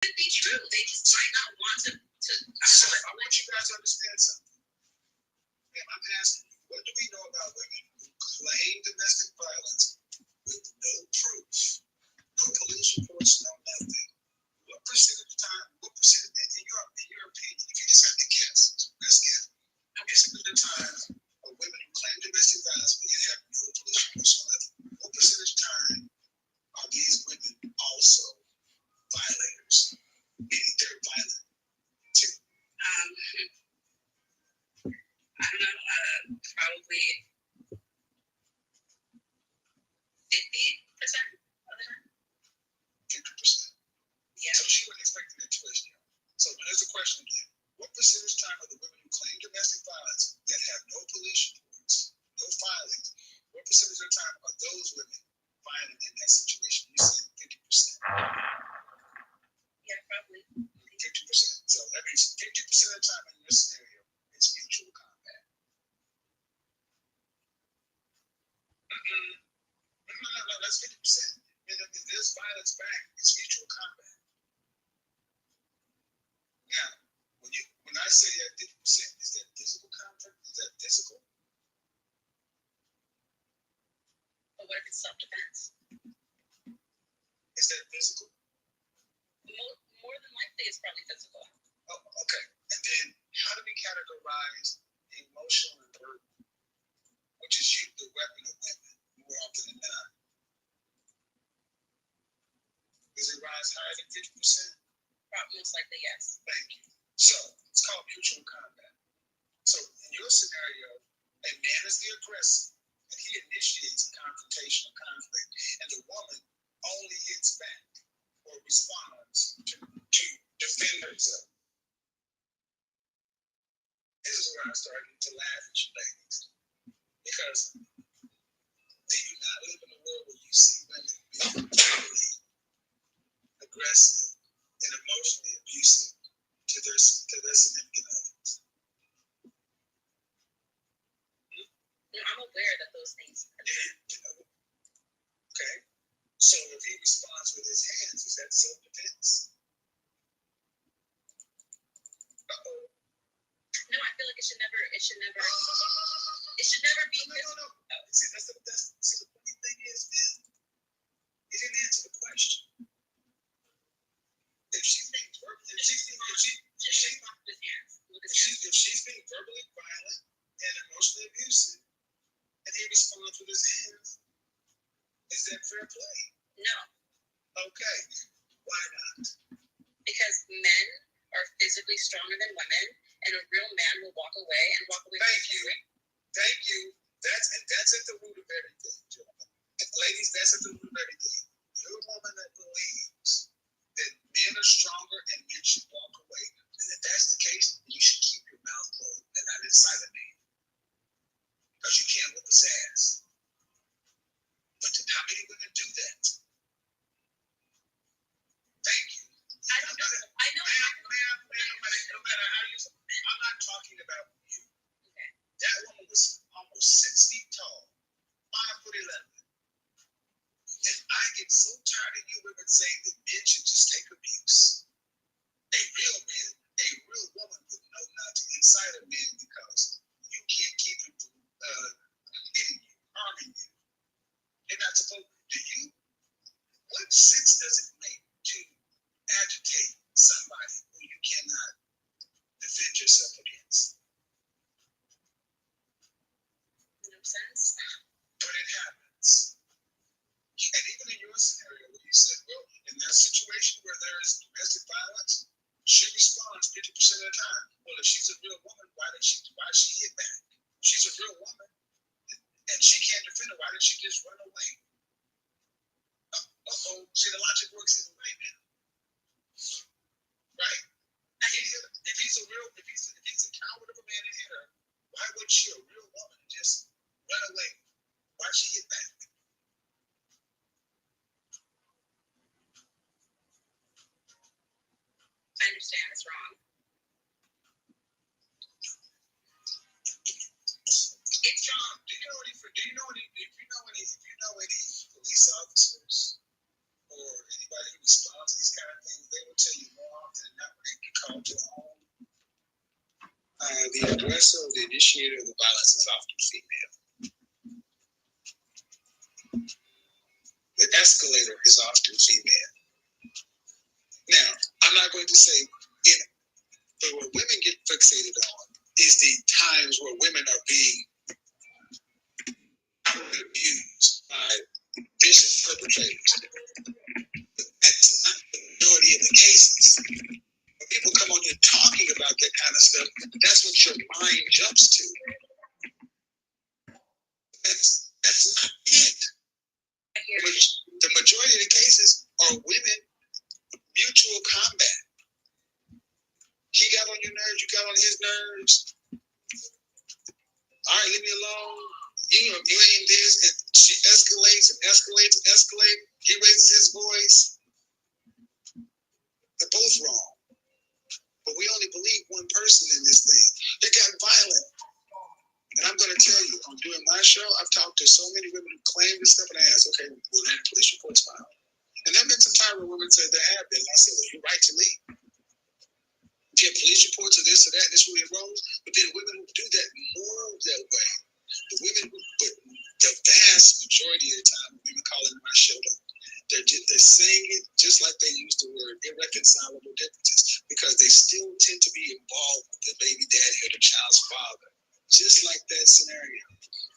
Could be true. They just might not want to. So I want you guys to understand something. And I'm asking you, what do we know about women who claim domestic violence with no proof, no police reports, no nothing? What percent of the time? What percent, in your opinion, if you just have to guess, let's guess. How many percent of the time of women who claim domestic violence but yet have no police reports, no nothing? What percentage of the time are these women also violators? Meaning they're violent too. I don't know, probably 50% of the time. 50%. Yeah. So she wasn't expecting that twist. So there's a question again. What percentage of time of the women who claim domestic violence that have no police reports, no filings, what percentage of the time are those women violent in that situation? You said 50%. Yeah, probably. 50%. So that means 50% of the time in your scenario, it's mutual combat. No, that's 50%. And if there's violence back, it's mutual combat. Now, when I say that 50%, is that physical conflict? Is that physical? But what if it's self-defense? Is that physical? More than likely, it's probably physical. Oh, okay. And then, how do we categorize emotional and verbal, which is the weapon of women more often than not? Does it rise higher than 50%? Most likely, yes. Thank you. So, it's called mutual combat. So, in your scenario, a man is the aggressor, and he initiates a confrontation or conflict, and the woman only hits back or responds to defend herself. This is where I started to laugh at you ladies. Because do you not live in a world where you see women being verbally aggressive and emotionally abusive to their significant others? I'm aware that those things are. Okay. So if he responds with his hands, is that self-defense? Uh-oh. No, I feel like it should never be. No. See, the funny thing is, man, you didn't answer the question. If she's being verbally violent and emotionally abusive, and he responds with his hands, is that fair play? No. Okay. Why not? Because men are physically stronger than women, and a real man will walk away. Thank you. That's at the root of everything, gentlemen. Ladies, that's at the root of everything. You're a woman that believes that men are stronger and men should walk away. And if that's the case, then you should keep your mouth closed and not inside a man. Because you can't whip his ass. But how many women do that? Thank you. I don't know. I know. No matter how you say, I'm not talking about you. Okay. That woman was almost 6 feet tall, 5'11". And I get so tired of you women saying that men should just take abuse. A real man, a real woman would know not to incite a man because you can't keep him from hitting you, harming you. You're not supposed to. What sense does it make to agitate somebody who you cannot defend yourself against? No sense. But it happens. And even in your scenario where you said, well, in that situation where there is domestic violence, she responds 50% of the time. Well, if she's a real woman, why did she hit back? She's a real woman and she can't defend her. Why did she just run away? See, the logic works either way now. Right? If he's a coward of a man and hit her, why would she, a real woman, just run away? Why'd she hit back? I understand it's wrong. It's wrong. Do you know any police officers or any anybody who responds to these kind of things, they will tell you more often than not when they get called to the home. The aggressor or the initiator of the violence is often female. The escalator is often female. Now, I'm not going to say it, but what women get fixated on is the times where women are being abused by vicious perpetrators. That's not the majority of the cases. When people come on here talking about that kind of stuff, that's what your mind jumps to. That's not it. The majority of the cases are women mutual combat. He got on your nerves, you got on his nerves. All right, leave me alone. You ain't this. And she escalates and escalates and escalates. He raises his voice. They're both wrong. But we only believe one person in this thing. It got violent. And I'm going to tell you, on doing my show, I've talked to so many women who claim this stuff, and I asked, okay, were there any police reports filed? And there have been some time where women said there have been. And I said, well, you're right to leave. If you have police reports of this or that, this really arose. But then women who do that move that way. But the vast majority of the time, women call into my show, they're saying it just like they use the word irreconcilable differences, because they still tend to be involved with the baby daddy or the child's father, just like that scenario.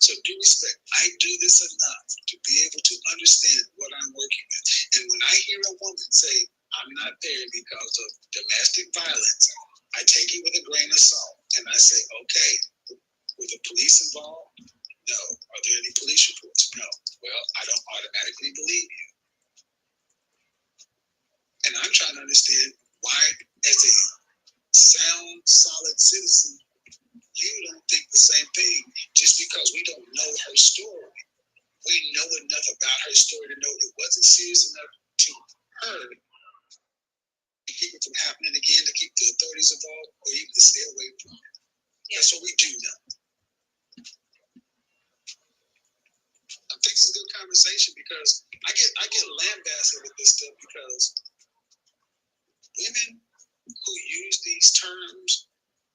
So due respect, I do this enough to be able to understand what I'm working with. And when I hear a woman say, I'm not there because of domestic violence, I take it with a grain of salt. And I say, okay, were the police involved? No. Are there any police reports? No. Well, I don't automatically believe you. And I'm trying to understand why, as a sound, solid citizen, you don't think the same thing just because we don't know her story. We know enough about her story to know it wasn't serious enough to her to keep it from happening again, to keep the authorities involved, or even to stay away from it. That's what we do know. I think it's a good conversation because I get lambasted with this stuff because women who use these terms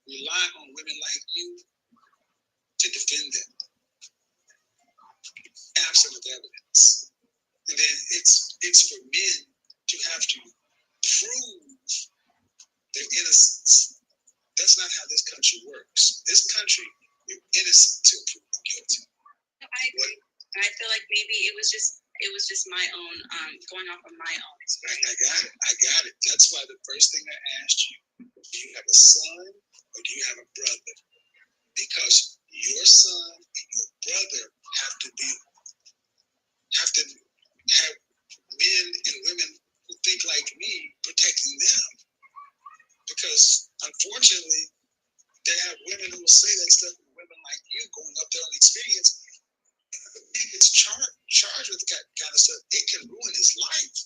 rely on women like you to defend them, absent of evidence. And then it's for men to have to prove their innocence. That's not how this country works. This country, you're innocent until proven guilty. I agree. And I feel like maybe it was just my own going off of my own experience. I got it. That's why the first thing I asked you, do you have a son or do you have a brother? Because your son and your brother have to have men and women who think like me protecting them. Because unfortunately, they have women who will say that stuff, and women like you going up there on experience. If a man gets charged with that kind of stuff, it can ruin his life.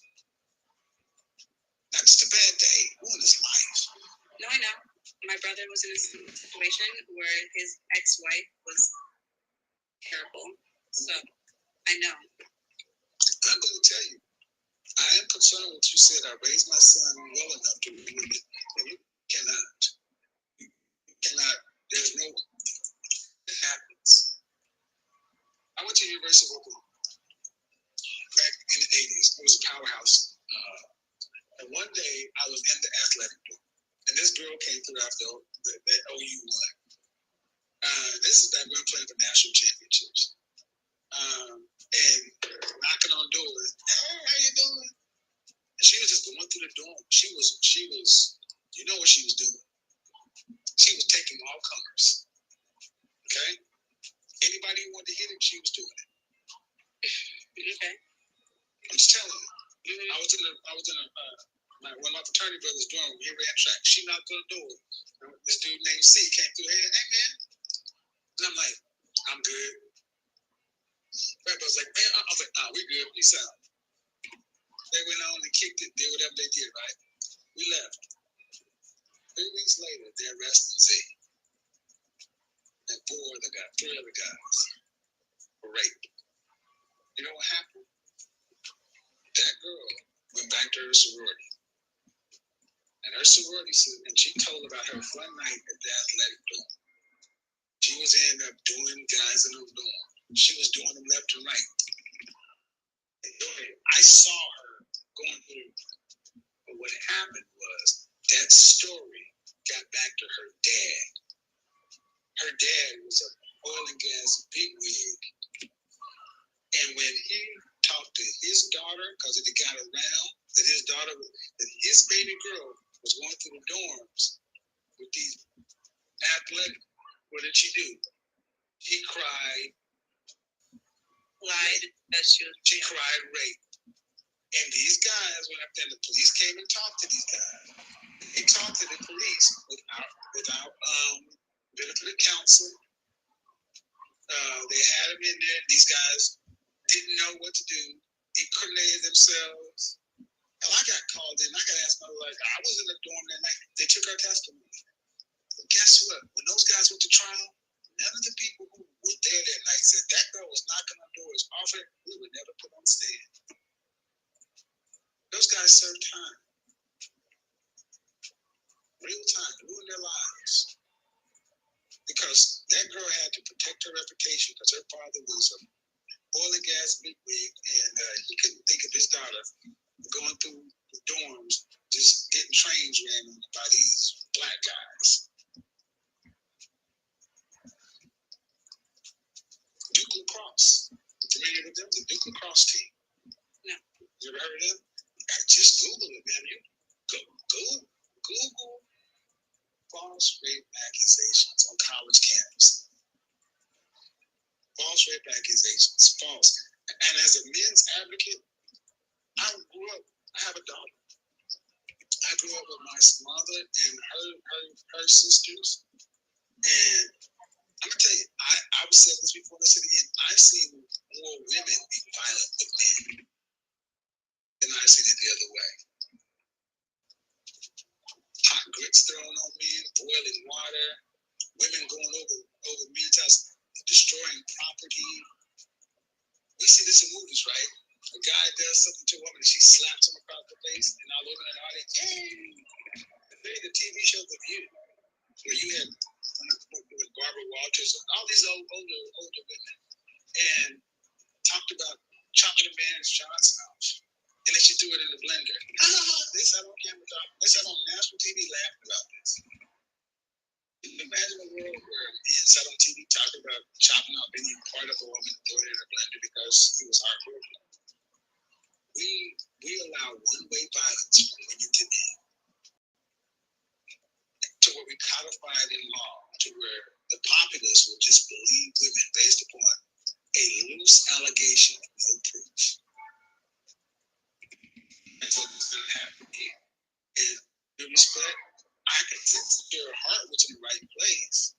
Not just a bad day, ruin his life. No, I know. My brother was in a situation where his ex-wife was terrible. So, I know. I'm going to tell you, I am concerned with what you said. I raised my son well enough to remove it. And you cannot. There's no way. It happens. I went to the University of Oklahoma back in the 80s. It was a powerhouse. And one day I was in the athletic book, and this girl came through after that OU won. This is back when I'm playing for national championships. And knocking on doors. Hey, how you doing? And she was just going through the dorm. She was, you know what she was doing? She was taking all comers. Okay? Anybody who wanted to hit it, she was doing it. Okay. I'm just telling you. I was in one of my fraternity brothers' dorm. We ran track. She knocked on the door. This dude named C came through here. Hey, man. And I'm like, I'm good. Right, I was like, man, I was like, we good. Peace out. They went on and kicked it, did whatever they did, right? We left. 3 weeks later, they arrested Z. And 3 other guys were raped. You know what happened? That girl went back to her sorority. And her sorority, and she told about her fun night at the athletic dorm. She was ended up doing guys in the dorm. She was doing them left and right. And I saw her going through. But what happened was that story got back to her dad. Her dad was an oil and gas bigwig. And when he talked to his daughter, because it got around that his baby girl was going through the dorms with these athletic, what did she do? She cried. Lied that she cried rape. And these guys went up there, and the police came and talked to these guys. They talked to the police without benefit of counsel. They had them in there. These guys didn't know what to do, incriminated themselves. And I got called in. I got asked, I was in the dorm that night. They took our testimony. But guess what? When those guys went to trial, none of the people who were there that night said that girl was knocking on doors, offering, we would never put on stand. Those guys served time. Real time, ruined their lives. Because that girl had to protect her reputation because her father was an oil and gas bigwig, and he couldn't think of his daughter going through the dorms, just getting trains ran by these black guys. Duke Lacrosse. Familiar with them? The Duke Lacrosse team. No. You ever heard of them? Just Google it, man. You Google false rape accusations on college campus. False rape accusations, false. And as a men's advocate, I have a daughter. I grew up with my mother and her sisters. And I'm gonna tell you, I've said this before, and I said it again, I've seen more women be violent with men than I've seen it the other way. Hot grits thrown on men, boiling water, women going over men's house, destroying property. We see this in movies, right? A guy does something to a woman and she slaps him across the face, and all over the audience, yay! Maybe the TV show The View, where you had with Barbara Walters, all these older women, and talked about chopping a man's Johnson off. And then she threw it in the blender. They sat on camera talking. They sat on national TV laughing about this. Can you imagine a world where men sat on TV talking about chopping off any part of a woman and throwing it in a blender because he was heartbroken? We allow one-way violence from women to men, to where we codify it in law, to where the populace will just believe women based upon a loose allegation of no proof. That's what's going to happen here. And with respect, I can sense that your heart was in the right place.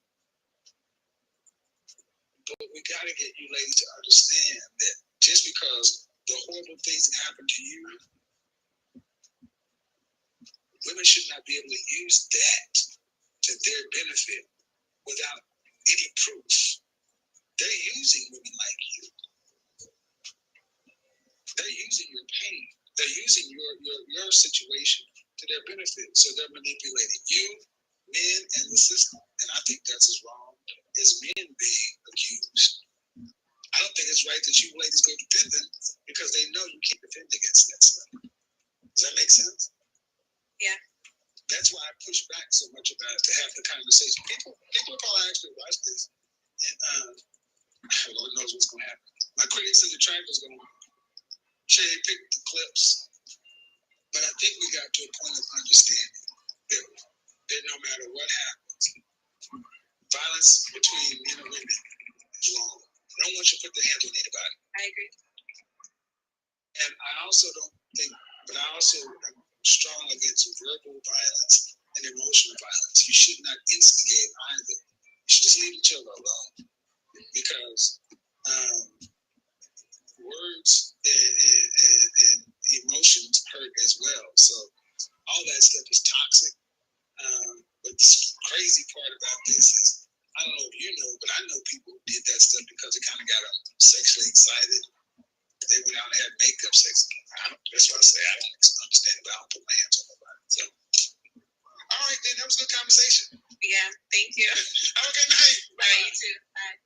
But we got to get you ladies to understand that just because the horrible things that happen to you, women should not be able to use that to their benefit without any proof. They're using women like you. They're using your pain. They're using your situation to their benefit. So they're manipulating you, men, and the system. And I think that's as wrong as men being accused. I don't think it's right that you ladies go defend them because they know you can't defend against that stuff. Does that make sense? Yeah. That's why I push back so much about it, to have the conversation. People probably actually watch this, and Lord knows what's going to happen. My critics and detractors going to cherry pick the clips, but I think we got to a point of understanding that no matter what happens, violence between men and women is wrong. I don't want you to put the hands on anybody. I agree. And I also am strong against verbal violence and emotional violence. You should not instigate either. You should just leave each other alone, because words and emotions hurt as well. So all that stuff is toxic. But the crazy part about this is, I don't know if you know, but I know people who did that stuff because it kind of got them sexually excited. They went out and had makeup sex. That's why I say I don't understand about. I don't put my hands on nobody. So, all right, then that was a good conversation. Yeah, thank you. Have a good night. All right, you too. Bye.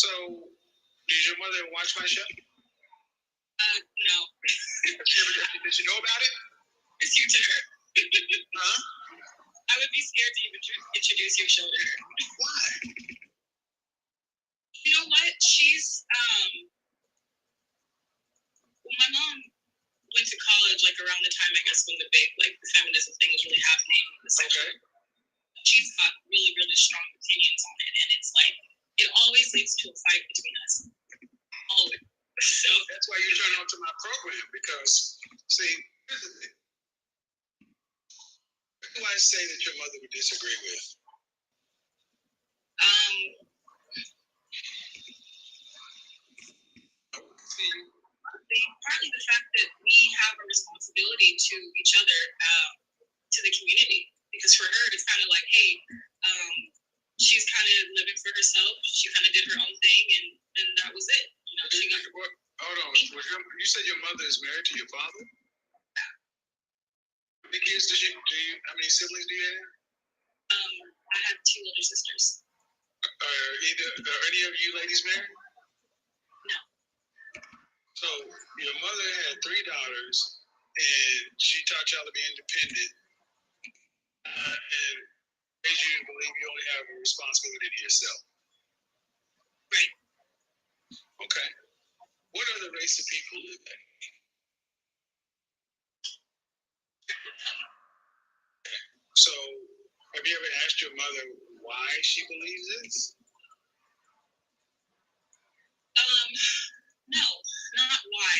So, did your mother watch my show? No. Did she know about it? It's you to her. Huh? I would be scared to even introduce your show to her. Why? You know what? She's, well, my mom went to college, like, around the time, I guess, when the big, like, the feminism thing was really happening. Okay. She's got really, really strong opinions on it, and it's like, it always leads to a fight between us. Always. So that's why you turn on to my program, because, see, here's the thing. What do I say that your mother would disagree with? Partly the fact that we have a responsibility to each other, to the community, because for her it's kind of like, hey, she's kind of living for herself. She kind of did her own thing, and that was it. You know, she got. Hold on. You said your mother is married to your father? How many kids does she? How many siblings do you have? I have 2 older sisters. Are any of you ladies married? No. So your mother had 3 daughters, and she taught y'all to be independent, and made you believe you only have a responsibility to yourself. Right. Okay. What other race of people live there? So, have you ever asked your mother why she believes this? No, not why.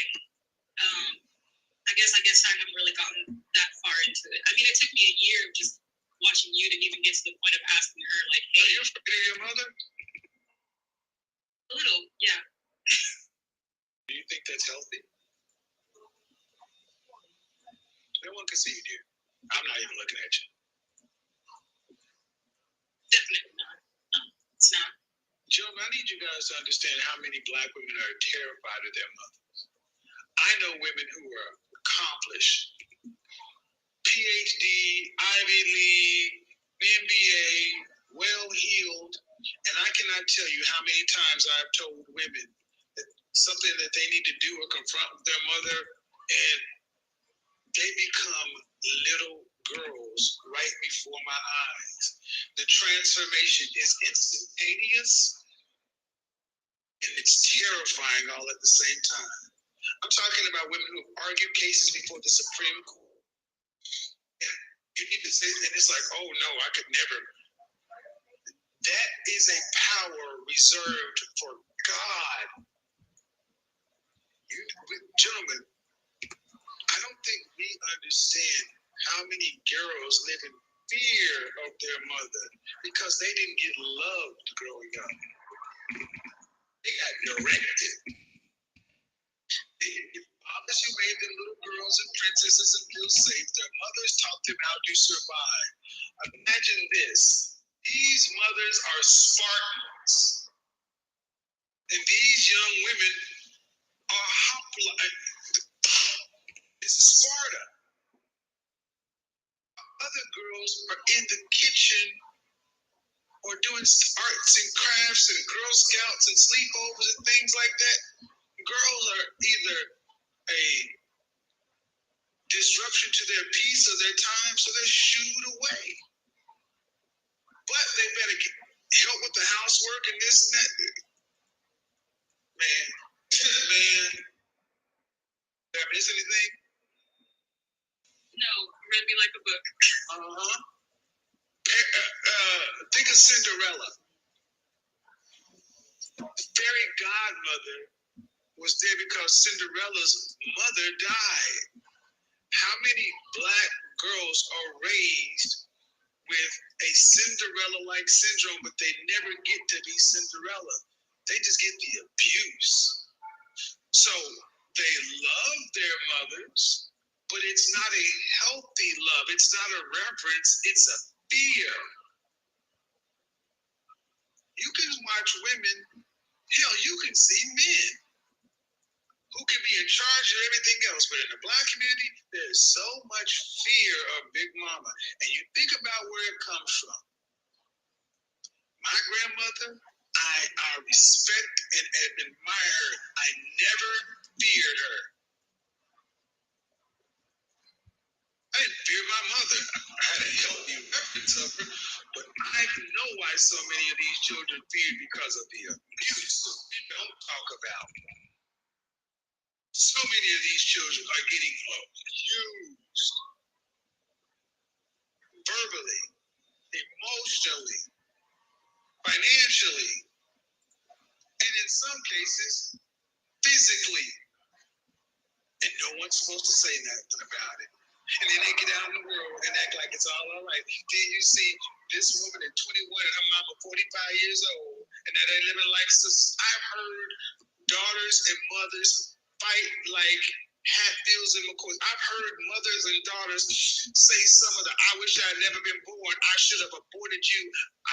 I guess I haven't really gotten that far into it. I mean, it took me a year of just watching you to even get to the point of asking her, like, hey. Are you afraid of your mother? A little, yeah. Do you think that's healthy? No one can see you, dear. I'm not even looking at you. Definitely not. No, it's not. Joe, I need you guys to understand how many Black women are terrified of their mothers. I know women who are accomplished, PhD, Ivy League, MBA, well-heeled, and I cannot tell you how many times I've told women that something that they need to do or confront their mother, and they become little girls right before my eyes. The transformation is instantaneous, and it's terrifying all at the same time. I'm talking about women who have argued cases before the Supreme Court. And you need to say, and it's like, oh no, I could never. That is a power reserved for God. Gentlemen, I don't think we understand how many girls live in fear of their mother because they didn't get loved growing up. They got directed. Fathers who made them little girls and princesses and feel safe, their mothers taught them how to survive. Imagine this. These mothers are Spartans. And these young women are hoplite. This is Sparta. Other girls are in the kitchen or doing arts and crafts and Girl Scouts and sleepovers and things like that. Girls are either a disruption to their peace or their time, so they're shooed away. But they better help with the housework and this and that. Man, did I miss anything? No, you read me like a book. Think of Cinderella. Fairy godmother was there because Cinderella's mother died. How many black girls are raised with a Cinderella-like syndrome, but they never get to be Cinderella? They just get the abuse. So they love their mothers, but it's not a healthy love. It's not a reverence. It's a fear. You can watch women, hell, you can see men who can be in charge of everything else. But in the black community, there's so much fear of Big Mama. And you think about where it comes from. My grandmother, I respect and admire her. I never feared her. I didn't fear my mother. I had a healthy reference of her, but I know why so many of these children fear because of the abuse that we don't talk about. So many of these children are getting abused verbally, emotionally, financially, and in some cases, physically. And no one's supposed to say nothing about it. And then they get out in the world and act like it's all right. Then you see this woman at 21 and her mama 45 years old, and that they living like I've heard daughters and mothers fight like Hatfields and McCoys. I've heard mothers and daughters say some of the "I wish I had never been born. I should have aborted you.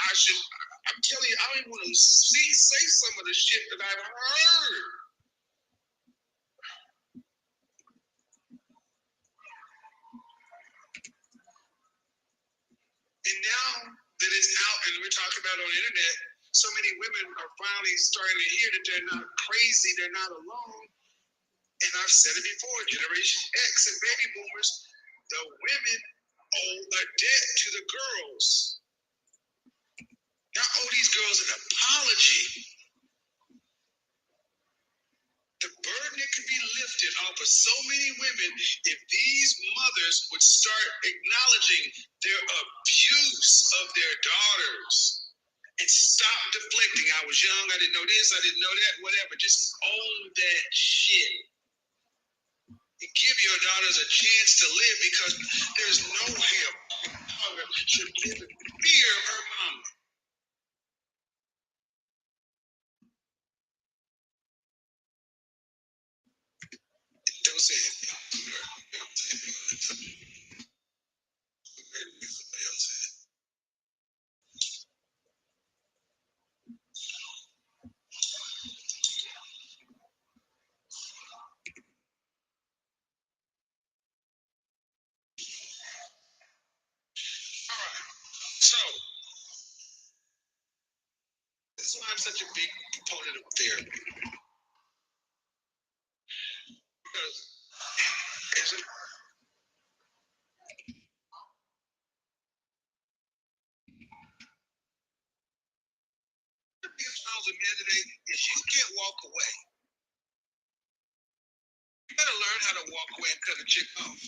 I'm telling you, I don't even want to say some of the shit that I've heard. And now that it's out and we're talking about on the internet, so many women are finally starting to hear that they're not crazy, they're not alone. And I've said it before, Generation X and baby boomers, the women owe a debt to the girls. Y'all owe these girls an apology. The burden that could be lifted off of so many women if these mothers would start acknowledging their abuse of their daughters and stop deflecting. I was young, I didn't know this, I didn't know that, whatever. Just own that shit. And give your daughters a chance to live, because there's no way a daughter should live in fear of her mama. Don't say it. All right. So this is why I'm such a big proponent of therapy. Because as a biggest problems with men today is you can't walk away. You better learn how to walk away and cut a chick off.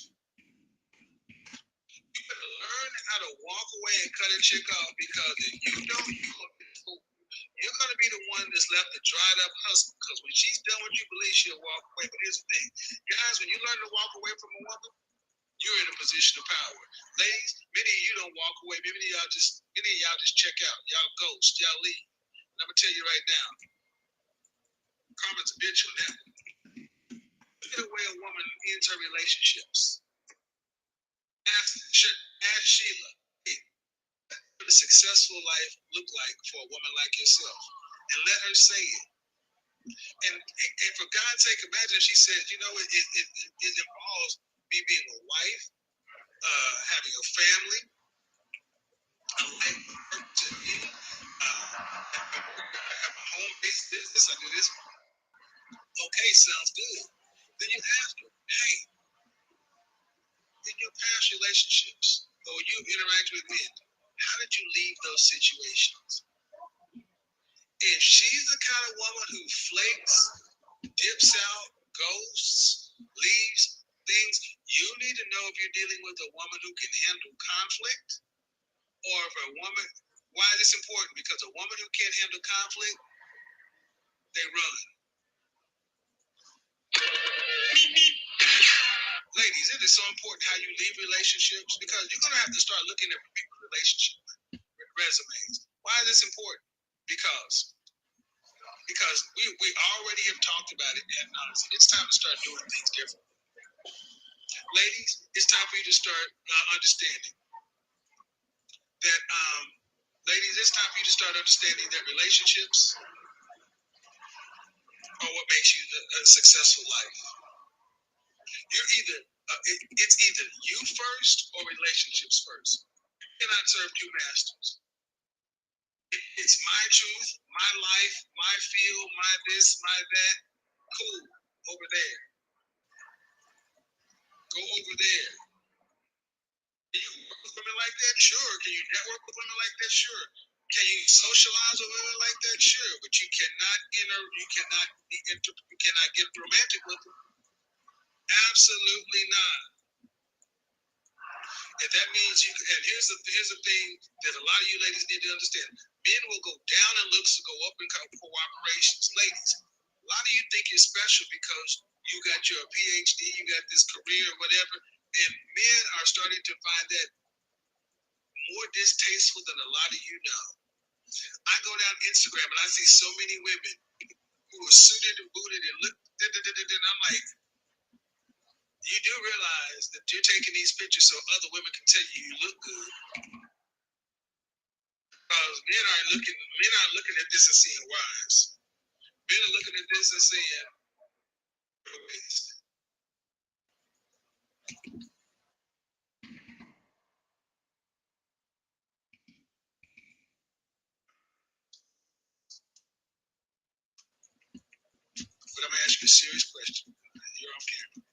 You better learn how to walk away and cut a chick off, because if you don't, you're going to be the one that's left a dried up husband. Because when she's done what you believe, she'll walk away. But here's the thing, guys, when you learn to walk away from a woman, you're in a position of power. Ladies, many of you don't walk away. Many of y'all just check out. Y'all ghost. Y'all leave. And I'm gonna tell you right now, karma's a bitch on that. Look at the way a woman ends her relationships. Ask Sheila, hey, what does a successful life look like for a woman like yourself? And let her say it. And for God's sake, imagine if she said, you know, it involves me being a wife, having a family, a life to me, I have a home-based business, I do this. Okay, sounds good. Then you ask her, hey, in your past relationships, or you interact with men, how did you leave those situations? If she's the kind of woman who flakes, dips out, ghosts, leaves things, you need to know if you're dealing with a woman who can handle conflict, or if a woman, why is this important? Because a woman who can't handle conflict, they run. Ladies, it is so important how you leave relationships because you're going to have to start looking at people's relationship resumes. Why is this important? Because we already have talked about it, and honestly, it's time to start doing things different. Ladies, it's time for you to start understanding that. Ladies, it's time for you to start understanding that relationships are what makes you a successful life. You're either it's either you first or relationships first. You cannot serve two masters. It's my truth, my life, my field, my this, my that. Cool, over there. Go over there. Can you work with women like that? Sure. Can you network with women like that? Sure. Can you socialize with women like that? Sure. But you cannot you cannot get romantic with them. Absolutely not. And that means and here's the thing that a lot of you ladies need to understand. Men will go down in looks to go up in cooperations. Ladies, a lot of you think you're special because you got your PhD, you got this career, whatever, and men are starting to find that more distasteful than a lot of you know. I go down Instagram and I see so many women who are suited and booted and look, and I'm like, you do realize that you're taking these pictures so other women can tell you look good. Because men aren't looking at this and seeing wives. Men are looking at this and saying, waste. But I'm gonna ask you a serious question. You're on camera.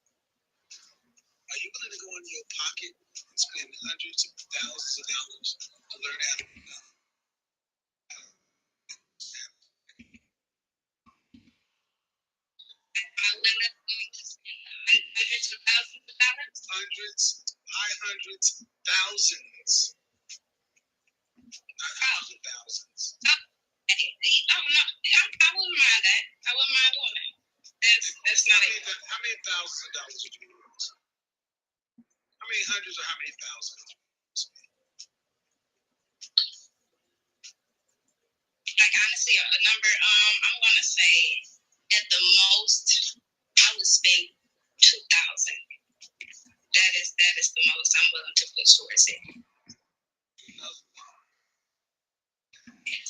Are you willing to go into your pocket and spend hundreds of thousands of dollars to learn how to hundreds, thousands, not thousands, thousands. I wouldn't mind that. I wouldn't mind doing that. That's not it. How many thousands of dollars would you lose? How many hundreds or how many thousands? Like honestly, a number. I'm gonna say at the most, I would spend 2,000. That is the most I'm willing to put towards it. Yes.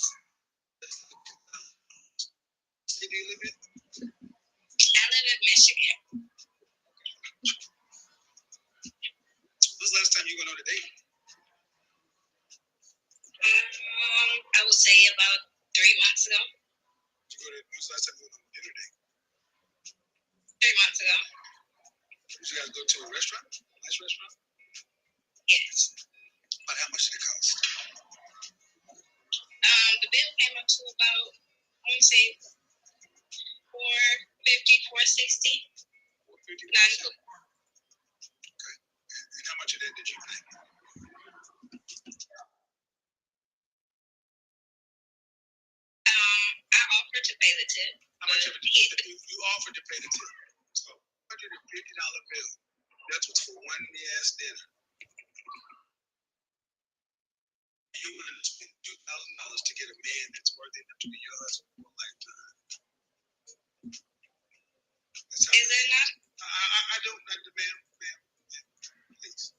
Where do you live in? I live in Michigan. When's the last time you went on a date? I would say about 3 months ago. When's the last time you went on a dinner date? 3 months ago. Did you guys go to a restaurant? A nice restaurant? Yes. About how much did it cost? The bill came up to about, I want to say, $450, $460. $450. Okay. And how much of that did you pay? I offered to pay the tip. How much of it did you offered to pay the tip? So $150 bill. That was for one ass dinner. You willing to spend $2,000 to get a man that's worthy enough to be your husband for a lifetime? Is that not? I don't like the man, please.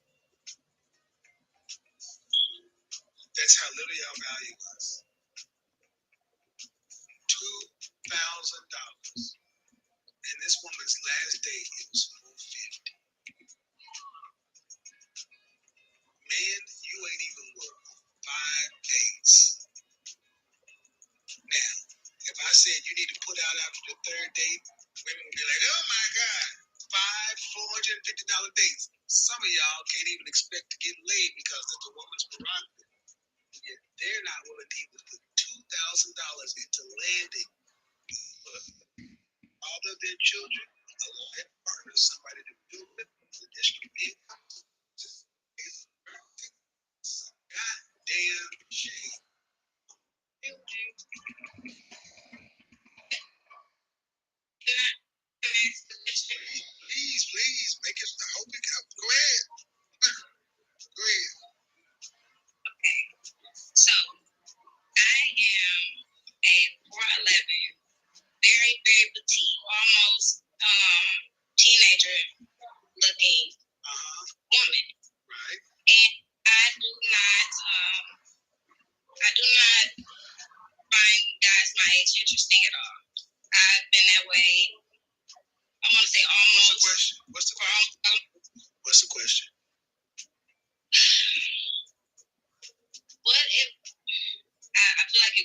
That's how little y'all value us. $2,000. And this woman's last date, it was $450. Man, you ain't even worth 5 dates. Now, if I said you need to put out after the third date, women would be like, oh my God, $450 dates. Some of y'all can't even expect to get laid because that's a woman's prerogative. Yet they're not willing to even put $2,000 into landing all of their children, a life partner, somebody to build with, the district income. Goddamn shame. Please, make it. I hope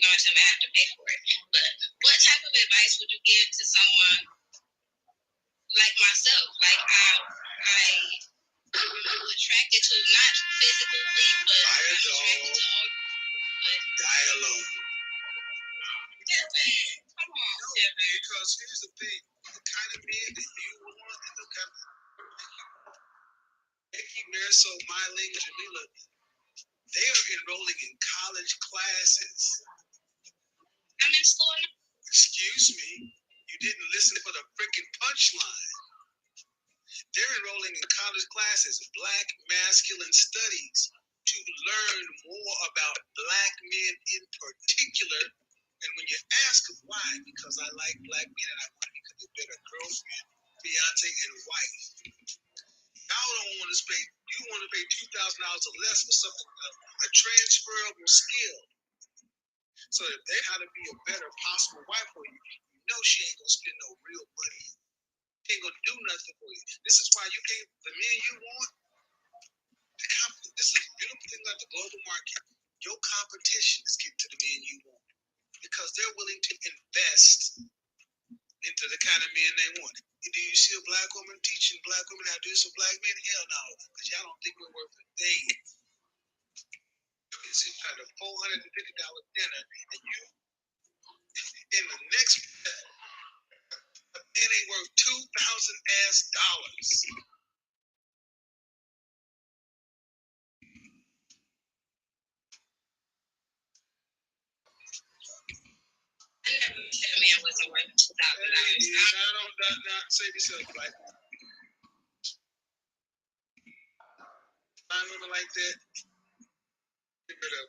you're going to tell me I have to pay for it. But what type of advice would you give to someone like myself? Like I'm attracted to not physically, but buy a I'm dog, attracted to die alone. Come on, Kevin. Because here's the thing, the kind of men that you want and the kind of they keep married so my language and me look, they are enrolling in college classes. I'm in school now. Excuse me, you didn't listen for the freaking punchline. They're enrolling in college classes, Black masculine studies, to learn more about Black men in particular. And when you ask them why, because I like Black men and I want to become a better girlfriend, fiance, and wife. Y'all don't want to pay. You want to pay $2,000 or less for something, a transferable skill. So if they how to be a better possible wife for you, you know she ain't gonna spend no real money. She ain't gonna do nothing for you. This is why you can't. The men you want. This is a beautiful thing about the global market. Your competition is getting to the men you want because they're willing to invest into the kind of men they want. Do you see a Black woman teaching Black women how to do this with Black men? Hell no, because y'all don't think we're worth a thing. It's kind of $450 dinner, and you in the next a man ain't worth $2,000. I never said a man wasn't worth $2,000. I don't not say yourself like find women like that. Get rid of.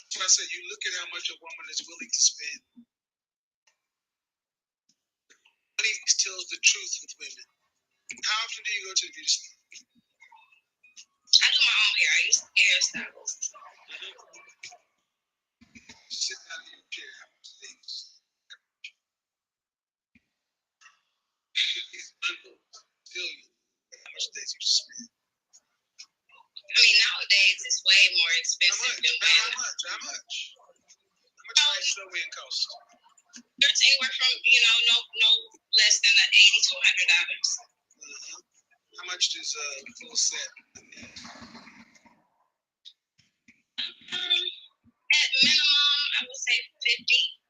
So I said, you look at how much a woman is willing to spend. Money tells the truth with women. How often do you go to the beauty salon? I do my own hair. I use hairstyles. Just sit down in your chair. How much things? These bundles tell you how much days you spend. I mean, nowadays it's way more expensive than when. How much? How much does your wig cost? It's anywhere from no less than $80 to $100. How much does a full set? At minimum, I would say 50.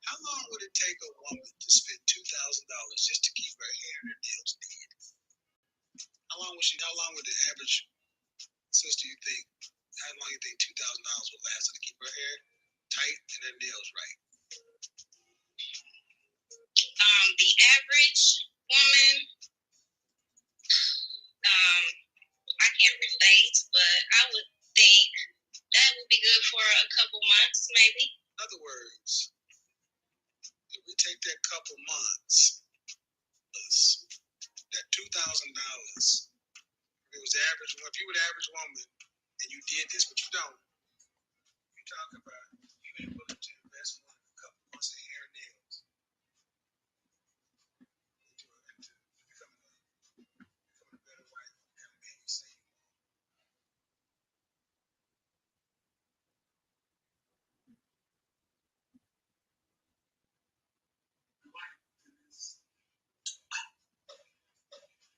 How long would it take a woman to spend $2,000 just to keep her hair and her nails did? How long would the average sister you think? How long you think $2,000 would last her to keep her hair tight and her nails right? The average woman, I can't relate, but I would think that would be good for a couple months, maybe. In other words, if we take that couple months, that $2,000, if it was the average, if you were the average woman and you did this, but you don't, you talk about you ain't willing to invest more than a couple months of hair and nails into becoming a better wife, the kind of man you say you want.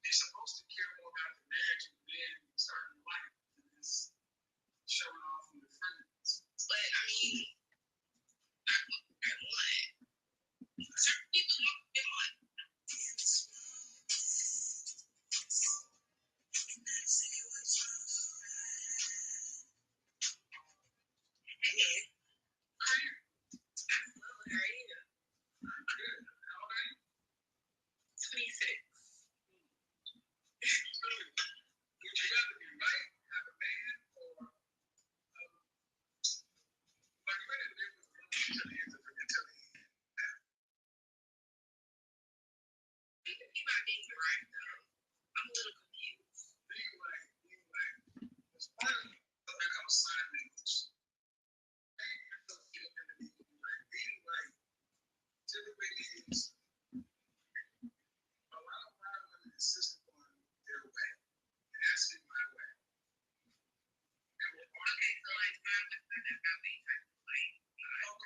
You're supposed to care more about the marriage and then starting life than this showing off from the friends. But I mean, I want. Certain people don't want. Hey, How are you? I'm well. How are you? I'm good. How old are you? 26. Would you rather be right, have a man, or are you ready to live with a woman until the end of the You might be right, though. I'm a little confused. being right. It's part of what comes sign language. Being right typically means a lot of women insist upon their way. It has to be my way. And we're Okay, so like, I'm not being type of like, oh,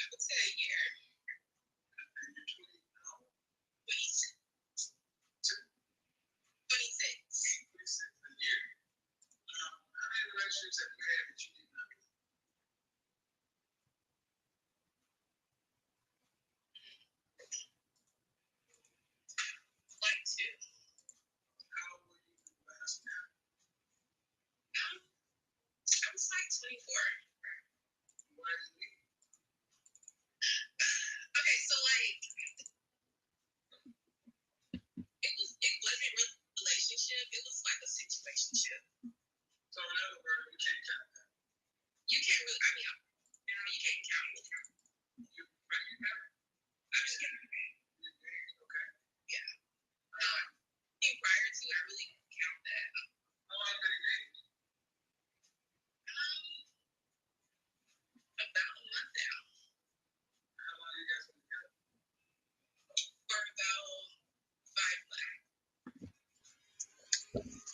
would say a year. And you're 20, no? 26. 26. 26, a year. How many relationships have you had that you did not? Like two. How old were you last now? I was like 24. Why did you leave? Okay, so like it wasn't really a relationship. It was like a situationship. So in other words, you can't count that. You can't really. I mean, you can't count it. But you have I'm just kidding. you're engaged, okay. Yeah. And prior to, I really didn't count that. How long have you been engaged? About a month now. How long have you guys been together? For about 5 months.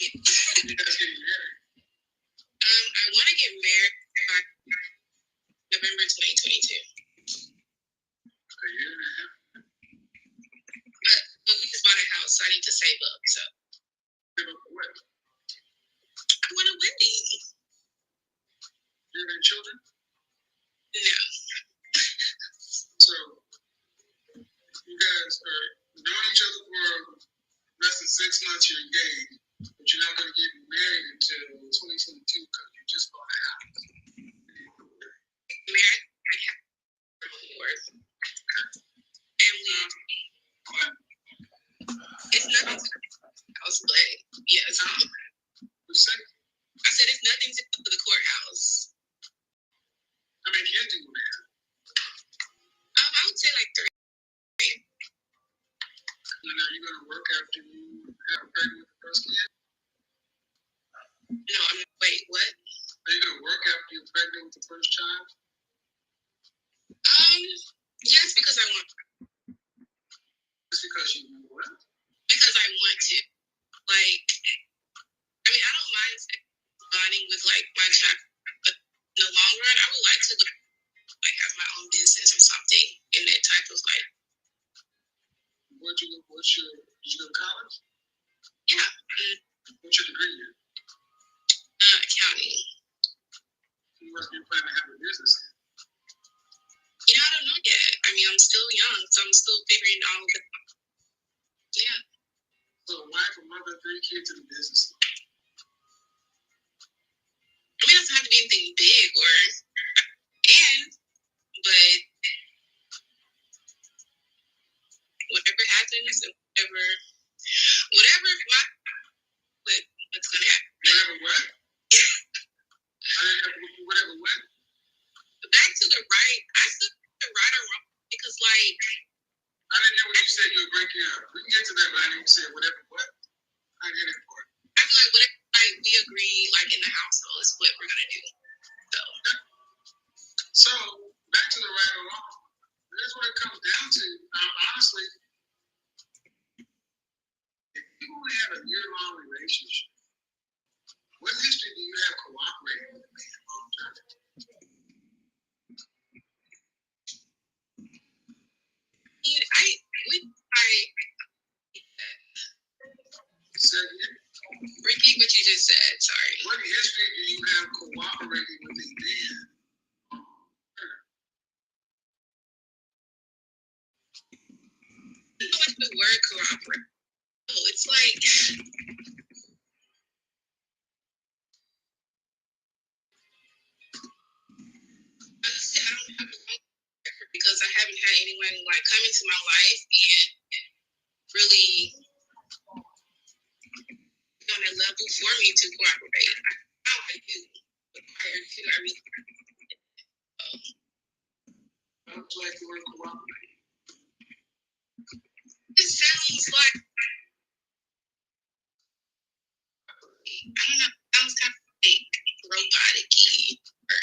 You guys getting married? I want to get married by November 2022. A year and a half? But we just bought a house, so I need to save up. So Give up what? I want a wedding. Do you have any children? No. So you guys are knowing each other for less than 6 months, you're engaged, but you're not going to get married until 2022 because you just bought a house. Married, I have worth. And it's nothing to the house, but yes. What'd you say? I said it's nothing to the courthouse. How many kids do you want to have? I would say like 3. And are you going to work after you have pregnant with the first kid? No, wait, what? Are you going to work after you're pregnant with the first child? Yes, because I want. Just because you want what? Because I want to. Like, I mean, I don't mind bonding with like my child, but in the long run, I would like to like have my own business or something in that type of like. Did you go to college? Yeah. What's your degree in? Accounting. You must be planning to have a business. You know, I don't know yet. I mean, I'm still young, so I'm still figuring all of it. Yeah. So a wife, a mother, 3 kids in a business. I mean, it doesn't have to be anything big but whatever happens and whatever what's gonna happen. Whatever what? Whatever what? Back to the right. I said the right or wrong because like I didn't hear what you said. You were breaking up. We can get to that, but I didn't say whatever what. I get it for it. I feel like whatever like we agree like in the household is what we're gonna do. So back to the right or wrong. Here's what it comes down to. Honestly, if you only have a year-long relationship, what history do you have cooperating with a man long term? Repeat what you just said. Sorry. What history do you have cooperating with a man? I like the word cooperate. Oh, it's like honestly, I don't have a record because I haven't had anyone like come into my life and really on a level for me to cooperate. How I do, but prior to I really. How would you like the word cooperate? It sounds like I don't know. It sounds kind of like robotic-y or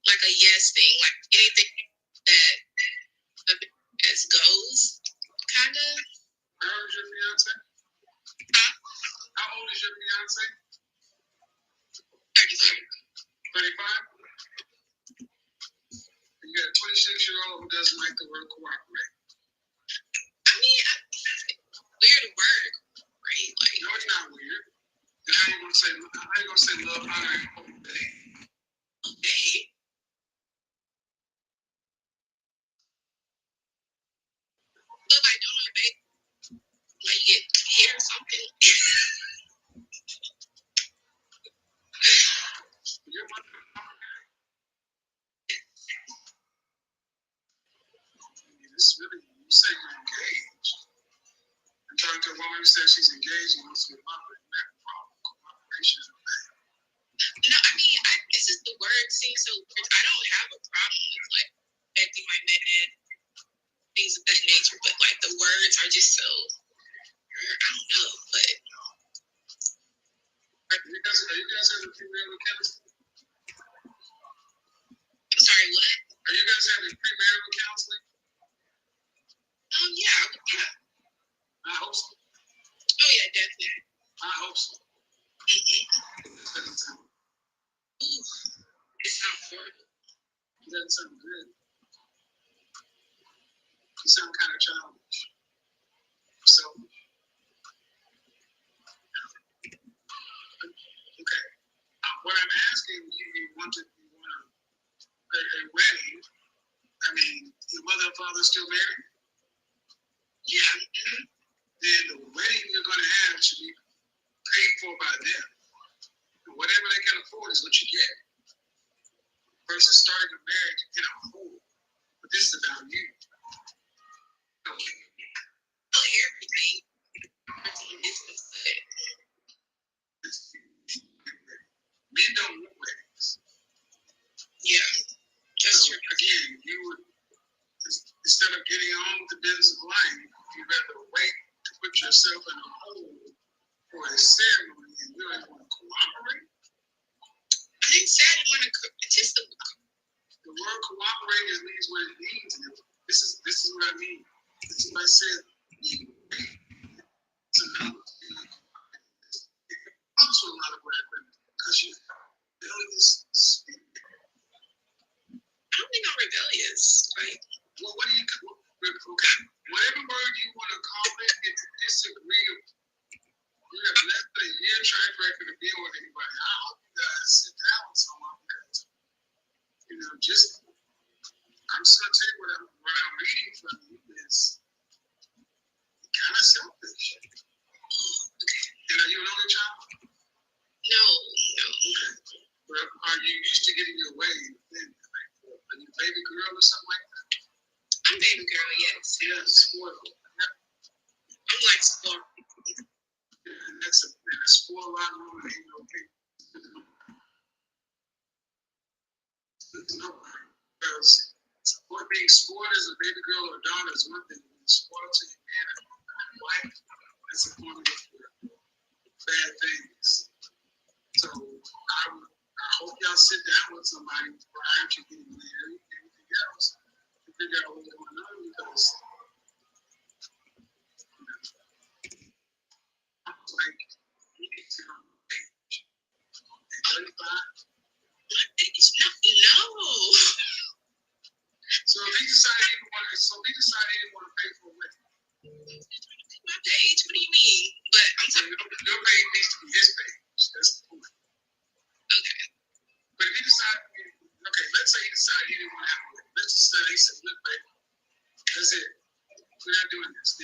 like a yes thing, like anything that a yes goes, kind of. How old is your fiance? Huh? How old is your fiance? 35. 35? You got a 26 who doesn't like the word cooperate? I mean, weird word, right? Like, no, it's not weird. Then how you gonna say love, honor, and obey? Obey. But if I don't obey, like you get hit or something. Your mother, it's really, you say you're engaged. I'm talking to a woman who says she's engaged and wants to be a mother. You have a problem with cooperation. No, I mean, it's just the word seems so weird. I don't have a problem with like affecting my men, things of that nature, but like the words are just so, I don't know, but. Are you guys having premarital counseling? I'm sorry, what? Are you guys having premarital counseling? Yeah. I hope so. Oh yeah, definitely. I hope so. Ooh, it sounds horrible. It doesn't sound good. You sound kind of childish. So, okay. What I'm asking you want a wedding. I mean, your mother and father still married? Yeah. Then the wedding you're going to have should be paid for by them. And whatever they can afford is what you get. Versus starting a marriage you cannot afford. But this is about you. Okay. Well, everything. Men don't want weddings. Yeah. That's true. Again, you would, instead of getting on with the business of life, you'd rather wait to put yourself in a hole for a ceremony and you don't want to cooperate. I didn't say I didn't want to cook. It's just the word cooperate just means what it means. And this is what I mean. This is what I said. Also a lot of black women because you rebellious spirit. I don't think I'm rebellious. Like, well, what do you okay? Whatever word you want to call it, it's disagreeable. You have left a year track record of being with anybody. I hope you guys sit down with someone because I'm just gonna tell you what I'm reading from you is kind of selfish. You an only child? No. Okay. But are you used to getting your way? Then, are you a baby girl or something like that? I'm baby girl, yes. Yeah, spoiled. Yeah. I'm like spoiled. And that's a spoiled lot woman ain't no people. Because being spoiled as a baby girl or daughter is one thing. Being spoiled to your man and wife, that's a formula for bad things. So I hope y'all sit down with somebody prior to getting married and everything else to figure out what's going on because like you need to know age. 35. No. So we decided he didn't want to pay for a wedding. My page? What do you mean? But I'm saying your page needs to be his page. That's the point. Okay. But if he decided, let's say he decided he didn't want to have a wedding. Let's just say he said, look, baby, that's it. We're not doing this.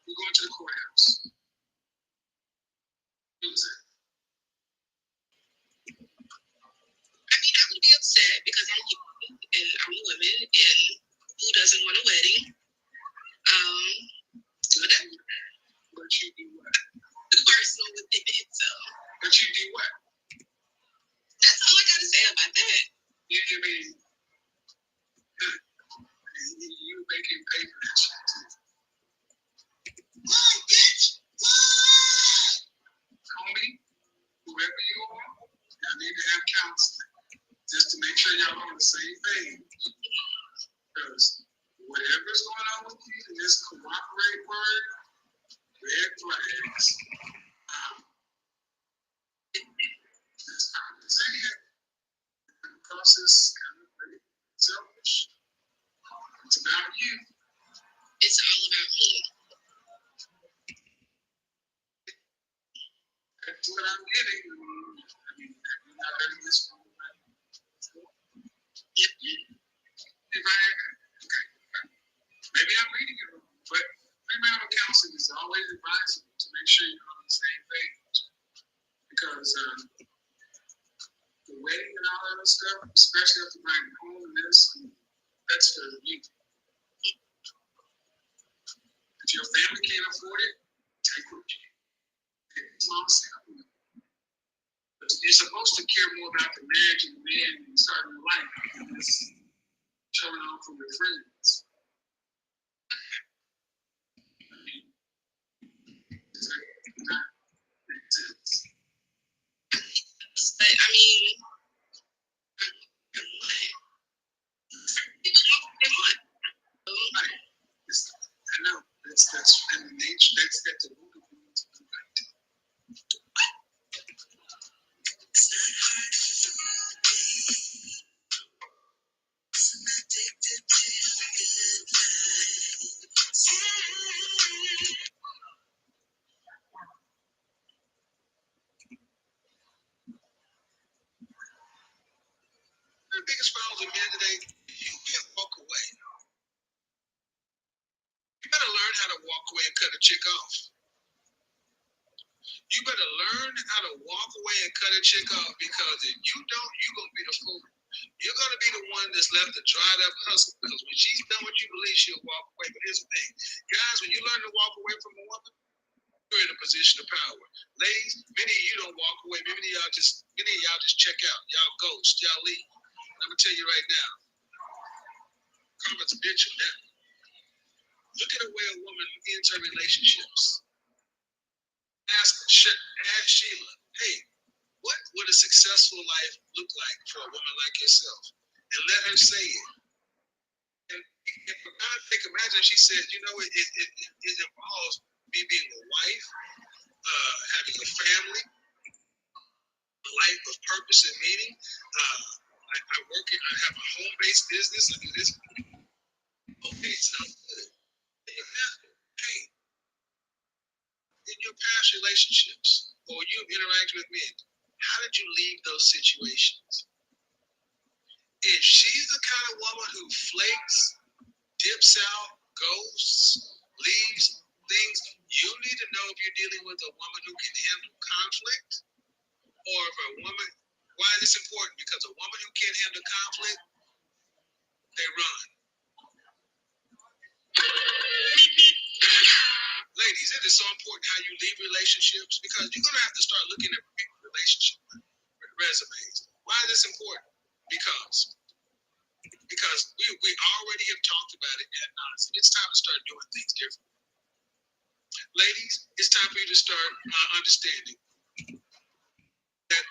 We're going to the courthouse. What was that? I mean, I would be upset because I'm human and I'm a woman and who doesn't want a wedding? But you do what? The personal within it, so. But you do what? That's all I gotta say about that. You mean you make him pay for that shit too. What, bitch? What? Homie, whoever you are, y'all need to have counseling. Just to make sure y'all on the same page. Because whatever's going on with you in this cooperate word, red flags. It's time to say it. Because is kind of very selfish. It's about you. It's all about me. That's what I'm getting. I mean, have you not heard this from me? Yep. If I, okay, maybe I'm reading it wrong, but premarital counseling is always advisable to make sure you're on the same page. Because the wedding and all that other stuff, especially after buying a home and this, that's for you. If your family can't afford it, take what you can. Take a small sample. But you're supposed to care more about the marriage and the man and starting a life than this showing off from your friends. I mean, does that not make sense? But I mean, people know what they want. Right. I know. That's in the nature. That's the root of it. The biggest problem with men today, you can't walk away. You better learn how to walk away and cut a chick off. You better learn how to walk away and cut a chick off, because if you don't, you're going to be the fool. You're going to be the one that's left a dried up hustle, because when she's done what you believe, she'll walk away. But here's the thing, guys, when you learn to walk away from a woman, you're in a position of power. Ladies, many of you don't walk away. Many of y'all just check out. Y'all ghost. Y'all leave. I'm gonna tell you right now, karma's a bitch on that. Look at the way a woman ends her relationships. Ask Sheila, hey, what would a successful life look like for a woman like yourself? And let her say it. And for God's sake, imagine she said, you know, it involves me being a wife, having a family, a life of purpose and meaning. I work in, I have a home-based business. I do this. Okay, sounds good. Hey, in your past relationships, or you've interacted with men, how did you leave those situations? If she's the kind of woman who flakes, dips out, ghosts, leaves things, you need to know if you're dealing with a woman who can handle conflict, or if a woman, why is this important? Because a woman who can't handle conflict, they run. Ladies, it is so important how you leave relationships, because you're going to have to start looking at relationship resumes. Why is this important? Because we already have talked about it ad nauseam. It's time to start doing things differently. Ladies, it's time for you to start understanding that.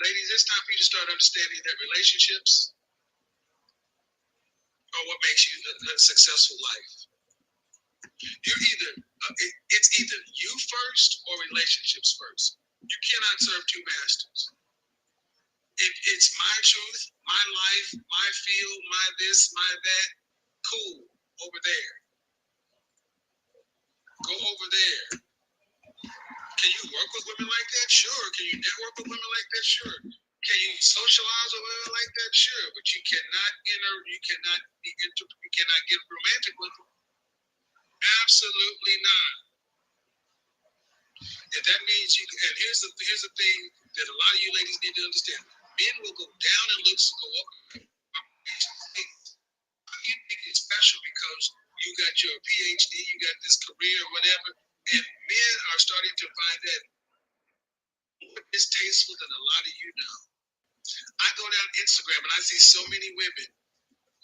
Ladies, it's time for you to start understanding that relationships are what makes you a successful life. You're it's either you first or relationships first. You cannot serve two masters. If it's my truth, my life, my field, my this, my that, cool, over there. Go over there. Can you work with women like that? Sure. Can you network with women like that? Sure. Can you socialize with women like that? Sure. But you cannot you cannot get romantic with them. Absolutely not. If that means you, and here's the thing that a lot of you ladies need to understand. Men will go down and looks go up. You think it's special because you got your PhD, you got this career or whatever, and men are starting to find that more distasteful than a lot of you know. I go down Instagram and I see so many women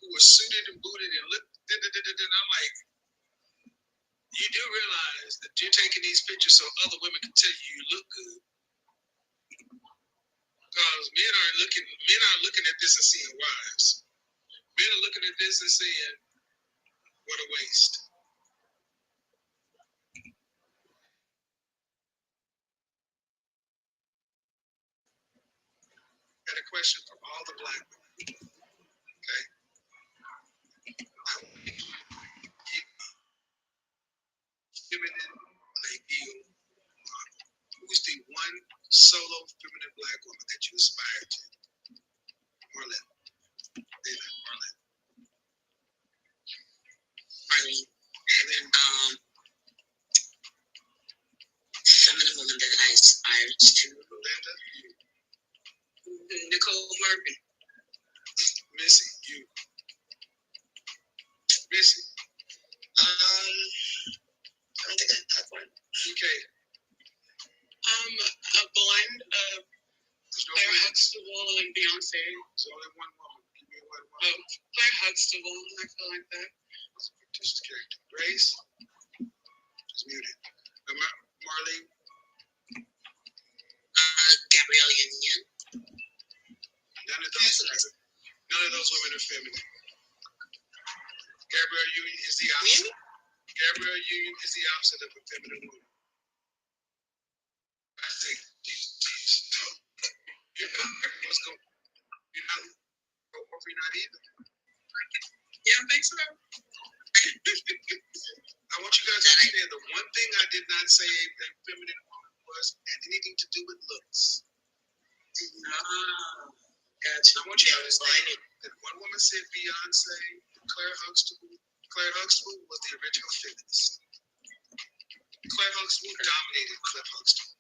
who are suited and booted and look, and I'm like, you do realize that you're taking these pictures so other women can tell you look good. Because men aren't looking at this and seeing wives. Men are looking at this and saying, what a waste. got a question for all the black women. Okay. I want you to give me feminine ideal model. Who's the one solo feminine black woman that you aspire to? Marlene. David, Marlene. Marlene. And then feminine woman that I aspire to. Linda, you. Nicole Murphy. Missy, you. Missy. I don't think I have one. Okay. A blend of Claire Huxtable and Beyonce. There's only one woman. Give me one woman. Claire Huxtable, I feel like that. That's a fictitious character. Grace. She's muted. Marlene. Gabrielle Union. None of those women are feminine. Gabrielle Union is the opposite. Gabrielle Union is the opposite of a feminine woman. I think you're not either. Yeah, I think so. I want you guys to understand the one thing I did not say a feminine woman was had anything to do with looks. Gotcha. I want you to understand that one woman said Beyonce, Claire Huxtable was the original feminist. Claire Huxtable dominated Cliff Huxtable.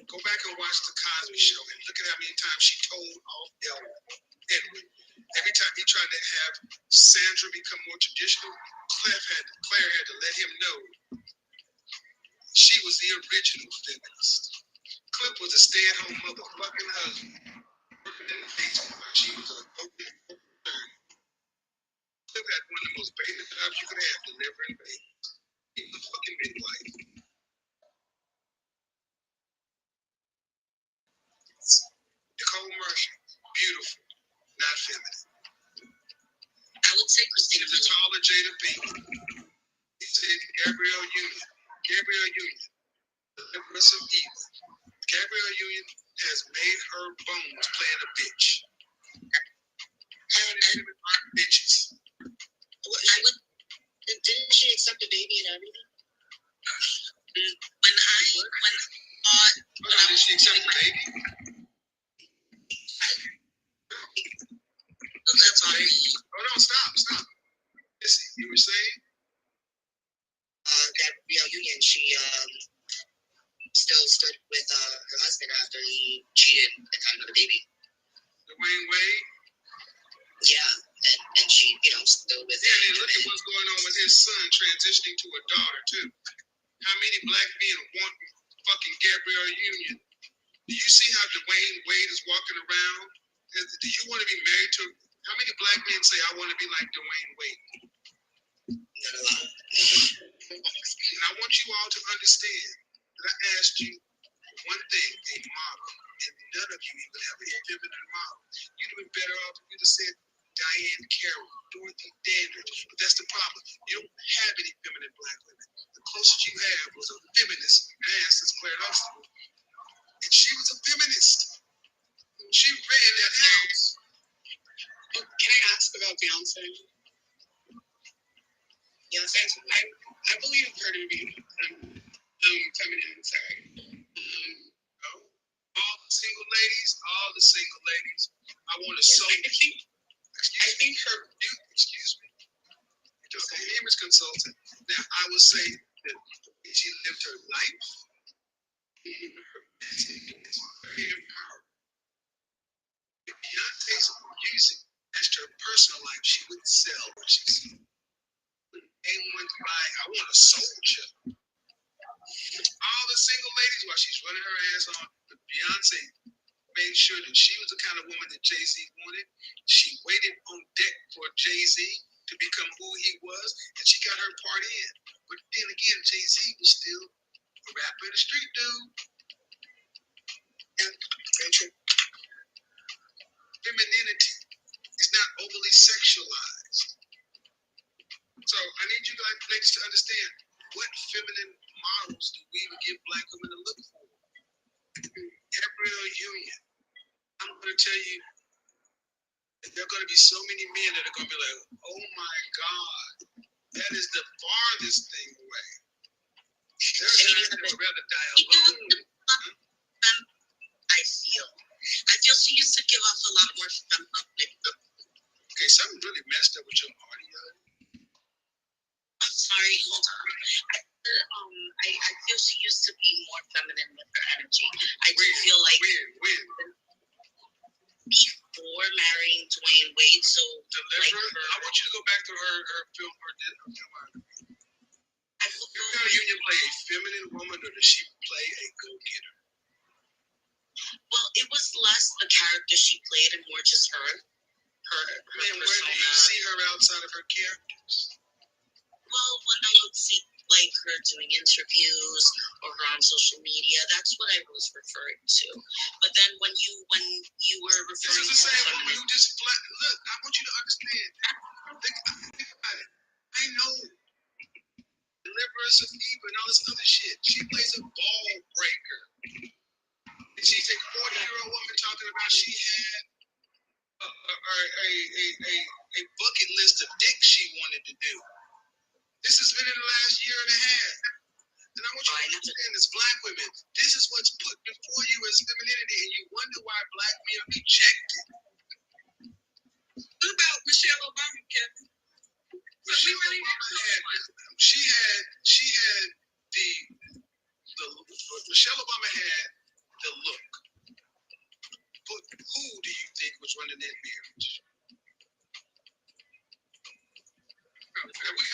Go back and watch The Cosby Show and look at how many times she told off Edward. Every time he tried to have Sandra become more traditional, Claire had to let him know she was the original feminist. Cliff was a stay-at-home motherfucking husband, working in the basement while she was a open third. Cliff had one of the most basic jobs you could have, delivering babies. He was a fucking midwife. Nicole Murphy, beautiful, not feminine. I would say Christina. She's a taller Jada Pinkett. He said Gabrielle Union, the empress of evil. Gabrielle Union has made her bones playing a bitch. Women aren't bitches. Didn't she accept a baby and everything? Did she accept the baby? That's all right. Oh no, stop. Missy, you were saying? Gabrielle Union, she still stood with her husband after he cheated and had another baby. Dwayne Wade? Yeah, and she, still with him. Yeah, and look at what's going on with his son transitioning to a daughter, too. How many black men want fucking Gabrielle Union? Do you see how Dwayne Wade is walking around? Do you want to be married to... How many black men say, I want to be like Dwayne Wade? Not a lot. And I want you all to understand that I asked you one thing, a model, and none of you even have a feminine model. You'd have been better off if you'd have said Diane Carroll, Dorothy Dandridge. But that's the problem. You don't have any feminine black women. The closest you have was a feminist ass that's Claire Huxtable. And she was a feminist. She ran that house. Can I ask about Beyonce? Yes. I believe her to be feminine, sorry. All the single ladies, I want to I think her... Excuse me. You're just an image consultant. Now, I would say that she lived her life. Her message is very empowering. If Beyonce's music matched her personal life, she wouldn't sell what she said. Anyone to buy, I want a soldier. All the single ladies, while she's running her ass on, but Beyonce made sure that she was the kind of woman that Jay-Z wanted. She waited on deck for Jay-Z to become who he was, and she got her part in. But then again, Jay-Z was still a rapper in the street dude. Yeah, very true. Femininity is not overly sexualized. So I need you guys, ladies, to understand what feminine models do we even give black women to look for? Gabrielle Union. I'm I'm going to tell you, there are going to be so many men that are going to be like, oh my God, that is the farthest thing away. There are guys that would rather die alone. I feel she used to give off a lot more feminine. Okay, something really messed up with your audio. I'm sorry, hold on. I feel she used to be more feminine with her energy. I do feel like when? Before marrying Dwayne Wade, so Deliver. I want you to go back to her film. Did Mel Union play a feminine woman, or does she play a go-getter? Well, it was less the character she played and more just her Man, where persona. do you see her outside of her characters? Well, when I would see like her doing interviews or her on social media, that's what I was referring to. But then when you were referring this is the same to you just flat. Look, I want you to understand. Think about it. I know Deliverance of Eve and all this other shit. She plays a ball breaker. And she's a 40-year-old woman talking about she had a bucket list of dicks she wanted to do. This has been in the last year and a half. And I want you to understand, as black women, this is what's put before you as femininity, and you wonder why black men reject it. What about Michelle Obama, Kevin? Michelle Obama had the look. But who do you think was running that marriage? Have we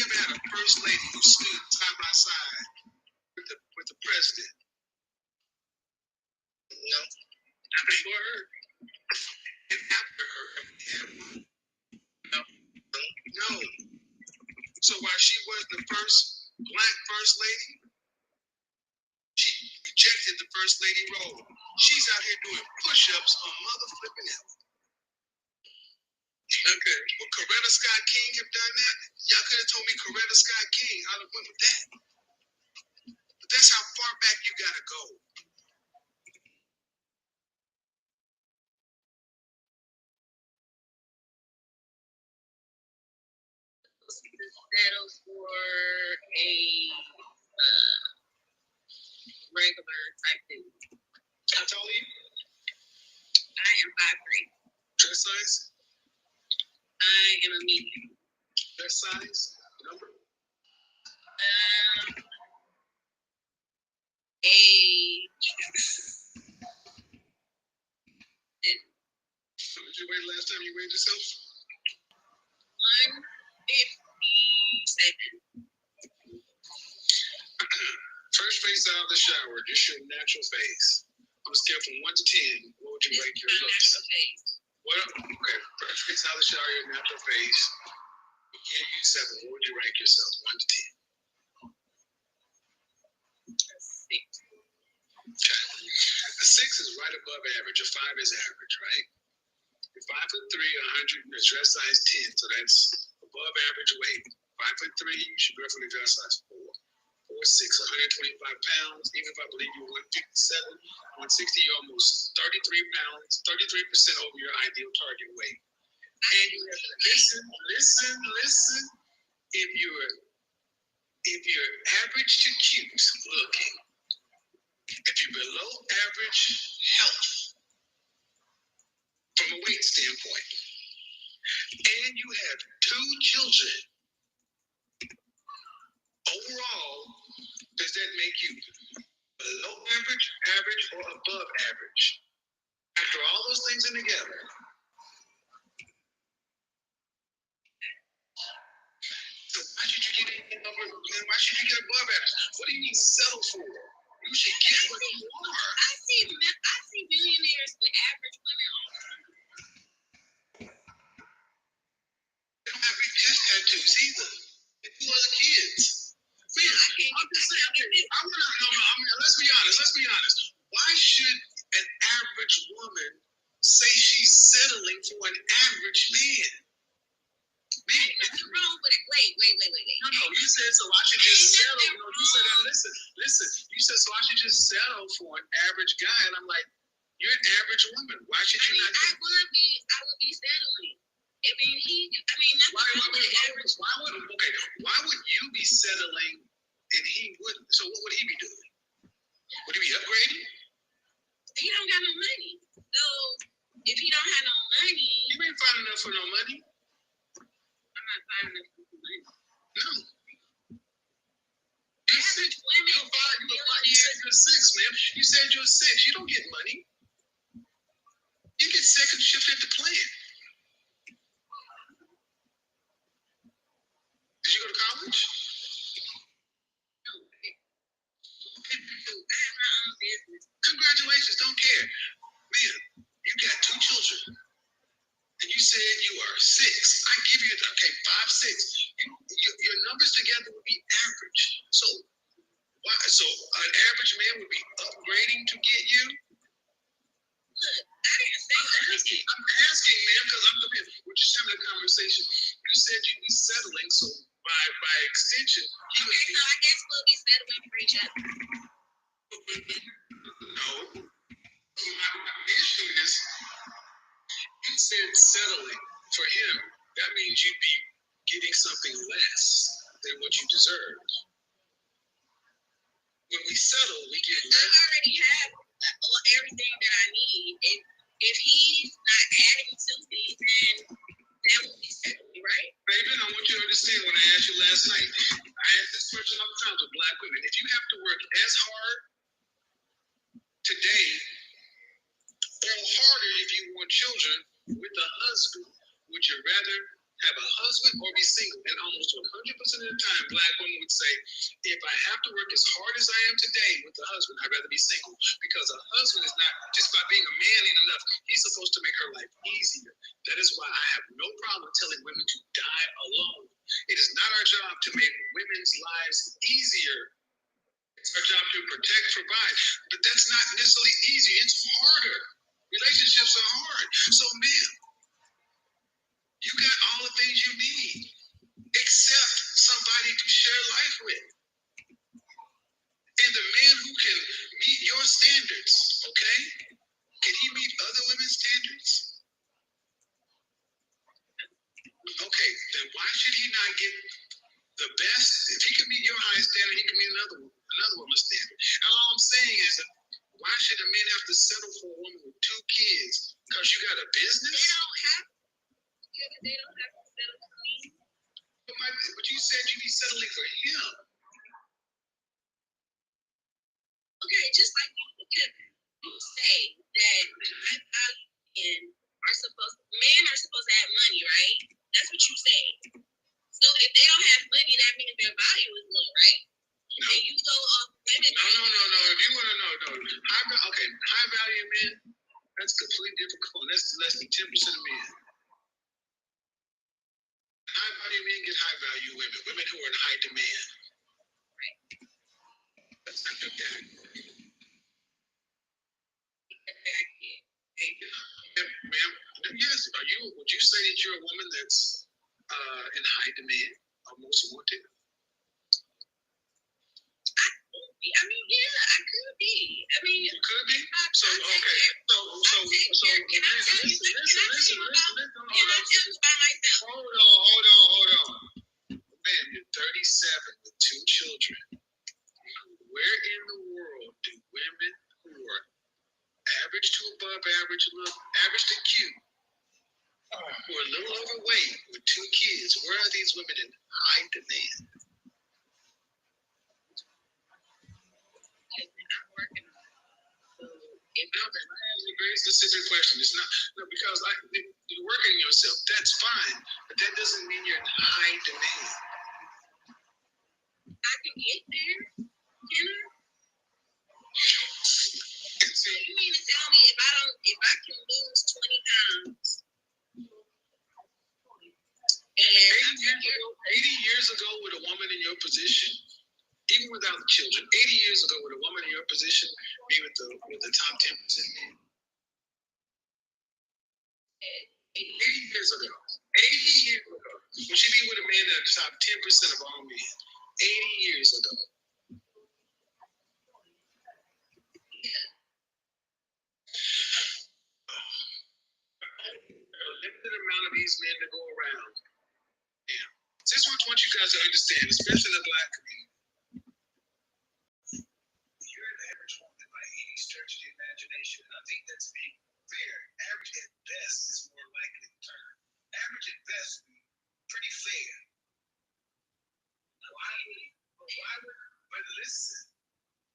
ever had a first lady who stood side by side with the president? No. Not before her. And after her. No. So while she was the first black first lady, she rejected the first lady role. She's out here doing push-ups on mother flipping hell. Okay. Would Coretta Scott King have done that? Y'all could have told me Coretta Scott King. I'd have went with that. But that's how far back you gotta go. Settle for a regular type dude. How tall are you? I am 5'3". Dress size? I am a medium. Dress size? Number? So did you weigh last time you weighed yourself? 157. First face out of the shower, just your natural face. On a scale from 1 to 10, what would you rate your looks? Okay, first face out of the shower, your natural face. Yeah, you 7. What would you rank yourself? 1 to 10. 6. Okay. A 6 is right above average. A 5 is average, right? You're 5'3", 100, dress size 10, so that's above average weight. 5'3", you should roughly dress size 4. 4'6", 125 pounds. Even if I believe you're 157, 160, you're almost 33 pounds, 33% over your ideal target weight. And you have listen. If you're average to cute looking, if you're below average health from a weight standpoint, and you have 2 children, overall, does that make you below average, average, or above average? After all those things in together, so why should you get anything over? Why should you get above average? What do you need to settle for? You should get what you are. I see millionaires with average women on. They don't have big chest tattoos either. They 2 other kids. Man, I'm just saying. Let's be honest. Why should an average woman say she's settling for an average man? Man, Nothing wrong with it. Wait. no. You said so I should just settle. No, you said that. Listen. You said so I should just settle for an average guy, and I'm like, You're an average woman. Why should you not? I would be settling. I mean, that's average. Why would you be settling and he wouldn't? So what would he be doing? Would he be upgrading? He don't got no money. So if he don't have no money, you ain't fine enough for no money. I'm not fine enough for money. No. You said you're six, man. You said you're six. You don't get money. You get second shift at the plant. Did you go to college? No. I have my own business. Congratulations. Don't care. Man, you got 2 children. And you said you are 6. I give you, 5, 6. Your numbers together would be average. So an average man would be upgrading to get you? Look, I didn't say that. I'm asking, man, because we're just having a conversation. You said you'd be settling, so by extension, so I guess we'll be settling for each other. No. My issue is, you said settling for him. That means you'd be getting something less than what you deserve. When we settle, we get less. I already have everything that I need. If he's not adding to me, then that will be settling, right? Baby, I want you to understand what I asked you last night. I asked this question all the time to Black women. If you have to work as hard today or harder if you want children with a husband, would you rather have a husband or be single? And almost 100% of the time, Black women would say, if I have to work as hard as I am today with a husband, I'd rather be single. Because a husband is not, just by being a man ain't enough, he's supposed to make her life easier. That is why I have no problem telling women to die alone. It is not our job to make women's lives easier. It's our job to protect, provide. But that's not necessarily easy. It's harder. Relationships are hard. So, man, you got all the things you need, except somebody to share life with. And the man who can meet your standards, okay? Can he meet other women's standards? Okay, then why should he not get the best? If he can meet your highest standard, he can meet another woman's standard. And all I'm saying is, why should a man have to settle for a woman with 2 kids? Because you got a business? They don't have to settle for me. But you said you'd be settling for him. Okay, just like you could say that men are supposed to have money, right? That's what you say. So if they don't have money, that means their value is low, right? No. And you go off women. No. If you want to know, high value men, that's completely different. That's less than 10% of men. High value men get high value women who are in high demand. Right. That's not good. Ma'am, yes. Would you say that you're a woman that's in high demand or most wanted? I mean, yeah, I could be. I mean, you could be. So okay. Can I tell you about myself? Hold on. Man, you're 37 with 2 children. Where in the world do women who are average to above average, average to cute, who are a little overweight with 2 kids, where are these women in high demand? I'm working on it. That's a very specific question. It's not because you're working on yourself. That's fine, but that doesn't mean you're in high demand. I can get there. Can I? So you mean to tell me if I can lose 20 pounds? And 80 years ago, with a woman in your position, even without the children, 80 years ago, with a woman in your position, be with the top 10% men. 80 years ago, would she be with a man at the top 10% of all men? 80 years ago. these men to go around. Yeah. Just want you guys to understand, especially the black community. You're an average woman by any stretch of the imagination, and I think that's being fair. Average at best is more likely the term. Average at best would be pretty fair. But listen.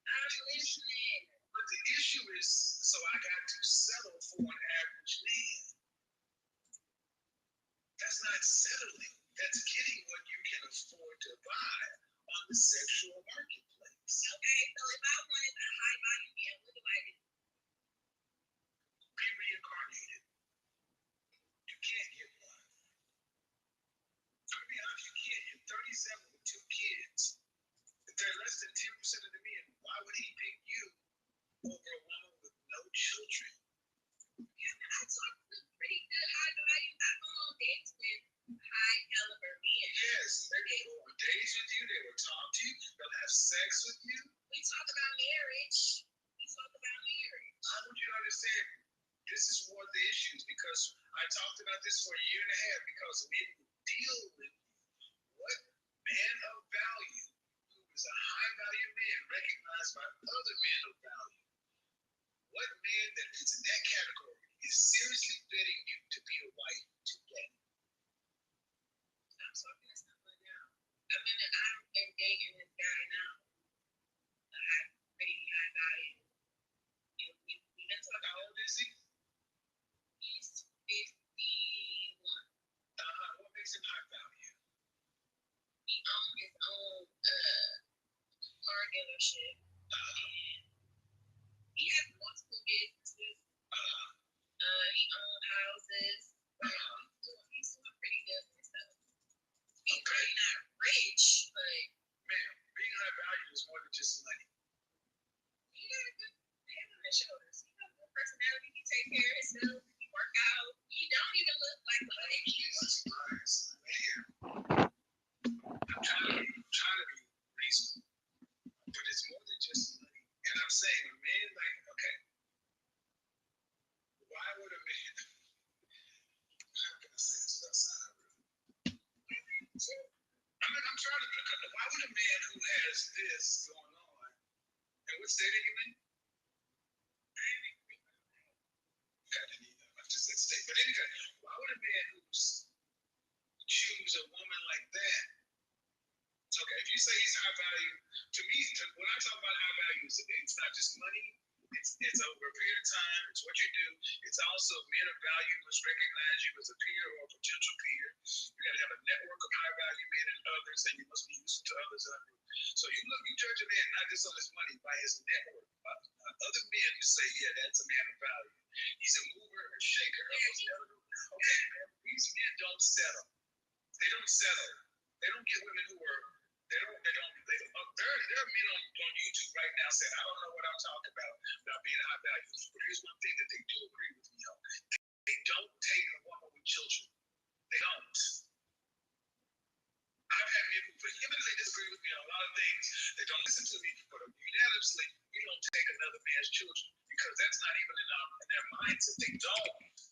I'm listening. But the issue is, so I got to settle for an average man. That's not settling. That's getting what you can afford to buy on the sexual marketplace. Okay, so if I wanted a high body man, what do I do? Be reincarnated. You can't get one. To be honest, you can't. You're 37 with 2 kids. If they're less than 10% of the men, why would he pick you over a woman with no children? Yeah, I talk to pretty good high value. I go on dates with high caliber men. Yes, they will go on dates with you. They will talk to you. They'll have sex with you. We talk about marriage. I want you to understand, this is one of the issues because I talked about this for a year and a half because men deal with what man of value, who is a high value man recognized by other men of value, what man that fits in that category is seriously vetting you to be a wife today? I'm talking to someone now. I'm dating this guy now. Pretty high value. We've been talking. How old is he? He's 51. What makes him high value? He owns his own car dealership. And he has multiple businesses. He owns houses. He's doing pretty good for himself. He's really not rich, but man, being high value is more than just money. He got a good head on his shoulders. He got a good personality. He takes care of himself. He work out. He don't even look like a lady. That's nice, man. I'm trying to be reasonable, but it's more than just money. And I'm saying a man like, okay, why would a man? How can I say this without sounding rude? I'm trying to. Why would a man who has this going on, and what state are you in? I didn't either. I just said state. But anyway, why would a man choose a woman like that? Okay, if you say he's high value, to me, when I talk about high value, it's not just money. It's over a period of time. It's what you do. It's also men of value must recognize you as a peer or a potential peer. You got to have a network of high value men and others, and you must be useful to others. So you judge a man not just on his money, by his network. Other men who say, yeah, that's a man of value. He's a mover or shaker. Okay, these men don't settle. They don't settle. They don't get women who are. There are men on YouTube right now saying, I don't know what I'm talking about being high value. But here's one thing that they do agree with me on. They don't take a woman with children. They don't. I've had men who vehemently disagree with me on a lot of things. They don't listen to me, but unanimously, we don't take another man's children because that's not even in their mindset. They don't.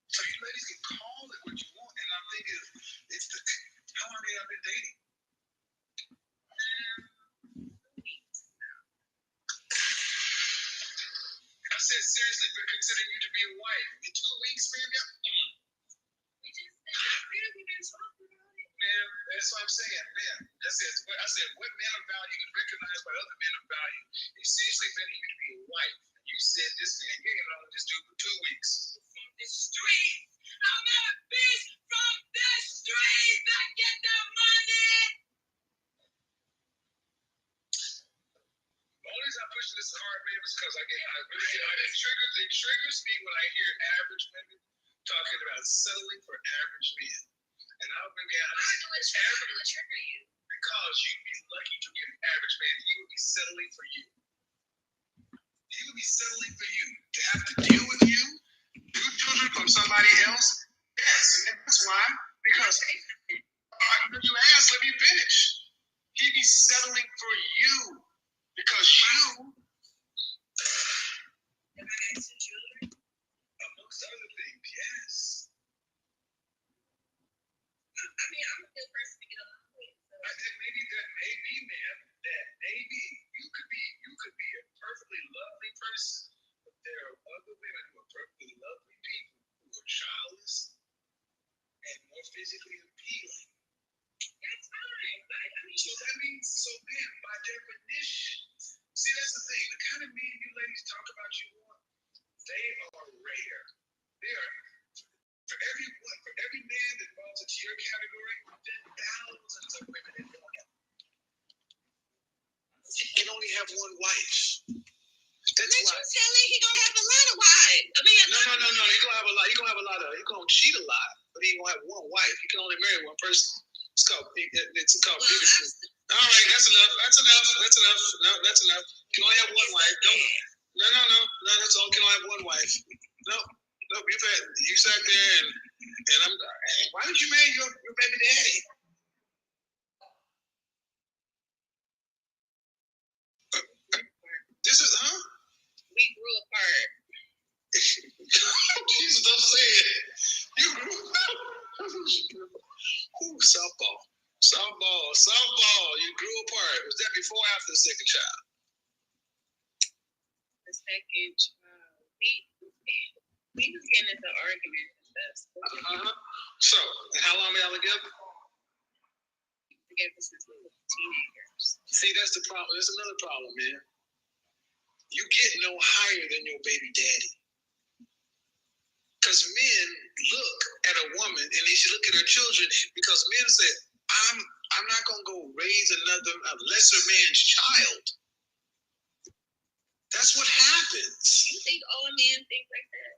So you ladies can call it what you want, and I'm thinking, how long have I been dating? I said seriously, but considering you to be a wife in 2 weeks, ma'am. we just we've been talking about it. Ma'am, that's what I'm saying, ma'am. I said, what man of value is recognized by other men of value is seriously vetting you to be a wife. You said this man, you ain't gonna just do it for 2 weeks. From the street. I'm not a bitch from the streets that get the money. The only reason I push this hard, man, is because it triggers me when I hear average women talking about settling for average men. And I'll be honest. Why do it trigger you? Because you'd be lucky to get an average man. He would be settling for you. He would be settling for you. To have to deal with you, 2 children from somebody else. Yes, and that's why. Because you asked, let me finish. He'd be settling for you. Because you. If I got 2 children? A person, but there are other women who are perfectly lovely people who are childless and more physically appealing. That's fine. So that means, man, by definition, see, that's the thing. The kind of men you ladies talk about you want, they are rare. They are, for every man that falls into your category, there are thousands of women that don't have. You can only have one wife. That's why. You telling he gonna have a lot of wives. I mean, No. He gonna have a lot. He gonna have a lot of. He gonna cheat a lot, but he gonna have one wife. He can only marry one person. It's called bigotry. All right, that's enough. No, that's enough. You can only have one wife. No. That's all. You can only have one wife. No. You sat there and I'm. Why did you marry your baby daddy? This is we grew apart. Jesus, don't say it. You grew. Ooh, softball. You grew apart. Was that before or after the second child? The second child. We was getting into arguments and stuff. So, and how long were y'all together? Together since we were teenagers. See, that's the problem. That's another problem, man. You get no higher than your baby daddy. Because men look at a woman and they should look at her children, because men say, I'm not gonna go raise a lesser man's child. That's what happens. You think all men think like that?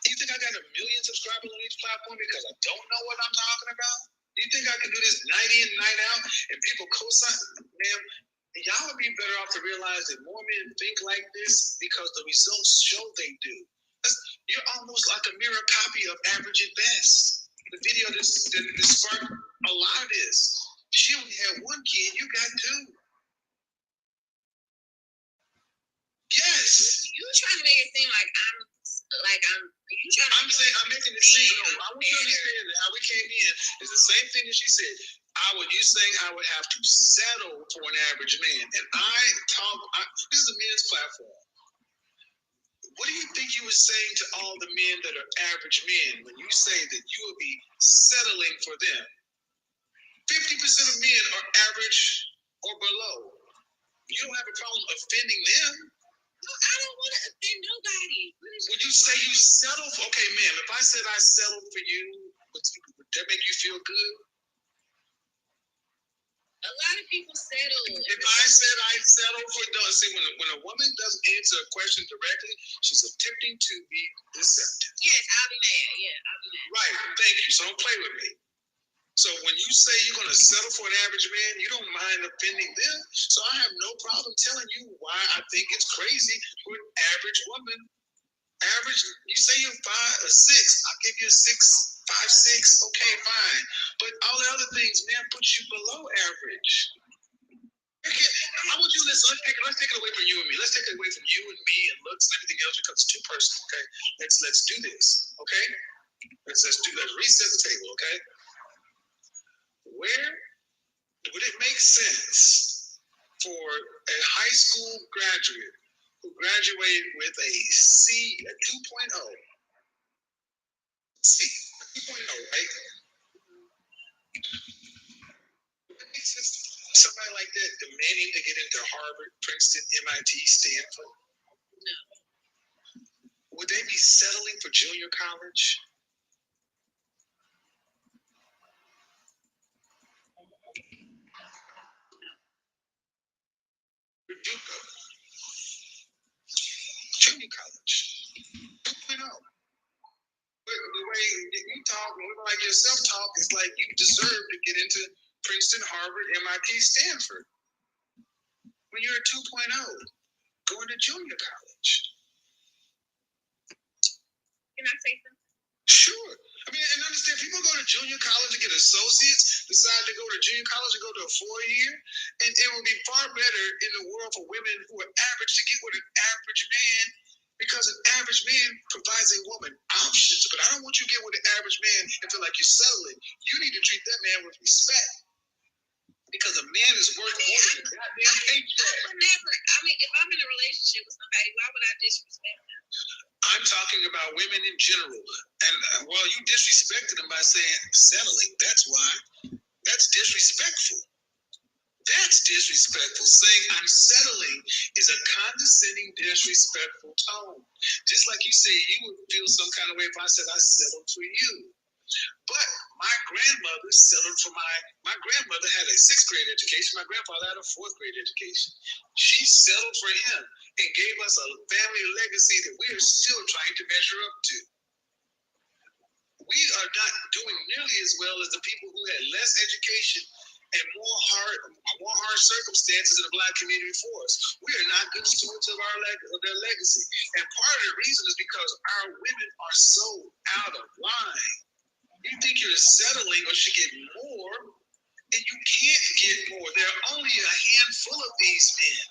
You think I got 1 million subscribers on each platform because I don't know what I'm talking about? You think I can do this night in, night out, and people co-sign? Man, y'all would be better off to realize that more men think like this because the results show they do. You're almost like a mirror copy of Average at Best. The video that sparked a lot of this. She only had 1 kid, you got 2. Yes. You trying to make it seem like I'm. I'm making it seem. I want you to understand that how we came in is the same thing that she said. You saying I would have to settle for an average man, and this is a men's platform. What do you think you were saying to all the men that are average men when you say that you will be settling for them? 50% of men are average or below. You don't have a problem offending them. No, I don't want to offend nobody. Would you say you settle for, okay, ma'am, if I said I settled for you, would that make you feel good? A lot of people settle. If I said I settle for, see, when a woman doesn't answer a question directly, she's attempting to be deceptive. Yes, I'll be mad. Yeah, I'll be mad. Right, thank you. So don't play with me. So when you say you're going to settle for an average man, you don't mind offending them. So I have no problem telling you why I think it's crazy for an average woman. Average, you say you're 5 or 6, I'll give you a 6, 5, 6, okay, fine. But all the other things, man, put you below average. I want you to listen. Let's take it away from you and me. Let's take it away from you and me and looks and everything else because it's too personal. Okay, let's do this. Okay, let's reset the table. Okay, where would it make sense for a high school graduate who graduated with a C, a 2.0, right? Somebody like that demanding to get into Harvard, Princeton, MIT, Stanford? No. Would they be settling for junior college? Where'd you go? Junior college. 2.0. The way you talk, and women like yourself talk, it's like you deserve to get into Princeton, Harvard, MIT, Stanford. When you're a 2.0, going to junior college. Can I say something? Sure. I mean, and understand, people go to junior college to get associates, decide to go to junior college to go to a 4-year, and it would be far better in the world for women who are average to get with an average man, because an average man provides a woman options. But I don't want you to get with an average man and feel like you're settling. You need to treat that man with respect. Because a man is worth more than a goddamn paycheck. If I'm in a relationship with women in general. And while you disrespected them by saying settling, that's why. That's disrespectful. That's disrespectful. Saying I'm settling is a condescending, disrespectful tone. Just like you say, you would feel some kind of way if I said I settled for you. But my grandmother settled for my grandmother had a 6th grade education. My grandfather had a 4th grade education. She settled for him and gave us a family legacy that we are still trying to measure up to. We are not doing nearly as well as the people who had less education and more hard circumstances in the Black community for us. We are not good stewards of their legacy. And part of the reason is because our women are so out of line. You think you're settling or should get more, and you can't get more. There are only a handful of these men.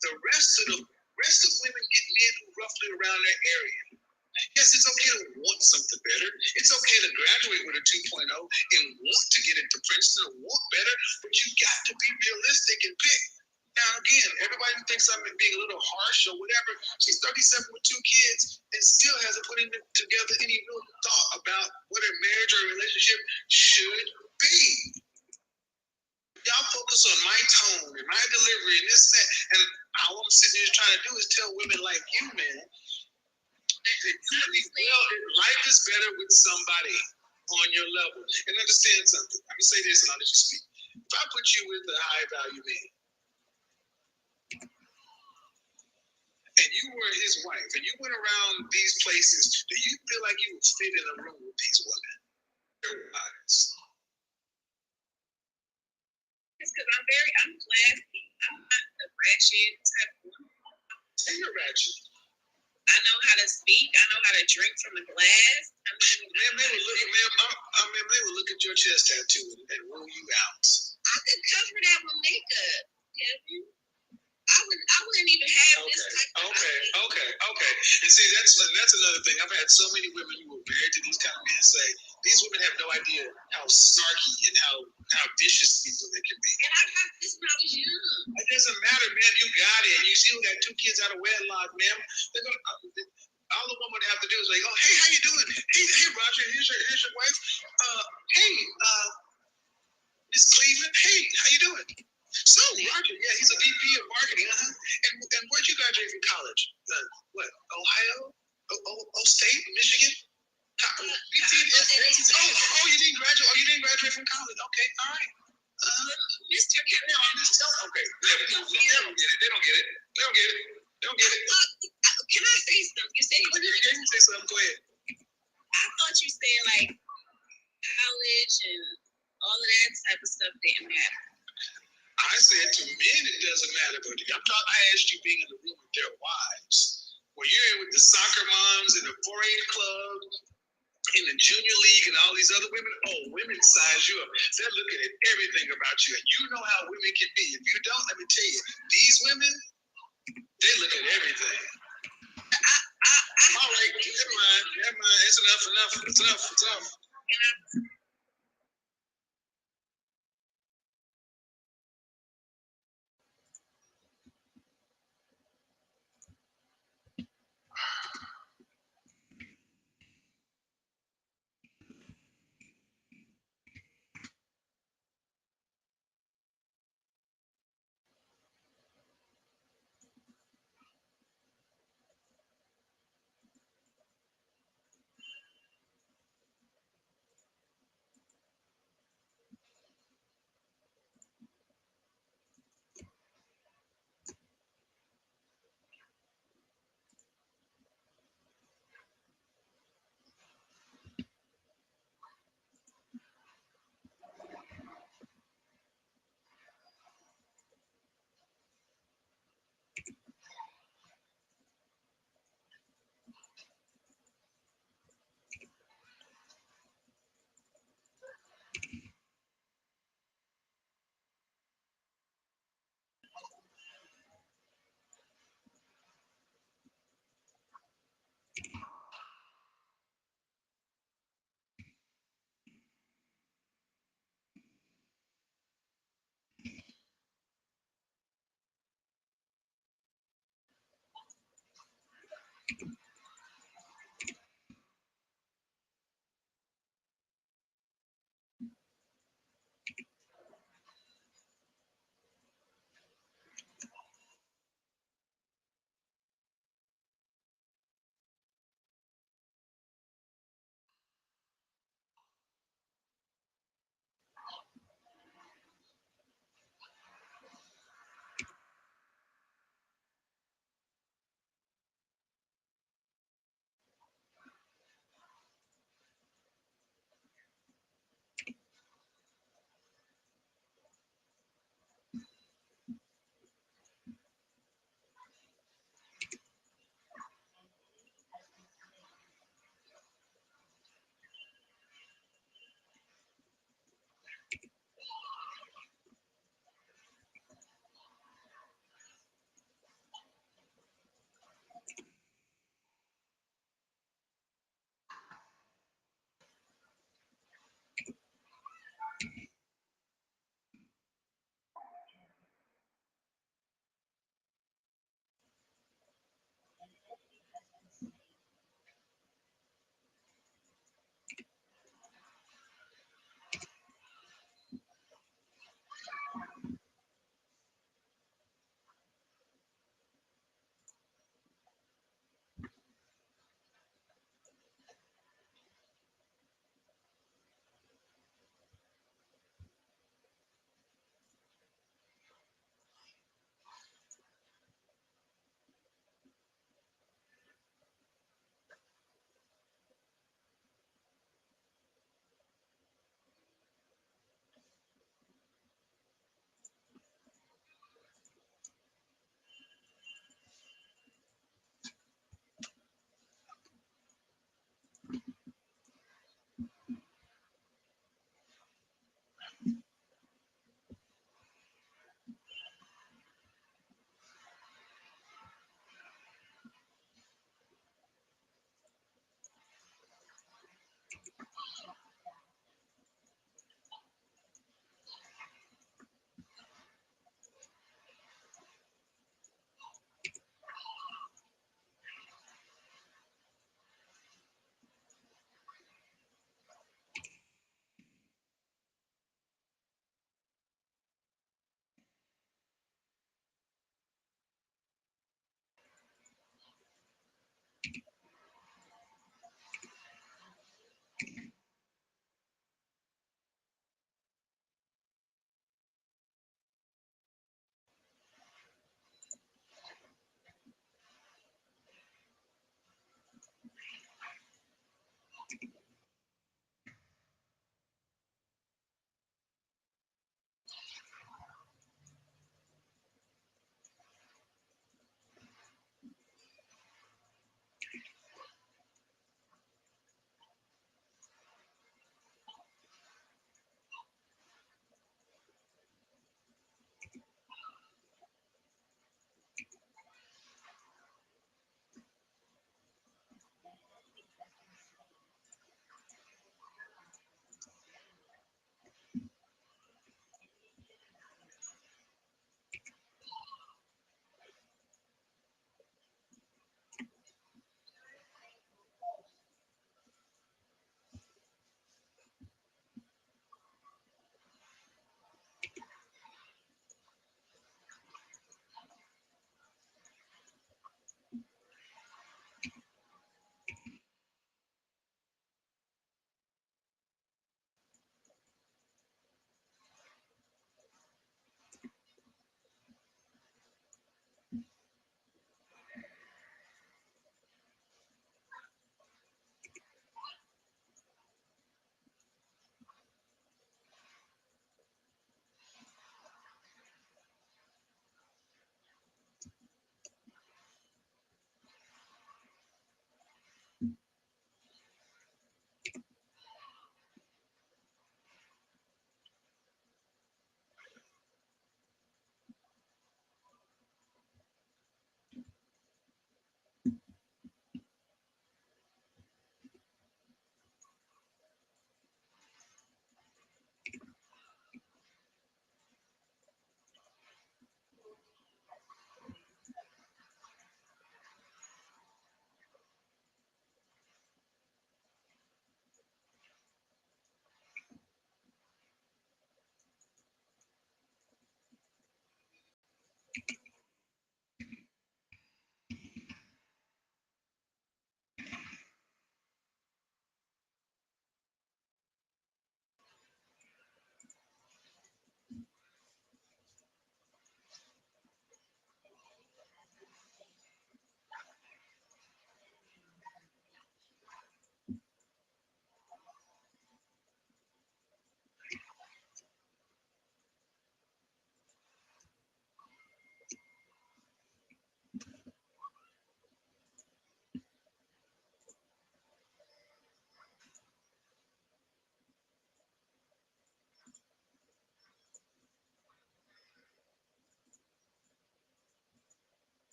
The rest of women get men who roughly around their area. Yes, it's okay to want something better. It's okay to graduate with a 2.0 and want to get into Princeton or want better, but you got to be realistic and pick. Now, again, everybody thinks I'm being a little harsh or whatever. She's 37 with 2 kids and still hasn't put together any real thought about what a marriage or a relationship should be. Y'all focus on my tone and my delivery and this and that. And all I'm sitting here trying to do is tell women like you, man, life is better with somebody on your level. And understand something. I'm going to say this and I'll let you speak. If I put you with a high value man, and you were his wife, and you went around these places, do you feel like you would fit in a room with these women? Their wives. It's because I'm classy. I'm not a ratchet type of woman. You're ratchet. I know how to speak. I know how to drink from the glass. I mean, they would look at your chest tattoo and rule you out. I could cover that with makeup, Kevin. I wouldn't even have this type of Okay. And see, that's another thing. I've had so many women who were married to these kind of men say these women have no idea how snarky and how vicious people they can be. And I got this when I was young. It doesn't matter, man. You got it. You still got 2 kids out of wedlock, man. They're gonna. All the woman would have to do is like, oh, hey, how you doing? Hey, Roger, here's your wife. Hey, Miss Cleveland. Hey, how you doing? So, Roger, yeah, he's a VP of marketing, And where'd you graduate from college? What? Ohio? State? Michigan? You didn't graduate. Oh, you didn't graduate from college. Okay, all right. Mr. Kevin. Okay. They don't get it. Can I say something? You said you can say something. Go ahead. I thought you said like college and all of that type of stuff didn't matter. I said to men it doesn't matter, but I asked you being in the room with their wives. Where you're in with the soccer moms and the 4-H club in the junior league and all these other women, women size you up. They're looking at everything about you. And you know how women can be. If you don't, let me tell you, these women, they look at everything. All right, never mind. It's enough.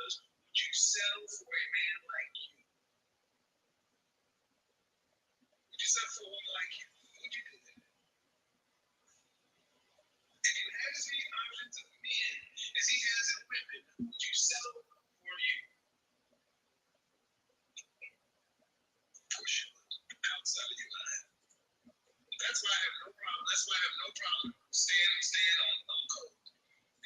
was, would you settle for a man like you? Would you settle for a woman like you? Would you do that? If you had as many options of men as he has in women, would you settle for you? Of course you would. Outside of your mind. That's why I have no problem. That's why I have no problem staying on code.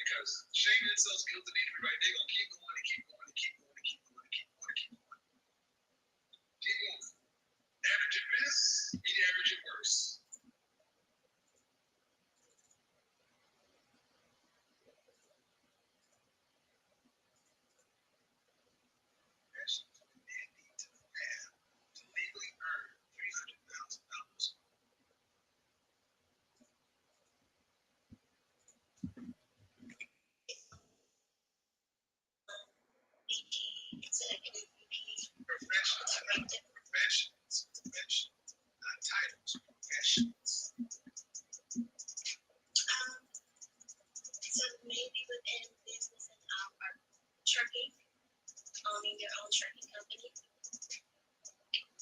Because shame themselves guilt and enemy, right? They're gonna keep going and keep going and keep going and keep going and keep going and keep going. Keep going. Average at best, you average at worse. To legally earn $300,000. Professions, not titles, professions. So maybe within business and trucking, owning your own trucking company,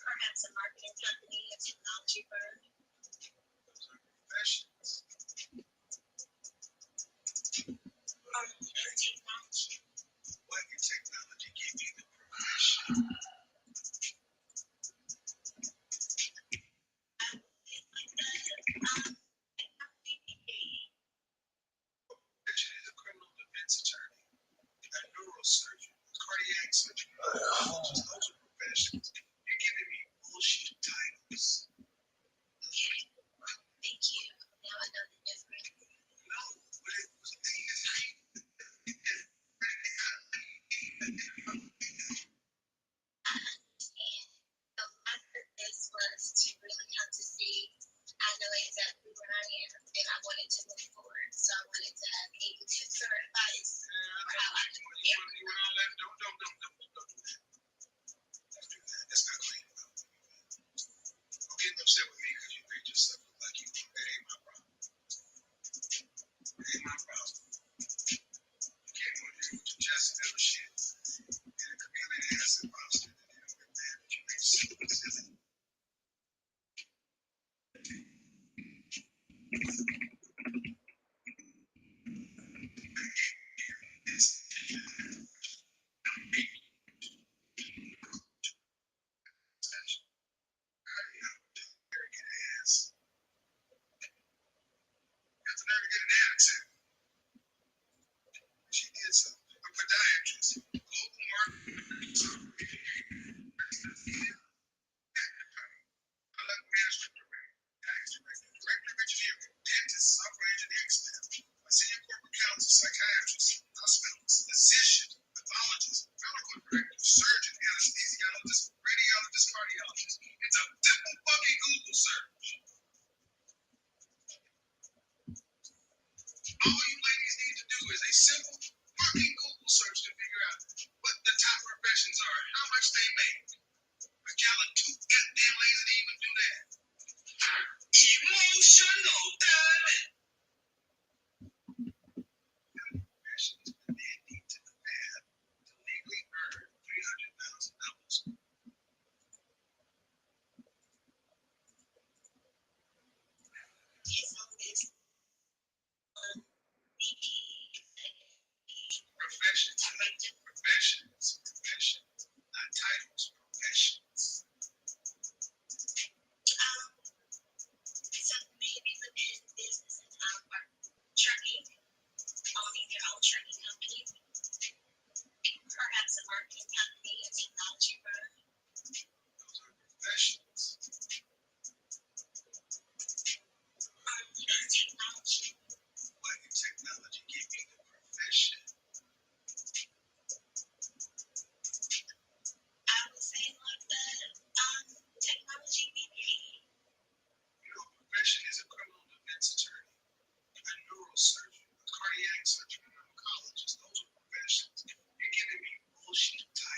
perhaps a marketing company, a technology firm. Those are professions. Technology. What can technology give you the profession? Profession is a criminal defense attorney, a neurosurgeon, cardiac surgeon, oncologist. Those are professions. You're giving me bullshit titles. Okay. Thank you. Now I know the difference. No, but it was So my purpose was to really come to see. I know exactly where I am, and I wanted to move forward. So I wanted to be able to serve advice for how I can get. Don't do that. Let's do that. That's not clean. Don't get upset with me because you made yourself look like you. That ain't my problem. That ain't my problem. You came on here with your chest and little shit and a chameleon ass imposter that they don't get mad that you made yourself look silly. Arrogant ass. You have to learn to get an attitude. She did so. A podiatrist, global marketing, management director, tax director, director of engineering, dentist, software engineering staff, a senior corporate counsel, psychiatrist, hospitalist, physician, pathologist, medical director, surgeon, anesthesiologist, radiologist, cardiologist. It's a simple fucking Google search. All you ladies need to do is a simple fucking Google search to figure out what the top professions are, how much they make. But y'all are too goddamn lazy to even do that. Emotional damage. Professions that need to the path to legally earn $300,000. As long as Professions, not titles, professions. So maybe within business and trucking, owning your own trucking company, perhaps a marketing company, a technology firm. Those are professions. Technology. What can technology give you the profession? I would say like the technology VP. You know, profession is a criminal defense attorney, a neurosurgeon, a cardiac surgeon, an oncologist. Those are professions. You're giving me bullshit titles.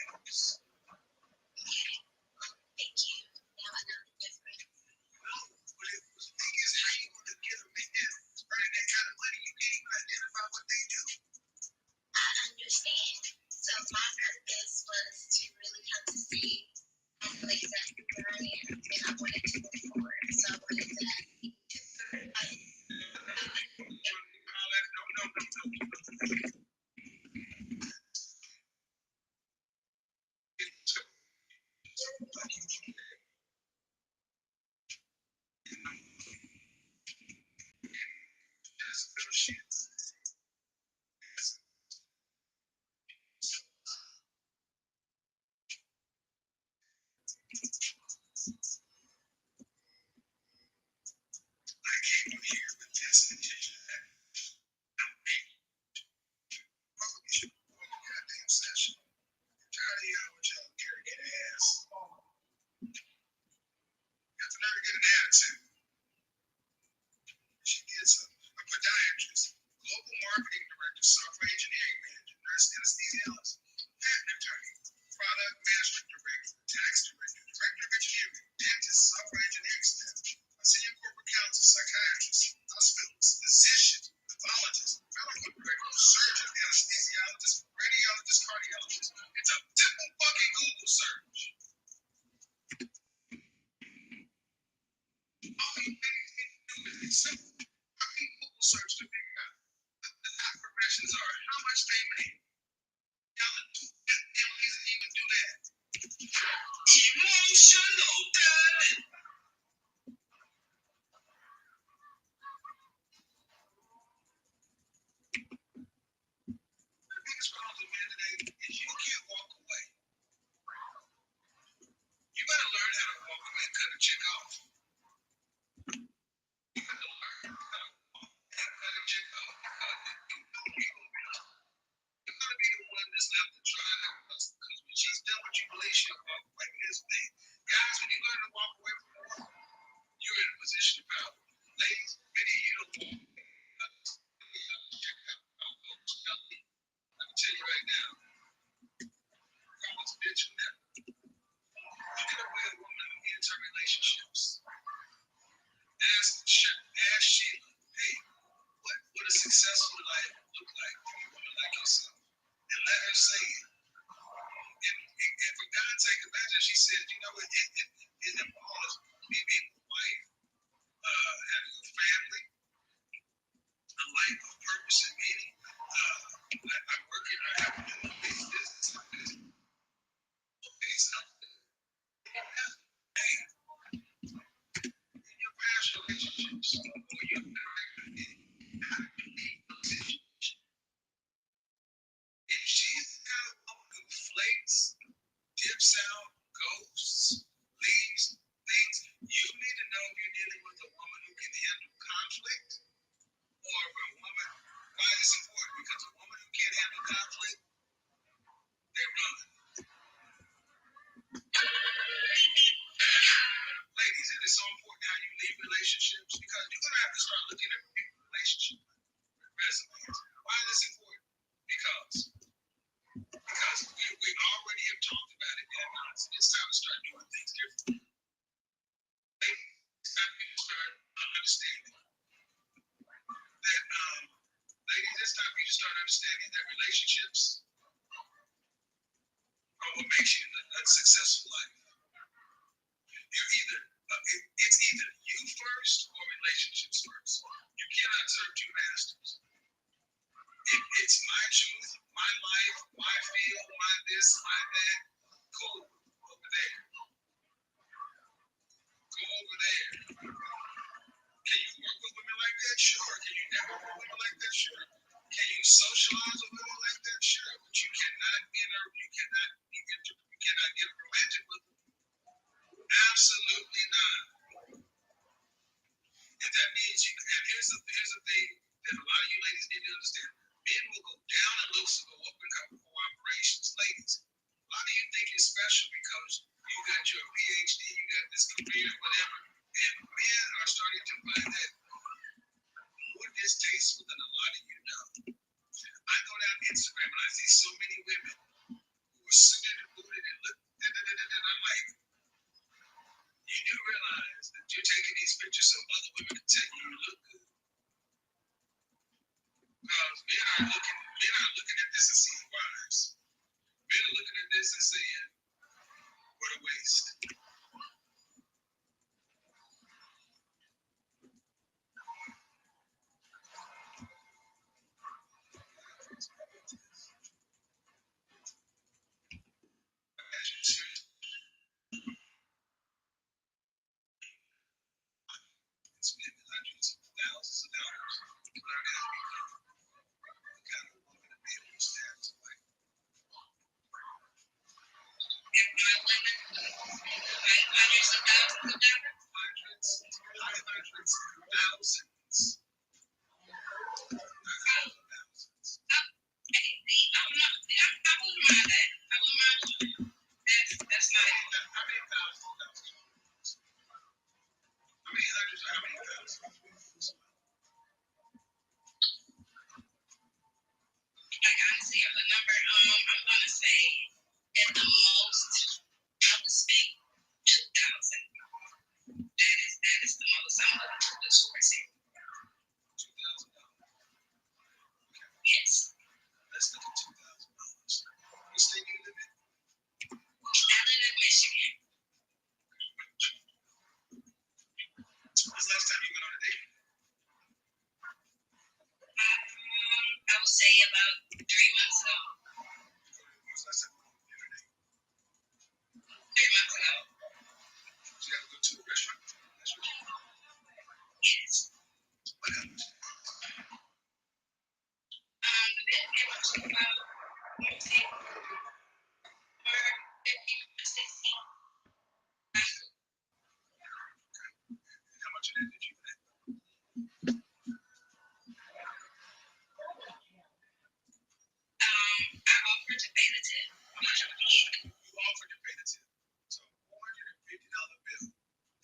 You offered to pay the tip. So $450 bill.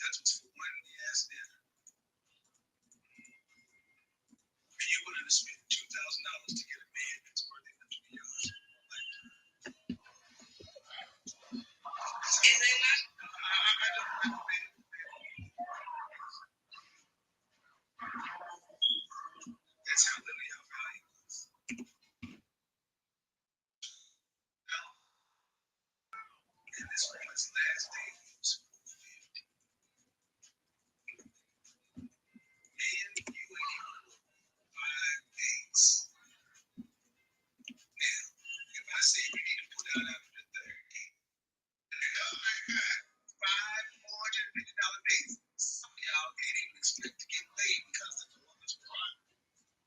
That was for one yes dinner. And you willing to spend $2,000 to get a man that's worth enough to be yours. Is that not? That's how Lily our value is. And this woman's last day was 450. And you ain't 5 days. Now, if I say we need to put out after the third day, oh my God, $450 days. Some of y'all can't even expect to get paid because of the woman's pride.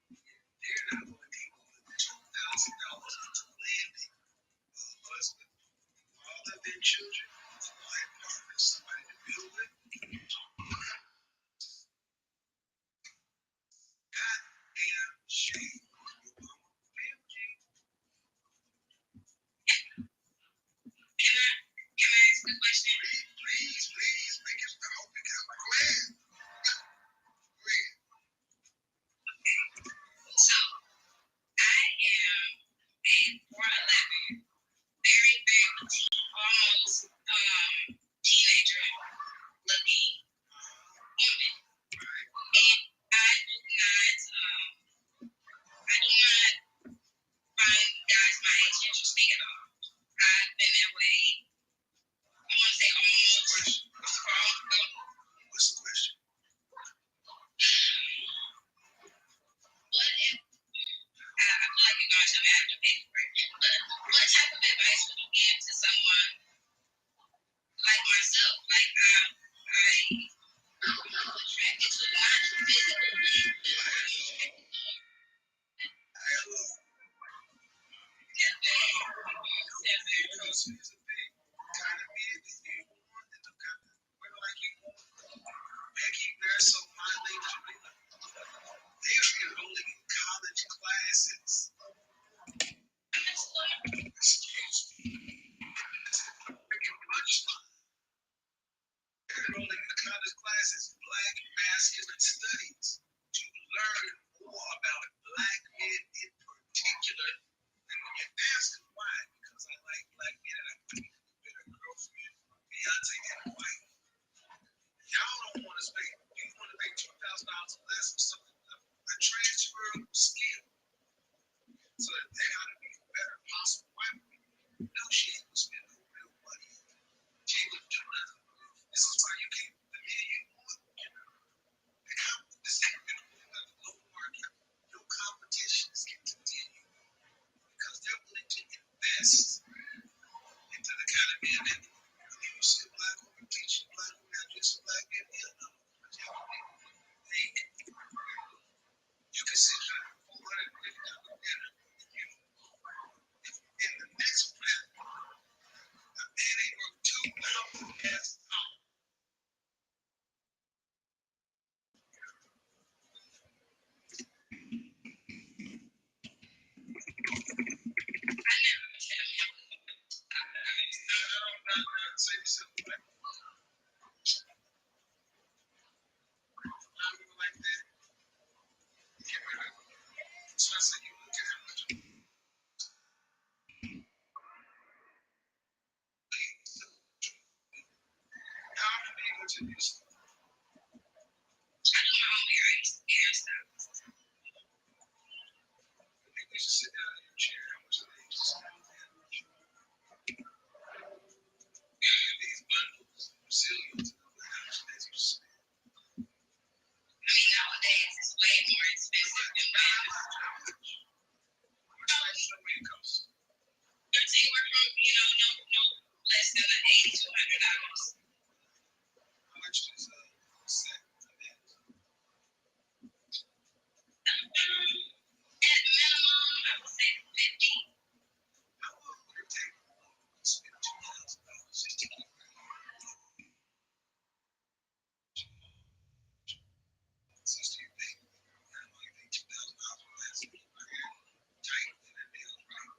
They're not going to be able to put $2,000 into landing a husband, father of their children, a life partner, somebody to build with. Goddamn shame. Your mama failed you. Can I ask a question? Please, make it. I hope you got my plan. Go ahead. So I am a 4'11", very, very petite, almost teenager looking woman. And I do not find guys my age interesting at all. I've been that way, I want to say almost for What's the question? what if, I feel like you're going to tell me I have to pay for it, but what type of advice would you give to someone like myself? Like I'm attracted to not physically, Hello. Because here's the thing. Kind of men that you want and the kind of women like you want. Becky, they're so violated. They are enrolling in college classes. Excuse me. Freaking punchline. They're enrolling in college classes, Black masculine studies, to learn more about Black men in particular. And when you ask them why, because I like Black men and I want to be a better girlfriend, Beyonce and white. Y'all don't want to spend, you want to make $2,000 less for something, a transferable skill. So that they're going to be a better possible wife. No, she ain't going to spend no real money. She ain't going to do nothing. This is why you can't, the men you want, this is a low market. Your competitions can continue because they're willing to invest into the kind of men that you see a Black woman teaching Black women how to do some Black men. You can sit down $450 dinner. In the next plan, a man ain't worth $2,000 yes. Say something like that. So I said, you look at how much. How many people to this? I do my own hairstyles. I think we should sit down in your chair. How much are they? These bundles, Brazilians, how much they spend? I mean, nowadays it's way more expensive than when How much like somebody costs? it's anywhere from, no less than $80 to $100. How much is a set for that? At minimum, I would say 50. How long would it take to spend $2,000 just to keep sister, you think I only paid $2,000 for last week. My hair tight in that deal, right?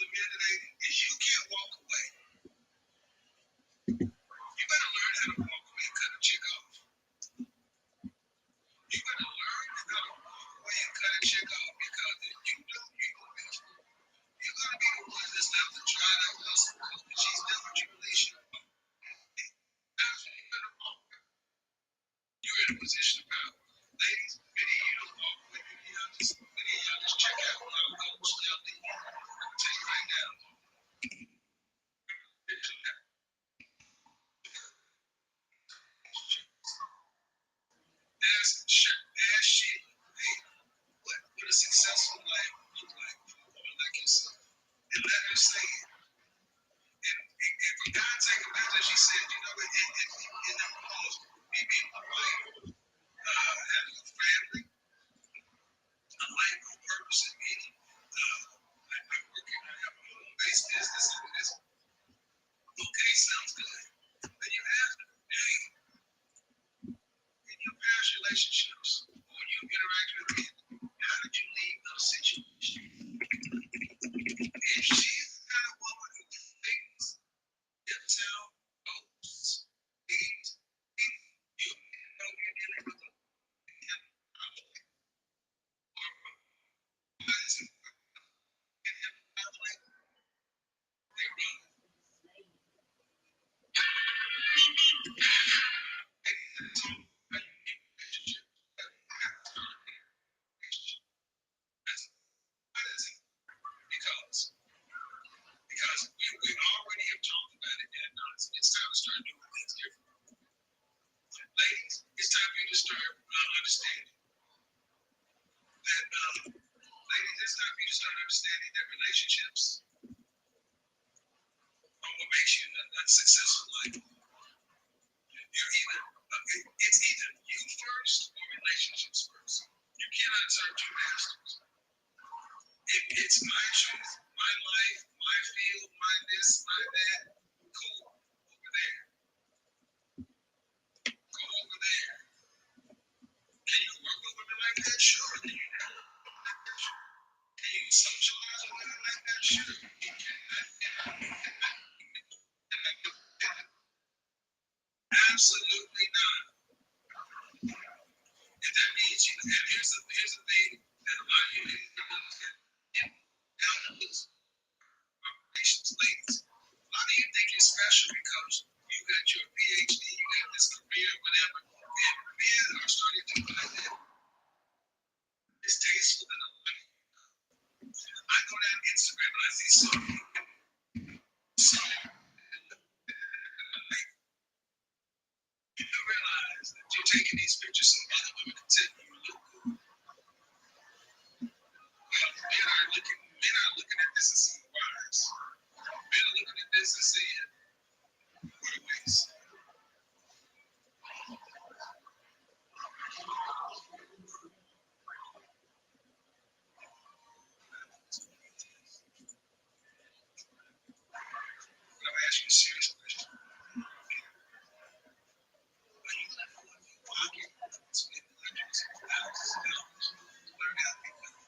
the end of the day is you can't walk away. You better learn how to walk away and cut a chick off. You better learn how to walk away and cut a chick off, because if you don't, you're gonna be the one that's left to try that hustle, because she's done what you release you. After you better walk, you're in a position of power. Ladies, many of you don't walk away, many of y'all just check out. I'll still leave. I'll tell you right now. Ask shit. Hey, what a successful life look like for a woman like yourself? And let her say it. And if a guy take advantage, she said, you know, in the cause, me being a wife, having a family, a life of purpose and meaning, I'm working, I have my own base business, and this, okay, sounds good. Then you ask them, hey, in your past relationships, or you interact with men, how did you leave those situations? If she's the kind of woman who thinks, tell, boasts, leaves, you know you're dealing with a because we already have talked about it, and it's time to start doing things different. Ladies, it's time for you to start understanding that, ladies, it's time for you to start understanding that relationships are what makes you a successful life. It's either you first or relationships first. You cannot serve two masters. It's my truth, my life, my field, my this, my that. Cool. Over there. Go over there. Can you work with women like that? Sure. Can you socialize with women like that? Sure. Absolutely not. And that means you, and here's the thing that a lot of you ladies don't understand. Ladies, a lot of you think you're special because you got your PhD, you got this career, whatever, and men are starting to find that it's tasteful than a lot. I go down Instagram and I see so you realize that you're taking these pictures so other women can tell you look good. Well, men are looking at this and seeing wives. Men are looking at this and saying, what a waste. But I'm asking you a serious question. When you let go of your pocket, spend hundreds of thousands of dollars, learn how to be better.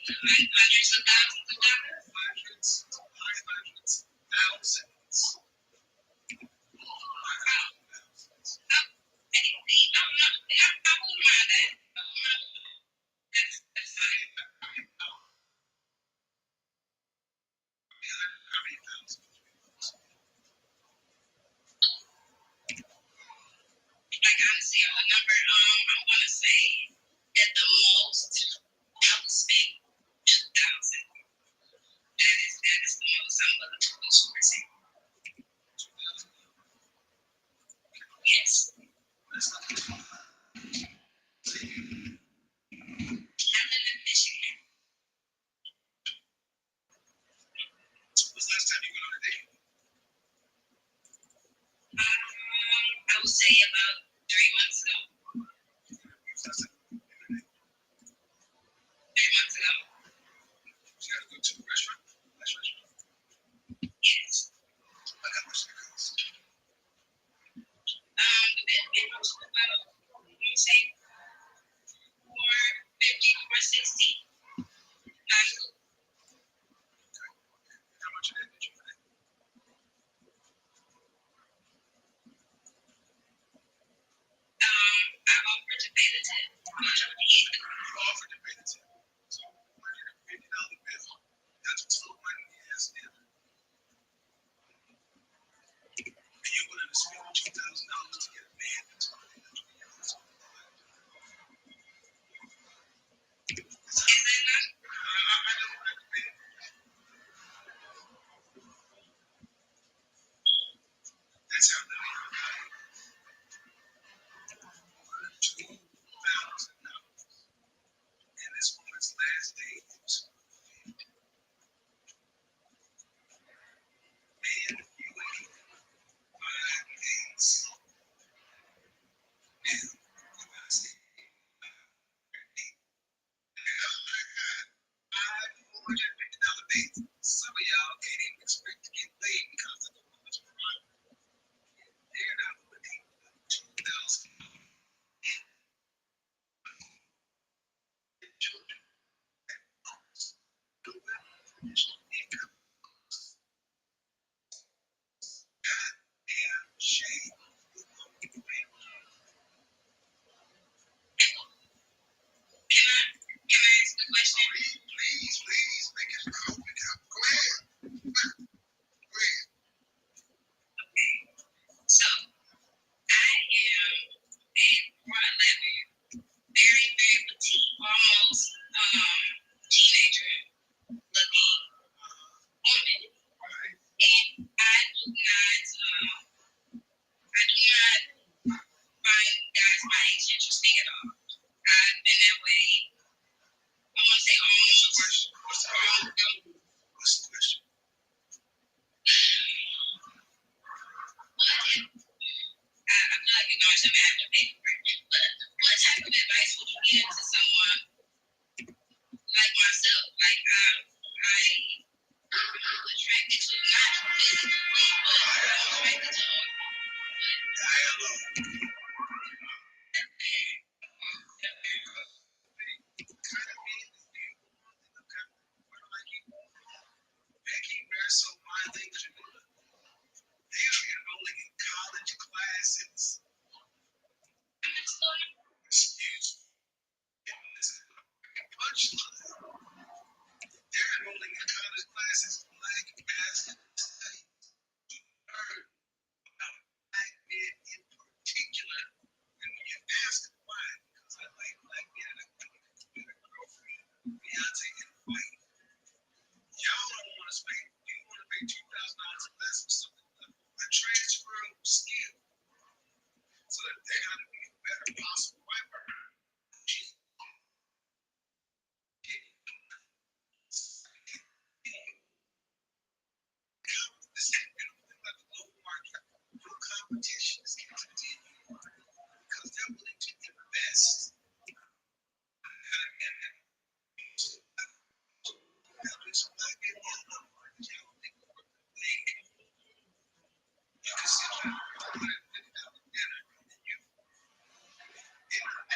Hundreds of thousands of dollars. Hundreds, thousands. Like honestly, a number, I'm gonna say at the most, I would spend 2,000.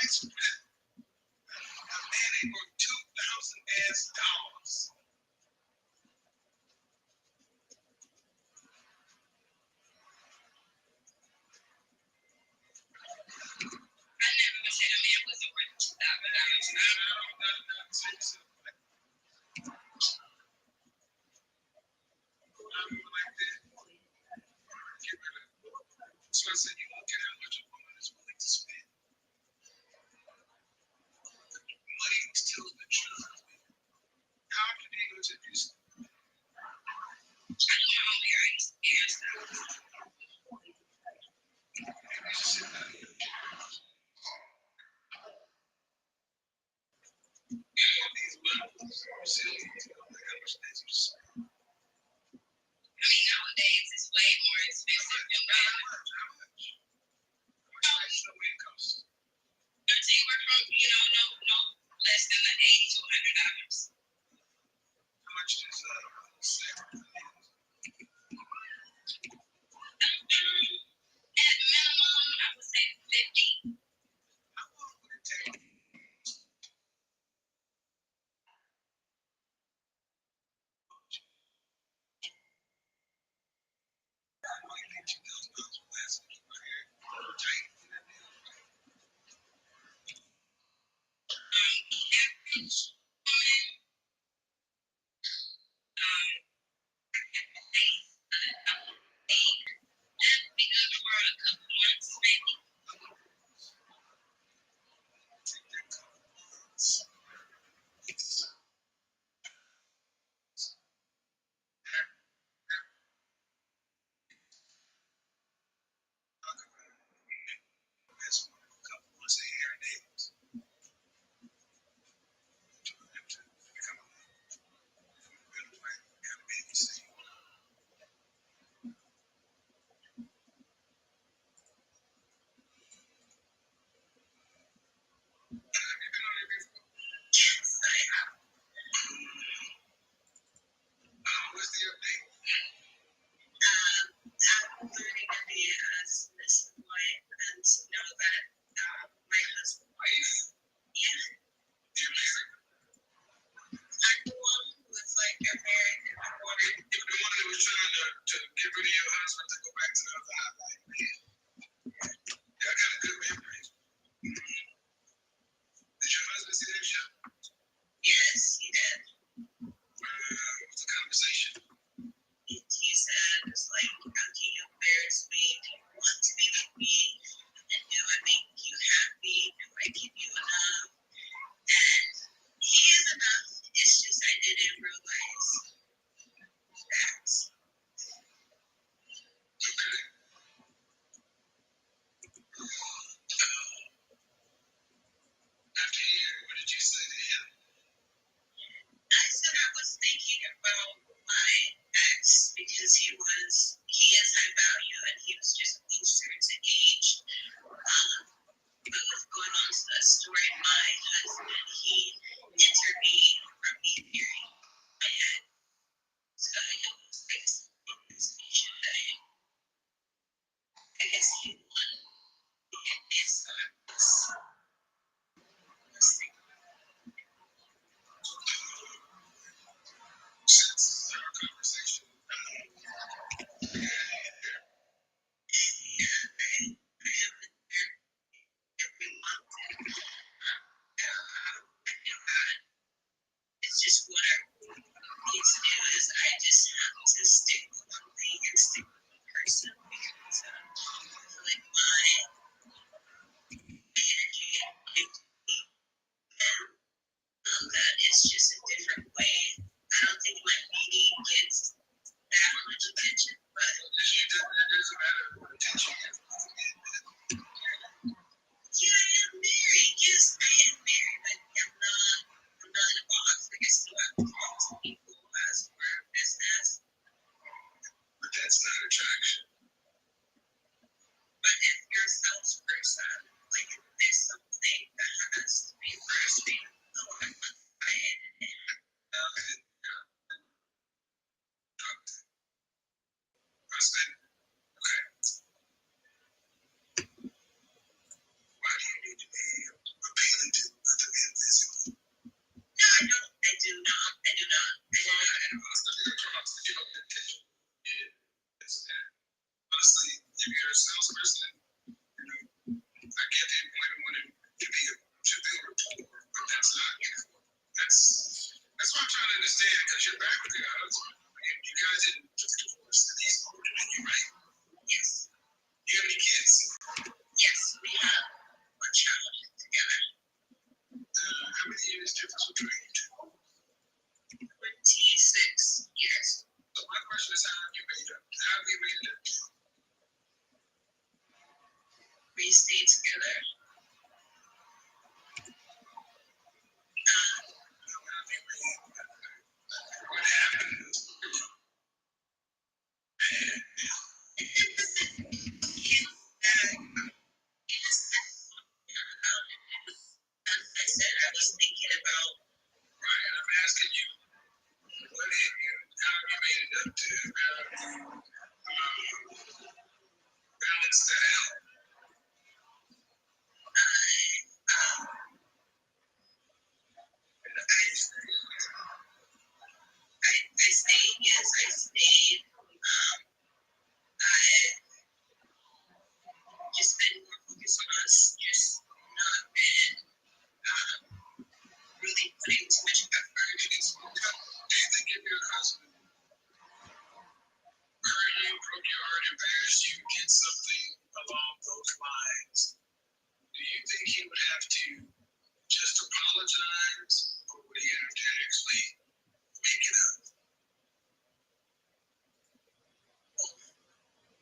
Next man. A man ain't worth $2,000. I never said a man wasn't worth $2,000. So I said, you look at how much a woman is willing to spend. Money tells the truth. How can you go to this? I know my own hair. I used to be a hairstylist. I mean, nowadays it's way more expensive than when 13 were from, no less than the $80 to $100. How much is At minimum, I would say 50. how long would it take? Average woman, that'd be good for a couple months, maybe. What's the update? I'm learning to be a submissive wife and to know that my husband, Wife? yeah, You're married? I'm the one who is like, you're married and I wanted. You're the one that was trying to get rid of your husband to go back to the other hotline. Yeah, I got a good memory. years difference between you two? 26 years. So my question is, how have you made up? How have you made it up? We stayed together. What happened? I said I was thinking about. Right, and I'm asking you, what have you, how have you made it up to balance that out? I stayed, yes, I stayed. I just been more focused on us, just not been really putting too much effort. Do you think if your husband hurt you, broke your heart, embarrassed you, did something along those lines, do you think he would have to just apologize, or would he have to actually make it up?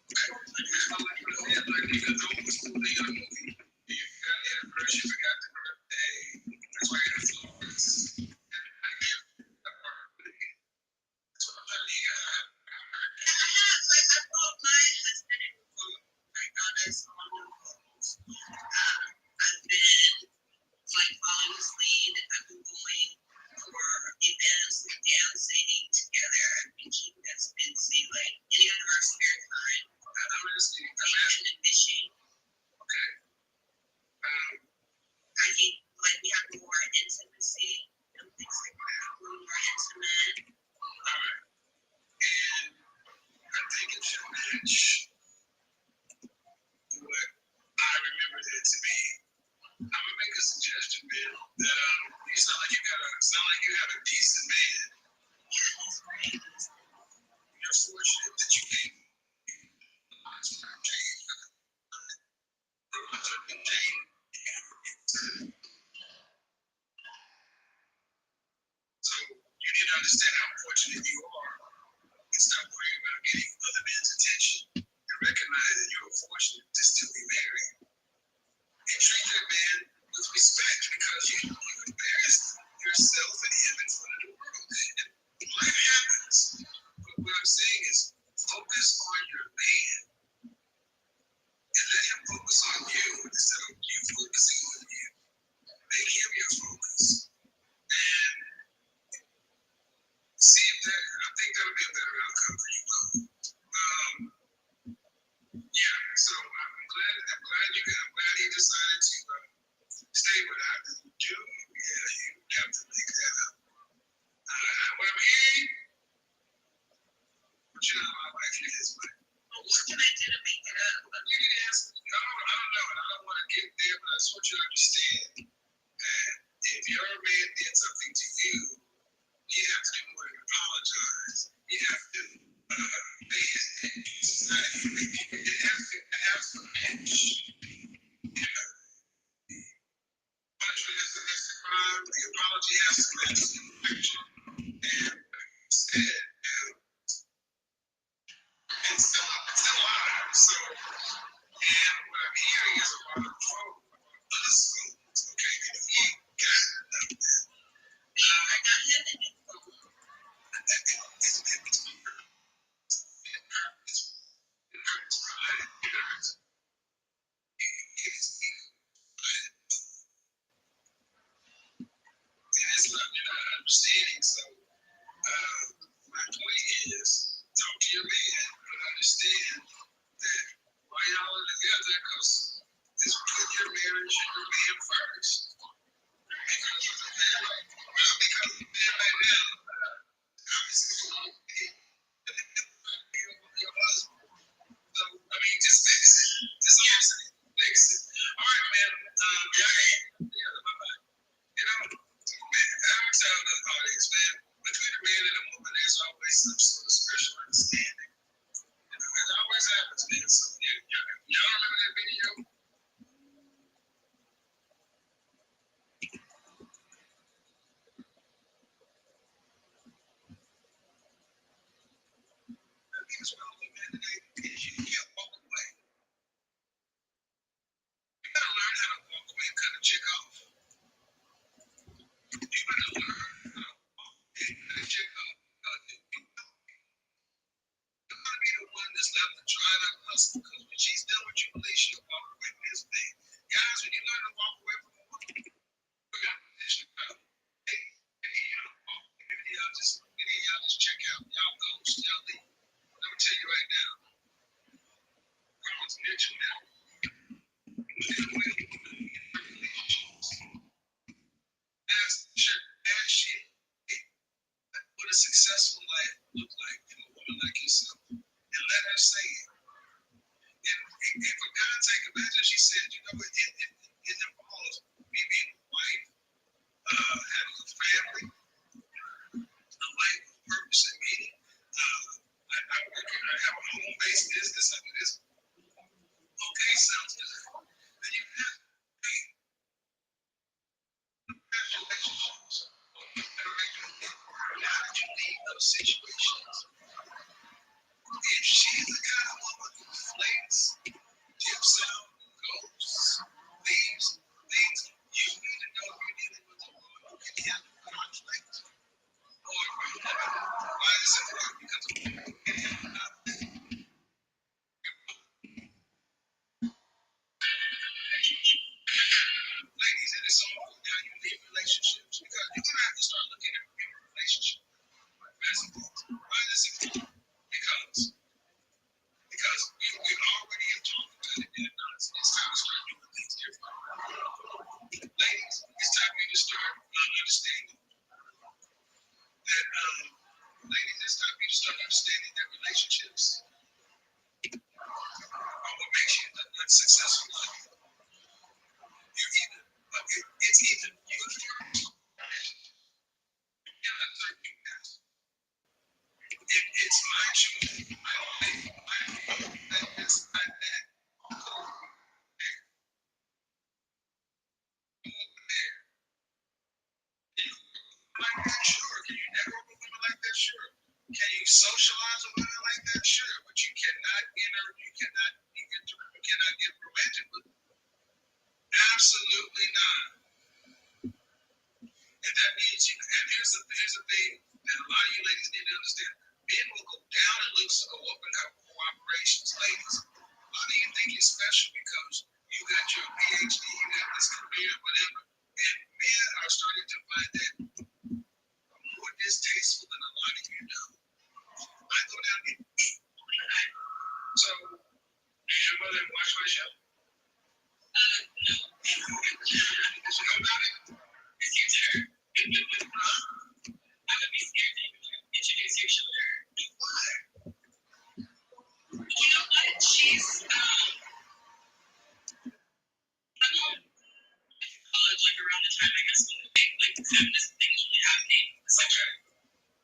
It's not like you could almost movie on a movie. You got the anniversary, you forgot the birthday. That's why you're Florence. That's what I'm trying to get at. I called my husband and like honest on the phones. I've been like following his lead. I've been going for events and dancing together. I've been keeping us busy. Like any of our spare time. I'm asking and fishing. Okay. I think like we have more intimacy and things like that. We're more intimate. All right. And I think it should match what I remember it to be. I'm gonna make a suggestion, man. That you sound like you have a decent man. Yeah, he's great. You're fortunate that you came. So you need to understand how fortunate you are and stop worrying about getting other men's attention and recognize that you're fortunate to still be married. And treat that man with respect because you embarrassed yourself and him in front of the world. And life happens. But what I'm saying is focus on your man and let him focus on you instead of you focusing on him. Make him your focus. And see if that, I think that'll be a better outcome for you both. Yeah, so I'm glad you decided to stay with her. You, yeah, you have to make that up. What I'm hearing, but you know, my wife is, but What can I do to make it up? you need to ask, I don't know, and I don't want to get there, but I just want you to understand that if your man did something to you, you have to do more than apologize. You have to pay his society. You have to have some match. You know, punishment is the next crime. The apology has to match the action. And like you said, it's still alive. So, and what I'm hearing is a lot of trouble about us folks. Okay, and he ain't got none of that. I got him in the phone. Understanding. So, my point is, talk to your man, but understand that while y'all are together, because it's put your marriage and your man first. Because of the man, because of the man right now, obviously, your husband. So, I mean, just fix it. Just honestly, fix it. All right, man. Yeah, bye-bye. You know, man, I'm telling the audience, man, between a man and a woman, understanding that, ladies, it's time for you to start understanding that relationships are what makes you unsuccessful. You're either, it's either you cannot serve you guys. It's my choice. My this, my that. Like that, sure. Can you network with women like that? Sure. Can you socialize with women like that? Sure. But you cannot get romantic with them. Absolutely not. And that means and here's the thing that a lot of you ladies need to understand. Men will go down and look to go up and have cooperations. Ladies, a lot of you think you're special because you got your PhD, you got this career, whatever. And men are starting to find that more distasteful than a lot of you know. I go down and eat. So, did your mother watch my show? No. Did you know about it? It's your turn. I would be scared to introduce your children. Why? You know what? She's, I'm on college, like around the time, I guess, when the feminist thing was really happening. Okay.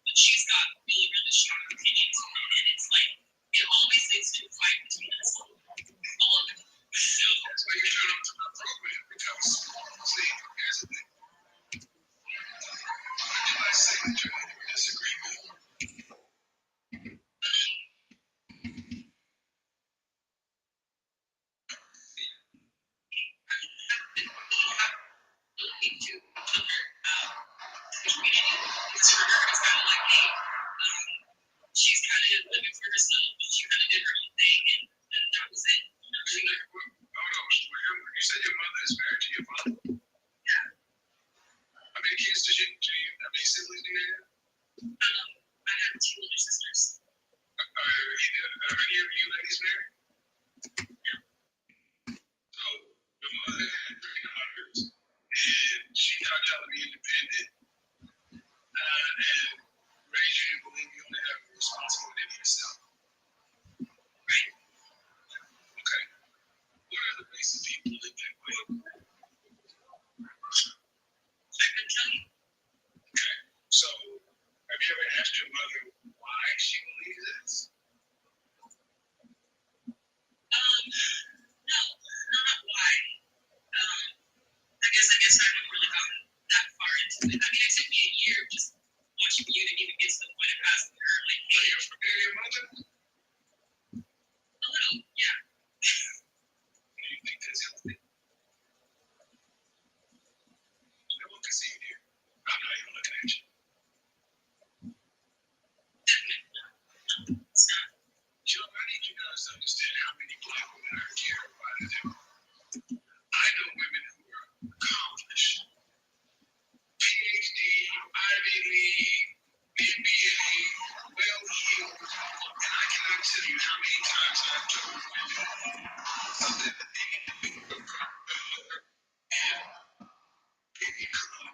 But she's got really, really strong opinions on it, and it's like, it always leads to a fight between us. All of it. So that's why you're trying to my program, because, see, here's the thing. What did I say that you're going to disagree with? She's kind of living for herself. She kind of did her own thing, and that was it. You said your mother is married to your father? Yeah. How many kids how many siblings do you have? I have 2 older sisters. Are any of you ladies married? Yeah. So, your mother had 3 daughters, and she got y'all to be independent, and raised you to believe you only have responsibility to yourself. Right? Okay. What are the reasons people live that way? I can tell you. Okay. So, have you ever asked your mother why she believes this? No, not why. I guess I haven't really gotten that far into it. I mean, it took me a year of just watching you to even get to the point of asking her, like, hey, are you familiar with your mother? A little, yeah. Do you think that's healthy? No one can see you, dear. I'm not even looking at you. Definitely not. It's not. Joe, I need you guys to understand how many black women are terrified of them. I know women who are accomplished. PhD, Ivy League, MBA, well-heeled, and I cannot tell you how many times I've told women that they need to be and baby come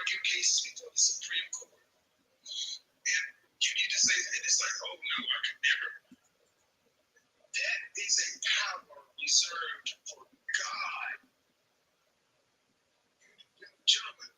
argue cases before the Supreme Court. And you need to say, and it's like, oh no, I could never. That is a power reserved for God. Gentlemen,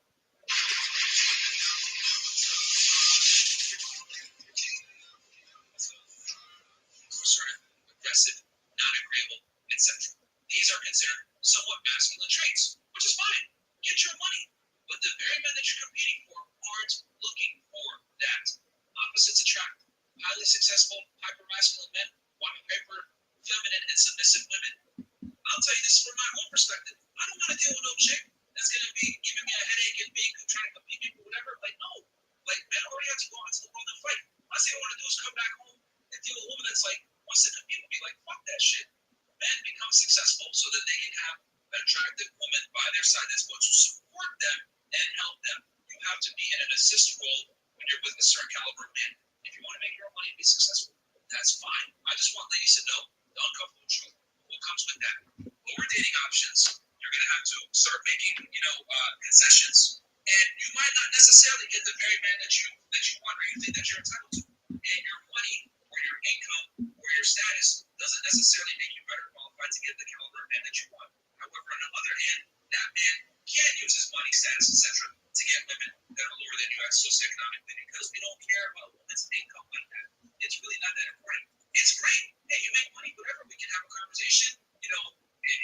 assertive, aggressive, non-agreeable, etc. These are considered somewhat masculine traits, which is fine. Get your money. But the very men that you're competing for aren't looking for that. Opposites attract. Highly successful, hyper-masculine men want hyper, feminine, and submissive women. I'll tell you this from my own perspective. I don't want to deal with no chick that's going to be giving me a headache and being trying to compete me or whatever. Like, no. Like, men already have to go out into the world and fight. Last thing I want to do is come back home and deal with a woman that's like, wants to compete with me. Like, fuck that shit. Men become successful so that they can have an attractive woman by their side that's going to support them and help them. You have to be in an assist role when you're with a certain caliber of man. If you want to make your own money and be successful, that's fine. I just want ladies to know the uncomfortable truth. What comes with that? Lower dating options. You're going to have to start making, concessions. And you might not necessarily get the very man that you want or you think that you're entitled to. And your money or your income or your status doesn't necessarily make you better qualified to get the caliber of man that you want. However, on the other hand, that man can use his money, status, etc. to get women that are lower than you at socioeconomically because we don't care about a woman's income like that. It's really not that important. It's great. Hey, you make money, whatever. We can have a conversation. It'll make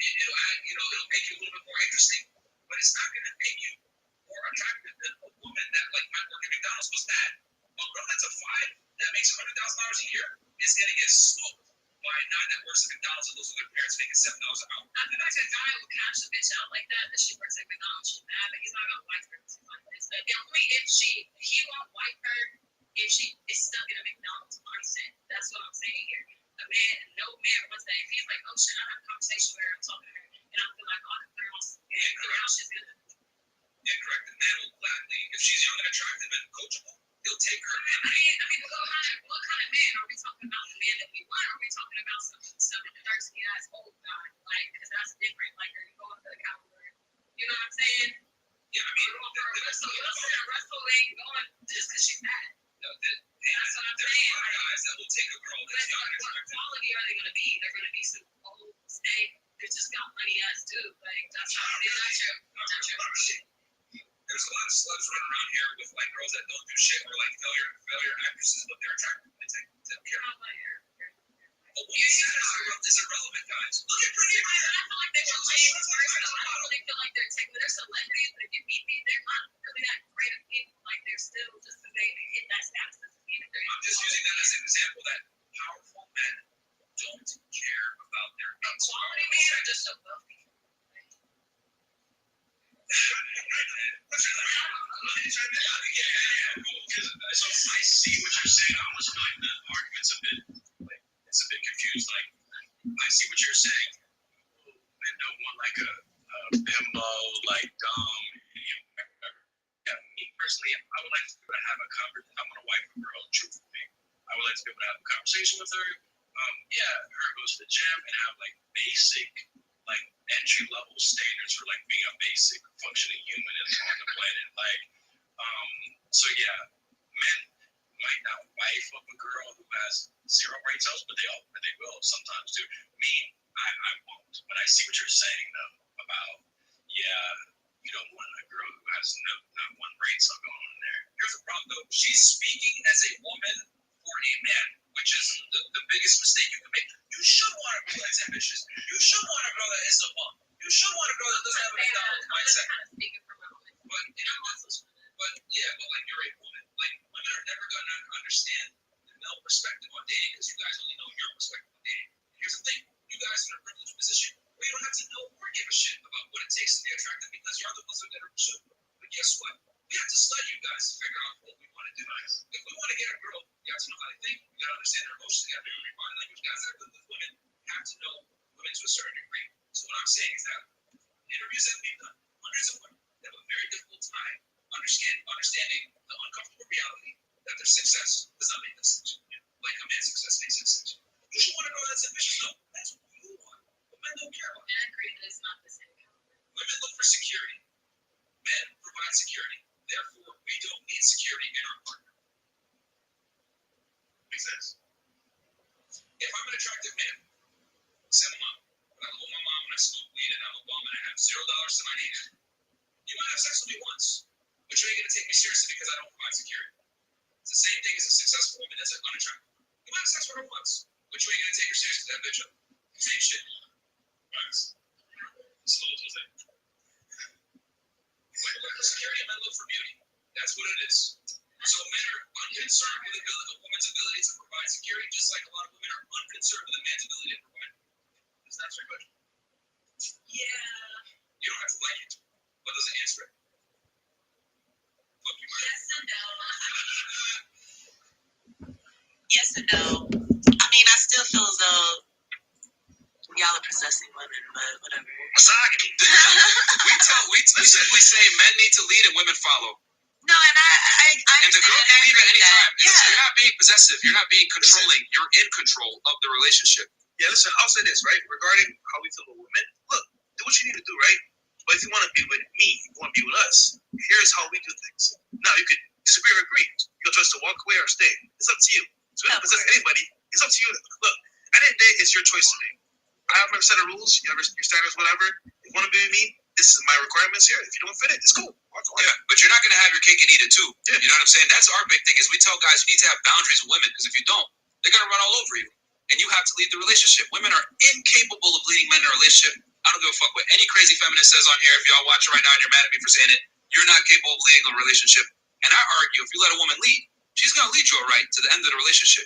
you a little bit more interesting, but it's not going to make you more attractive than a woman that like might work at McDonald's. Was that a girl that's a 5 that makes $100,000 a year is going to get smoked by a 9 that works at McDonald's and those are their parents making $7 an hour. I think like a guy will cash a bitch out like that she works at McDonald's. She's mad, but he's not gonna like her like this. But only if he won't like her if she is stuck in a McDonald's mindset. That's what I'm saying here. No man wants that. If he's like, oh shit, I have a conversation with her, I'm talking to her, and I feel like, oh, I can put her on some she's good. Incorrect. The man will gladly, if she's young and attractive and coachable, he'll take her. What kind of man are we talking about? The man that we want? Or are we talking about some thirsty ass old guy? Like, because that's different. Like, are you going for the caliber? You know what I'm saying? Yeah, I mean, Russell ain't going just because she's mad. That's what I'm saying. There are guys that will take a girl that's young and What quality are they going to be? They're going to be some old, steak, they just got money ass too. Like, that's not true. There's a lot of sluts running around here with like girls that don't do shit or like failure actresses, but they're attractive. They don't care. But what is irrelevant, guys. Look at Pretty I feel like they were playing this person. I don't really feel like they're celebrities, but if you meet me, they're not really that great of people. Like, they're still just because they hit that status doesn't mean that they're. I'm just using that as an example that powerful men don't care about their quality men are just so wealthy. So I see what you're saying. I almost find the arguments a bit confused. Like, I see what you're saying. Men don't want like a bimbo, like dumb. Yeah, me personally, I would like to be able to have a conversation. I want to wife a girl, truthfully. I would like to be able to have a conversation with her. Her go to the gym and have like basic, like entry level standards for like being a basic functioning human on the planet. Like, men might not wife up a girl who has 0 brain cells, but they will sometimes do. Me, I won't. But I see what you're saying though about you don't want a girl who has not 1 brain cell going on there. Here's the problem though. She's speaking as a woman for a man, which is the biggest mistake you can make. You should want a girl that's ambitious. You should want a girl that is a mom. You should want a girl that doesn't have a McDonald's mindset. But like you're a woman. Like women are never gonna understand the male perspective on dating because you guys only know your perspective on dating. Here's the thing: you guys are in a privileged position where you don't have to know or give a shit about what it takes to be attractive because you're the ones that are pursued. But guess what? We have to study you guys to figure out what we want to do. If we want to get a girl, you have to know how to think. You got to understand their emotions. You got to know your body language. Guys that are good with women have to know women to a certain degree. So what I'm saying is that interviews that we've done, hundreds of women have a very difficult time understanding the uncomfortable reality that their success does not make them successful. Like a man's success makes him successful. You should want to know that's ambitious. No, that's what you want. But men don't care about that. I agree that it's not the same. Women look for security. Men provide security. Therefore, insecurity in our partner. Makes sense? If I'm an attractive man, say I'm a mom, but I love my mom and I smoke weed and I'm a bum and I have $0 to my name, you might have sex with me once, but you ain't gonna take me seriously because I don't provide security. It's the same thing as a successful woman that's unattractive. You might have sex with her once, but you ain't gonna take her seriously that bitch up. Same shit. Facts. Slow as that. Women look for security and men look for beauty. That's what it is. So men are unconcerned with a woman's ability to provide security, just like a lot of women are unconcerned with a man's ability to provide it. Does that answer your question? Yeah. You don't have to like it. What does it answer? Fuck you, man. Yes and no. Yes and no. I mean, I still feel as though y'all are possessing women, but whatever. Misogyny. we simply say men need to lead and women follow. No, and I And the girl can leave at any time. Yeah. You're not being possessive. You're not being controlling. You're in control of the relationship. Yeah, listen, I'll say this, right? Regarding how we feel about women, look, do what you need to do, right? But if you want to be with me, if you want to be with us, here's how we do things. Now, you could disagree or agree. You can choose to walk away or stay. It's up to you. So if you don't possess anybody, it's up to you. Look, at the end of the day, it's your choice to make. I have my set of rules, you have your standards, whatever. If you want to be with me, this is my requirements here. If you don't fit it, it's cool. Walk away. Yeah, but you're not going to have your cake and eat it too. Yeah. You know what I'm saying? That's our big thing is we tell guys you need to have boundaries with women because if you don't, they're going to run all over you. And you have to lead the relationship. Women are incapable of leading men in a relationship. I don't give a fuck what any crazy feminist says on here. If y'all watching right now and you're mad at me for saying it, you're not capable of leading a relationship. And I argue if you let a woman lead, she's going to lead you all right to the end of the relationship.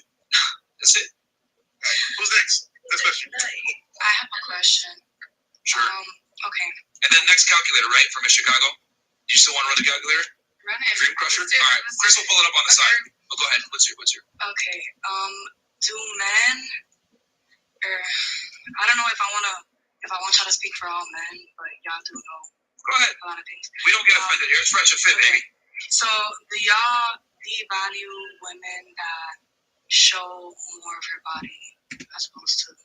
That's it. All right. Who's next? Next question. I have a question. Sure. Okay. And then next calculator, right, from Chicago? You still want to run the calculator? Run it. Dream Crusher? All right. Chris will pull it up on the side. Oh, go ahead. What's your? Okay. Do men, or I don't know if I want y'all to speak for all men, but y'all do know Go ahead. a lot of things. We don't get offended here. It's fresh and fit, Okay. baby. So do y'all devalue women that show more of her body as opposed to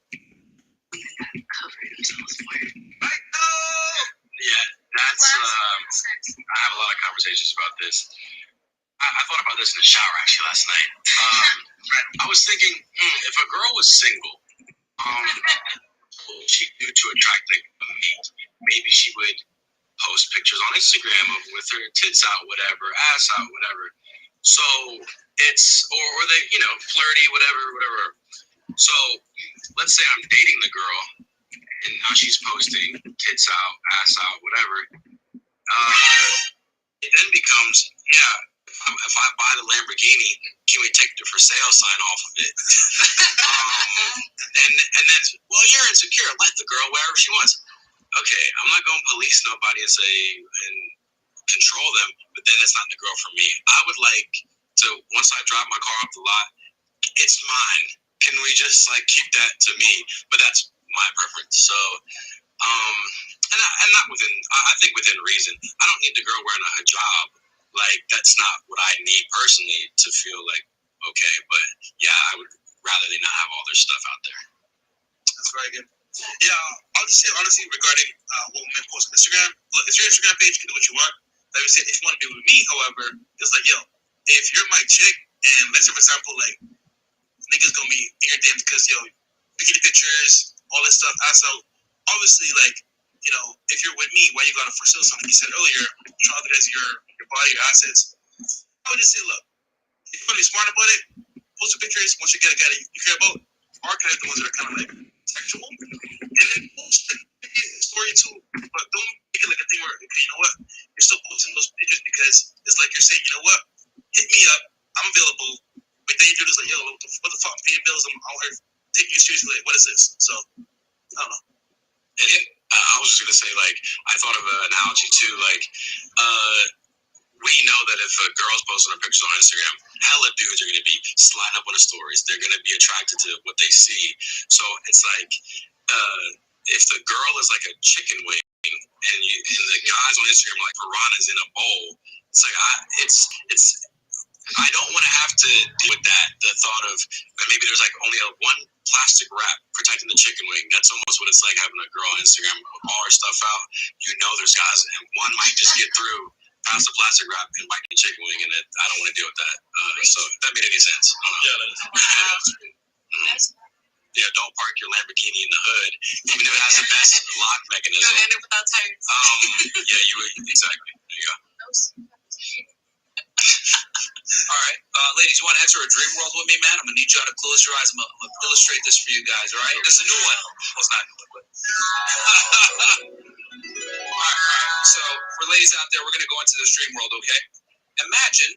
women that cover themselves more? Yeah, that's. I have a lot of conversations about this. I thought about this in the shower actually last night. I was thinking, if a girl was single, she due to attracting me, maybe she would post pictures on Instagram of with her tits out, whatever, ass out, whatever. So it's or they, flirty, whatever. So let's say I'm dating the girl, and now she's posting tits out, ass out, whatever. It then becomes, if I buy the Lamborghini, can we take the for sale sign off of it? and then, well, you're insecure. Let the girl wherever she wants. Okay, I'm not going to police nobody and say and control them, but then it's not the girl for me. I would like to, once I drive my car off the lot, it's mine. Can we just keep that to me? But that's my preference. So, and not within, I think within reason. I don't need the girl wearing a hijab. That's not what I need personally to feel okay. But yeah, I would rather they not have all their stuff out there. That's very good. Yeah, I'll just say honestly regarding what women post on Instagram. Look, it's your Instagram page. You can do what you want. Like I said, if you want to be with me, however, it's if you're my chick, and let's say for example, niggas gonna be in your DMs because bikini pictures, all this stuff, ass out. Obviously, if you're with me, why you gotta for sale something you said earlier, trying to as your body, your assets. I would just say, look, if you're gonna be smart about it, post the pictures once you get a guy that you care about, archive the ones that are kind of sexual, and then post the story too. But don't make it a thing where, okay, you know what, you're still posting those pictures because it's you're saying, you know what, hit me up, I'm available. But then you do this what the fuck, I'm paying bills, I'm out here taking you seriously. What is this? So I don't know. And I was just gonna say, I thought of an analogy too. We know that if a girl's posting her pictures on Instagram, hella dudes are gonna be sliding up on the stories. They're gonna be attracted to what they see. So it's if the girl is a chicken wing, and the guys on Instagram are piranhas in a bowl, it's I don't want to have to deal with that. The thought of that maybe there's only one plastic wrap protecting the chicken wing. That's almost what it's like having a girl on Instagram with all her stuff out. There's guys, and one might just get through. pass a plastic wrap and bite a chicken wing, and I don't want to deal with that. So if that made any sense. Yeah, don't park your Lamborghini in the hood, even if it has the best lock mechanism. Without tires. Yeah, exactly. There you go. All right, ladies, you want to enter a dream world with me, man? I'm gonna need y'all to close your eyes. I'm gonna illustrate this for you guys. All right, this is a new one. Well, it's not new, but. All right. So for ladies out there, we're gonna go into this dream world. Okay, imagine,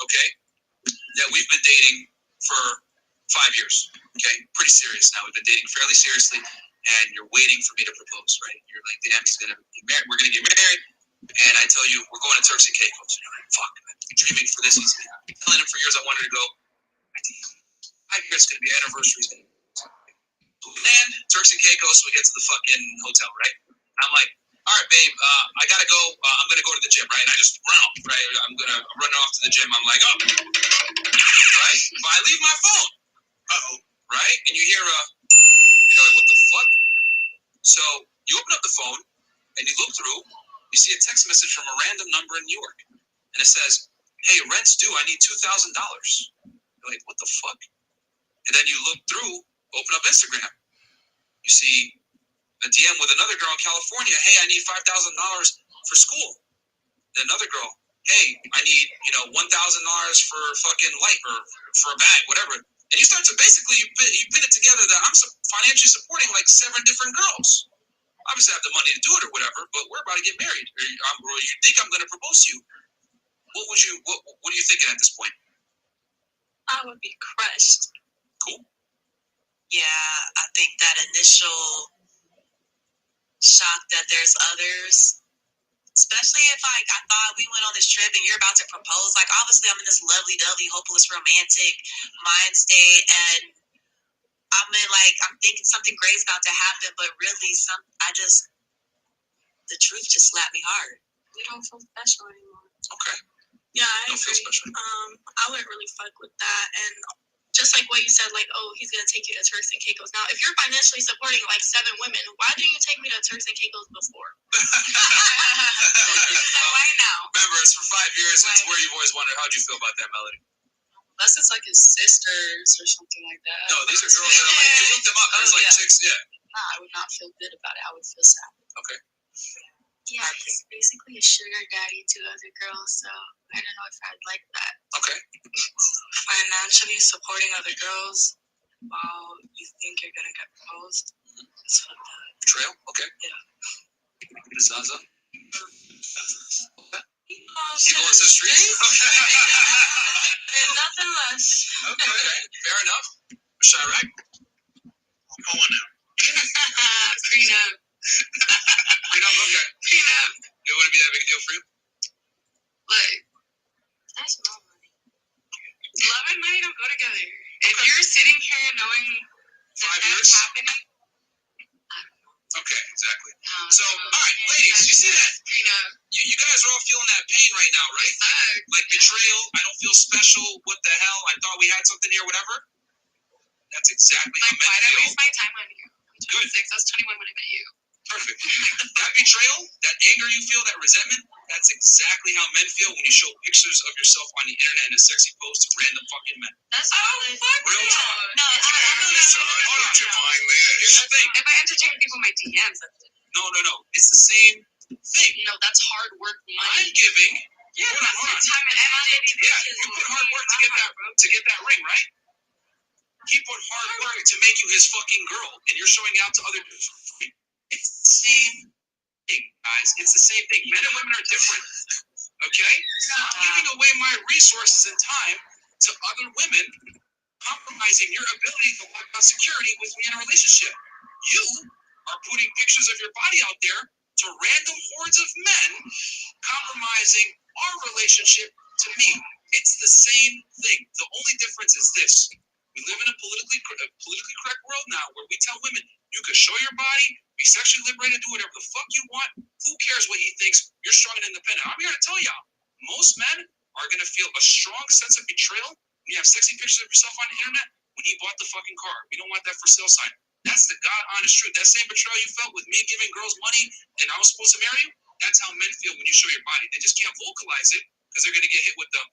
okay, that we've been dating for 5 years. Okay, pretty serious now. We've been dating fairly seriously, and you're waiting for me to propose, right? You're like, damn, he's gonna get married. We're gonna get married, and I tell you, we're going to Turks and Caicos. And you're like, fuck, I've been dreaming for this. I've been telling him for years I wanted to go. I think 5 years is gonna be anniversary. So we land Turks and Caicos. We get to the fucking hotel, right? I'm like, all right, babe, I gotta go. I'm gonna go to the gym, right? And I just run off, right? I'm running off to the gym. I'm like, oh, right? But I leave my phone. Right? And you hear you're like, what the fuck? So you open up the phone and you look through, you see a text message from a random number in New York. And it says, hey, rent's due, I need $2,000. You're like, what the fuck? And then you look through, open up Instagram. You see a DM with another girl in California, hey, I need $5,000 for school. Then another girl, hey, I need, $1,000 for fucking light or for a bag, whatever. And you start to basically, you pin it together that I'm financially supporting like 7 different girls. Obviously, I have the money to do it or whatever, but we're about to get married. Or you think I'm going to propose to you. What are you thinking at this point? I would be crushed. Cool. Yeah, I think that initial shock that there's others, especially if I thought we went on this trip and you're about to propose. Like, obviously, I'm in this lovey-dovey, hopeless, romantic mind state, and I'm thinking something great's about to happen, but really, the truth just slapped me hard. We don't feel special anymore. Okay. Yeah, I don't agree. Feel special. I wouldn't really fuck with that, and just like what you said, like, oh, he's gonna take you to Turks and Caicos. Now, if you're financially supporting like 7 women, why didn't you take me to Turks and Caicos before? Why now? Remember, it's for 5 years. It's where you've always wondered. How'd you feel about that, Melody? Unless it's like his sisters or something like that. No, these are girls that are like, you look them up. There's like 6, yeah. Nah, I would not feel good about it. I would feel sad. Okay. Yeah, he's basically a sugar daddy to other girls, so I don't know if I'd like that. Okay. Financially supporting other girls while you think you're gonna get proposed. That's fucked up. Betrayal? Okay. Yeah. Zaza? He goes to the streets? And nothing less. Okay. Fair enough. Chirac? I'm going now. Prenup. Prenup? Okay. Prenup. It wouldn't be that big a deal for you? Look, that's my money. Love and money don't go together. If you're sitting here knowing 5 years? that's happening, okay, exactly. So, all right, ladies, you see that? You guys are all feeling that pain right now, right? Like betrayal, I don't feel special, what the hell, I thought we had something here, whatever. That's exactly how men why did I feel. waste my time on you? Good. I was 21 when I met you. Perfect. That betrayal, that anger you feel, that resentment, that's exactly how men feel when you show pictures of yourself on the internet in a sexy post to random fucking men. That's fuck Real you. talk. No, Hold on. Your mind there. Here's the thing. If I entertain people in my DMs, that's it. No. It's the same thing. No, that's hard work money. I'm giving. Yeah, Hold that's on. the time and energy. Yeah, you put hard work to get that ring, right? He put hard work to make you his fucking girl, and you're showing out to other dudes. It's the same thing, guys. It's the same thing. Men and women are different. Okay? I'm giving away my resources and time to other women, compromising your ability to lock down security with me in a relationship. You are putting pictures of your body out there to random hordes of men, compromising our relationship to me. It's the same thing. The only difference is this. We live in a politically correct world now where we tell women, you can show your body, be sexually liberated, do whatever the fuck you want. Who cares what he thinks? You're strong and independent. I'm here to tell y'all, most men are going to feel a strong sense of betrayal when you have sexy pictures of yourself on the internet when he bought the fucking car. We don't want that for sale sign. That's the God honest truth. That same betrayal you felt with me giving girls money and I was supposed to marry you, that's how men feel when you show your body. They just can't vocalize it because they're gonna get hit with the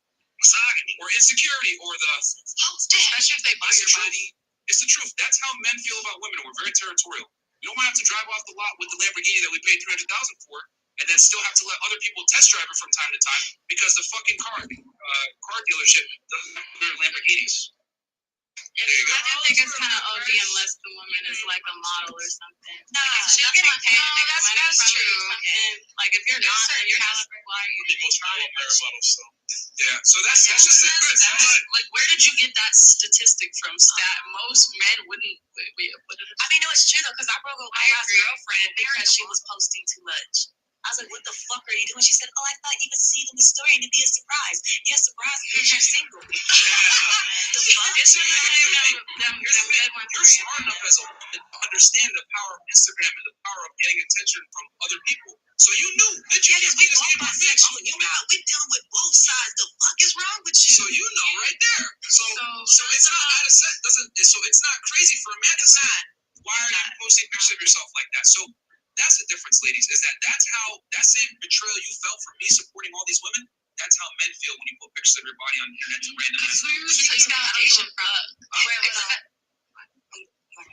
misogyny or insecurity or the, especially if they buy your body. It's the truth. That's how men feel about women. We're very territorial. We don't want to have to drive off the lot with the Lamborghini that we paid $300,000 for, and then still have to let other people test drive it from time to time because the fucking car dealership doesn't have their Lamborghinis. There you go. I do think it's kind of OD unless the woman is like a model or something. Nah, Like, if she's getting paid to make money that's from it or true. something, like if you're not, then you're caliber, why are you The most trying model to models, so yeah. So that's just a good. Like, where did you get that statistic from? Most men wouldn't. What did it? I mean, no, it's true though, because I broke up with my last girlfriend because she was posting too much. I was like, what the fuck are you doing? She said, oh, I thought you would see the story and it'd be a surprise. Yeah, surprise, bitch, you're single. The fuck? It's really them good ones. You're smart enough as a woman to understand the power of Instagram and the power of getting attention from other people. So you knew, bitch, you Yeah, can't because we play this both game on me. bisexual. We're dealing with both sides. The fuck is wrong with you? So you know right there. So it's not out of set. So it's not crazy for a man to say, why are you posting pictures of yourself like that? So that's the difference, ladies, is that's how that same betrayal you felt from me supporting all these women, that's how men feel when you put pictures of your body on the internet to random men. Because who you take validation from?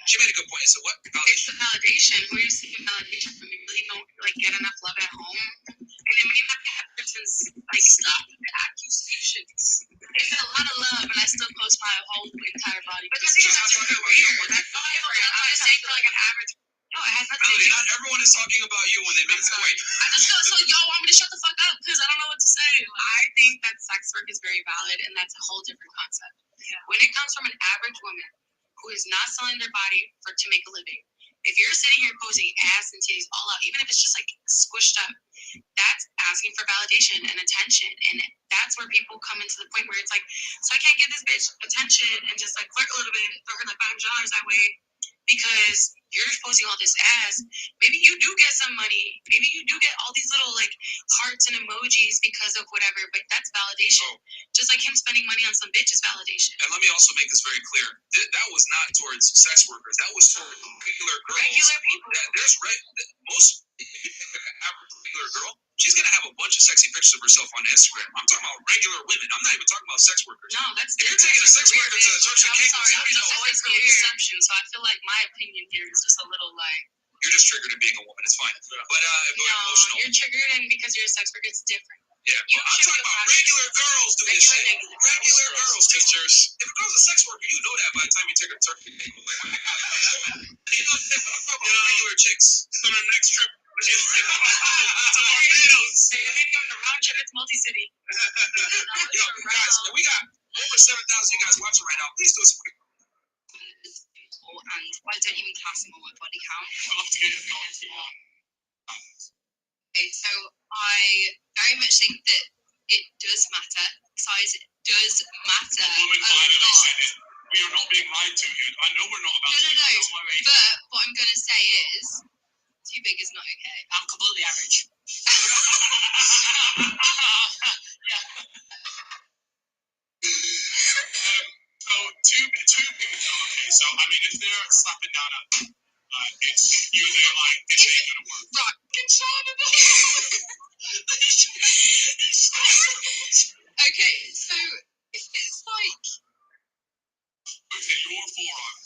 She made a good point. So what? It's Validation? the validation. Who are you seeking validation from? You really don't like get enough love at home, and it may not be that person's like stop the accusations. It's a lot of love, and I still post my whole entire body. But that's because that's your career. That's not different. I'm just saying for like an average. No, it has nothing to Melody, do. not everyone is talking about you when they make the point. So y'all want me to shut the fuck up because I don't know what to say. I think that sex work is very valid, and that's a whole different concept. Yeah. When it comes from an average woman who is not selling their body to make a living, if you're sitting here posing ass and titties all out, even if it's just like squished up, that's asking for validation and attention, and that's where people come into the point where it's like, so I can't give this bitch attention and just like flirt a little bit and throw her like $5 that way because you're posting all this ass. Maybe you do get some money. Maybe you do get all these little like hearts and emojis because of whatever, but that's validation. Just like him spending money on some bitch is validation. And let me also make this very clear. That was not towards sex workers. That was towards regular girls. Regular people. There's most average regular girl, she's gonna have a bunch of sexy pictures of herself on Instagram. I'm talking about regular women. I'm not even talking about sex workers. No, that's If you're taking a sex worker to Turks and Caicos, I'm just always the exception, so I feel like my opinion here is just a little like, you're just triggered at being a woman. It's fine. But no, emotional. you're triggered and because you're a sex worker, it's different. Yeah, but I'm talking about regular girls doing this shit. Regular girls, teachers. If a girl's a sex worker, you know that by the time you take her to Turks and Caicos. You know, I'm talking about regular chicks. So the next trip. Maybe on the round trip, it's multi-city. Yo, guys, we got over 7,000 you guys watching right now. Please do us a quick. And I don't even class them on my body count. Okay, so I very much think that it does matter. Size does matter a lot. We are not being lied to here. I know we're not about No. But what I'm going to say is, too big is not okay. I'm completely average. So too big is not okay. So I mean, if they're slapping down it's usually like this ain't gonna work. Right. Okay, so if it's like Okay, your forearm.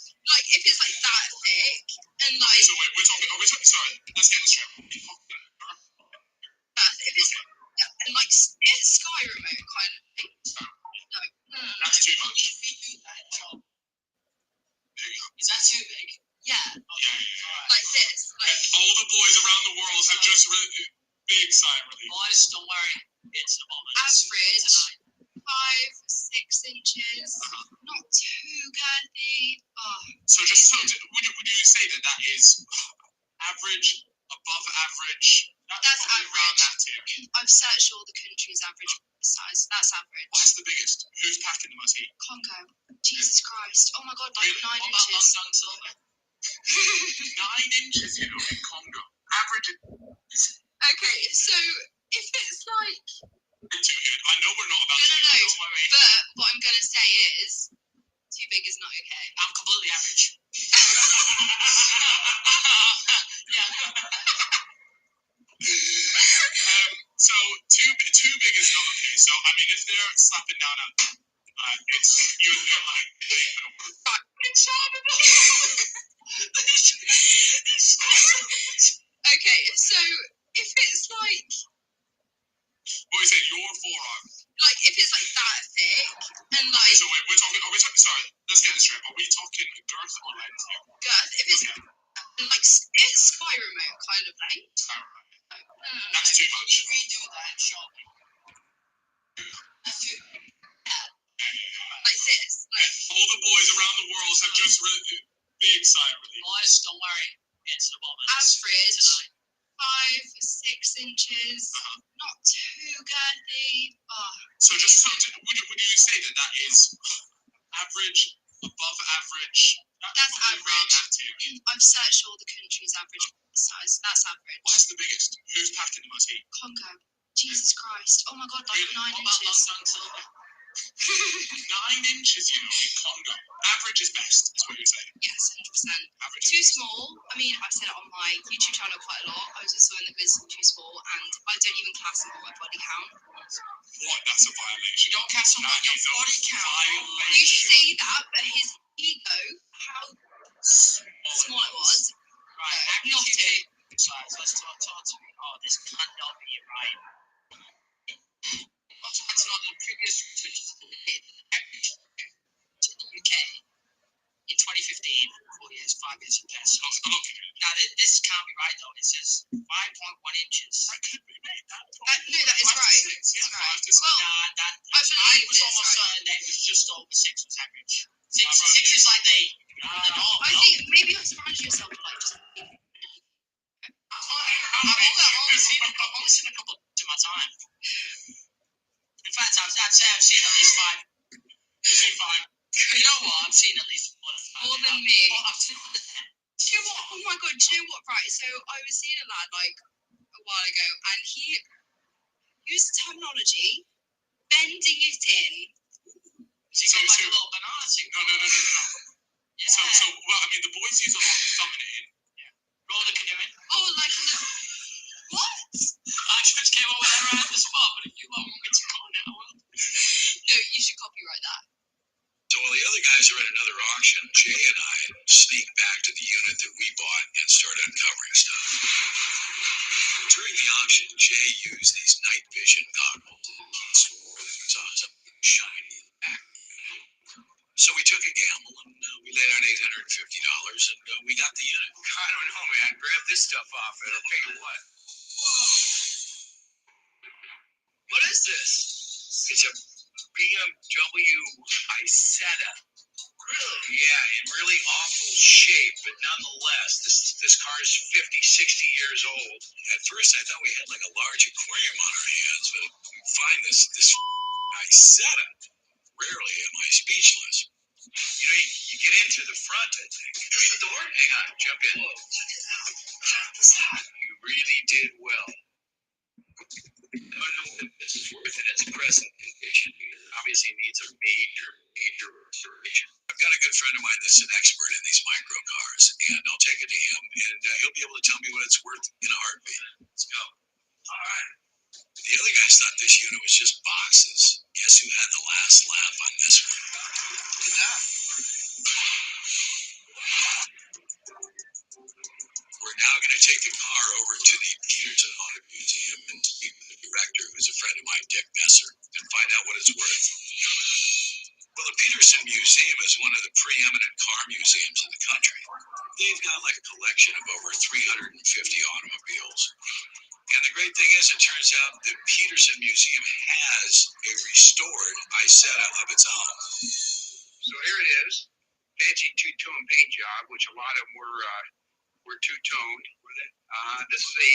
if it's like that thick and like So wait, we're talking. Sorry, let's get this straight. that, if it's and like it's Sky remote kind of thing. No. That's too much. There you go. Is that too big? Yeah, Yeah. like this. Like All the boys around the world have just really big sigh relief. Boys, don't worry. It's the moment. average 5-6 inches. Not too girthy. Oh, So just would you say that is average, above average? That's probably around average. that tick. I've searched all the countries' average size. That's average. What's the biggest? Who's packing the most heat? Congo. Jesus Christ. Oh my god, like Really? 9 What about inches. Long Silver? 9 inches, you know, in Congo. Average Okay, so if it's like too good. I know we're not about No. Don't worry. but what I'm gonna say is too big is not okay. I'm completely average. slapping down on. It's you and them like it's Okay, so if it's like, What is it? Your forearm. like if it's like that thick and like So wait, we're talking. Are we talking? Sorry, let's get this straight. Are we talking girth or length here? girth, if it's like it's Skyrim kind of length. That's too much. Redo that and show me. Like this. Like All the boys around the world have just big sigh of relief. Boys, don't worry. Get to the bottom of this average tonight. 5-6 inches. Not too girthy. Oh, So just would you say that is average, above average? That's Around average. that too. I've searched all the countries' average size. That's average. What is the biggest? Who's packing the most heat? Congo. Jesus Christ. Oh my god, like Really? 9 What about inches. Long Silver? 9 inches, you know, in Congo. Average is best, is what you're saying. Yes, 100%. Average Too is small. I mean, I've said it on my YouTube channel quite a lot. I was just saying that it's too small, and I don't even class them on my body count. what? That's a violation. You don't cast someone That your is a body count. You violation. say that, but his ego, how small it was, Right, not average it. UK size. Let's talk to me. Oh, this cannot be right. That's not the previous research. Average in the UK in 2015, 4 years, 5 years of test. Now, this can't be right though. It says 5.1 inches. That could be made. No, that is right. Yeah, right. 5 to 6. Well, I believe was this, almost right. certain that it was just over 6 was average. Six Right. is like the I think maybe you're surrounding yourself with like just I've only seen a couple to my time. In fact, I'd say I've seen at least 5. You see 5. You know what? I've seen at least more than me. I've seen the 10. Do you know what? Oh my god, do you know what? Right, so I was seeing a lad like a while ago, and he used the terminology bending it in. Has he got like a little banana thing? No. Yeah. So, well, I mean, the boys use a lot of thumbing it in. Roll the canoe. Oh, like what? I just came up with that right at the spot, but if you want me to call it, I will. No, you should copyright that. So while the other guys are at another auction, Jay and I sneak back to the unit that we bought and start uncovering stuff. During the auction, Jay used these night vision goggles and he swore that he saw something shiny in the back. So we took a gamble and we laid out $850 and we got the unit. I don't know, man. Grab this stuff off it. I'll pay you what? What is this? It's a BMW Isetta. Really? Yeah, in really awful shape, but nonetheless, this car is 50, 60 years old. At first, I thought we had like a large aquarium on our hands, but we find this Isetta. Rarely am I speechless. You know, you get into the front, I think. The door? Hang on, jump in. You really did well. I don't know if this is worth it in its present condition. It obviously needs a major restoration. I've got a good friend of mine that's an expert in these micro cars, and I'll take it to him, and he'll be able to tell me what it's worth in a heartbeat. Let's go. All right. The other guys thought this unit was just boxes. Guess who had the last laugh on this one? We're now going to take the car over to the Peterson Auto Museum and speak with the director, who's a friend of mine, Dick Messer, and find out what it's worth. Well, the Peterson Museum is one of the preeminent car museums in the country. They've got like a collection of over 350 automobiles. And the great thing is, it turns out the Peterson Museum has a restored Isetta of its own. So here it is, fancy two-tone paint job, which a lot of them were two-toned. This is a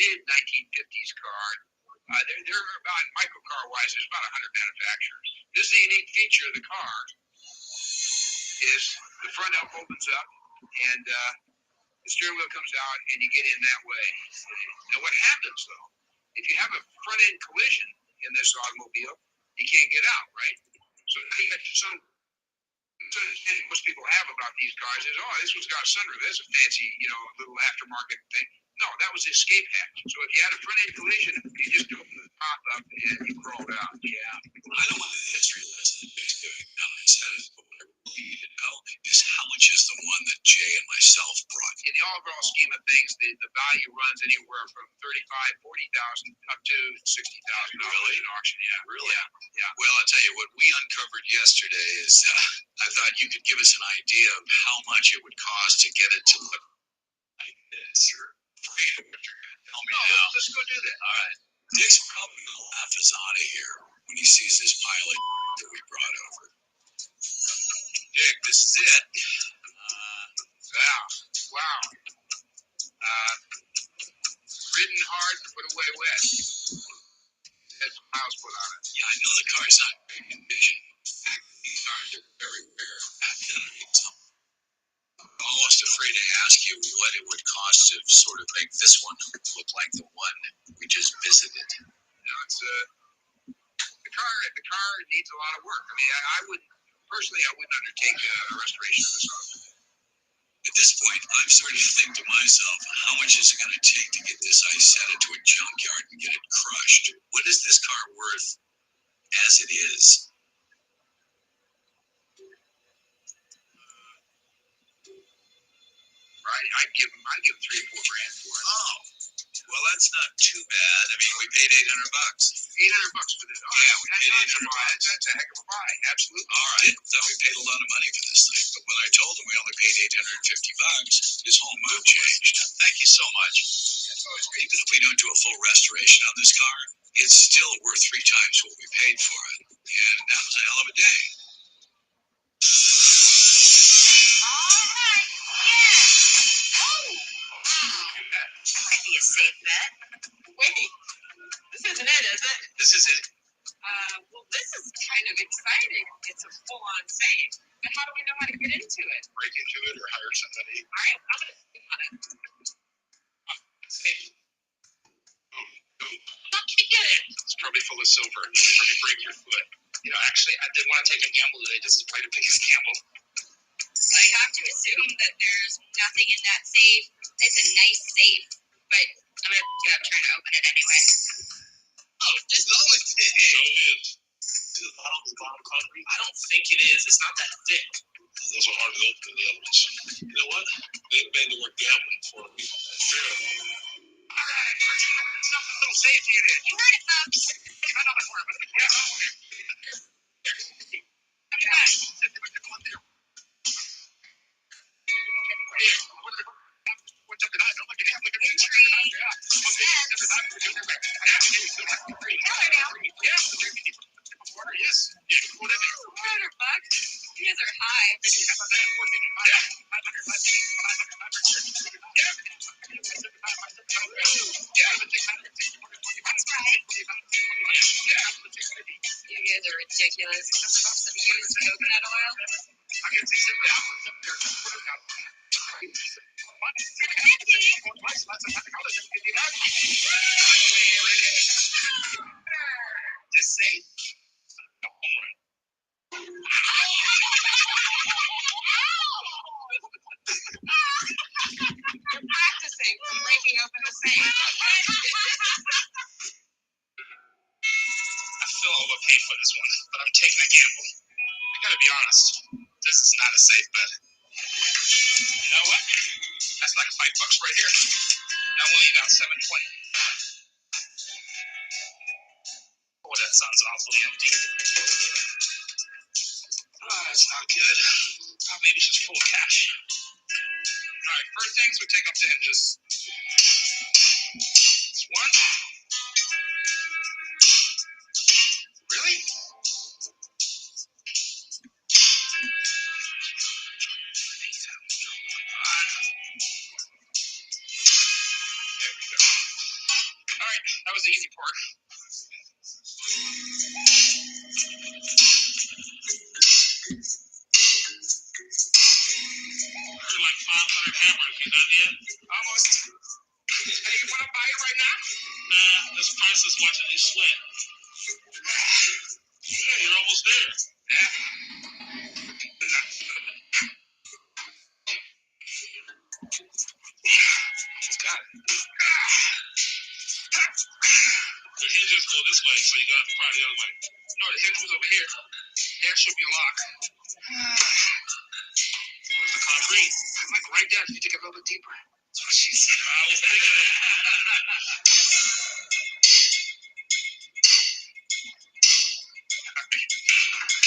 mid-1950s car. They're about, microcar-wise, there's about 100 manufacturers. This is the unique feature of the car, is the front up opens up, and the steering wheel comes out, and you get in that way. Now what happens, though, if you have a front-end collision in this automobile, you can't get out, right? So you got some understanding most people have about these cars is, oh, this one's got a sunroof. That's a fancy, little aftermarket thing. No, that was the escape hatch. So if you had a front end collision, you just opened the top up and you crawled out. Yeah. I don't want the history lesson that's going on. I said it, but what I really need to know is how much is the one that Jay and myself brought. In the overall scheme of things, the value runs anywhere from $35,000, $40,000 up to $60,000 Really? in auction. Yeah. Really? Yeah. Well, I'll tell you what we uncovered yesterday is I thought you could give us an idea of how much it would cost to get it to look like this. Or afraid of what you're going to tell me now. Let's go do that. All right. Dick's probably going to laugh us out of here when he sees this pile of that we brought over. Dick, this is it. Wow. Ridden hard, put away wet. Had some miles put on it. Yeah, I know the car's not in great condition. In fact, these cars are very rare. I'm almost afraid to ask you what it would cost to sort of make this one look like the one we just visited. It's the car needs a lot of work. I mean, I wouldn't undertake a restoration of this car. At this point, I'm starting to think to myself, how much is it going to take to get this Isetta to a junkyard and get it crushed? What is this car worth as it is? Right? I'd give $3 or $4 grand for it. Oh, well, that's not too bad. I mean, we paid $800. $800 for this. Oh, yeah, we paid $800. That's a heck of a buy. Absolutely. All right. Thought we paid a lot of money for this thing, but when I told him we only paid $850, his whole mood changed. Thank you so much. Even if we don't do a full restoration on this car, it's still worth 3 times what we paid for it. And that was a hell of a day. That might be a safe bet. Wait, this isn't it, is it? This is it. Well, this is kind of exciting. It's a full-on safe. But how do we know how to get into it? Break into it or hire somebody. All right, I'm going to think on it. Safe. Not kick it. It's probably full of silver. You'll probably break your foot. You know, actually, I did want to take a gamble today just to play the biggest gamble. I have to assume that there's nothing in that safe. It's a nice safe, but I'm going to get up trying to open it anyway. Oh, just So it. Is the bottom concrete? I don't think it is. It's not that thick. Those are harder to open than the other ones. You know what? They made the word gambling for me. That's fair. All right. Stuff a little safety in it. You heard it, folks. Another one. Yeah. Come back. What's up to that? Don't look at him. Look at me. Yes. Yeah. $400 bucks. You guys are high. You guys are ridiculous. Some used coconut oil. Just say. You're practicing for breaking open the safe. I feel all okay for this one, but I'm taking a gamble. I gotta be honest. This is not a safe bet. You know what? That's like $5 right here. Now we'll leave out $7.20. Oh, that sounds awfully empty. Oh, that's not good. Oh, maybe it's just full of cash. All right, first things we take up the hinges. It's one. Really? There we go. All right, that was the easy part. here. There should be a lock. Where's the concrete? I'm like right there. You take it a little bit deeper. That's what she said. I was thinking it.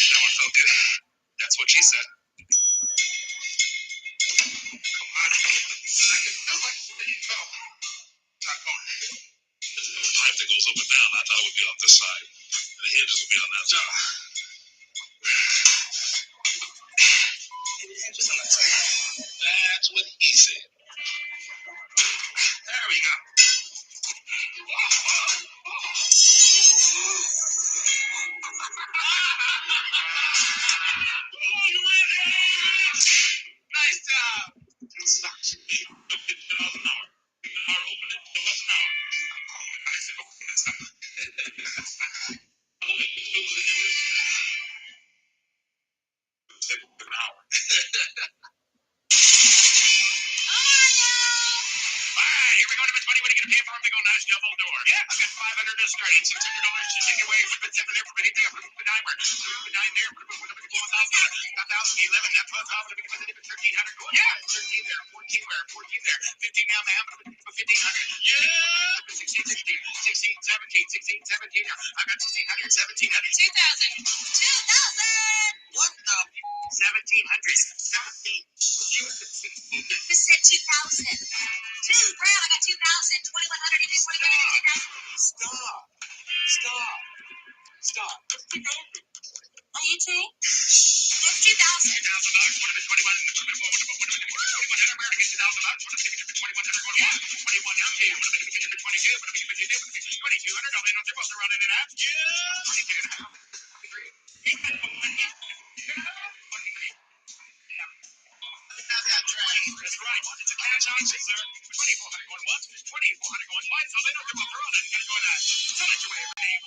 That one felt good. That's what she said. Come on. I can feel like oh. Not going. The pipe that goes up and down, I thought it would be on this side. And the hinges would be on that side. The hinges on that side. That's what he said. There we go. Nice job. Stop. Here we go, number 20. What are you going to pay for a big old nice double door? Yeah, I've got 500 to start. $600 to take away. Put 7 there, put 8 there, put 9 there, put 9 there, put 1,000, 11, that 12,000, 1,300. Yeah, 13 there, 14 there, 14 there, 15 now, ma'am, 1,500. Yeah, 16, 17. I've got 1,600, 1,700. 2,000. 2,000. What the? 1,700. 17. Who said 2,000? Brown, I got 2,000. 2,100. You did 2,100. Stop. Are you too? It's 2,000. That's right. It's a cash auction, sir. 2,400 going once, 2,400 going twice. So they don't give up their own. They're going to go in that. Sell it your way, Renee.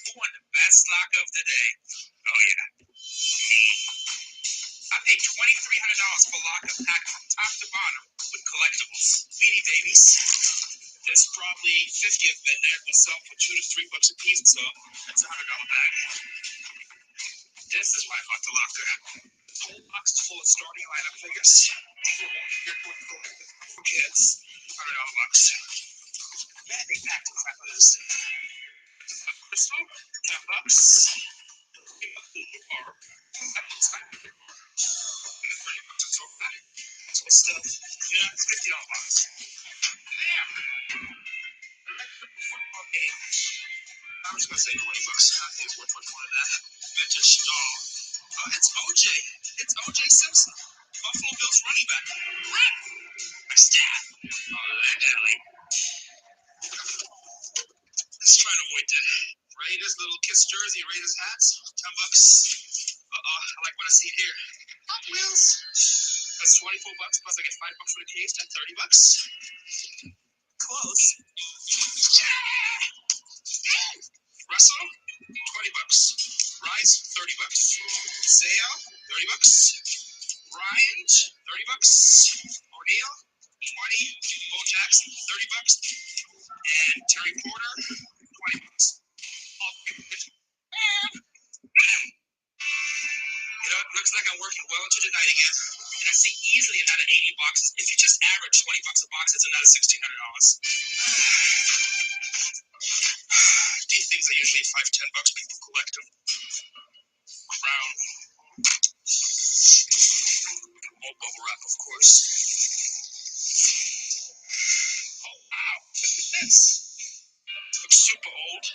Who won the best lock of the day? Oh, yeah. Me. I paid $2,300 for lock up pack from top to bottom with collectibles. Beanie Babies. There's probably 50 of them that will sell for $2 to $3 a piece, so that's $100 bag. This is why I bought the locker. The whole box is full of starting lineup figures. For kids, $100 box. Man, they packed the crap out of this thing. Crystal, $10. So stuff. Yeah, it's $50 box. Damn. Football game. I was gonna say $20. I think it's worth much more than that. Vintage doll. Oh, it's OJ. It's OJ Simpson. Buffalo Bills running back. My stat. Oh, that alley. Let's try to avoid that. Raiders little kiss jersey, Raiders hats, $10. I like what I see here. Hot Wheels. That's $24 plus I get $5 for the case. That's $30. Close. Russell, $20. Rice, $30. Sale, $30. Bryant, $30. O'Neal, 20. Bo Jackson, $30. And Terry Porter, $20. You know, it looks like I'm working well into the night again. And I see easily another 80 boxes. If you just average $20 a box, it's another $1,600. These things are usually $5, $10. People collect them. Crown. More bubble wrap, of course. Oh, wow. Look at this. It looks super old.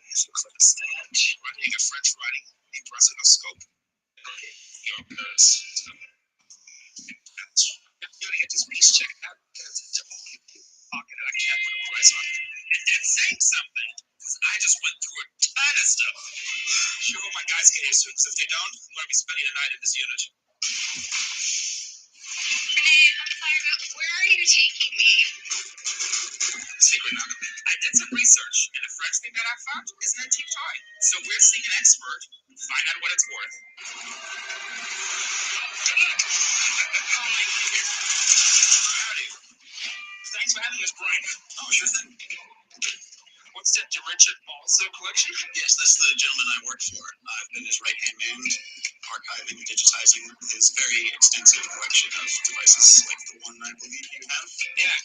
This looks like a stand. Right here, French writing. He pressing a scope. Okay, your purse. You gotta get this piece checked out because it's a whole pocket and I can't put a price on it. And that's saying something. Because I just went through a ton of stuff. Sure hope my guys get here soon, because if they don't, I'm going to be spending the night in this unit. Renee, I'm sorry, but where are you taking me? Secret now. I did some research, and the French thing that I found is an antique toy. So we're seeing an expert find out what it's worth. Howdy. Thanks for having us, Brian. Oh, sure thing. What's that, Richard Balls? That's their collection? Yes, that's the gentleman I work for. I've been his right-hand man, archiving and digitizing his very extensive collection of devices, like the one I believe you have. Yeah.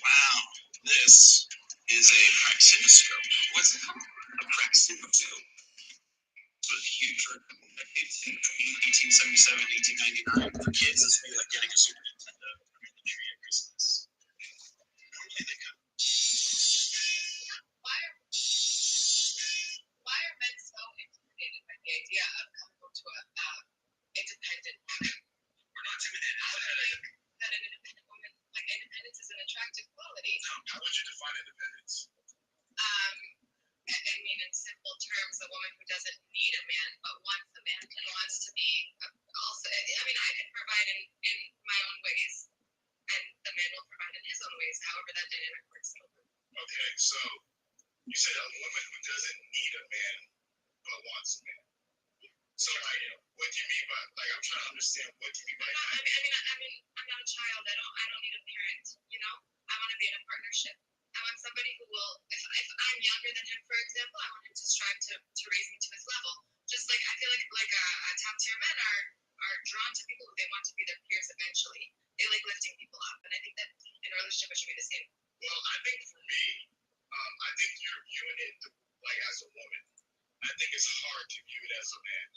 Wow. This is a praxinoscope. What's it called? A praxinoscope. It was huge for a couple decades in between 1877 and 1899. For kids, this would be like getting a Super Nintendo under the tree at Christmas. Normally they come. Why are men so intimidated by the idea of coming home to a independent woman? We're not intimidated. I would think that an independent woman, like independence, is an attractive quality. No, how would you define independence? I mean, in simple terms, a woman who doesn't need a man but wants a man and wants to be also. I mean, I can provide in my own ways, and the man will provide in his own ways. However, that dynamic works. Okay, so you said a woman who doesn't need a man but wants a man. So, like, what do you mean by, like, I'm trying to understand what do you mean by No, that? I mean, I'm not a child. I don't need a parent. You know, I want to be in a partnership. I want somebody who will, if I'm younger than him, for example, I want him to strive to raise me to his level. Just like I feel like top tier men are drawn to people who they want to be their peers eventually. They like lifting people up, and I think that in a relationship it should be the same. Well, I think for me, I think you're viewing it like as a woman. I think it's hard to view it as a man.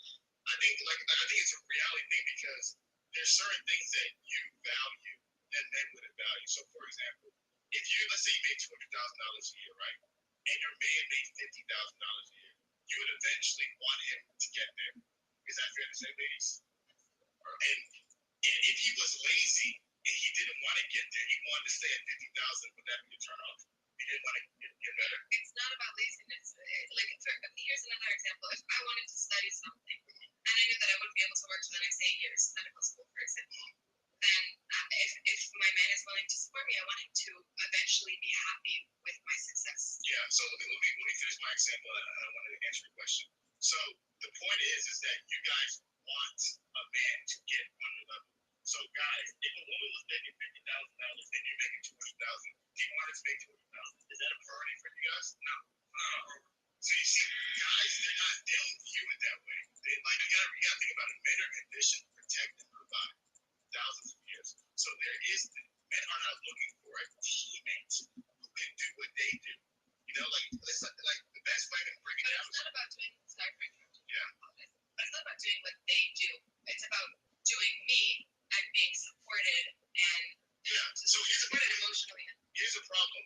I think it's a reality thing because there's certain things that you value that men wouldn't value. So, for example, if you, let's say you made $200,000 a year, right, and your man made $50,000 a year, you would eventually want him to get there. Is that fair to say, ladies? And if he was lazy and he didn't want to get there, he wanted to stay at 50,000, would that be a turn off? He didn't want to get better. It's not about laziness. Here's another example. If I wanted to study something and I knew that I wouldn't be able to work for the next 8 years, medical school, for example, then if my man is willing to support me, I want him to eventually be happy with my success. Yeah, so let me finish my example, and I wanted to answer your question. So the point is that you guys want a man to get on your level. So guys, if a woman was making $50,000 and you're making $200,000, do you want her to make $200,000? Is that a priority for you guys? No. So you see, guys, they don't view it that way. You gotta think about it. Men are conditioned to protect and provide thousands of years. So men are not looking for a teammate who can do what they do. You know, like the best way to bring it But down. it's not about doing. Sorry for interrupting. Yeah. It's not about doing what they do. It's about doing me and being supported and So supported emotionally. Here's a problem.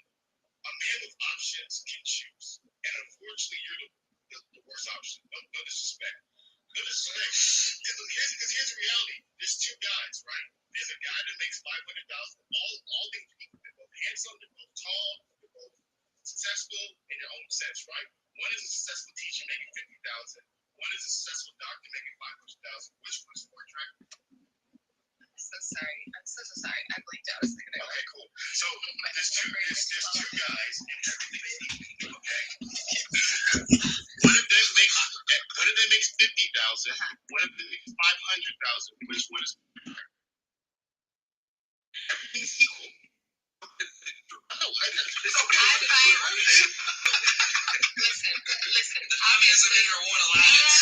A man with options can choose, and unfortunately, you're the worst option. No disrespect. No disrespect. Because here's the reality. There's two guys, right? There's a guy that makes $500,000. All things equal. They're both handsome. They're both tall. They're both successful in their own sense, right? One is a successful teacher making $50,000. One is a successful doctor making $500,000. Which one is more attractive? I'm so sorry. I'm so sorry. I blinked out a second ago. Okay, cool. So there's two guys and everything is equal. Okay. One of them makes 50,000. One of them makes 500,000. Which one is everything's equal? No, it's okay. Listen. Communism in her own alliance.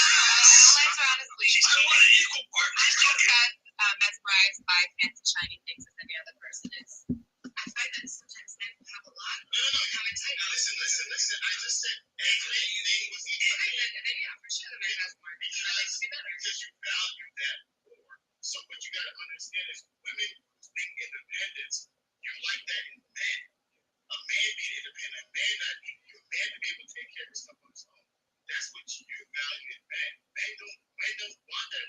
Honestly, I want an equal part. I'm just as mesmerized by fancy, shiny things as any other person is. I find that sometimes men have a lot. Listen. I just said everything was equal. Yeah, for sure, the man has more. Because you value that more. So what you got to understand is women being independent, you like that in men. A man being independent, a man not needing you, a man to be able to take care of stuff on his own. That's what you value in men. Men don't want that.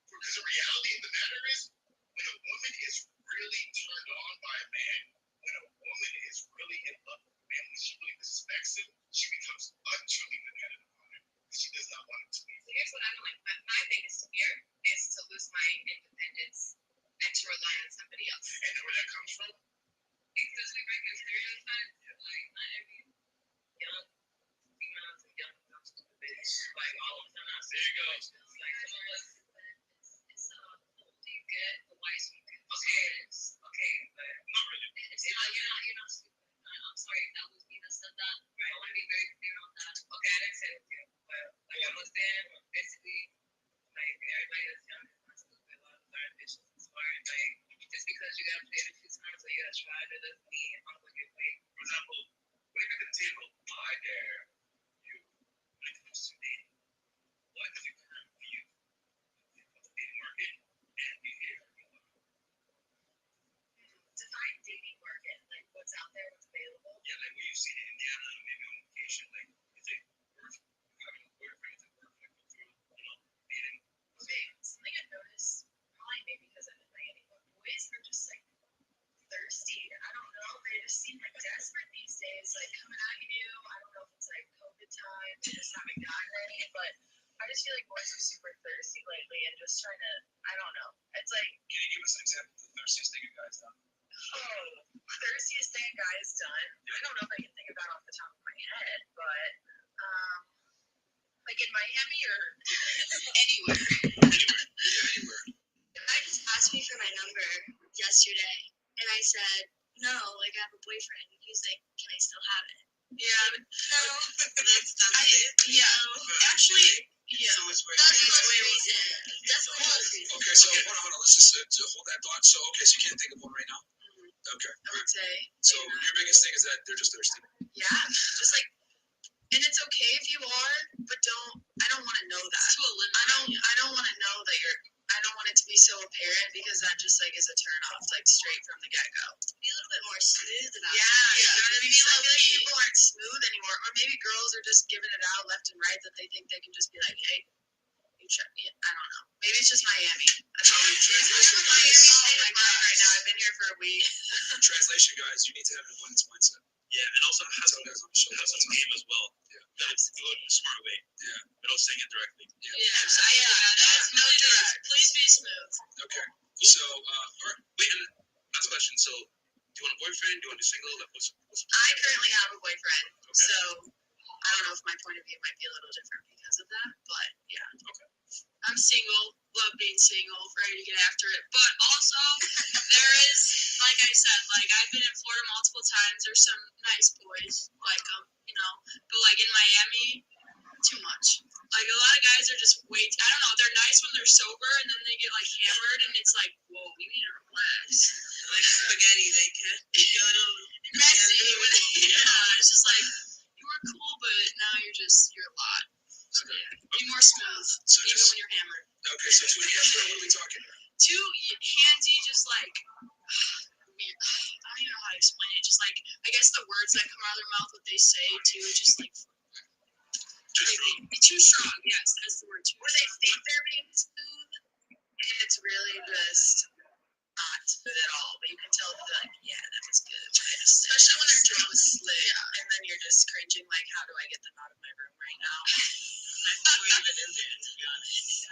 Because the reality of the matter is, when a woman is really turned on by a man, when a woman is really in love with a man, when she really respects him, she becomes utterly dependent upon him. She does not want him to leave. So here's what I don't like. My biggest fear is to lose my independence and to rely on somebody else. And know where that comes from? Because we bring this stereotype, like not every young females and young girls to the bitch. Like all of them are. There you go. Like some of us, it's do you get the white speaker? Okay, but Not really. you're not stupid. I'm sorry if that was me that said that. I want to be very clear on that. Okay, I didn't say it with you, but like I was saying, basically, like everybody that's young is not stupid. A lot of us are ambitious and smart. Like just because you got played a few times or you got tried, it doesn't mean I'm gonna get paid. For example, what if you could table I dare you when it comes to dating? What is your current view of the dating market and behavior? Define dating market, like what's out there, what's available. Yeah, like what you've seen in Indiana, maybe on vacation, like is it worth having a boyfriend? Is it worth like go through, dating? Okay, something I've noticed, probably maybe because I'm in Miami, but boys are just like thirsty. I don't know. They just seem like desperate these days, like coming at you. I don't know if it's like COVID time, they just haven't gotten any, but I just feel like boys are super thirsty lately and just trying to, I don't know. It's like, Can you give us an example of the thirstiest thing you guys done? oh, thirstiest thing a guy has done. I don't know if I can think of that off the top of my head, but like in Miami or anywhere. Anywhere. Yeah, anywhere. A guy just asked me for my number yesterday, and I said, no, like I have a boyfriend. And he's like, can I still have it? Yeah, no. That's it. Yeah, actually, yeah. So much work. That's the most reason. That's the most reason. Okay, so hold on. Let's just hold that thought. So, okay, so you can't think of one right now? Okay. I would say. So your biggest thing is that they're just thirsty. Yeah, just like, and it's okay if you are, but I don't want to know that. I don't want to know that I don't want it to be so apparent because that just like is a turn off, like straight from the get go. Be a little bit more smooth about it. Yeah, you know what I mean? So I feel like people aren't smooth anymore, or maybe girls are just giving it out left and right that they think they can just be like, hey, you check me. I don't know. Maybe it's just Miami. That's all it is. Miami state of mind right now. I've been here for a week. Translation, guys, you need to have an abundance mindset. Yeah, and also have some game as well. Yeah. That's do it in a smart way. Yeah. But don't saying it directly. That's really direct. Please be smooth. Okay. So, All right. Wait, and last question. So, do you want a boyfriend? Do you want to be single? Like, what's I currently have a boyfriend, so I don't know if my point of view might be a little different because of that, but yeah. Okay. I'm single, love being single, ready to get after it. But also, there is, like I said, like I've been in Florida multiple times. There's some nice boys, like but like in Miami, too much. Like a lot of guys are just I don't know, they're nice when they're sober, and then they get like hammered, and it's like, whoa, you need to relax. Like spaghetti, they can get a little Messy. It's just like you were cool, but now you're a lot. So yeah, be more smooth, So even just- when you're hammered. okay, so to an answer, what are we talking about? Too handsy, just like weird. I don't even know how to explain it. Just like I guess the words that come out of their mouth, what they say too, just like too strong. Yes, that's the word. Or they think they're being smooth, and it's really just not smooth at all. But you can tell they're like, yeah, that was good. Especially when they're drunk, and then you're just cringing like, how do I get them out of my room right now? I'm not even in there, to be honest.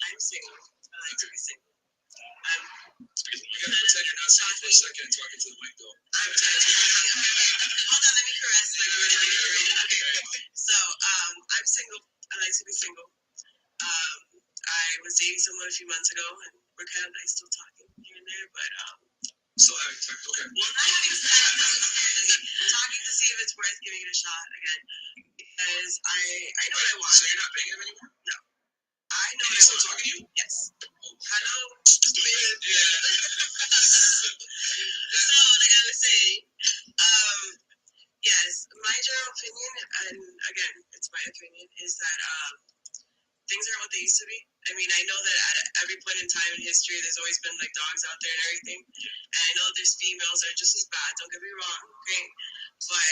I'm single. I like to be single. You gotta pretend you're not saying for a second and talking to the mic, though. Hold on, let me caress. So, I'm single. I like to be single. I was dating someone a few months ago, and we're kind of nice, still talking here and there, but Still having sex, okay. well, not having sex, talking to see if it's worth giving it a shot again, because I know what I want. So you're not banging him anymore? No, I know And what I he's still want. talking to you? Yes. Oh, Hello. yeah. So, like I was saying, yes, my general opinion, and again, it's my opinion, is that things aren't what they used to be. I mean, I know that at every point in time in history, there's always been like dogs out there and everything. And I know there's females that are just as bad, don't get me wrong, okay? But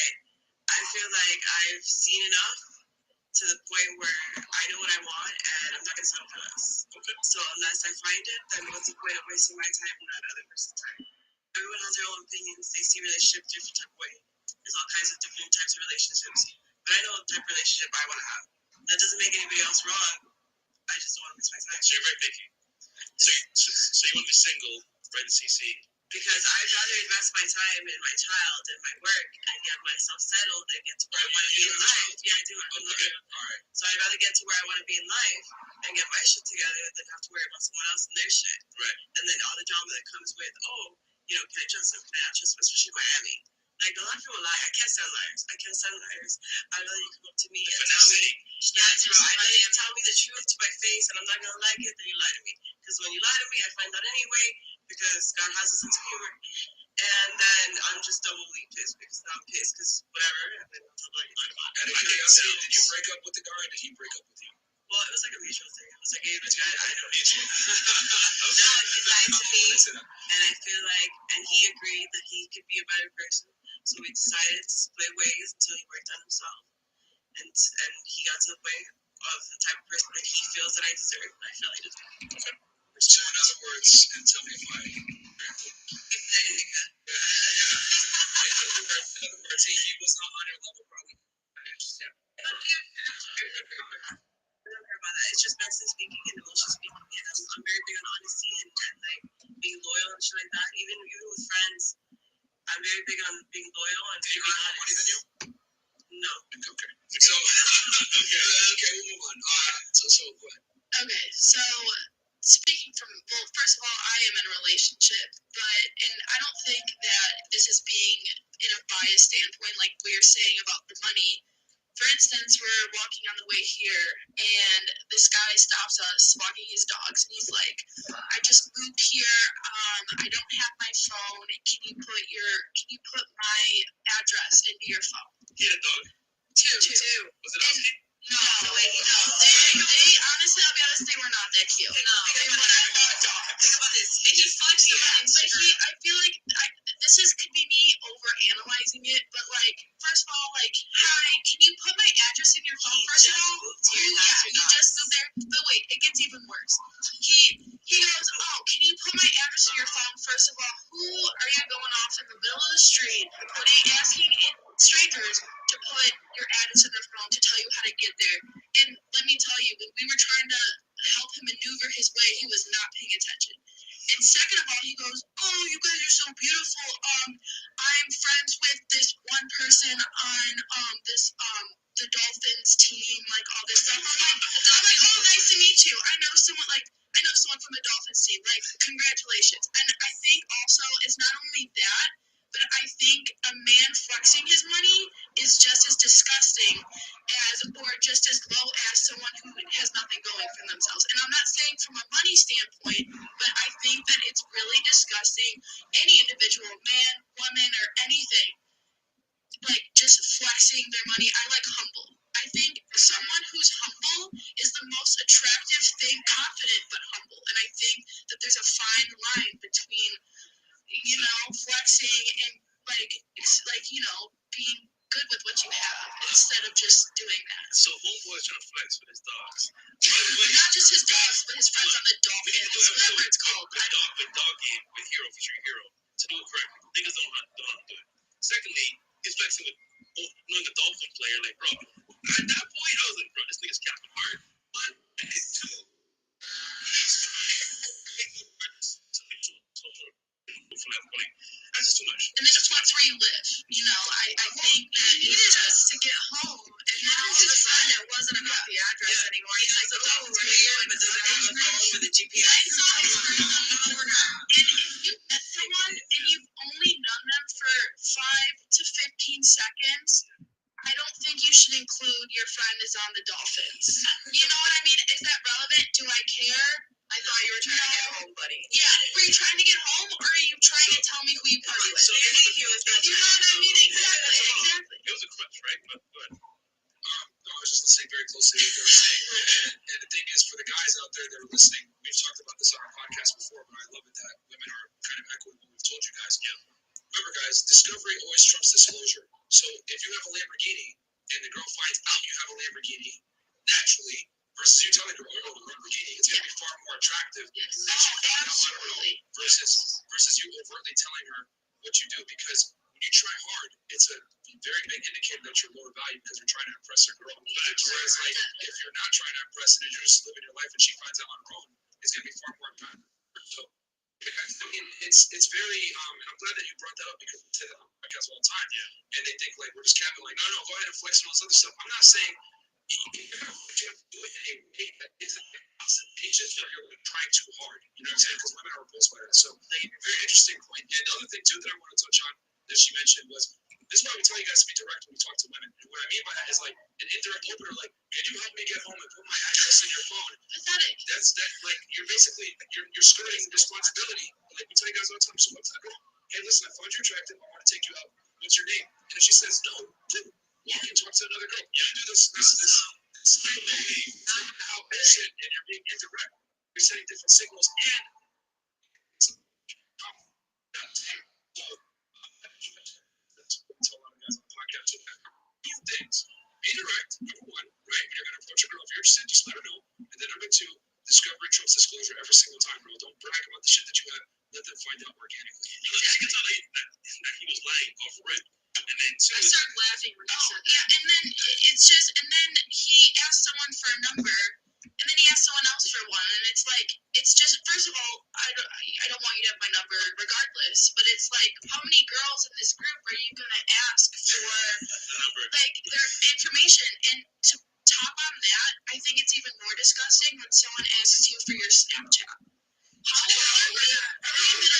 I feel like I've seen enough to the point where I know what I want and I'm not going to settle for less. Okay. So unless I find it, then what's the point of wasting my time and that other person's time? Everyone has their own opinions. They see relationships different type of way. There's all kinds of different types of relationships. But I know what type of relationship I want to have. That doesn't make anybody else wrong. I just don't want to waste my time. So you're very picky. So you want to be single, right in CC? Because I'd rather invest my time in my child and my work and get myself settled and get to where I want to be in life. Yeah, I do. Okay, all right. So I'd rather get to where I want to be in life and get my shit together than have to worry about someone else and their shit. Right. And then all the drama that comes with, oh, can I trust him? Can I not trust him? Especially Miami. Like, a lot of people lie. I can't stand liars. I'd rather you come up to me and tell me, yes, bro, I'd rather you tell me the truth to my face and I'm not going to like it, then you lie to me. Because when you lie to me, I find out anyway, because God has a sense of humor. And then I'm just doubly pissed because now I'm pissed because whatever. And then I'm like, Out of curiosity, did you break up with the guy or did he break up with you? well, it was like a mutual thing. It was like, hey, this guy, I don't mutual. No, he lied to me, and I feel like, and he agreed that he could be a better person. So we decided to split ways until he worked on himself, and he got to the point of the type of person that he feels that I deserve, and I feel I deserve. Okay. So in other words, and tell me if I. In other words, he was not on your level, probably. I understand. About that. It's just mentally speaking and emotionally speaking, and I'm very big on honesty and like being loyal and shit like that. Even with friends, I'm very big on being loyal and Did he being make more honest. money than you? No. Okay. So okay, we'll move on. So go ahead. Okay, so speaking from, well, first of all, I am in a relationship, and I don't think that this is being in a biased standpoint, like we were saying about the money. For instance, we're walking on the way here, and this guy stops us walking his dogs, and he's like, I just moved here, I don't have my phone, can you put my address into your phone? He had a dog? Two. Was it Husky? No, they honestly, I'll be honest, they were not that cute. No, they were not dogs. Think about this. He flexed But I feel like could be me overanalyzing it, but like, first of all, like, hi, can you put my address in your phone? First of all, you just moved there. But wait, it gets even worse. He goes, oh, can you put my address in your phone? First of all, who are you going off in the middle of the street, asking strangers to put your address in their phone to tell you how to get there? And let me tell you, when we were trying to help him maneuver his way, he was not paying attention. And second of all, he goes, oh, you guys are so beautiful. I'm friends with this one person on the Dolphins team, like all this stuff. I'm like, oh, nice to meet you. I know someone from the Dolphins team. Like, congratulations. And I think also it's not only that, but I think a man flexing his money is just as disgusting or just as low as someone who has nothing going for themselves. And I'm not saying from a money standpoint, but I think that it's really disgusting. Any individual, man, woman, or anything, like just flexing their money. I like humble. I think someone who's humble is the most attractive thing, confident but humble. And I think that there's a fine line between, flexing and being good with what you have instead of just doing that. So homeboy's trying to flex with his dogs. Not just his dogs, but his friends on the Dolphins, whatever it's called. Dog game with hero featuring hero to do it correctly. Niggas don't know how to do it. Secondly, he's flexing with knowing the Dolphin player. Like, bro, at that point, I was like, bro, this nigga's capping hard. One, and two, that's just too much. And then it depends where you live. I think that it's just to get home. And then all of a sudden, it wasn't about the address anymore. He's like, oh, where are you going? But does it have a phone with a GPS? And if you met someone and you've only known them for 5 to 15 seconds, I don't think you should include your friend is on the Dolphins. You know what I mean? Is that relevant? Do I care? I thought you were trying to get home, buddy. Yeah. Were you trying to get home, or are you trying to tell me who you party with? So he was You know what I mean? Exactly. It was a crutch, right? But no, I was just listening very closely to what they were saying. And the thing is, for the guys out there that are listening, we've talked about this on our podcast before, but I love it that women are kind of echoing what we've told you guys. Remember, guys, discovery always trumps disclosure. So if you have a Lamborghini and the girl finds out you have a Lamborghini, naturally, versus you telling her, oh, the Lamborghini, it's going to be far more attractive than she found out on her own versus you overtly telling her what you do. Because when you try hard, it's a very big indicator that you're lower value because you're trying to impress a girl. Whereas, like, if you're not trying to impress and you're just living your life and she finds out on her own, it's going to be far more impactful. So, I mean, it's very, and I'm glad that you brought that up because we say that on the podcast all the time. Yeah. And they think, like, we're just capping, like, no, go ahead and flex and all this other stuff. I'm not saying you have to do it in a way that isn't agent that you're trying too hard. You know what I'm saying? Because women are repulsed by that. So, very interesting point. And the other thing, too, that I want to touch on that she mentioned was this is why we tell you guys to be direct when we talk to women. And what I mean by that is like an indirect opener, like, can you help me get home and put my address in your phone? Pathetic. That's that, like, you're basically, you're skirting responsibility. Like, we tell you guys all the time. So, up to the girl, hey, listen, I found you attractive. I want to take you out. What's your name? And if she says no, walk and talk to another girl. You do this how bullshit, and you're being indirect. You're sending different signals and tell a lot of guys on the podcast do things. Be direct, number one, right? When you're gonna approach a girl, if you're interested, just let her know. And then number two, discovery trumps disclosure every single time, bro. Don't brag about the shit that you have. Let them find out organically. You can tell that he was lying off rip. And then I started laughing when he said that. Yeah, and then it's just, and then he asked someone for a number, and then he asked someone else for one, and it's like, it's just, first of all, I don't want you to have my number regardless, but it's like, how many girls in this group are you gonna ask for, like, their information? And to top on that, I think it's even more disgusting when someone asks you for your Snapchat. How are we the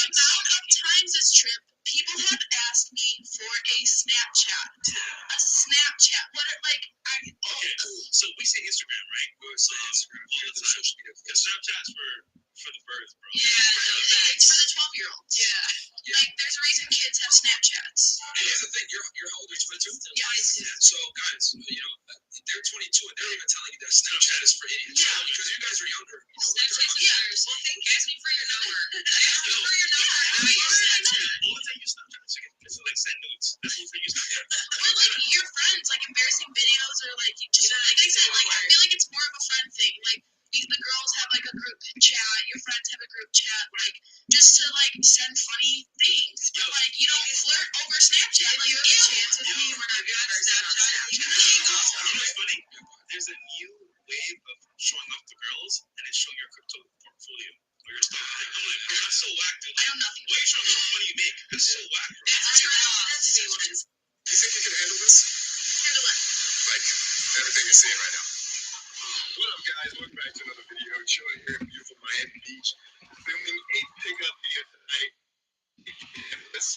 amount of times this trip, people have asked me for a Snapchat. A Snapchat. What are, like, okay, so we say Instagram, right? We say Instagram all the time. Social media. Because Snapchat's for the birth, bro. Yeah, it's for the 12-year-olds. Yeah. Like, there's a reason kids have Snapchats. And here's the thing, you're how old are you, 22? Yes. So, guys, you know, they're 22 and they're even telling you that Snapchat is for idiots. Yeah. Because you guys are younger. You know, Snapchat's for yours. Well, thank you. Ask me for your number. Ask me for your number. all the time you Snapchat is like send notes. That's the thing you Snapchat. Or like your friends, like embarrassing videos, or like just like I said, like I feel like it's more of a friend thing. Like the girls have like a group chat, your friends have a group chat, like just to like send funny things. But like you don't flirt over Snapchat. Like you have a chance with me when I'm on Snapchat. You know what's funny? There's a new wave of showing off the girls and it's showing your crypto portfolio or your stock. I'm like, bro, that's so whack, dude. I know nothing. Why are you showing how much money you make? That's so whack, bro. That's feelings. Do you think you can handle this? Handle it. Like everything you're seeing right now. What up, guys? Welcome back to another video showing here in beautiful Miami Beach. Filming a pickup video tonight. And this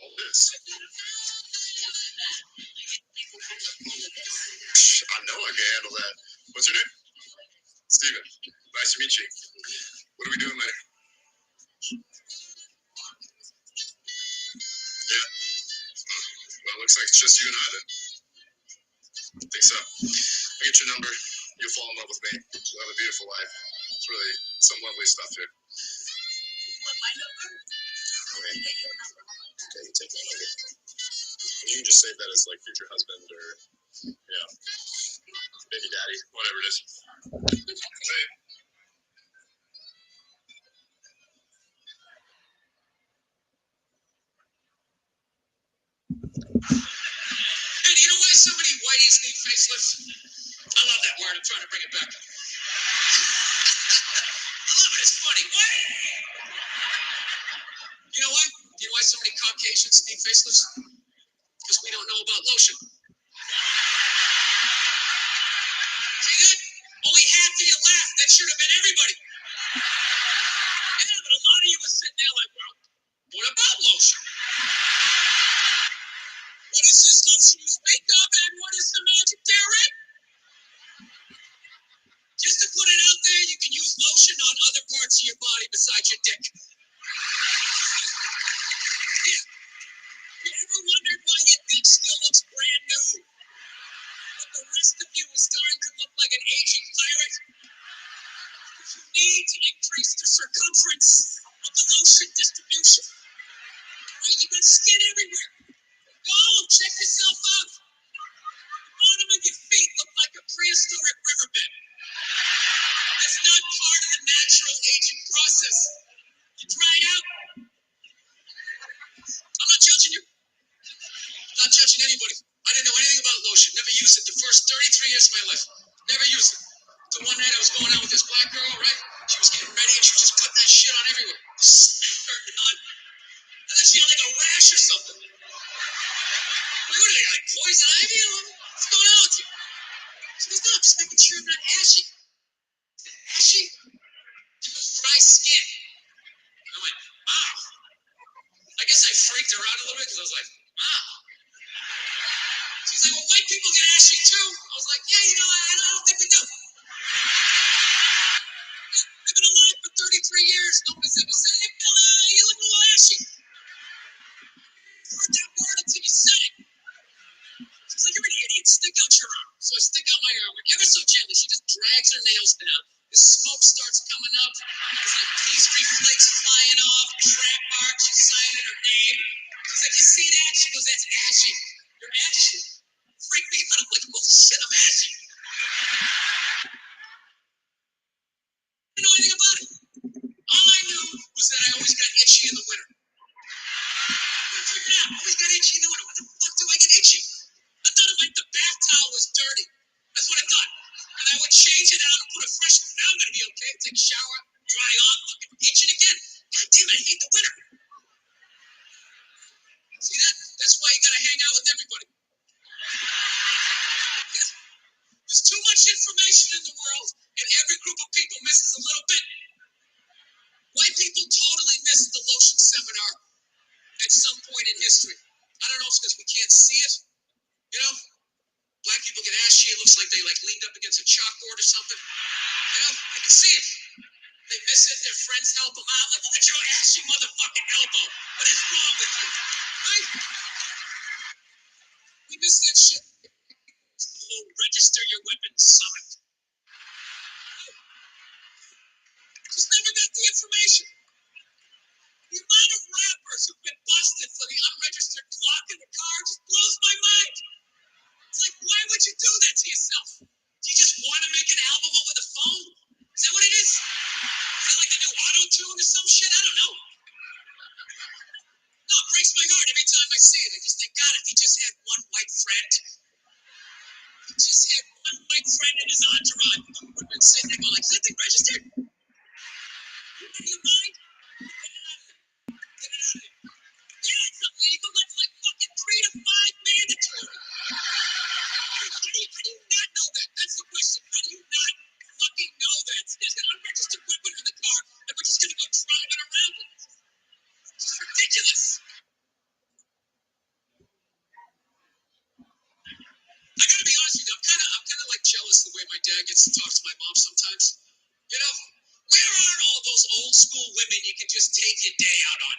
all this. I know I can handle that. What's your name? Steven. Nice to meet you. What are we doing later? Yeah. Well, it looks like it's just you and I then. I think so. I'll get your number. You'll fall in love with me. You'll have a beautiful life. It's really some lovely stuff here. What, my number? Okay. Okay, you take my number. You can just save that as like future husband or, yeah, baby daddy, whatever it is. Hey. Hey, do you know why so many whiteies need facelifts? I love that word. I'm trying to bring it back. I love it. It's funny. What? You know why? Do you know why so many Caucasians need facelifts? Because we don't know about lotion. See that? Only half of you laughed. That should have been everybody. Yeah, but a lot of you were sitting there like, well, what about lotion? What is this lotion you speak of, and what is the magic therein? Just to put it out there, you can use lotion on other parts of your body besides your dick. Yeah. You ever wondered why your dick still looks brand new, but the rest of you is starting to look like an aging pirate? You need to increase the circumference of the lotion distribution. Right? You got skin everywhere. Go, check yourself out. The bottom of your feet look like a prehistoric riverbed. That's not part of the natural aging process. You dried out. I'm not judging you. I'm not judging anybody. I didn't know anything about lotion. Never used it the first 33 years of my life. Never used it. The one night I was going out with this black girl, right? She was getting ready and she just put that shit on everywhere. Smacked her on. And then she had like a rash or something. you got like poison ivy on? What's going on with you? She goes, no, I'm just making sure I'm not ashy. Ashy? Dry skin. I went, wow. I guess I freaked her out a little bit because I was like, wow. She's like, well, white people get ashy too. I was like, yeah, I don't think they do. I've been alive for 33 years. No one's ever said, hey, Bill, you look a little ashy. I heard that word until you said it. She's like, you're an idiot. Stick out your arm. So I stick out my arm, and ever so gently, she just drags her nails down. The smoke starts coming up. There's like pastry flakes flying off, trap marks. She's signing her name. She's like, you see that? She goes, that's ashy. You're ashy. Freak me out. I'm like, oh shit, I'm ashy. I didn't know anything about it. All I knew was that I always got itchy in the winter. I figured out, I always got itchy in the winter. What the fuck do I get itchy? I thought like the bath towel was dirty. That's what I thought. And I would change it out and put a fresh one. Now I'm gonna be okay. Take a shower, dry off, fucking itching again. God damn it, I hate the winter. See that? That's why you gotta hang out with everybody. Yeah. There's too much information in the world, and every group of people misses a little bit. White people totally missed the lotion seminar at some point in history. I don't know if it's because we can't see it. Black people get ashy. It looks like they leaned up against a chalkboard or something. I can see it. They miss it. Their friends help them out. Like, look at your ashy motherfucking elbow. What is wrong with you? Right? We miss that shit. Oh, register your weapons summit. Just never got the information. The amount of rappers who've been busted for the unregistered clock in the car just blows my mind. It's like, why would you do that to yourself? Do you just want to make an album over the phone? Is that what it is? Is that like the new auto-tune or some shit? I don't know. No, it breaks my heart every time I see it. I just think, God, if he just had one white friend, he just had one white friend in his entourage who would have been sitting there going like, is that thing registered? In your mind? Get it out of there. Get it out of there. Yeah, it's illegal. It's like fucking 3 to 5 mandatory. How do you not know that? That's the question. How do you not fucking know that? There's an unregistered weapon in the car, and we're just gonna go driving around with it. It's just ridiculous. I gotta be honest with you. I'm kind of like jealous the way my dad gets to talk to my mom sometimes. Where are all those old school women you can just take your day out on?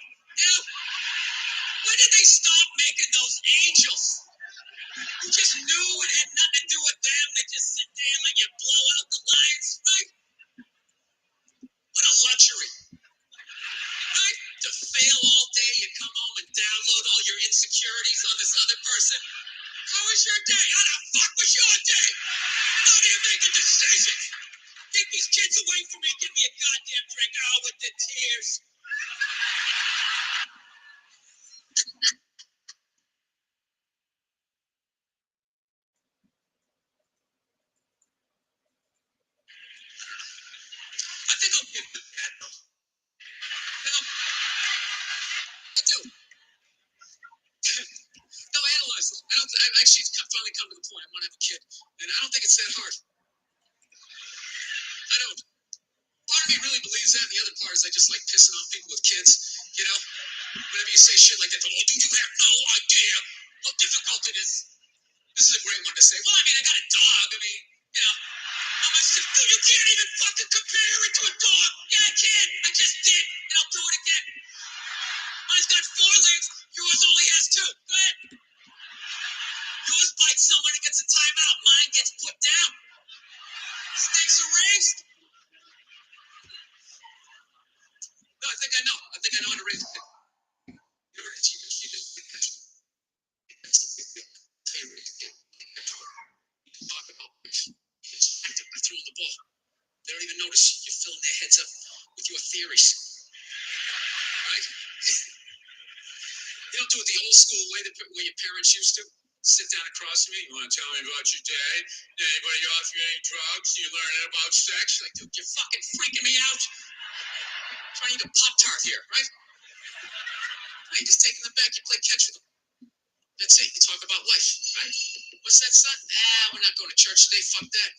When did they stop making those angels? Who just knew it had nothing to do with them. They just sit there and let you blow out the lines, right? What a luxury. Right? To fail all day, you come home and download all your insecurities on this other person. How was your day? How the fuck was your day? How do you make a decision? Keep these kids away from me. Give me a goddamn drink. Oh, with the tears. I think I'll give it that though. I do. No, I analyze it. I've actually finally come to the point. I want to have a kid. And I don't think it's that hard. I don't. Part of me really believes that. And the other part is I just like pissing off people with kids. Whenever you say shit like that, oh, dude, you have no idea how difficult it is. This is a great one to say. Well, I mean, I got a dog. I mean, how much dude, you can't even fucking compare it to a dog. Yeah, I can. I just did. And I'll do it again. Mine's got 4 legs. Yours only has 2. Go ahead. Yours bites someone and gets a timeout. Mine gets put down. Stakes are raised. No, I think I know. I think I know how to raise it. Talk about it's active. I throw the ball. They don't even notice you're filling their heads up with your theories. Right? You don't do it the old school way that your parents used to. Sit down across from me. You want to tell me about your day? Did anybody offer you any drugs? You learning about sex? Like, dude, you're fucking freaking me out. I'm trying to eat a Pop-Tart here, right? You just take them back. You play catch with them. That's it. You talk about life, right? What's that, son? We're not going to church today. Fuck that.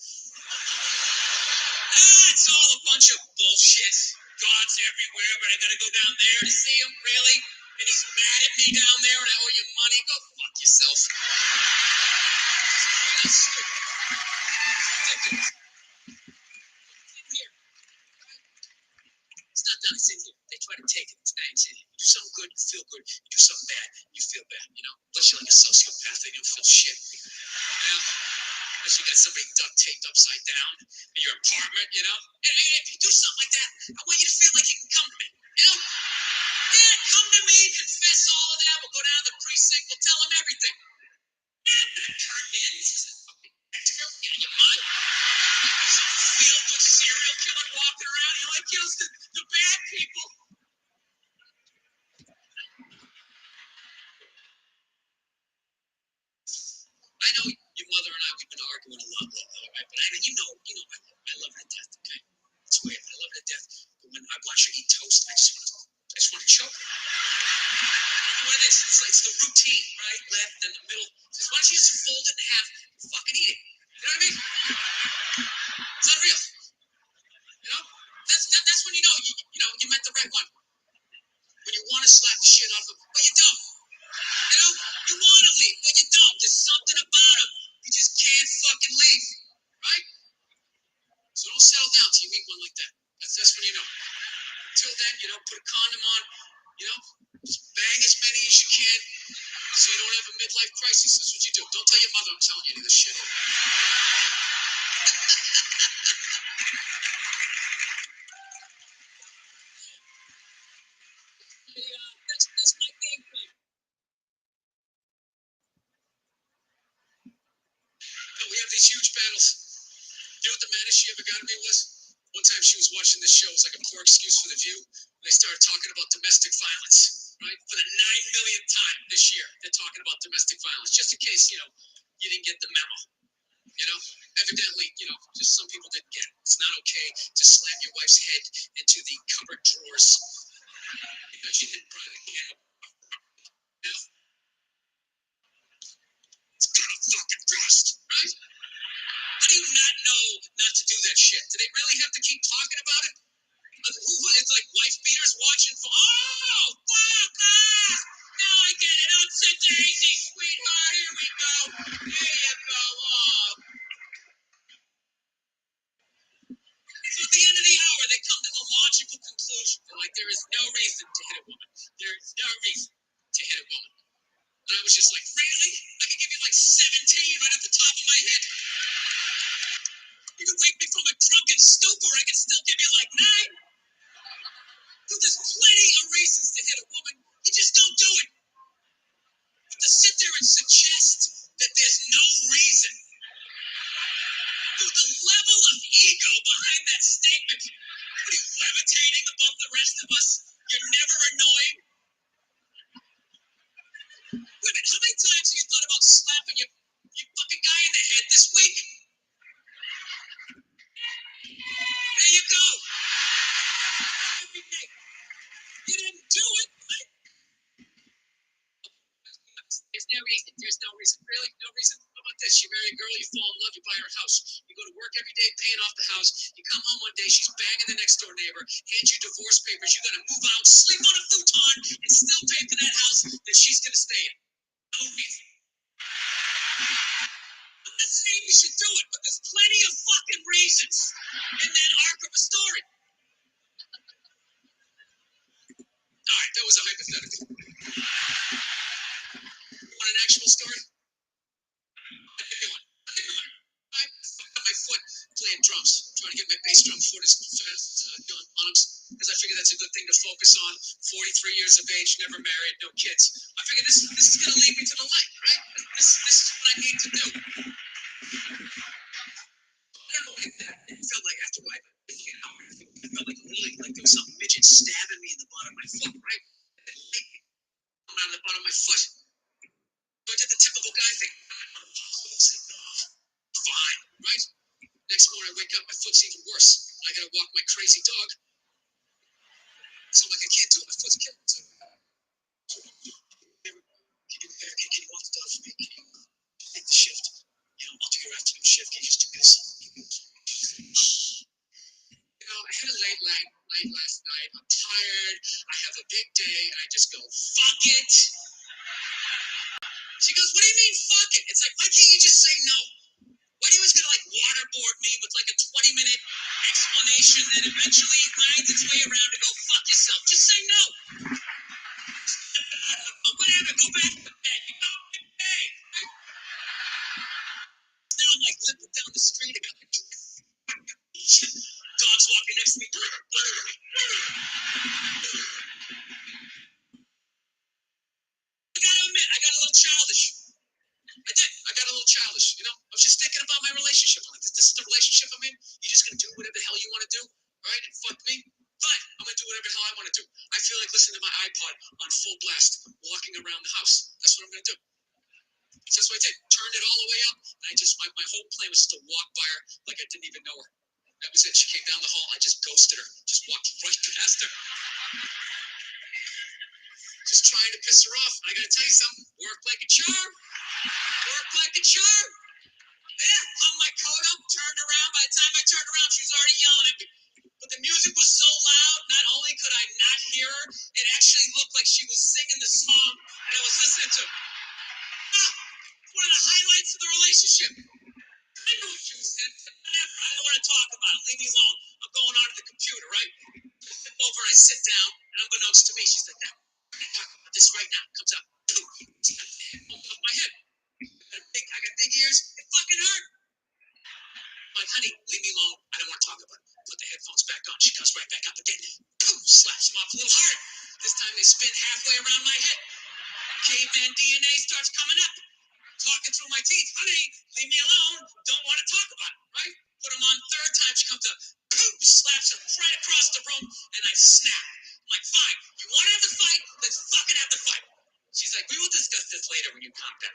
It's all a bunch of bullshit. God's everywhere, but I gotta go down there to see him, really? And he's mad at me down there and I owe you money? Go fuck yourself. That's stupid. Ridiculous. It's in here. It's not done, it's in here. They try to take it, it's not, it's in here. You do something good, you feel good. You do something bad, you feel bad, you know? Unless you're like a sociopath, they don't feel shit. You know? Unless you got somebody duct taped upside down in your apartment, you know? And if you do something like that, I want you to feel like you can come to me, you know? Yeah, come to me, confess all of that. We'll go down to the precinct, we'll tell them everything. Yeah, that turned in. This is a fucking extra. You know, your mind? Some feel-good serial killer walking around. He only kills the bad people. I know your mother and I, we've been arguing a lot lately, right? But I know, you know I love her to death, okay? It's weird. I love her to death. But when I watch her eat toast, I just want to choke her. I don't know what it is. It's the routine, right? Left and the middle. Just why don't you just fold it in half and fucking eat it? You know what I mean? It's unreal. You know? That's when you know you met the right one. When you want to slap the shit off of them, but you don't. You know? You want to leave, but you don't. There's something about them. You just can't fucking leave. Right? So don't settle down till you meet one like that. That's when you know. Until then, you know, put a condom on, you know, just bang as many as you can so you don't have a midlife crisis. That's what you do. Don't tell your mother I'm telling you any of this shit. That's my game plan. But we have these huge battles. You know what the maddest she ever got at me was? One time she was watching this show. It was like a poor excuse for the view. And they started talking about domestic violence, right? For the 9 millionth time this year, they're talking about domestic violence. Just in case, you know, you didn't get the memo. You know, evidently, you know, just some people didn't get it. It's not okay to slam your wife's head into the cupboard drawers because you didn't buy the candle. You know? It's gonna fucking rust, right? How do you not know not to do that shit? Do they really have to keep talking about it? It's like wife beaters watching. Oh, fuck! Now I get it. Ups and daisy, sweetheart. Here we go. Here you go. Oh. So at the end of the hour, they come to the logical conclusion. They're like, there is no reason to hit a woman. There is no reason to hit a woman. And I was just like, really? I can give you like 17 right at the top of my head. You can wake me from a drunken stupor, I can still give you like 9. Dude, there's plenty of reasons to hit a woman. You just don't do it. But to sit there and suggest that there's no reason. Dude, the level of ego behind that statement. What are you, levitating above the rest of us? You're never annoying? Wait a minute, how many times have you thought about slapping your fucking guy in the head this week? There you go. Every day. You didn't do it. There's no reason. There's no reason. Really? No reason? How about this? You marry a girl, you fall in love, you buy her a house. You go to work every day paying off the house. You come home one day, she's banging the next door neighbor, hands you divorce papers. You're going to move out, sleep on a futon, and still pay for that house that she's going to stay in. No reason. I'm not saying you should do it, but there's plenty of fucking reasons in that arc of a story. All right, that was a hypothetical. You want an actual story? I'll give you one. I fucked up my foot playing drums, trying to get my bass drum foot as fast because I figured that's a good thing to focus on. 43 years of age, never married, no kids. I figured this is going to lead me to the light, right? This is what I need to do. I don't know what it felt like after I felt like really like there was some midget stabbing me in the bottom of my foot, right? On the bottom of my foot. So I did the typical guy thing. Fine, right? Next morning I wake up, my foot's even worse. I gotta walk my crazy dog. So I'm like, I can't do it, my foot's killing me. So, can you walk the dog? day, and I just go, fuck it. She goes, what do you mean, fuck it? It's like, why can't you just say no? Why do you always gotta like waterboard me with like a 20-minute explanation and eventually it finds its way around to go fuck yourself? Just say no. Whatever, go back to bed. You know, hey. Now I'm like limping down the street. I got like dogs walking next to me. I gotta admit, I got a little childish. I did. I got a little childish, you know? I was just thinking about my relationship. I'm like, this is the relationship I'm in? You're just gonna do whatever the hell you wanna do, right? And fuck me? Fine. I'm gonna do whatever the hell I wanna do. I feel like listening to my iPod on full blast, walking around the house. That's what I'm gonna do. So that's what I did. Turned it all the way up, and I just, my whole plan was to walk by her like I didn't even know her. That was it. She came down the hall. I just ghosted her. Just walked right past her. Just trying to piss her off. I gotta tell you something. Worked like a charm. Worked like a charm. Yeah, hung my coat up, turned around. By the time I turned around, she was already yelling at me. But the music was so loud, not only could I not hear her, it actually looked like she was singing the song that I was listening to. One of the highlights of the relationship. I know what she was saying. I don't want to talk about it. Leave me alone. I'm going on to the computer, right? I flip over and I sit down, and unbeknownst to me, she's like, "Now, we're gonna talk about this right now." Comes up, boom, on my head. I got big ears. It fucking hurt. I'm like, honey, leave me alone. I don't want to talk about it. Put the headphones back on. She comes right back up again. Boom, slaps him off a little hard. This time they spin halfway around my head. Caveman DNA starts coming up. Talking through my teeth. Honey, leave me alone. Don't want to talk about it, right? Put him on third time. She comes up. Boom, slaps him right across the room. And I snap. I'm like, fine. You want to have the fight? Let's fucking have the fight. She's like, we will discuss this later when you calm down.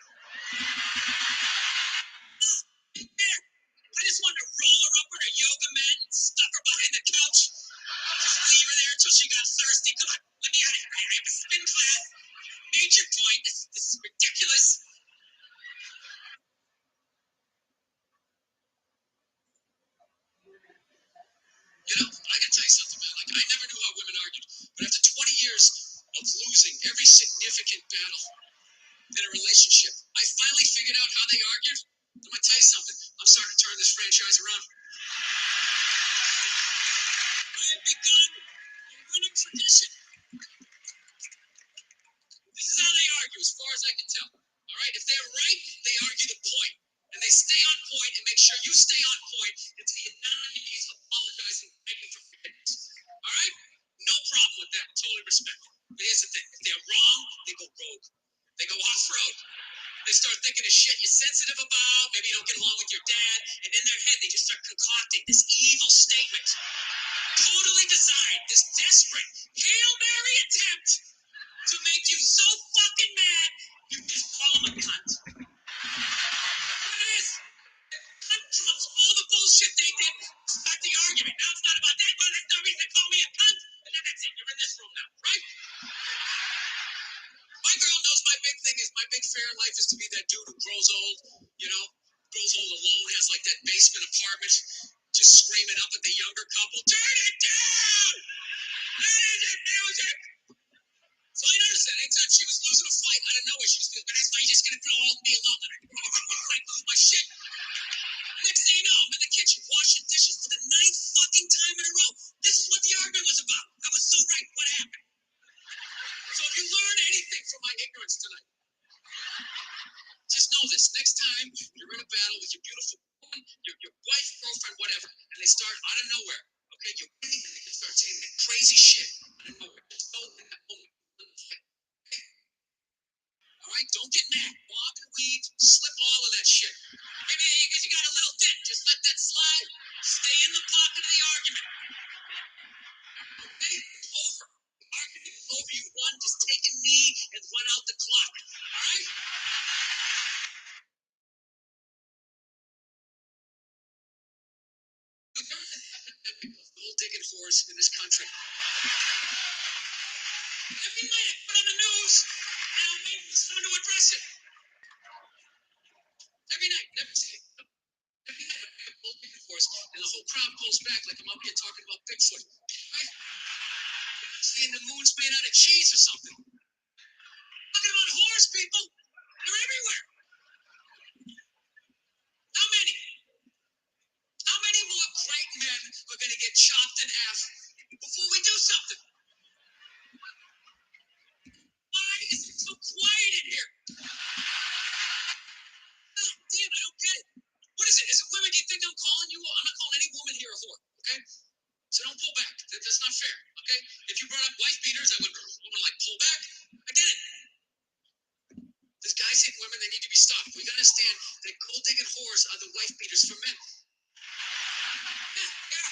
I just wanted to roll her up in her yoga mat and stuck her behind the couch. Just leave her there until she got thirsty. Come on, let me out of here. I have a spin class. Major point. This is ridiculous. You know, I can tell you something, man. Like, I never knew how women argued. But after 20 years of losing every significant battle in a relationship, I finally figured out how they argued. I'm going to tell you something. I'm starting to turn this franchise around. I have begun a winning tradition. This is how they argue, as far as I can tell. All right? If they're right, they argue the point. And they stay on point and make sure you stay on point until you're down on your knees apologizing, begging for forgiveness. All right? No problem with that. Totally respect it. But here's the thing. If they're wrong, they go rogue. They go off-road. They start thinking of shit you're sensitive about. Maybe you don't get along with your dad. And in their head, they just start concocting this evil statement. Totally designed. This desperate Hail Mary attempt to make you so fucking mad, you just call them a cunt. What it is? Cunt trumps all the bullshit they did to start the argument. Now it's not about that, but that's no reason to call me a cunt. And then that's it. You're in this room now, right? My girl knows my big thing is, my big fear in life is to be that dude who grows old, you know, grows old alone, has like that basement apartment, just screaming up at the younger couple, turn it down! That isn't music! So I noticed that anytime she was losing a fight, I didn't know what she was feeling. But that's why you're just gonna grow old and be alone. And I lose my shit. Next thing you know, I'm in the kitchen washing dishes for the 9th fucking time in a row. This is what the argument was about. I was so right. What happened? So if you learn anything from my ignorance tonight, just know this. Next time you're in a battle with your beautiful woman, your wife, girlfriend, whatever, and they start out of nowhere, okay, you're winning and they can start saying that crazy shit out of nowhere. Just know in that moment. All right, don't get mad. Bob and weave, slip all of that shit. Maybe because you got a little dip, just let that slide. Stay in the pocket of the argument. Okay, it's over. The argument is over. You won. Just take a knee and run out the clock. All right. Gold-digging whores in this country. Every night I put on the news, and I'm waiting for someone to address it. Every night, every night I have gold-digging whores, and the whole crowd pulls back like I'm up here talking about Bigfoot. Right? saying the moon's made out of cheese or something. Talking about whores, people. They're everywhere. How many? How many more great men are going to get chopped in half before we do something? Why is it so quiet in here? Oh, damn, I don't get it. What is it? Is it women? Do you think I'm calling you? I'm not calling any woman here a whore, okay? So don't pull back. That's not fair, okay? If you brought up wife beaters, I would like pull back. I get it. There's guys hitting women, they need to be stopped. We gotta understand that gold digging whores are the wife beaters for men. Yeah.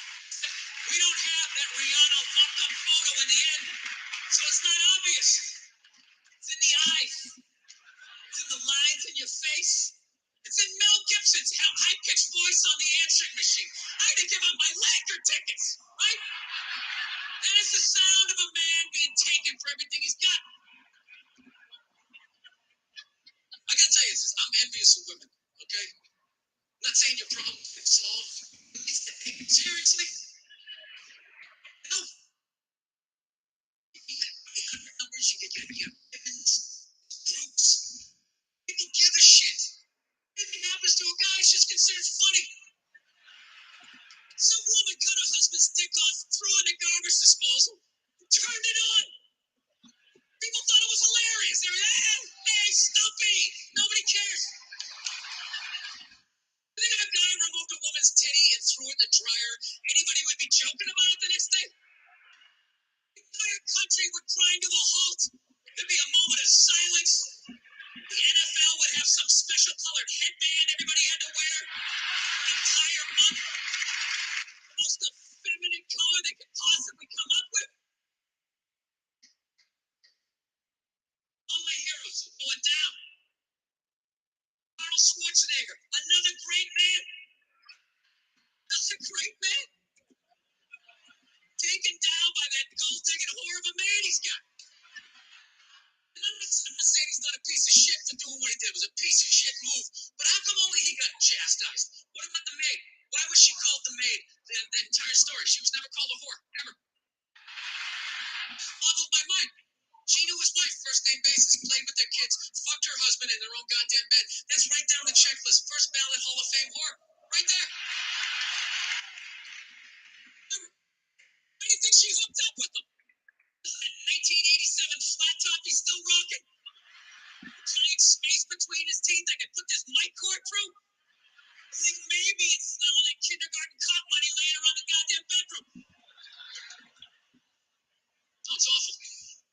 We don't have that Rihanna bumped up photo in the end, so it's not obvious. It's in the eyes. It's in the lines in your face. It's in Mel Gibson's high-pitched voice on the answering machine. I had to give up my Laker tickets, right? That is the sound of a man being taken for everything he's got. I gotta tell you, I'm envious of women, okay? I'm not saying your problem is solved. Seriously? No. You get numbers, you get evidence, proofs. People give a shit. Anything happens to a guy, it's just considered funny. Some woman cut her husband's dick off, threw it in a garbage disposal, turned it on. People thought it was hilarious. They were like, hey, Stumpy! Nobody cares. You think if a guy removed a woman's titty and threw it in the dryer, anybody would be joking about it the next day? The entire country would grind to a halt. There'd be a moment of silence. The NFL would have some special colored headband everybody had to wear for an entire month. The most effeminate color they could possibly come up with. All my heroes are going down. Arnold Schwarzenegger, another great man. Another great man. Taken down by that gold-digging whore of a man he's got. And I'm not saying he's not a piece of shit for doing what he did. It was a piece of shit move. But how come only he got chastised? What about the maid? Why was she called the maid? The entire story. She was never called a whore, ever. Boggled my mind. She knew his wife, first name basis, played with their kids, fucked her husband in their own goddamn bed. That's right down the checklist. First ballot Hall of Fame whore. Right there. Why do you think she hooked up with him? 1987 flat top, he's still rocking. Giant space between his teeth I could put this mic cord through. I think maybe it's all that kindergarten cop money laying around the goddamn bedroom. No, it's awful.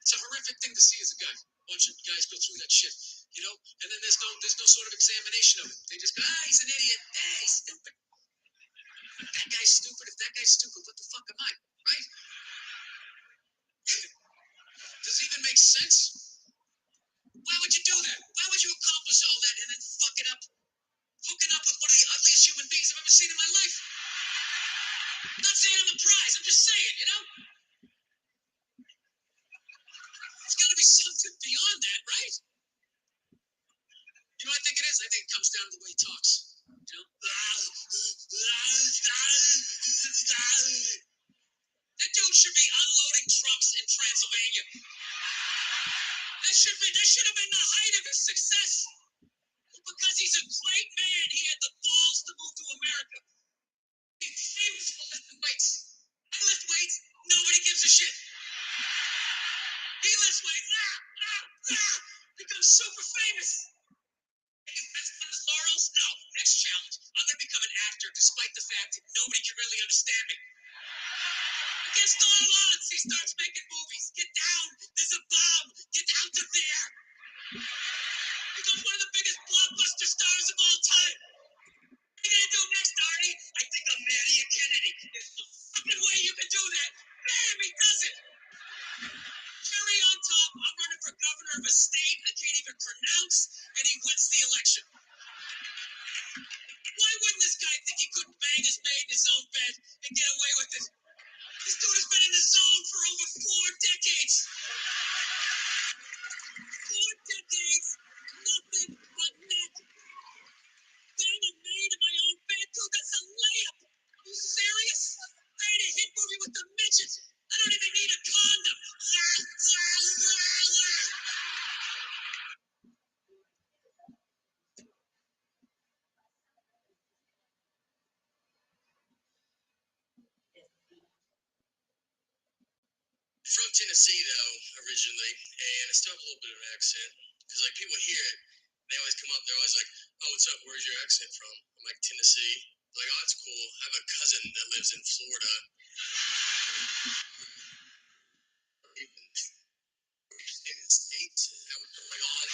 It's a horrific thing to see as a guy. Watching guys go through that shit, you know? And then there's no sort of examination of it. They just go, he's an idiot. He's stupid. That guy's stupid. If that guy's stupid, what the fuck am I? Right? Does it even make sense? Why would you do that? Why would you accomplish all that and then fuck it up? Hooking up with one of the ugliest human beings I've ever seen in my life. I'm not saying I'm a prize. I'm just saying, you know? There's got to be something beyond that, right? You know what I think it is? I think it comes down to the way he talks. You know? That dude should be unloading trucks in Transylvania. That should have been the height of his success. Because he's a great man, he had the balls to move to America. He's famous for lifting weights. I lift weights, nobody gives a shit. He lifts weights, becomes super famous. That's on his laurels? No. Next challenge. I'm going to become an actor despite the fact that nobody can really understand me. Against all odds, he starts making movies. Get down. There's a bomb. Get out of there. Becomes one of the biggest blockbuster stars of all time. What are you going to do next, Arnie? I think I'll marry a Kennedy. There's no fucking way you can do that. Bam, he does it. Cherry on top, I'm running for governor of a state I can't even pronounce, and he wins the election. Why wouldn't this guy think he couldn't bang his maid in his own bed and get away with it? This dude has been in the zone for over 4 decades. 4 decades, nothing but net. Bang a maid in my own bed, dude, that's a layup. Are you serious? I had a hit movie with the midgets. I don't even need a condom. from Tennessee though originally, and I still have a little bit of an accent because like people hear it, they always come up, they're always like, "Oh, what's up? Where's your accent from?" I'm like, "Tennessee." Like, "Oh, that's cool. I have a cousin that lives in Florida." Even in the States, that was going on.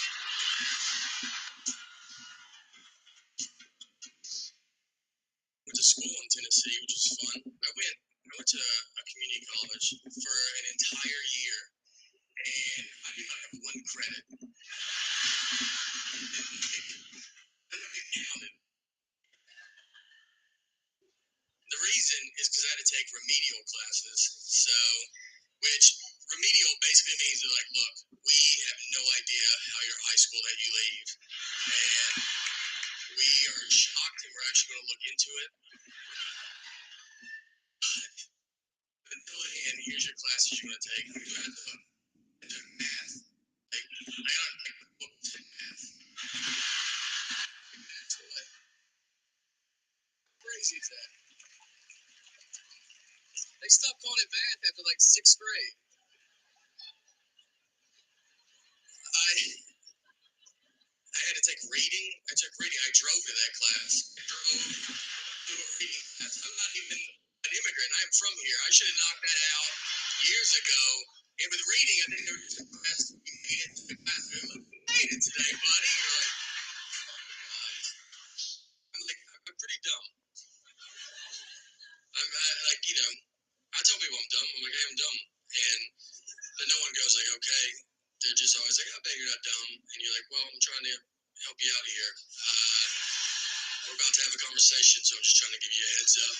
Went to school in Tennessee, which was fun. I went to a community college for an entire year, and I did not have one credit. The reason is because I had to take remedial classes. So, which remedial basically means they're like, look, we have no idea how your high school let you leave, and we are shocked, and we're actually going to look into it. But until then, here's your classes you're going to take. You have to do math. Like, I got to take the books in math. That's what crazy is that? They stopped calling it math after like 6th grade. I had to take reading. I took reading. I drove to that class. I drove to a reading class. I'm not even an immigrant. I'm from here. I should have knocked that out years ago. And with reading, I think there was a class. We made it to the classroom. Like, we made it today, buddy. You're like, I'm like, I'm pretty dumb. Like, you know, I tell people I'm dumb. I'm like, hey, I'm dumb. And but no one goes like, okay. They're just always like, I bet you're not dumb. And you're like, well, I'm trying to help you out here. We're about to have a conversation, so I'm just trying to give you a heads up.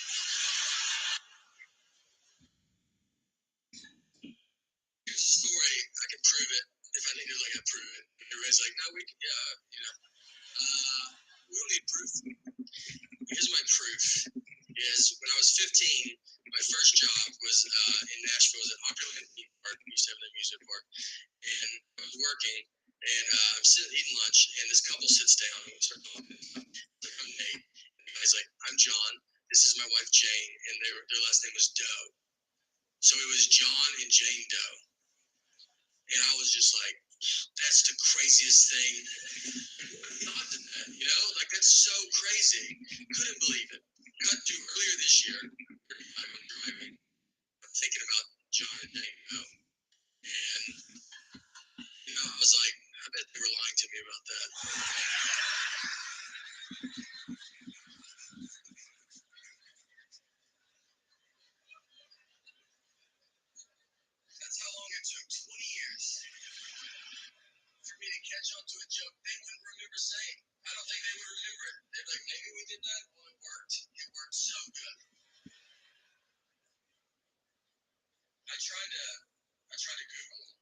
Here's a story. I can prove it. If I needed, like, I prove it. Everybody's like, no, we can, yeah, you know. We don't need proof. Here's my proof. Is when I was 15, my first job was in Nashville. It was at Opryland Theme Park. We used to have that amusement park. And I was working, and I'm sitting eating lunch, and this couple sits down, and we start talking. Like, I'm Nate. And the guy's like, I'm John. This is my wife, Jane. And their last name was Doe. So it was John and Jane Doe. And I was just like, that's the craziest thing. Not that, you know? Like, that's so crazy. Couldn't believe it. Cut to earlier this year. I'm driving. I'm thinking about John and Jane Doe. And, you know, I was like, I bet they were lying to me about that. That's how long it took, 20 years, for me to catch on to a joke they wouldn't remember saying. I don't think they would remember it. They'd be like, maybe we did that. Well, it worked. It worked so good. I tried to Google them.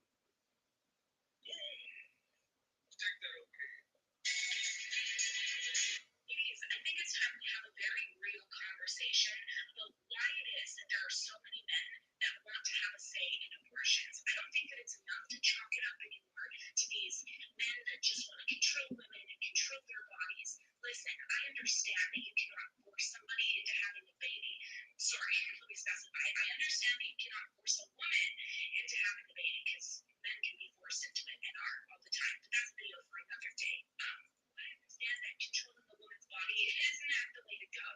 Take that okay. Ladies, I think it's time we have a very real conversation about why it is that there are so many men that want to have a say in abortions. I don't think that it's enough to chalk it up anymore to these men that just want to control women and control their bodies. Listen, I understand that you cannot force somebody into having a baby. Sorry, let me specify. I understand that you cannot force a woman into having a baby because men can be forced into it and are all the time. But that's a video for another day. I understand that controlling a woman's body is not the way to go.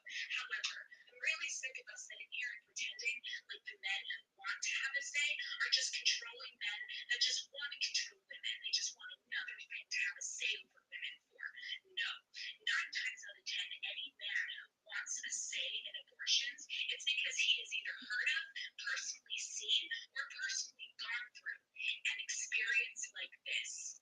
However, I'm really sick of us sitting here and pretending like the men who want to have a say are just controlling men that just want to control women. They just want another thing to have a say over women for. No. 9 times out of 10, any man who wants a say in abortions, it's because he has either heard of, personally seen, or personally gone through an experience like this.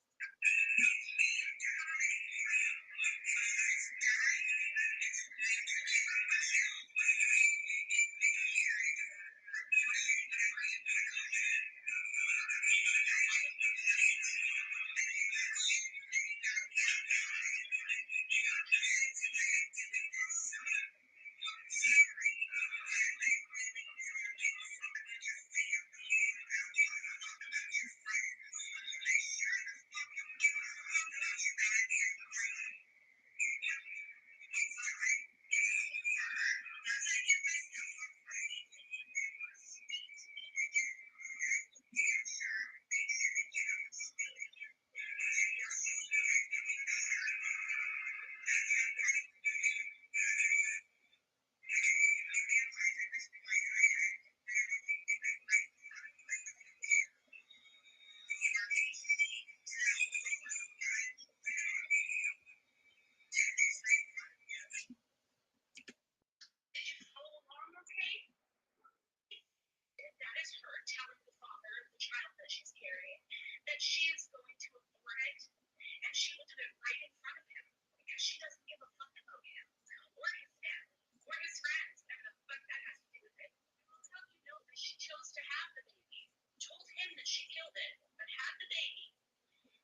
She killed it, but had the baby,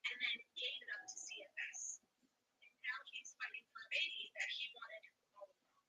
and then gave it up to CFS. And now he's fighting for a baby that he wanted all along.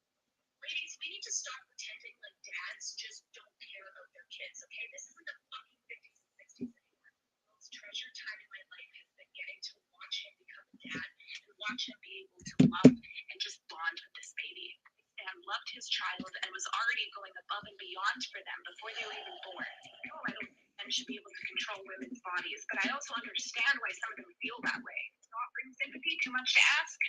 Ladies, we need to stop pretending like dads just don't care about their kids, okay? This isn't the fucking 50s and 60s anymore. The most treasured time in my life has been getting to watch him become a dad and watch him be able to love and just bond with this baby. And loved his child and was already going above and beyond for them before they were even born. No, I don't think men should be able to control women's bodies, but I also understand why some of them feel that way. It's not bring sympathy too much to ask.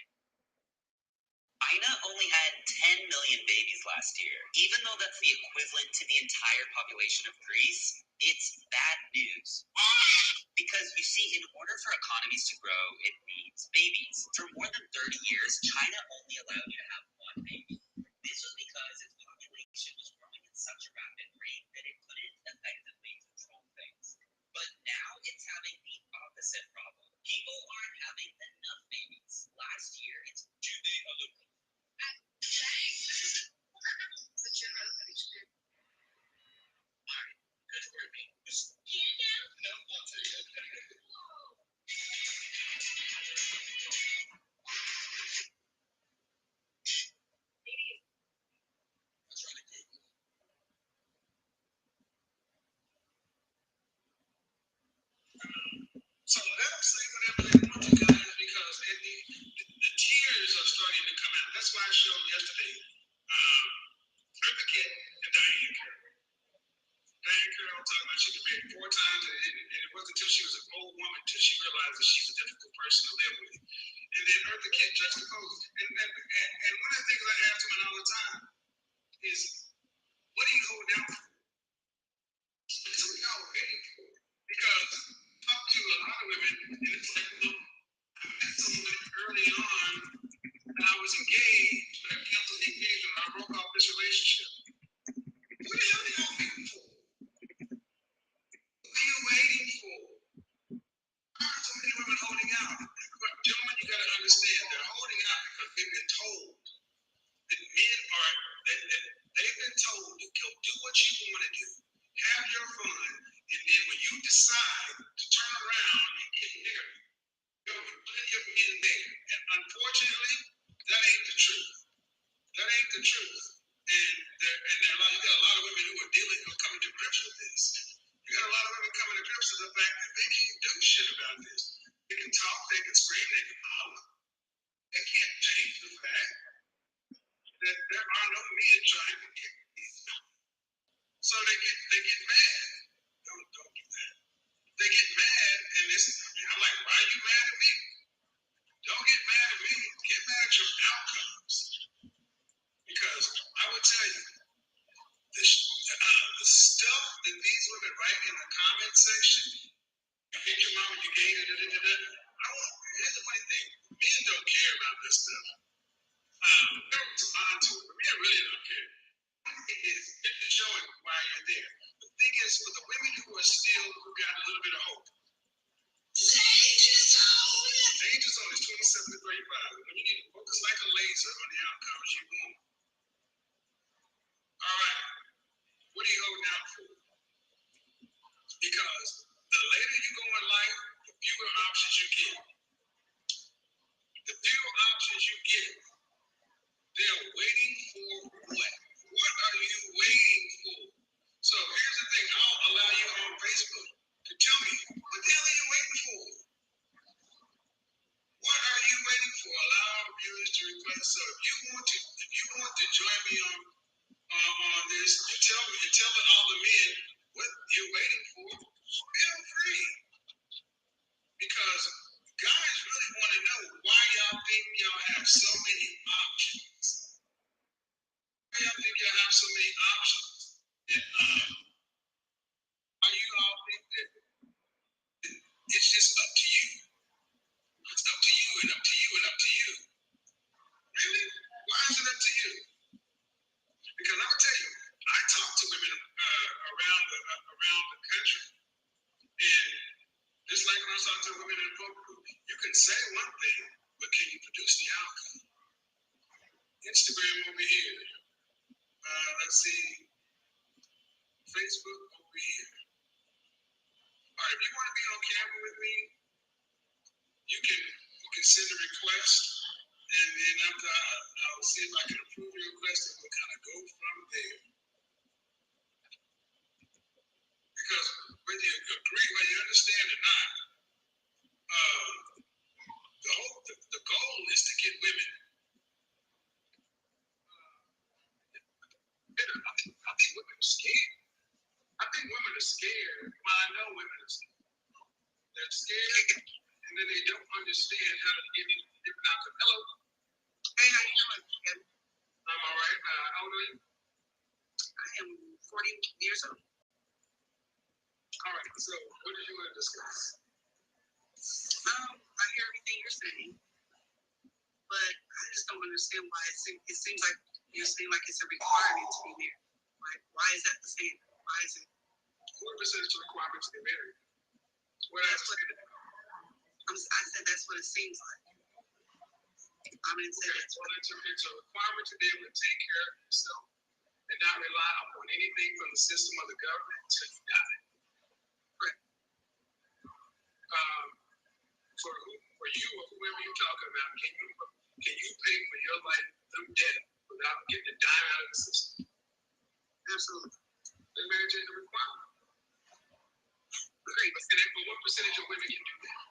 China only had 10 million babies last year. Even though that's the equivalent to the entire population of Greece, it's bad news. Because you see, in order for economies to grow, it needs babies. For more than 30 years, China only allowed you to have one baby. This was because its population was growing at such a rapid rate that it couldn't effectively control things. But now it's having the opposite problem. People aren't having enough babies. Last year, it's Tuesday Olympics. The general finished it. Good for me. Get down. No, I'll tell you. That's right, good. So let them say whatever they want to, guys, because the tears are starting to come out. That's why I showed yesterday Eartha Kitt and Diane Carroll. Diane Carroll talking about she was married 4 times, and it wasn't until she was an old woman till she realized that she's a difficult person to live with. And then Eartha Kitt juxtaposed. And one of the things I ask women all the time is, what do you hold out for? That's what y'all are waiting for. Because I talk to a lot of women, and it's like, look, I met someone early on, and I was engaged, but I canceled the engagement, and I broke off this relationship. What the hell are y'all waiting for? What are you waiting for? Why are so many women holding out? But gentlemen, you got to understand, they're holding out because they've been told that men are, that they've been told to go do what you want to do, have your fun, and then when you decide to turn around and get married, there are plenty of men there. And unfortunately, that ain't the truth. That ain't the truth. And you got a lot of women who are coming to grips with this. You got a lot of women coming to grips with the fact that they can't do shit about this. They can talk, they can scream, they can holler. They can't change the fact that there are no men trying to get these men. So they get mad. Don't do that. They get mad, and I'm like, why are you mad at me? Don't get mad at me. Get mad at your outcomes. Because I would tell you, the stuff that these women write in the comment section, you hit your mama, you gay, here's the funny thing, men don't care about this stuff. They don't respond to it, but men really don't care. It's showing why you're there. The thing is, for the women who got a little bit of hope, danger zone is 27 to 35. When you need to focus like a laser on the outcomes you want. All right, what are you holding out for? Because the later you go in life, the fewer options you get. The fewer options you get, they're waiting for what? What are you waiting for? So here's the thing, I'll allow you on Facebook to tell me, what the hell are you waiting for? What are you waiting for? Allow viewers to request. So if you want to join me on this, and tell all the men what you're waiting for, feel free. Because guys really want to know why y'all think y'all have so many options. Why y'all think y'all have so many options? And why you all think that it's just up to you? It's up to you and up to you and up to you. Really? Why is it up to you? Because I'm gonna tell you, I talk to women around the country, and just like when I talk to women in a folk group, you can say one thing, but can you produce the outcome? Instagram over here. Let's see. Facebook over here. All right, you can send a request, and then I'll see if I can approve your request, and we'll kind of go from there. Because whether you agree, whether you understand or not, the goal is to get women. I think women are scared. I think women are scared. Well, I know women are scared. They're scared, and then they don't understand how to get in different outcomes. Hello. Hey, how you doing? I'm all right. How old are you? I am 40 years old. All right. So, what did you want to discuss? I hear everything you're saying, but I just don't understand why it seems like you seem like it's a requirement to be married. Like, why is that the standard? Why is it? What percentage of requirement to be married? What I said? I said that's what it seems like. I mean, it's a requirement to be able to take care of yourself and not rely upon anything from the system or the government until you die. Correct. For you or whoever you're talking about, can you pay for your life through debt without getting a dime out of the system? Absolutely. Then marriage is a requirement. Great. But what percentage of women can do that?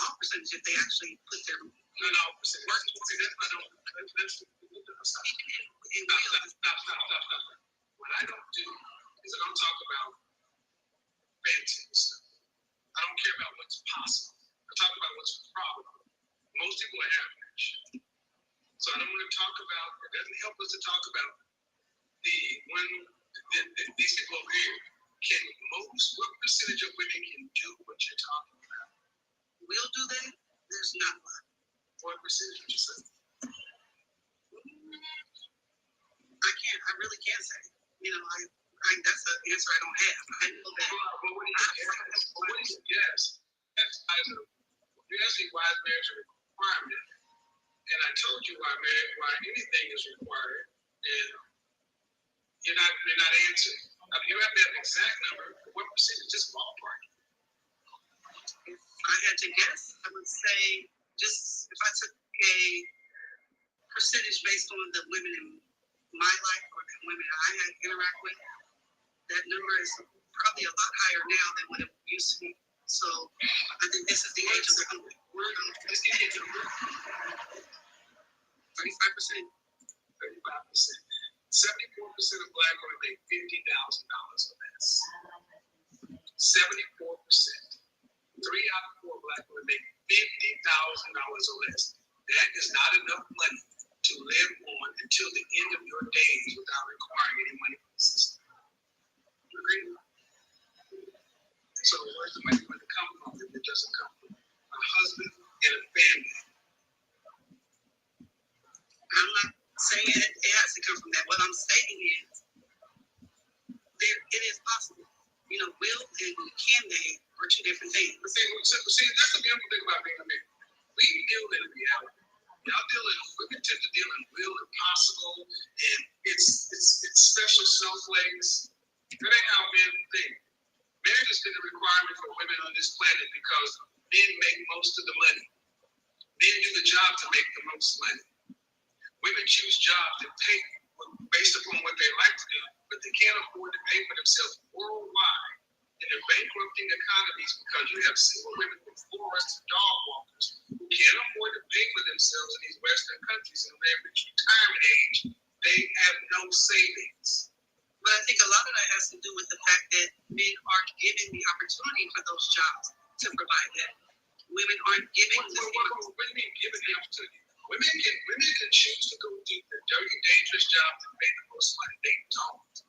All percentage if they actually put their all percentage. Stop. What I don't do is I don't talk about fancy stuff. I don't care about what's possible. I talk about what's probable. Most people are average. So I don't want to talk about, it doesn't help us to talk about these people over here. What percentage of women can do what you're talking about? Will do that? There's not one. What percentage would you say? I really can't say. That's an answer I don't have. I know that. Well, what do you guess? You asked me why is marriage a requirement, and I told you why anything is required, and you're not answering. I mean, you don't have to have an exact number. What percentage? Just ballpark. If I had to guess, I would say just if I took a percentage based on the women in my life or the women I had interact with, that number is probably a lot higher now than what it used to be. So I think this is the age of the hundred. We're in the age of 35%. 74% of black women make $50,000 or less. 74%. 3 out of 4 black women make $50,000 or less. That is not enough money to live on until the end of your days without requiring any money from the system. You agree? So where's the money going to come from if it doesn't come from a husband and a family? I'm not saying it has to come from that. What I'm saying is it is possible. Will and can they are two different things. See, that's the beautiful thing about being a man. We deal in reality. Women tend to deal in real and possible, and it's special snowflakes. That ain't how men think. Marriage has been a requirement for women on this planet because men make most of the money. Men do the job to make the most money. Women choose jobs that pay based upon what they like to do, but they can't afford to pay for themselves worldwide. And they're bankrupting economies because you have single women with florists and dog walkers who can't afford to pay for themselves in these Western countries, and when they reach retirement age, they have no savings. But I think a lot of that has to do with the fact that men aren't given the opportunity for those jobs to provide that. Women aren't given What do you mean given the opportunity? Women can choose to go do the dirty, dangerous job that pay the most money. They don't.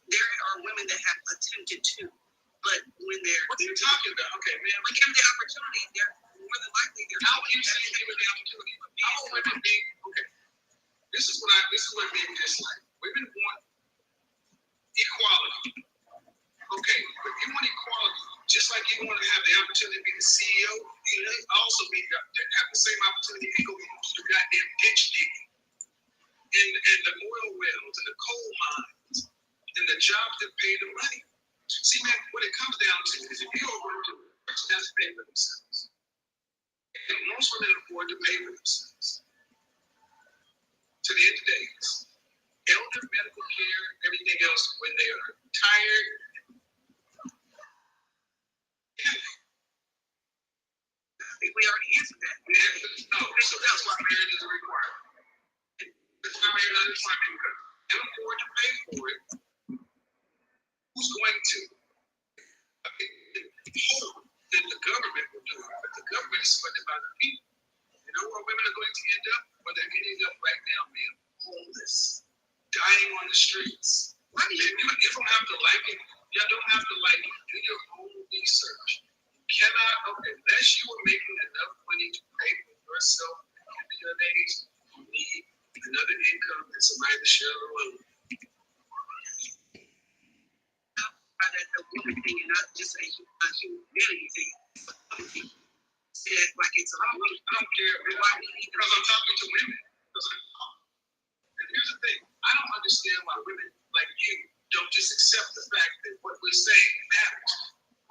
There are women that have attempted to, but when they're what are you talking about? Okay, man. When given the opportunity, they're more than likely how are you saying given the opportunity? How are women being okay? This is what men dislike. Women want equality. Okay, but you want equality, just like you want to have the opportunity to be the CEO, you also have the same opportunity to go do goddamn ditch digging. And the oil wells and the coal mines. to pay the money. See, man, what it comes down to is if you're a worker, the person has to pay for themselves. And most women afford to pay for themselves. To the end of the days, elder medical care, everything else, when they are tired, I think we already answered that. No, so that's why marriage is a requirement. That's why marriage is a requirement because they can afford to pay for it. Who's going to hope that the government will do it? But the government is funded by the people. You know where women are going to end up? Where they're ending up right now, man, homeless, dying on the streets. Why do you don't have to like it? You don't have to like it. Do your own research. You cannot, unless you are making enough money to pay for yourself at the end of days, you need another income and somebody to share the load. That's a woman thing and not just a humanity thing. Like it's I don't care why because I'm talking to women. And here's the thing, I don't understand why women like you don't just accept the fact that what we're saying matters.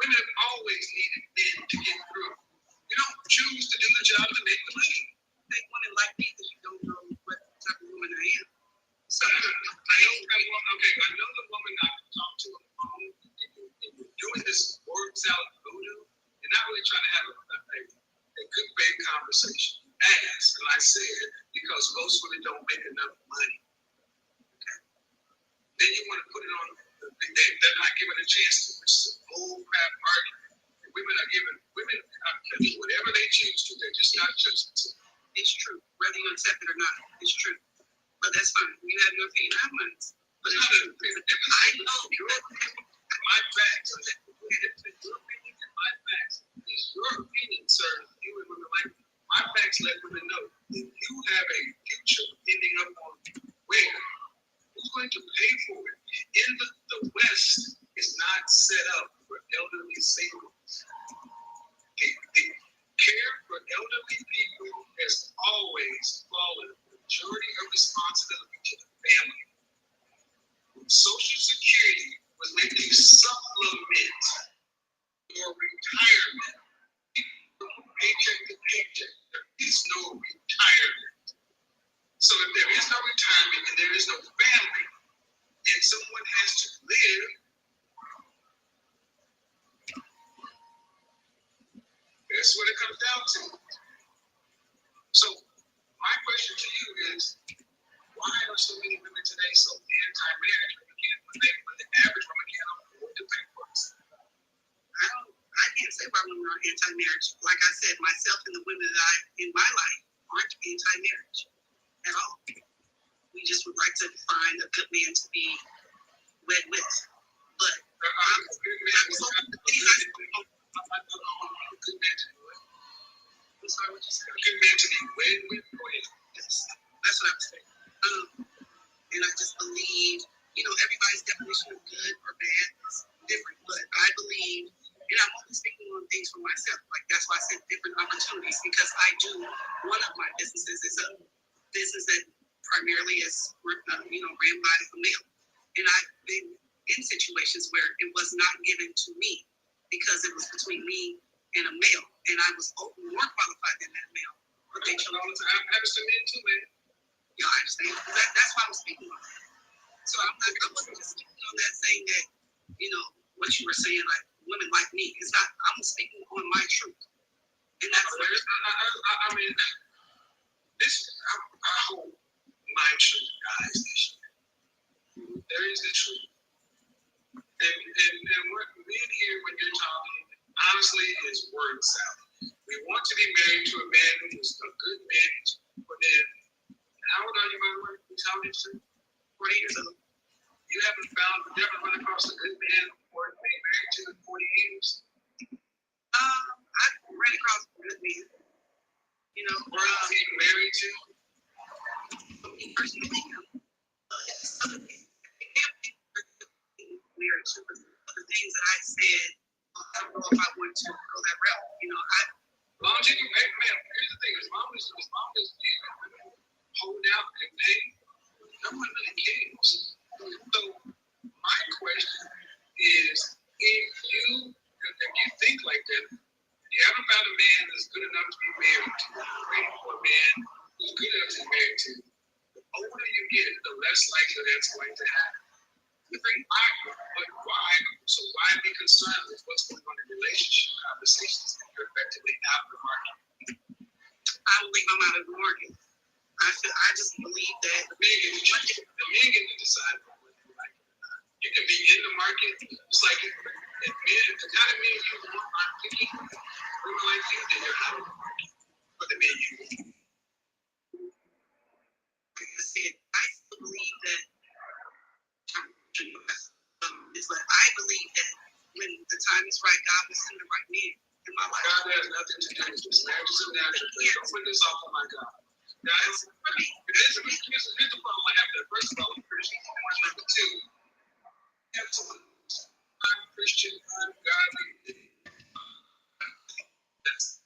Women have always needed men to get through. You don't choose to do the job to make the money. They women like me because you don't know what type of woman I am. So I know the woman I can talk to on the phone and you're doing this word salad voodoo. You're not really trying to have a good faith conversation. Ask, and I said, because most women don't make enough money. Okay. Then you want to put it on, they're not given a chance to, which is a bull crap argument. And women can do whatever they choose to, they're just not choosing to. It's true, whether you accept it or not, it's true. But that's fine. You have your opinion, I have mine. But it's true. I know my facts. Your opinion and my facts is your opinion, sir. You and women like me. My facts let women know that you have a future ending up on where? Who's going to pay for it? In the West is not set up for elderly singles. The care for elderly people has always fallen the majority of responsibility to the family. Social Security was meant to supplement your retirement. Paycheck to paycheck. There is no retirement. So if there is no retirement and there is no family, and someone has to live, that's what it comes down to. So my question to you is, why are so many women today so anti-marriage when the average woman can't afford to pay for it? I can't say why women are anti-marriage. Like I said, myself and the women that I in my life aren't anti-marriage at all. We just would like to find a good man to be wed with. But I'm a good man. I'm sorry, what you said? A good man to be wed with. Yes, that's what I'm saying. And I just believe, everybody's definition of good or bad is different. But I believe, and I'm only speaking on things for myself. Like that's why I said different opportunities, because I do, one of my businesses is a business that primarily is, ran by a male. And I've been in situations where it was not given to me because it was between me and a male. And I was more qualified than that male. But they chose all the time. I understand men too, man. Yeah, I understand. That's why I was speaking on that. So I wasn't just speaking on that saying that, what you were saying, like women like me. It's not, I'm speaking on my truth. And that's where I mean, I hope my truth dies this year. There is the truth. And what men hear when you're talking, honestly, is word salad. We want to be married to a man who's a good man, but then, how old are you, by the way? How old are you? 40 years old. You haven't never run across a good man worth being married to in 40 years? I've ran across a good man, worth being married to. Personally, marriage to the things that I said, I don't know if I want to go that route. As long as you can make, man, here's the thing, as long as you hold out and pay, no one really cares. So my question concerned with what's going on in relationship conversations and you're effectively out of the market. I believe I'm out of the market. I just believe that the men get to decide whether they like it or not. You can be in the market, just like if men, the kind of men you want aren't picky, women like you, then you're out of the market. For the men you want. Like I said, I still believe that it's like I believe that when the time is right, God will send the right man in my life. God has nothing to do with this. Marriage is a natural thing. Don't put this off on my God. Guys, here's the problem I have there. First of all, I'm Christian. Number two, I'm Christian, I'm godly. That's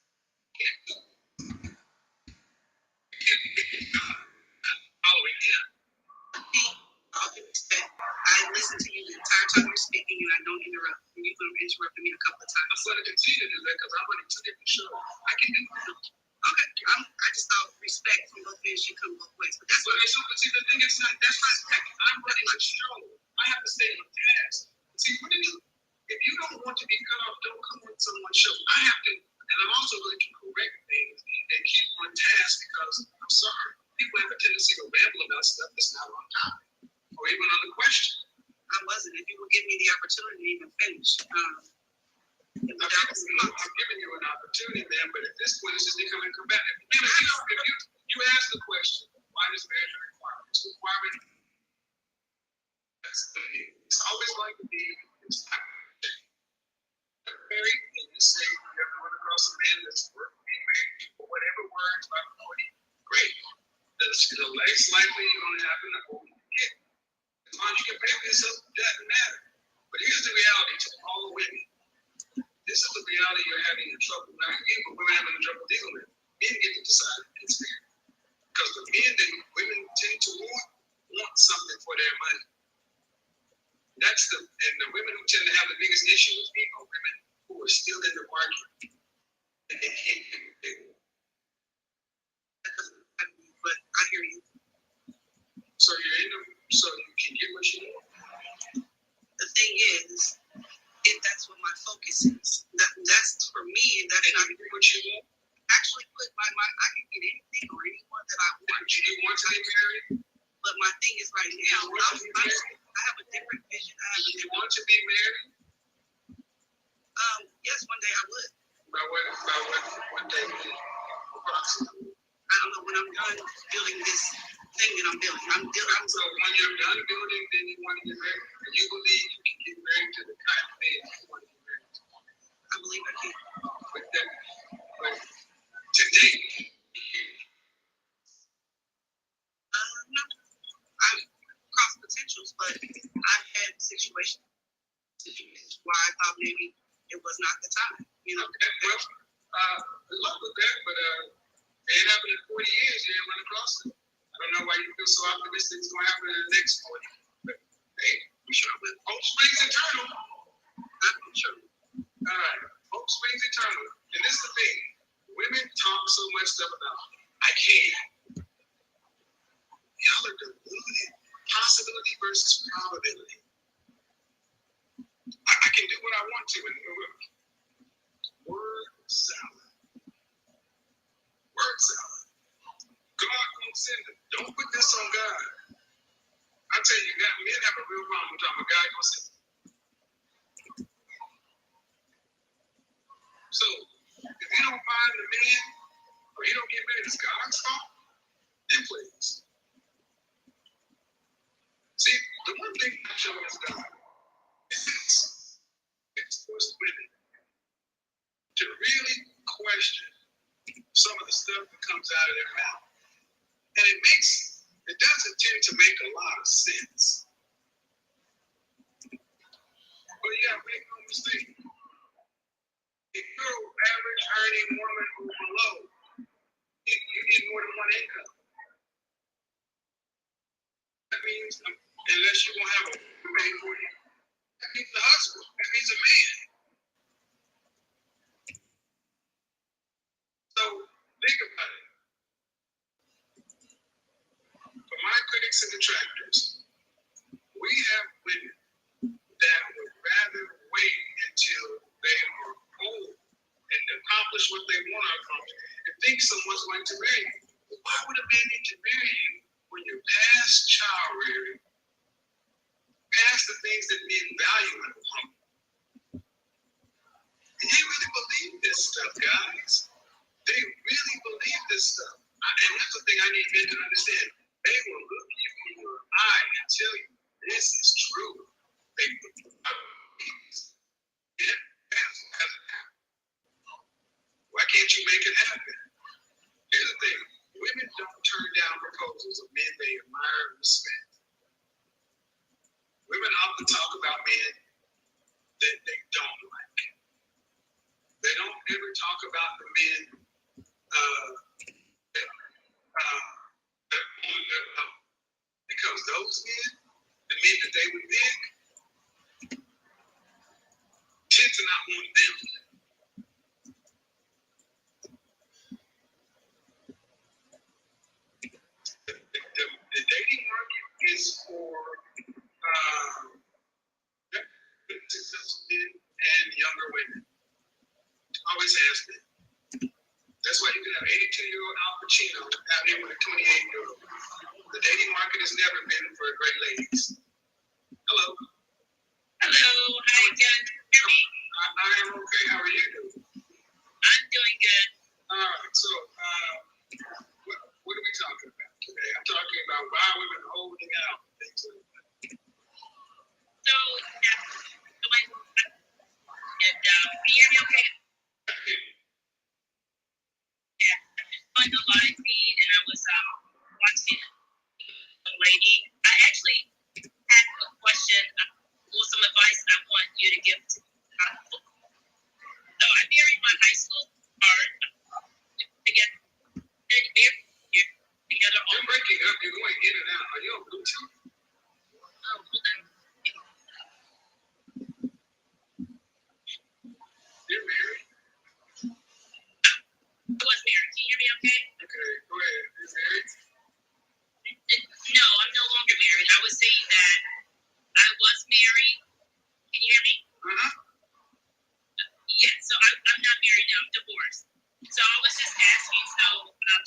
following him. I listen to you the entire time you're speaking and I don't interrupt. And you've interrupted me a couple of times. I'm going to continue to do that because I'm running two different shows. I can do it. Okay, I just thought respect from both men should come both ways. But that's what I see. The thing is, that's not respect. I'm running a show. I have to stay on task. See, if you don't want to be cut off, don't come on someone's show. I have to, and I'm also going to correct things and keep on task because I'm sorry. People have a tendency to ramble about stuff that's not on topic or even on the question. I wasn't. If you would give me the opportunity to even finish. I'm giving you an opportunity, man, but at this point, it's just becoming combative. If you ask the question, why is marriage a requirement? It's a requirement. It's always going to be. It's not married, and you say you have to run across a man that's being married for whatever words, by 40, great. The legs likely going to happen before you get. As long as you can pay for yourself, it doesn't matter. But here's the reality to all the women. This is the reality you're having in trouble. Now, again, what we're having trouble dealing with. Men get to decide if it's fair. Because the men that women tend to want something for their money. And the women who tend to have the biggest issue with me are women who are still in the market. And they can't get big. But I hear you. So you can get what you want. The thing is, if that's what my focus is, that's for me, and that's not what you want. Actually, put my mind, I can get anything or anyone that I want. Do you want to get married? But my thing is right now, I have a different vision. Do you want to be married? Yes, one day I would. By what day? Approximately. I don't know when I'm done building this thing that I'm building. So when you're done building, then you want to get married. And you believe you can get married to the kind of man you want to get married to. I believe I can. But today, no. I've crossed potentials, but I've had situations where I thought maybe it was not the time. You know. Okay, well, good luck with that, but it ain't happened in 40 years. You ain't run across it. I don't know why you feel so optimistic it's going to happen in the next 40. But hey, I'm sure with hope springs eternal. I'm sure. All right, hope springs eternal. And this is the thing. Women talk so much stuff about, I can't. Y'all are deluded. Possibility versus probability. I can do what I want to in the world. Word salad. Word salad. God won't send it. Don't put this on God. I tell you, men have a real problem talking about God gonna send it. So, if you don't find the man, or you don't get married, it's God's fault, then please. See, the one thing I'm showing is God. It's forced women to really question some of the stuff that comes out of their mouth. And it doesn't tend to make a lot of sense. But yeah, make no mistake. If you're an average earning woman or below, you get more than one income. That means, unless you won't have a pay for you, that means a husband. That means a man. So think about it. For my critics and detractors, we have women that would rather wait someone's going to marry you. Why would a man need to marry you when you're past child rearing, past the things that men value in a woman? And they really believe this stuff, guys. They really believe this stuff. And that's the thing I need men to understand. They will look you in your eye and tell you this is true. They will. Yeah, why can't you make it happen? Here's the thing. Women don't turn down proposals of men they admire and respect. Women often talk about men that they don't like. They don't ever talk about the men because those men, the men that they would pick, tend to not want them. The dating market is for successful men and younger women. Always has been. That's why you can have 82-year-old Al Pacino out here with a 28-year-old. The dating market has never been for great ladies. Hello. Hello, how you doing? Hear me? I am okay. How are you doing? I'm doing good. All right. So, what are we talking about today? I'm talking about why women holding out. Things like that. So, and can you hear me okay? Yeah, on the live feed, and I was watching a lady. I actually had a question, some advice I want you to give to me. So I married my high school sweetheart together. You're breaking up. You're going in and out. Are you on Bluetooth? Oh, hold on. You're married? I was married. Can you hear me okay? Okay, go ahead. You're married? No, I'm no longer married. I was saying that I was married. Can you hear me? Uh-huh. Yeah, so I'm not married now. I'm divorced. So I was just asking,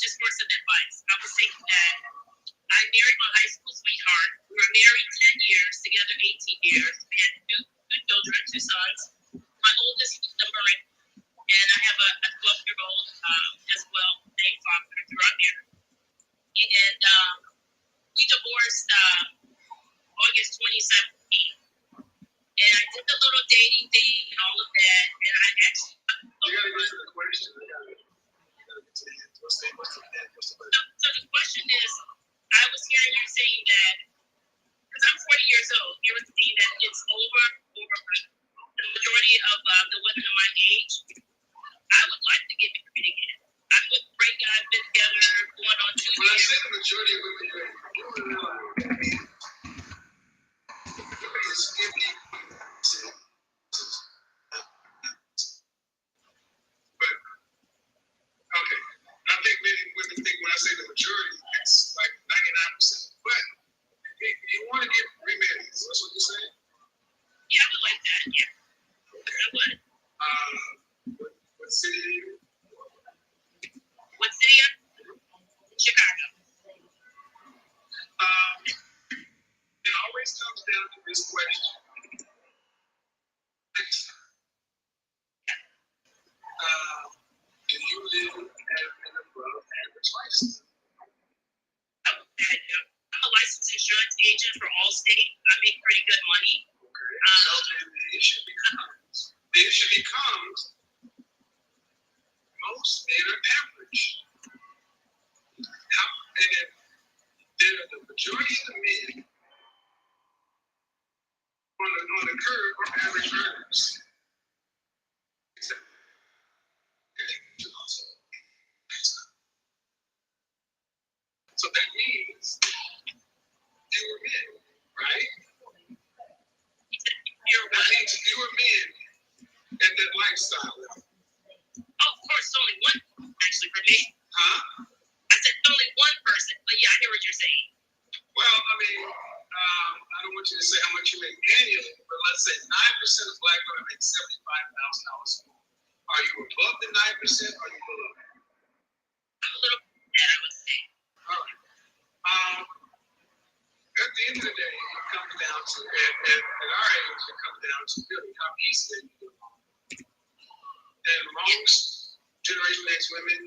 just for some advice. I was saying that I married my high school sweetheart. We were married 10 years, together 18 years. We had two children, two sons. My oldest is number 8, and I have a 12-year-old as well, named Foster, through our marriage. And we divorced August 2017. And I did the little dating thing and all of that, and I actually... You gotta get to the question. You gotta get to the end. What's the question? So the question is, I was hearing you saying that, because I'm 40 years old, you were saying that it's over the majority of the women of my age. I would like to get married again. I'm with a great guy, been together going on 2 years. When I say the majority of women, you realize is 50%. But, okay, I think many women think when I say the majority, it's like 99%. But you want to get remarried, that's what you're saying? Yeah, I would like that, yeah. Okay. I would. What city are you? What city? Chicago. It always comes down to this question. Do you live at an above average lifestyle? I'm a licensed insurance agent for Allstate. I make pretty good money. Okay. So then the issue becomes most men are average. And if the majority of the men on the curve are average earners. So that means fewer men, right? That means fewer men in that lifestyle. Oh, of course, only one, actually, for me. Huh? I said only one person, but yeah, I hear what you're saying. Well, I mean, I don't want you to say how much you make annually, but let's say 9% of black women make $75,000 more. Are you above the 9% or are you below? a little that I would say. All right. At the end of the day, it comes down to, at our age, it comes down to really how easy they get along. And most Generation X women,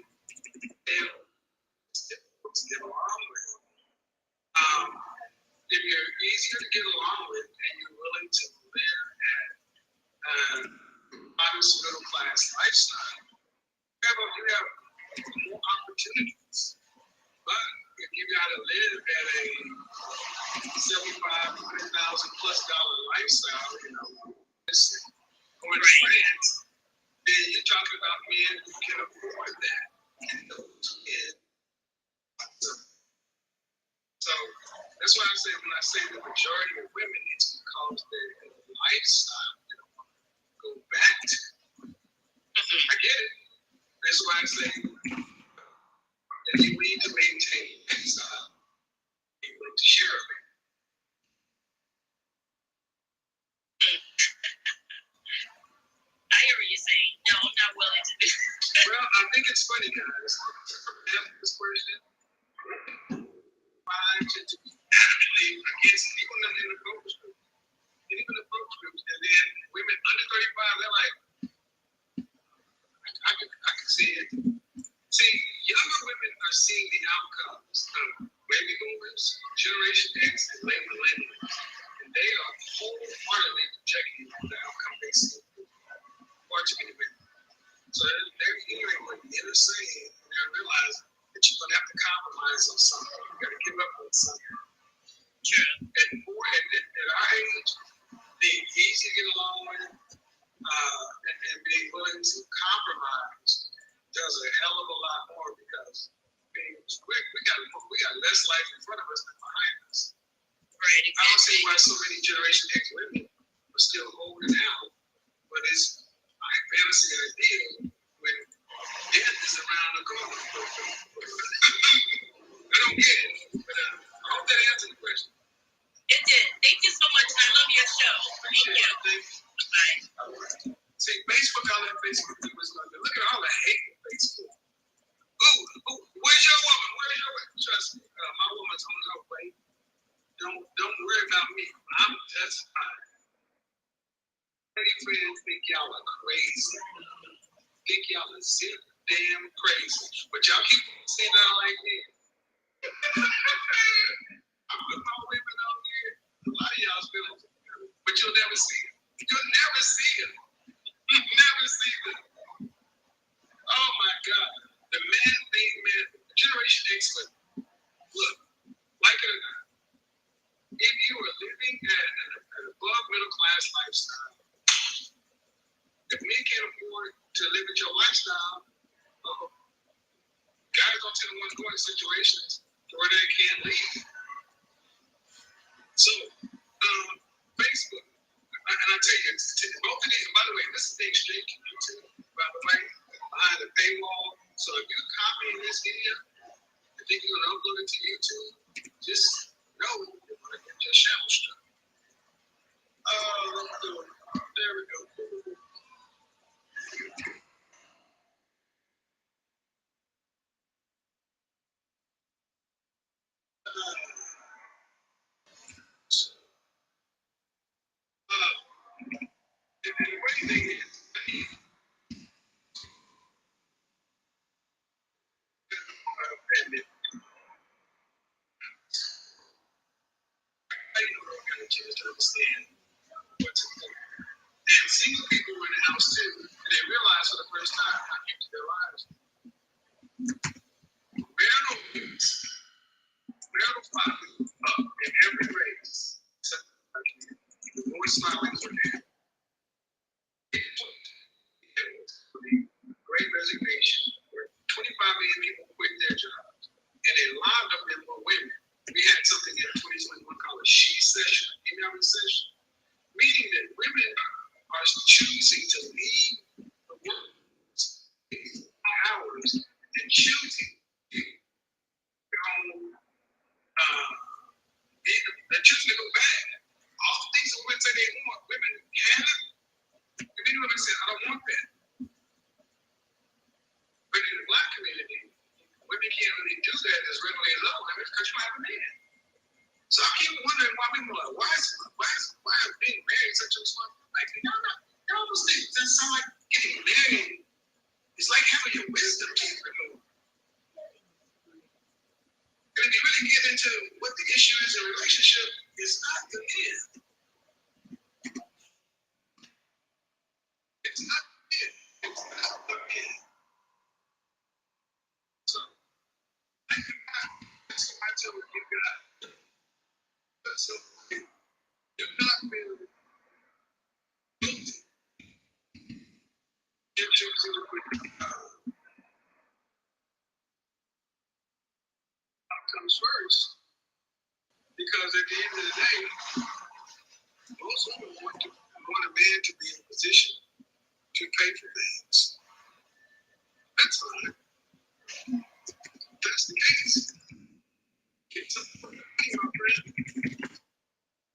it's difficult to get along with. If you're easier to get along with and you're willing to live at modest middle class lifestyle, you have more opportunities. But if you got to live at a $75,000, $100,000+ lifestyle, going to France, then you're talking about men who can afford that. And those men. So that's why I say when I say the majority of women, it's because their lifestyle they don't want to go back to. I get it. That's why I say that you need to maintain lifestyle. You need to share it. I hear what you're saying. No, I'm not willing to do that. Well, I think it's funny, guys. This question, why should you be adamantly against even in the focus group? And even the focus groups, and then women under 35, they're like, I can see it. See, younger women are seeing the outcomes of baby boomers, Generation X, and late millennials. And they are wholeheartedly projecting the outcome they see. Far too many women. So they're hearing what men are saying, and they're realizing that you're going to have to compromise on something. You've got to give up on something. True. And at our age, being easy to get along with and being willing to compromise does a hell of a lot more because we got less life in front of us than behind us. Right, exactly. I don't see why so many Generation X women are still holding out, but it's my fantasy idea when death is around the corner. I don't get it, but I hope that answers the question. It did. Thank you so much. I love your show. Thank you. Bye. All right. See, Facebook, all that Facebook was going to look at all the hate on Facebook. Ooh, where's your woman? Where's your woman? Trust me, my woman's on her way. Don't worry about me. I'm just fine. Many friends think y'all are crazy. Think y'all are sick, damn crazy. But y'all keep saying that like me. I put my women out here. A lot of y'all's feelings, but you'll never see them. You'll never see them. You'll never see them. Oh my God. The man-made man, Generation X, look, like it or not, if you are living at an above middle class lifestyle, if men can't afford to live with your lifestyle, guys don't tend to want to go into situations where they can't leave. So, Facebook, and I tell you, both of these, by the way, this is being streamed to YouTube, by the way, behind the paywall. So if you're copying this video and think you're going to upload it to YouTube, just know you're going to get your channel struck. There we go. The funny thing is, I don't get a chance to understand what's important. And single people were in the house too, and they realized for the first time how empty their lives were. Marital fathers up in every race, except the more smilings were there. Great resignation, where 25 million people quit their jobs, and a lot of them were women. We had something in 2021 called a she session, female recession, meaning that women are choosing to leave the workforce hours and choosing to go, they're choosing to go back. All the things that women say they want, women have. And many women say, I don't want that. But in the Black community, women sound like getting married. It's like having your wisdom teeth removed. And if you really get into what the issue is in a relationship, it's not the men. It's not the men. It's not the men. So, that's what I tell you guys. So, you're not really guilty. You're choosing to put outcomes first. Because at the end of the day, most women want a man to be in a position to pay for things. That's fine. That's the case. Get something for your friend.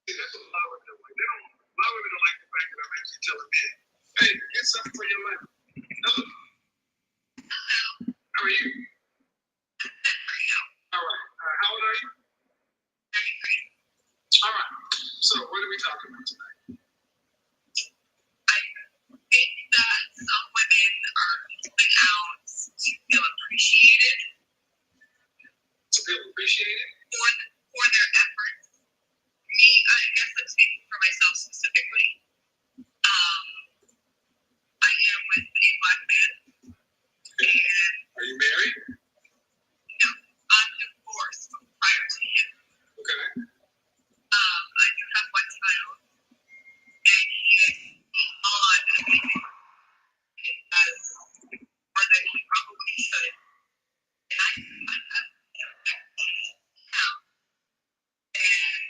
See, that's what a lot of women don't like. A lot of women don't like the fact that I'm actually telling men, hey, get something for your money. Hello. How are you? All right. How old are you? All right. So, what are we talking about tonight? I think that some women are going out to feel appreciated. To feel appreciated? For their efforts. Me, I guess I'm speaking for myself specifically. I am with a Black man. And are you married? No, I'm divorced prior to him. Okay. I do have one child, and he is on because more than he probably should. And I have him. And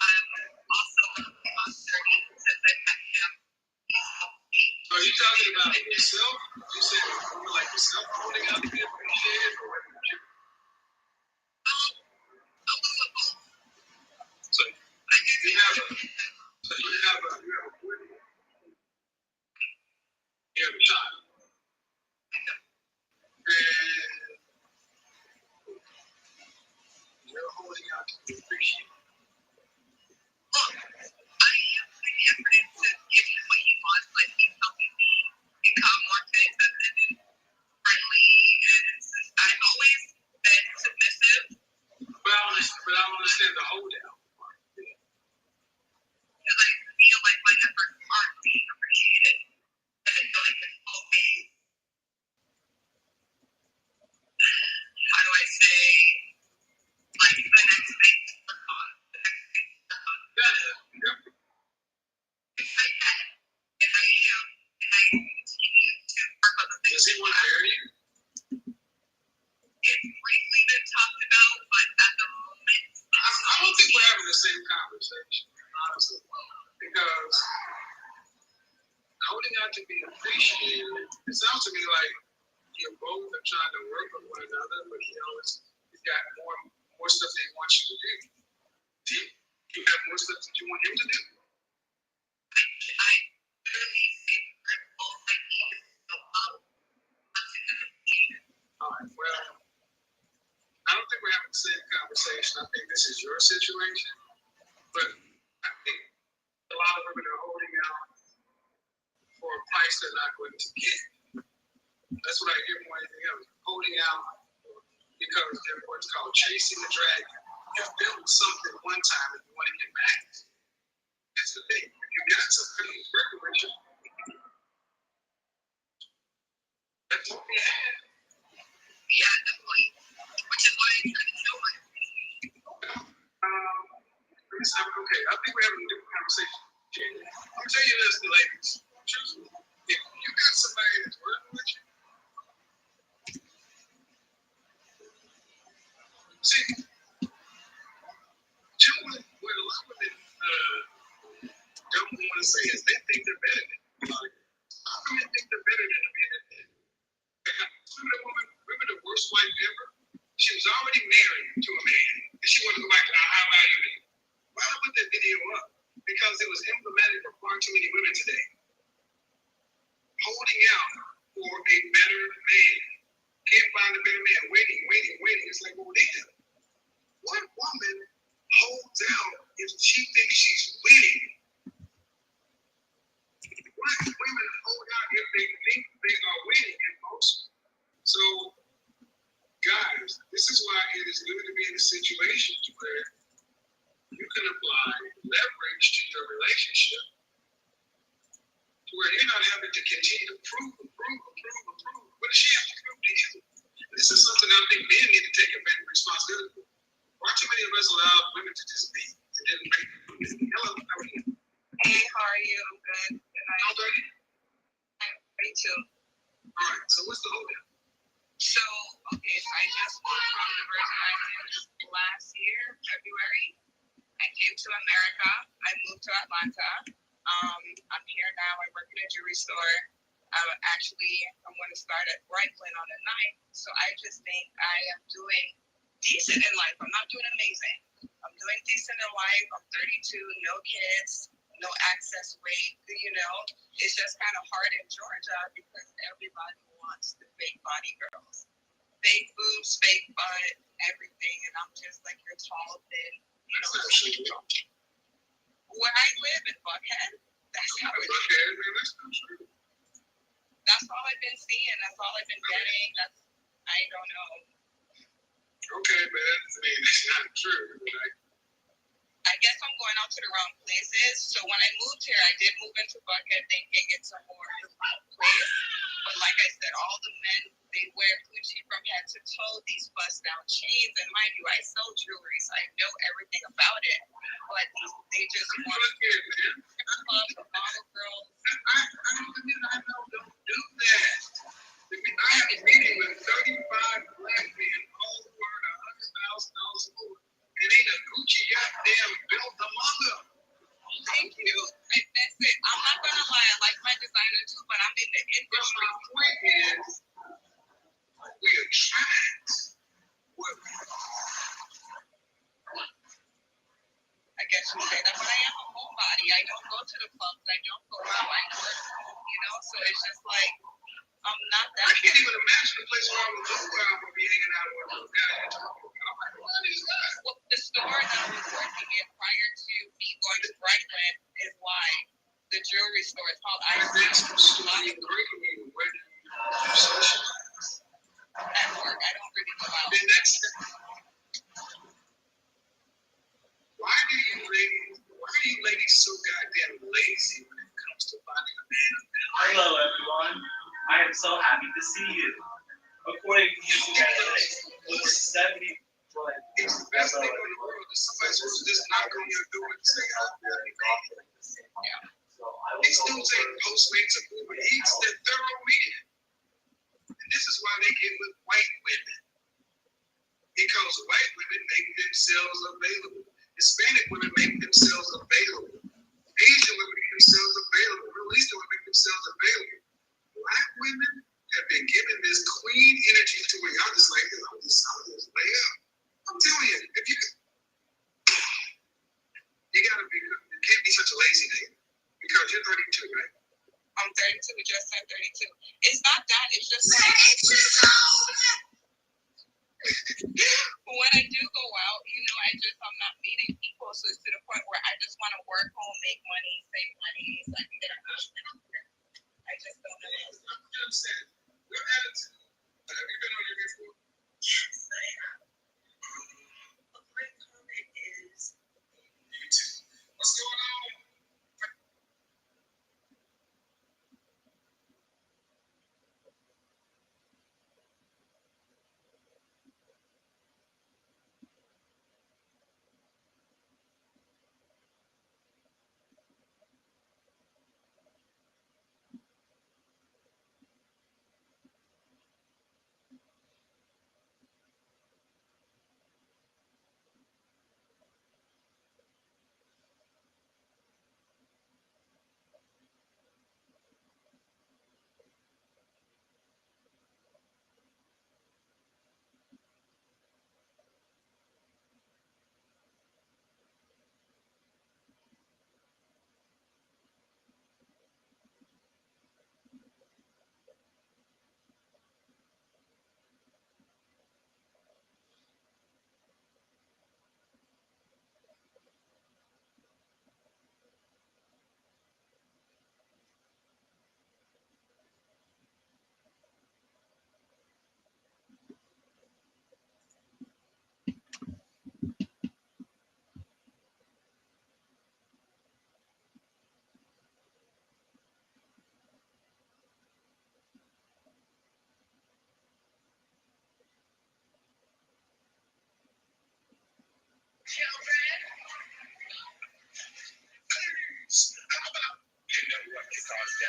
I'm also on 30 since I met him. Are you talking about yourself? You said you were like yourself holding out to be appreciated, or what did you? A little of both. So you have a child. And you're holding out to be appreciated. Look, I am putting effort into giving him what he wants, but he's helping me become more fit and friendly. And I've always been submissive. But I don't understand the hold out. Because I feel like my efforts aren't being appreciated. And I feel like it's always, how do I say, like the next thing to work on. The next thing to work on. Yep. I can, and I am, and I continue to work on the things. Does he want to marry you? It's briefly been talked about, but at the moment, I don't think we're having the same conversation, honestly. Because holding out to be appreciated, it sounds to me like you're both are trying to work with one another, but he's got more stuff that he wants you to do. Do you have more stuff that you want him to do? I literally think that all I need is the love. All right, well, I don't think we're having the same conversation. I think this is your situation, but I think a lot of women are holding out for a price they're not going to get. That's what I hear more than anything else. Holding out because they're what's called chasing the dragon. You've built something one time and you want to get back. That's the thing. If you got something who's working with you, that's what we have. Yeah, definitely. Which is why I try to show my appreciation. Okay, I think we're having a different conversation. I'll tell you this, ladies. Truthfully, if you got somebody that's working with you, see, gentlemen, what a lot of women don't want to say is they think they're better than you. Women think they're better than a man. They got situations where you can apply leverage to your relationship to where you're not having to continue to prove. What does she have to prove to you? This is something I think men need to take responsibility for. Why too many of us allow women to just be and then make hello, how are you? Hey, how are you? I'm good. How old are you? I'm 32. All right, so what's the holdup? So, okay, I just moved from the Virgin Islands last year, February. I came to America. I moved to Atlanta. I'm here now. I work in a jewelry store. I'm going to start at Brightland on the 9th. So I just think I am doing decent in life. I'm not doing amazing. I'm doing decent in life. I'm 32, no kids, no excess weight. It's just kind of hard in Georgia because everybody wants the fake body girls. Fake boobs, fake butt, everything. And I'm just like, you're tall, thin. Where I live in Buckhead, that's how it is. That's all I've been seeing. That's all I've been getting. I don't know. Okay, man. I mean, it's not true. I guess I'm going out to the wrong places. So when I moved here, I did move into Buckhead thinking it's a more place. But like I said, all the men, they wear Gucci from head to toe, these bust down chains. And mind you, I sell jewelry, so I know everything about it. But they just want to model girls. I don't do that. I have a meeting with 35 black men, all worth $100,000 more, and ain't a Gucci goddamn belt among them. Thank you. That's it. I'm not gonna lie, I like my designer too, but I'm in the industry. My point is, we attract what we I guess you say that, but I am a homebody. I don't go to the clubs. I don't go out. I work home, so it's just like, I'm not that. I can't even imagine a place where I would go where I would be hanging out with those guys. I'm like, what is that? Well, the store that I was working in prior to me going to Brightland is why the jewelry store is called At work. I don't really go out. Why are you ladies so goddamn lazy when it comes to finding a man? Hello, everyone. I am so happy to see you. According to Instagram analytics, over 70. It's the best thing in the world that somebody's supposed to just knock on your door and say, these dudes ain't Postmates or Uber Eats, they're thorough men. And this is why they get with white women. Because white women make themselves available. Hispanic women make themselves available. Asian women make themselves available. Middle Eastern women make themselves available. Black women have been given this queen energy to where y'all just like, I'm just lay up. I'm telling you, if you gotta be, you can't be such a lazy nigga. Because you're 32, right? I'm 32, we just turned 32. It's not that, it's just like, when I do go out, I'm not meeting people, so it's to the point where I just want to work home, make money, save money, so I can get a house. I just don't know. You understand? Your attitude. Have you been on here before? Yes, I have. A great comment is, what's going on?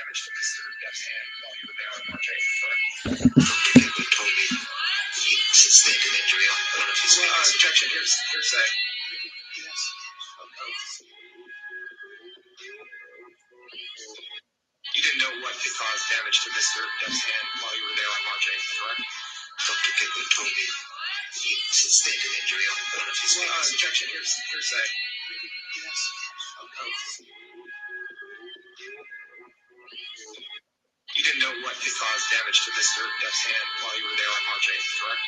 damage to Mr. Death's hand while you were there on March 8th, correct? Dr. Gibbon told me he sustained an injury on one of his fingers. Objection, hearsay. Yes. You didn't know what could cause damage to Mr. Death's hand while you were there on March 8th, correct? Dr. Gibbon told me he sustained an injury on one of his fingers. Objection, hearsay. Yes. You didn't know what could cause damage to Mr. Death's hand while you were there on March 8th, correct?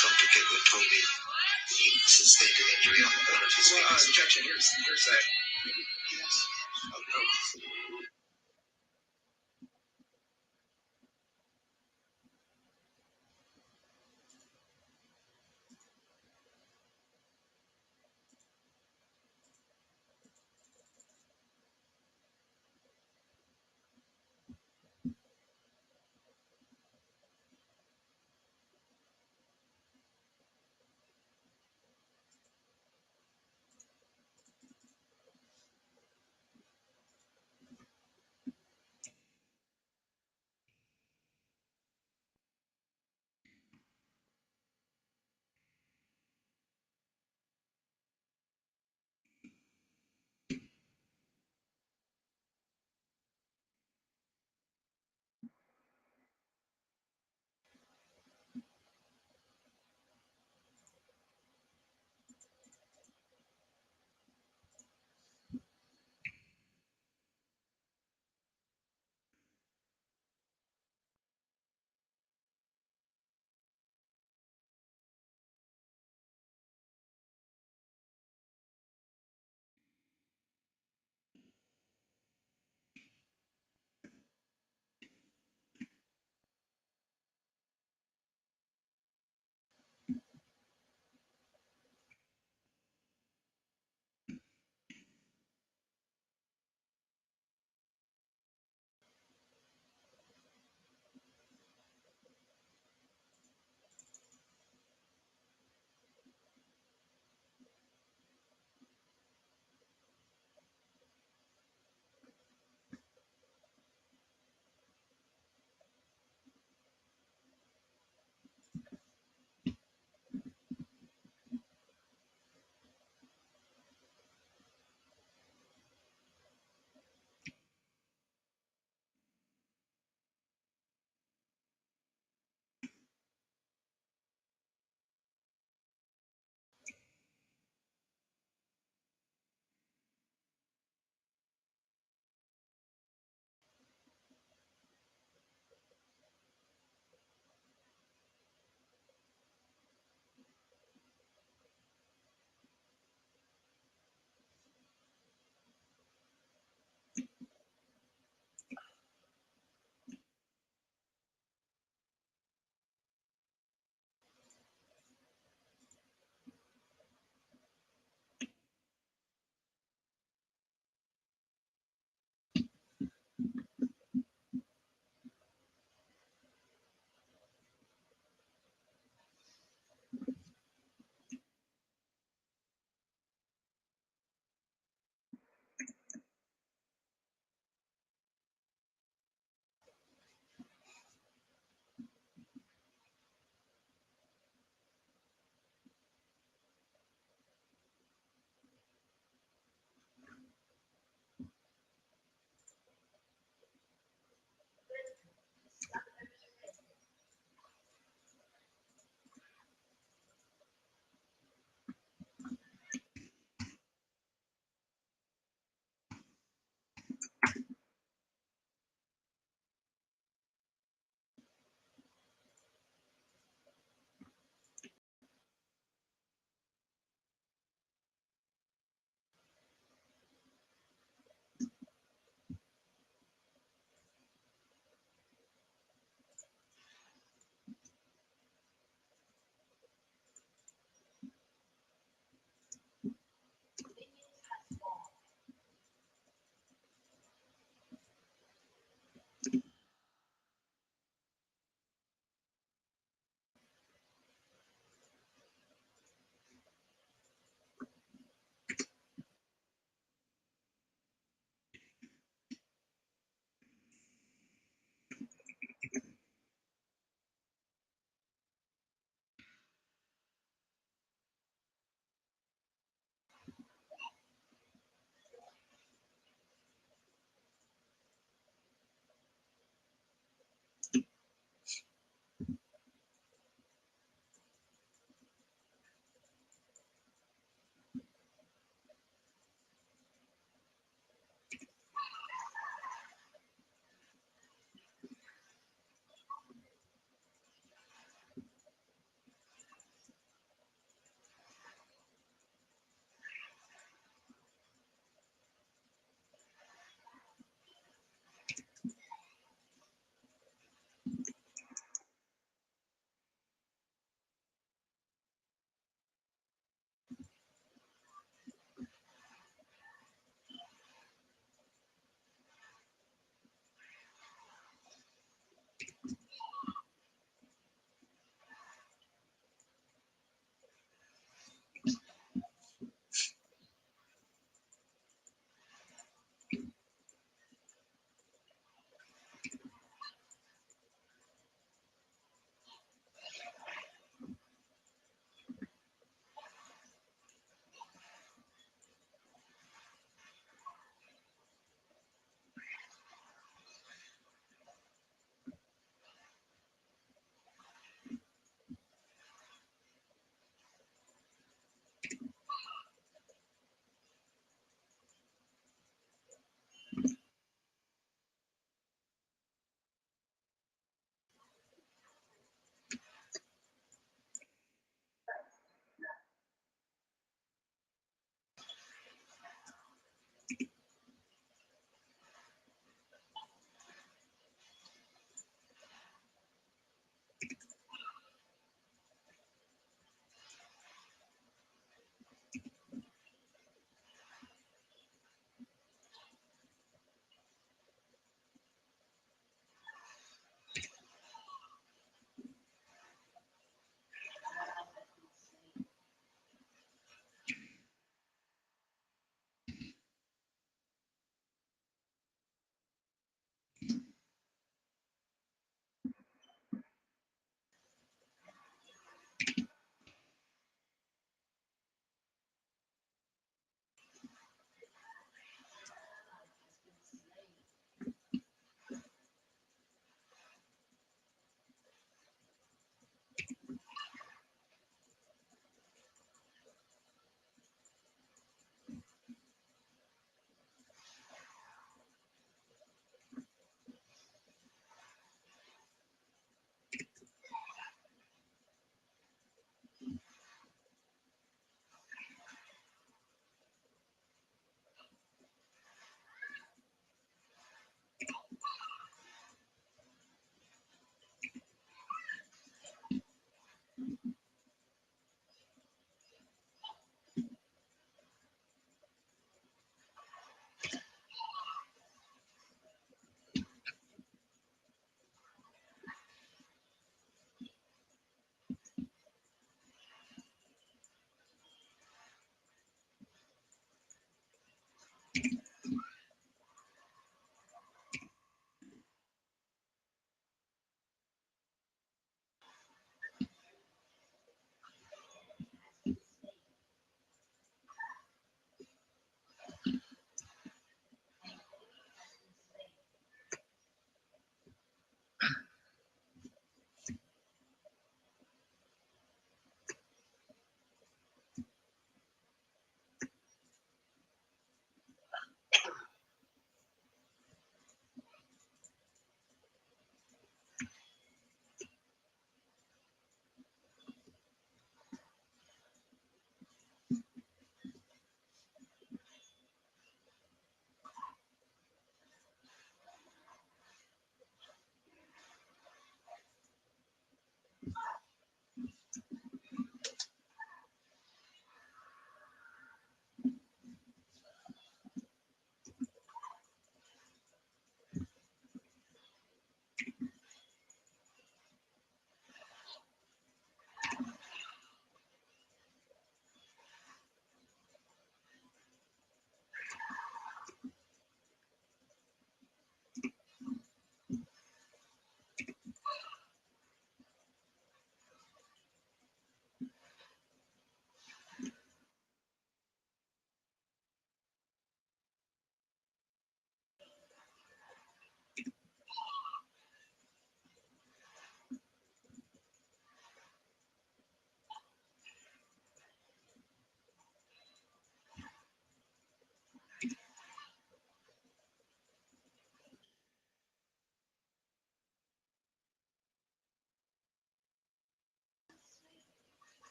Dr. Gibbon told me he sustained an injury on one of his fingers. Objection, hearsay. Yes.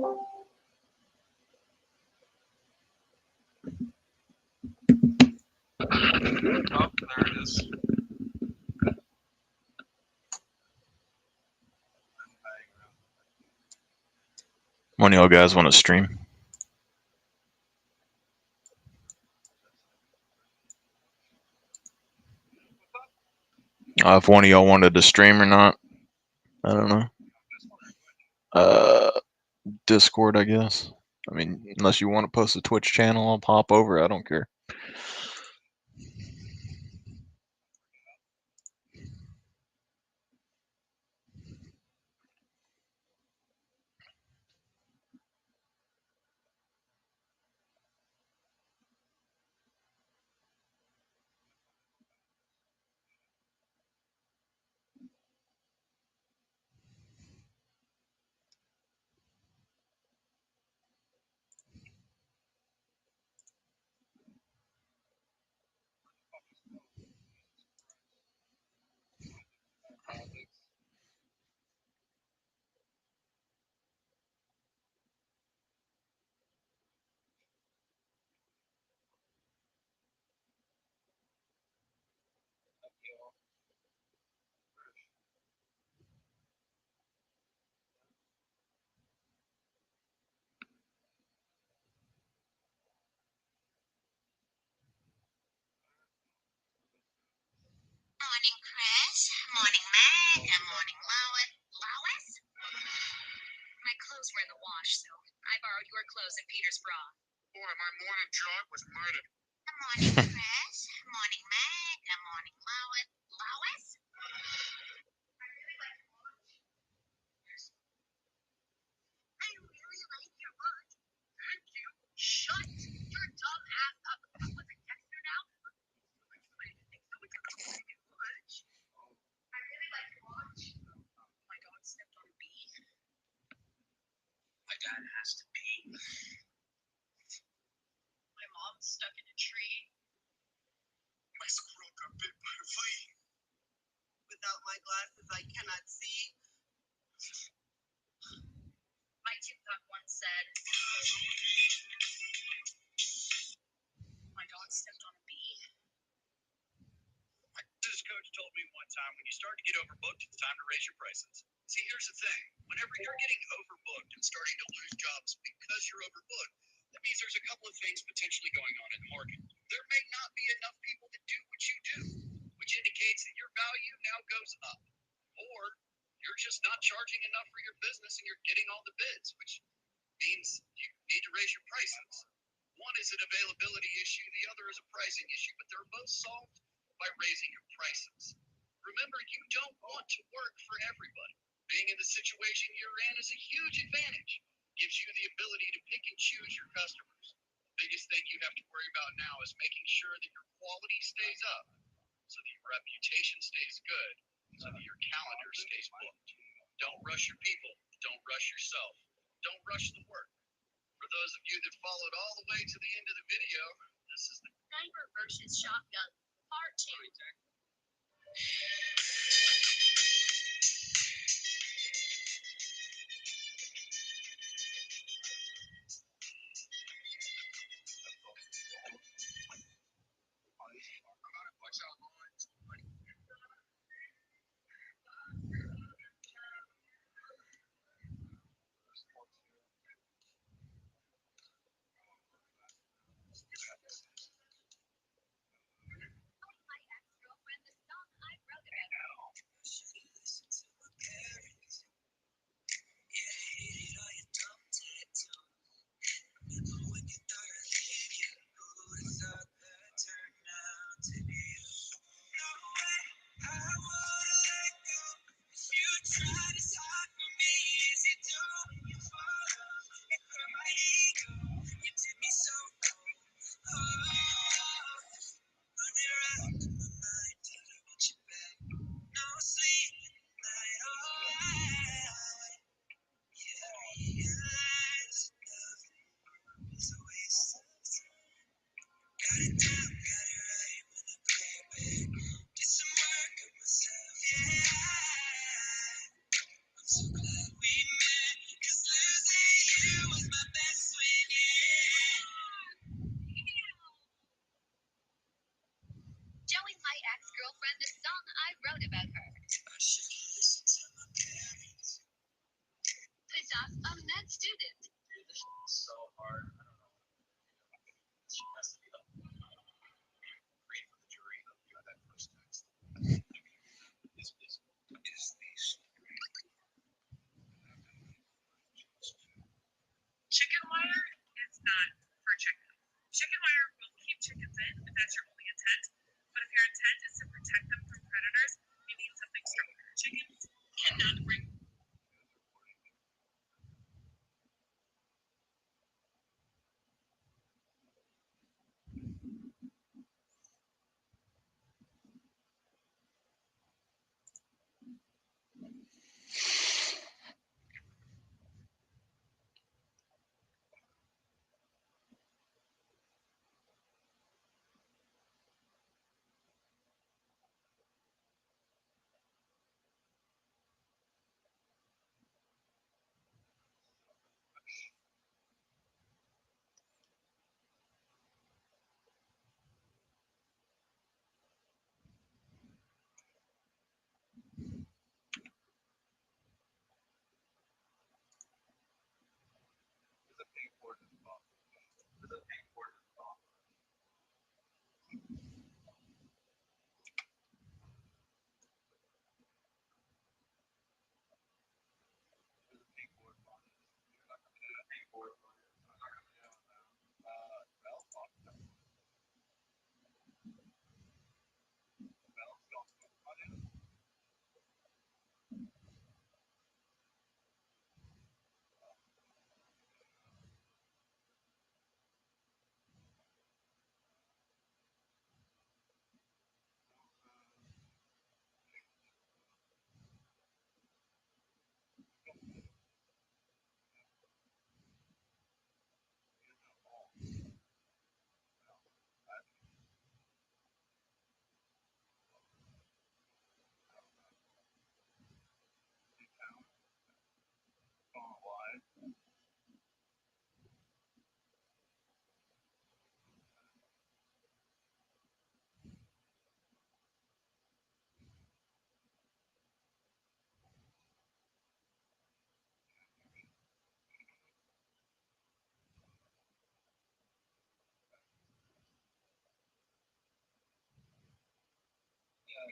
Oh, there it is. One of y'all guys want to stream? If one of y'all wanted to stream or not, I don't know. Discord, I guess. I mean, unless you want to post a Twitch channel, I'll pop over. I don't care. Morning, Chris. Morning, Meg. And morning, Lois. Lois? My clothes were in the wash, so I borrowed your clothes and Peter's bra. Boy, my morning jog was murdered. Good morning, Chris. Morning, Meg. And morning, Lois. Lois? I really like your watch. Thank you. Shut your dumb ass up. What's a texter now? I really like your watch. Oh my god, stepped on a bee. My dad has to pee. My mom's stuck in a tree. My squirrel got bit by a flea. Without my glasses, I cannot see. My TikTok once said, my dog stepped on a bee. This coach told me one time, when you start to get overbooked, it's time to raise your prices. See, here's the thing. Whenever you're getting overbooked and starting to lose jobs because you're overbooked, that means there's a couple of things potentially going on in the market. There may not be enough people to do what you do, which indicates that your value now goes up. Or you're just not charging enough for your business and you're getting all the bids, which means you need to raise your prices. One is an availability issue, the other is a pricing issue, but they're both solved by raising your prices. Remember, you don't want to work for everybody. Being in the situation you're in is a huge advantage. Gives you the ability to pick and choose your customers. The biggest thing you have to worry about now is making sure that your quality stays up, so that your reputation stays good, so that your calendar stays booked. Don't rush your people. Don't rush yourself. Don't rush the work. For those of you that followed all the way to the end of the video, this is the Sniper versus shotgun, part 2. Watch out, Lawrence. My ex-girlfriend, the song I wrote about. not for chickens. Chicken wire will keep chickens in if that's your only intent. But if your intent is to protect them from predators, you need something stronger. Chickens cannot bring.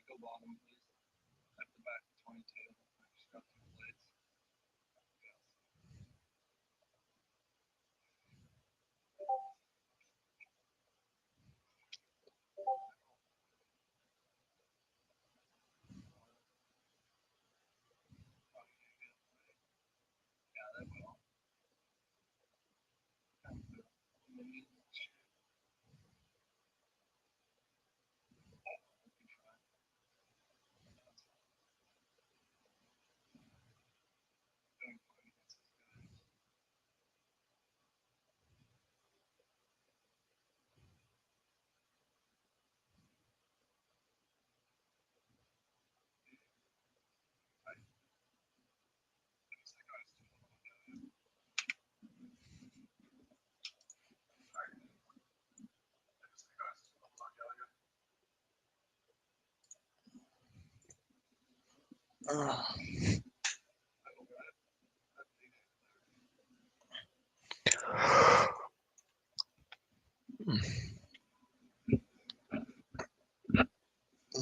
Go bottom, please. At the back, 22. Just got two plates. Yeah, that went off.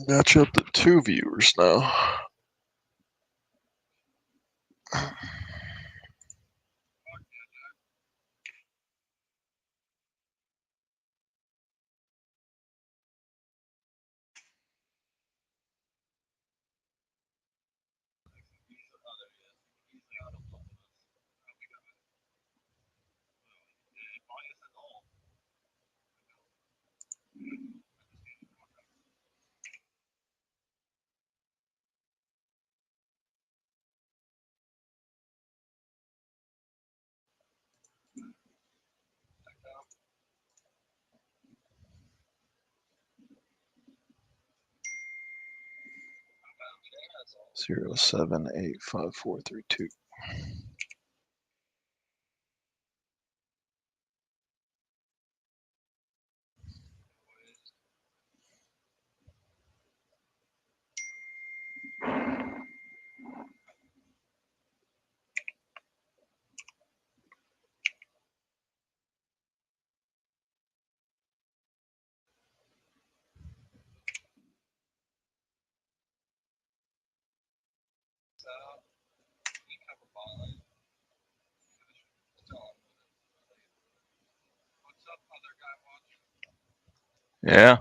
Got you up to 2 viewers now. Zero 785 432. You cover bottom. Yeah.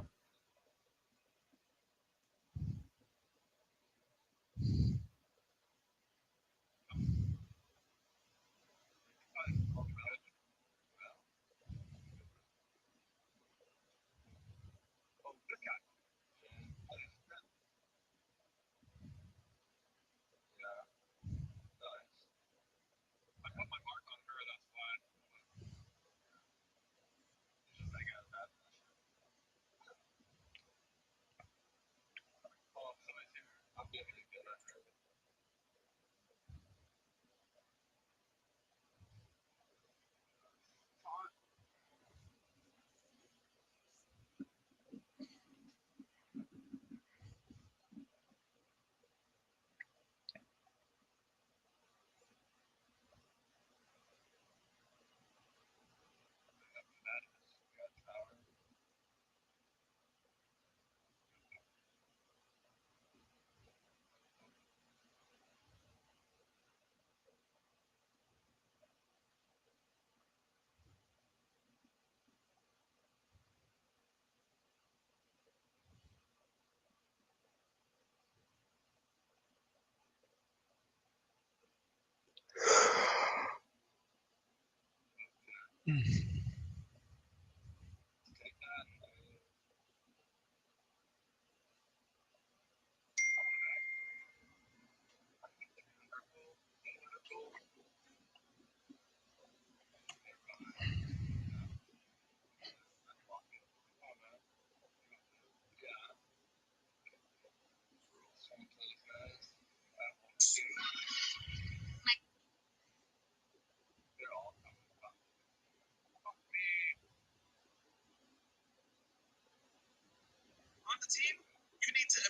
On the team, you need to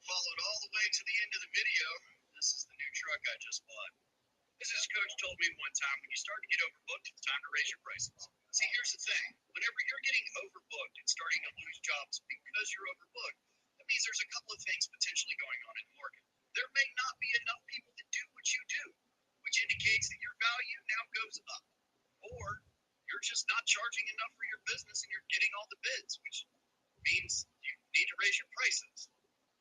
followed all the way to the end of the video. This is the new truck I just bought. This is coach told me one time, when you start to get overbooked, it's time to raise your prices. See, here's the thing. Whenever you're getting overbooked and starting to lose jobs because you're overbooked, that means there's a couple of things potentially going on in the market. There may not be enough people that do what you do, which indicates that your value now goes up. Or you're just not charging enough for your business and you're getting all the bids, which means you need to raise your prices.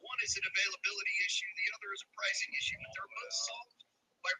One is an availability issue, the other is a pricing issue, but they're both solved by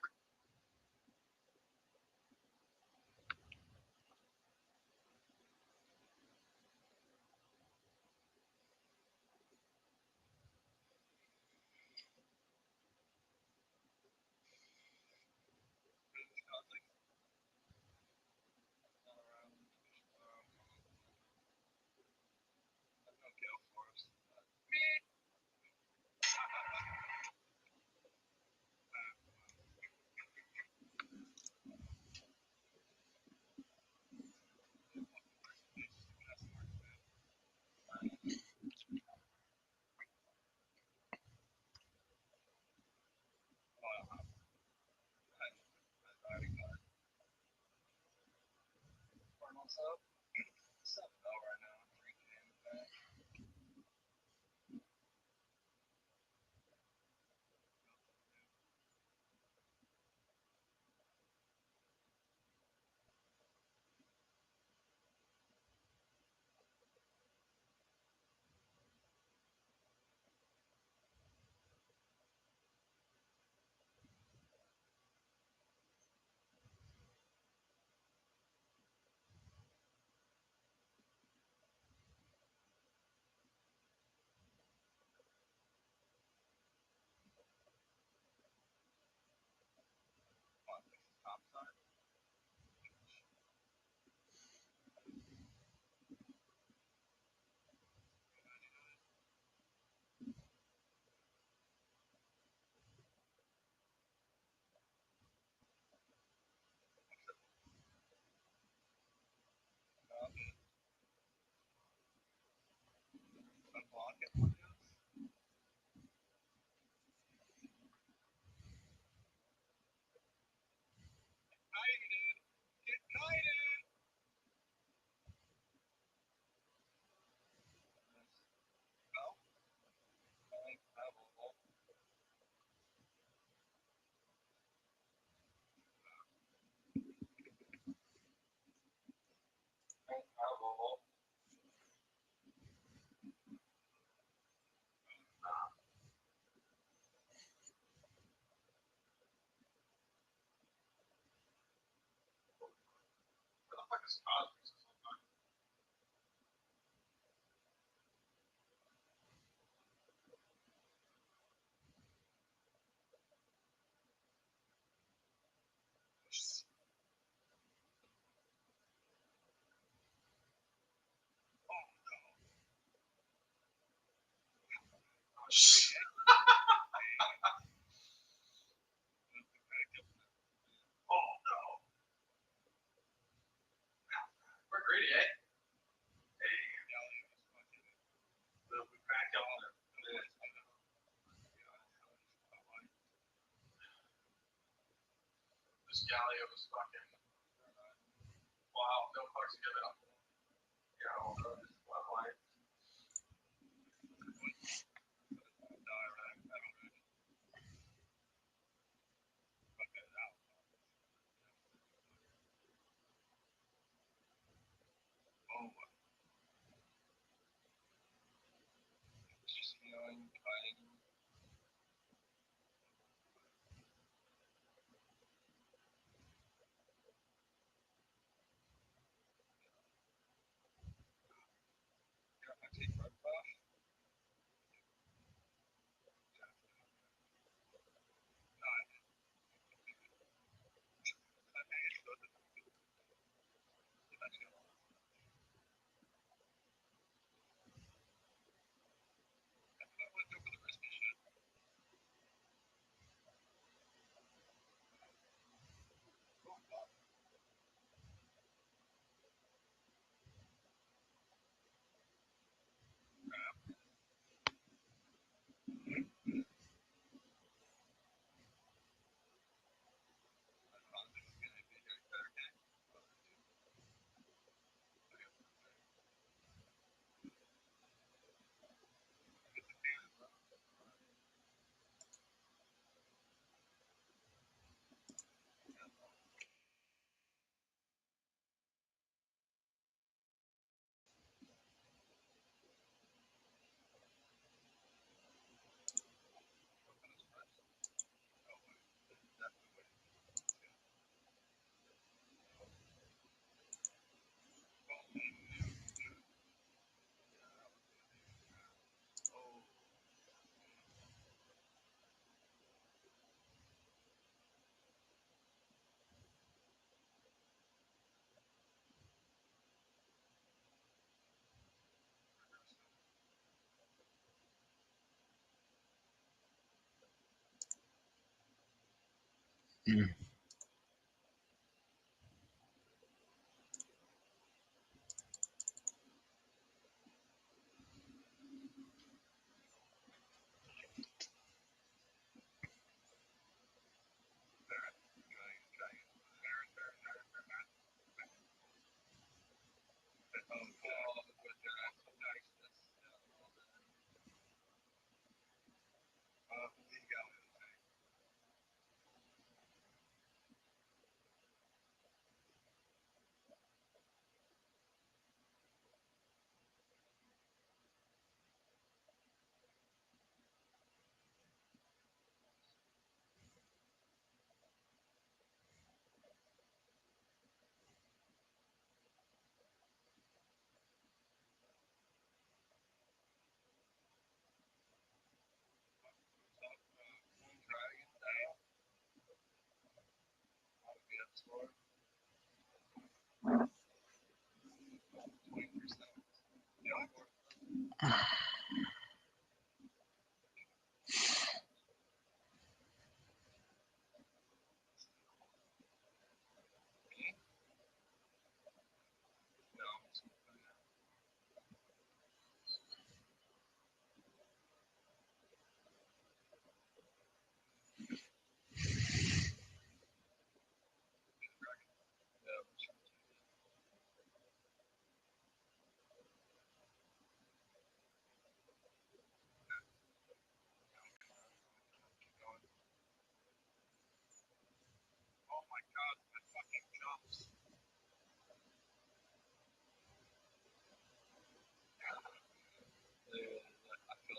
We're greedy, eh? This Gallia was fucking wow, no fucks given up. Yeah, all those like Mm.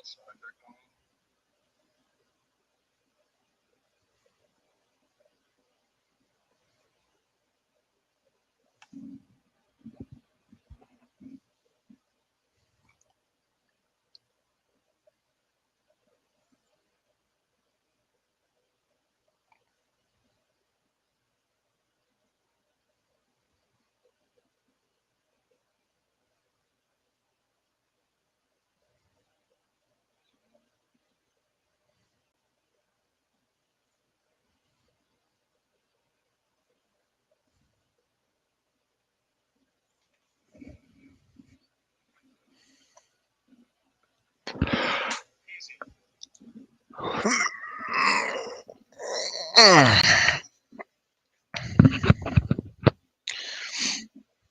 outside. They're gone.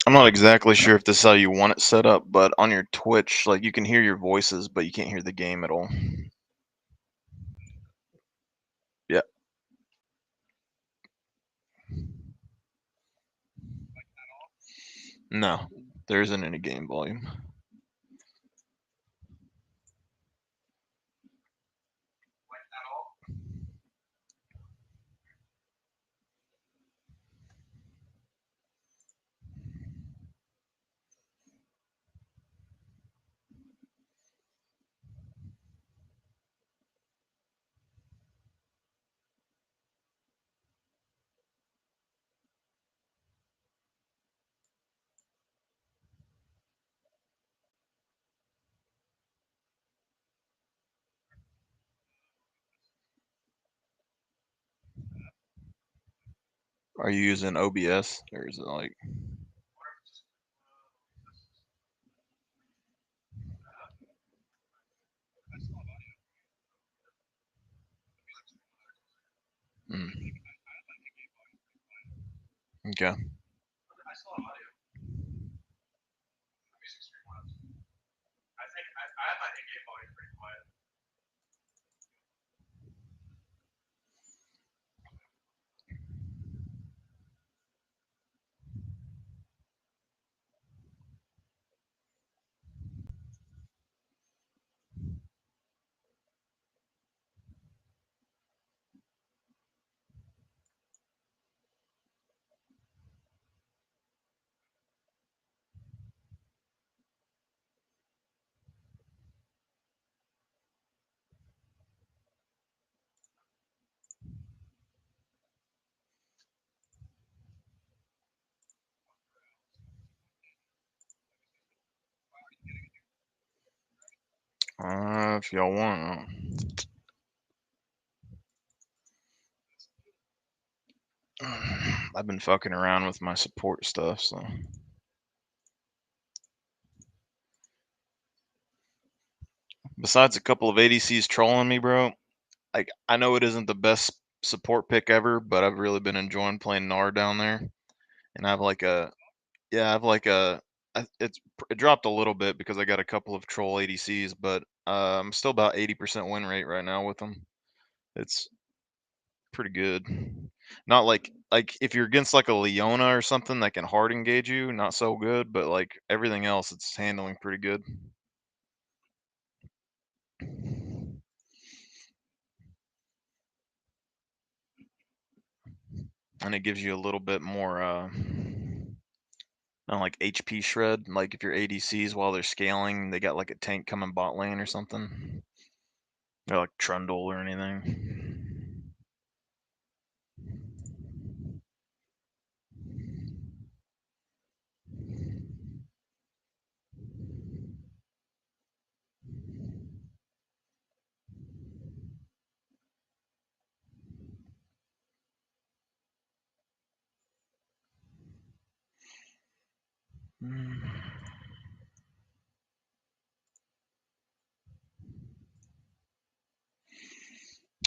I'm not exactly sure if this is how you want it set up, but on your Twitch, like you can hear your voices, but you can't hear the game at all. Yeah. No, there isn't any game volume. Are you using OBS or is it like? Mm. Okay. I still have audio. Music's pretty loud. I think I have my in-game volume pretty quiet. If y'all want. I've been fucking around with my support stuff, so. Besides a couple of ADCs trolling me, bro, like I know it isn't the best support pick ever, but I've really been enjoying playing Nard down there. And I have like a, yeah, I have like a, it dropped a little bit because I got a couple of troll ADCs, but I'm still about 80% win rate right now with them. It's pretty good. Not like if you're against like a Leona or something that can hard engage you, not so good, but like everything else, it's handling pretty good. And it gives you a little bit more like HP shred. Like if your ADCs while they're scaling, they got like a tank coming bot lane or something. Or like Trundle or anything.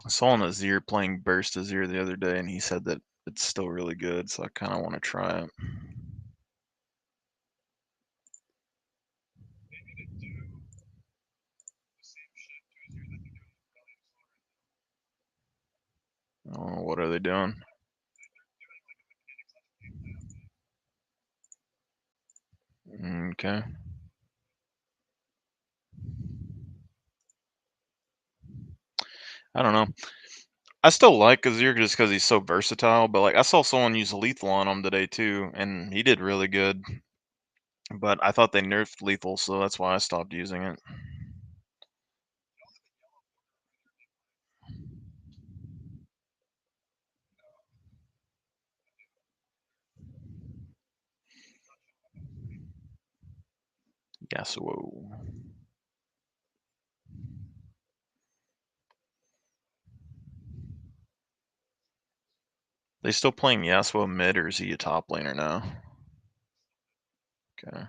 I saw an Azir playing Burst Azir the other day, and he said that it's still really good, so I kind of want to try it. Oh, what are they doing? Okay. I don't know. I still like Azir just because he's so versatile, but like I saw someone use lethal on him today too, and he did really good. But I thought they nerfed lethal, so that's why I stopped using it. Yasuo. They still playing Yasuo mid, or is he a top laner now? Okay.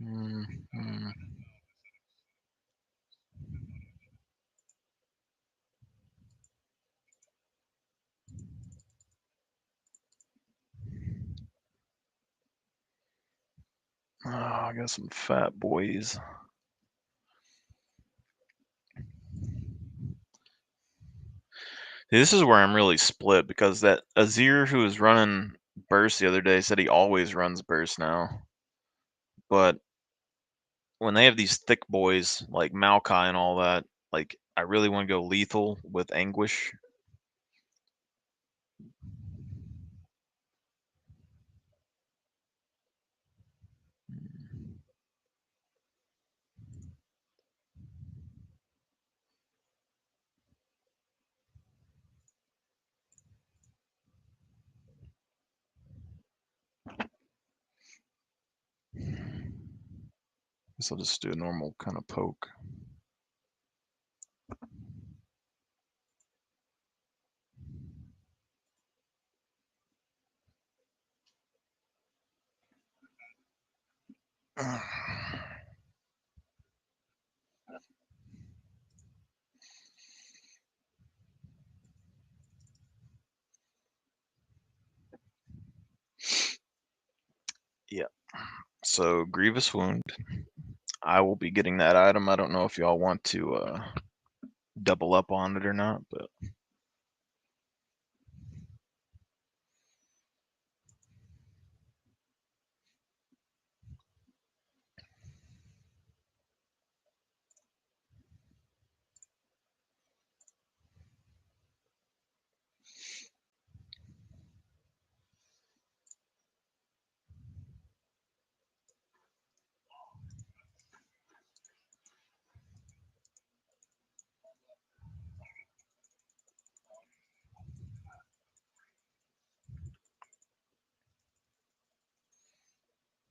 Mm-hmm. Oh, I got some fat boys. This is where I'm really split because that Azir who was running burst the other day said he always runs burst now. But when they have these thick boys like Maokai and all that, like I really want to go lethal with Anguish. Guess I'll just do a normal kind of poke. Yeah. So Grievous Wound. I will be getting that item. I don't know if y'all want to double up on it or not, but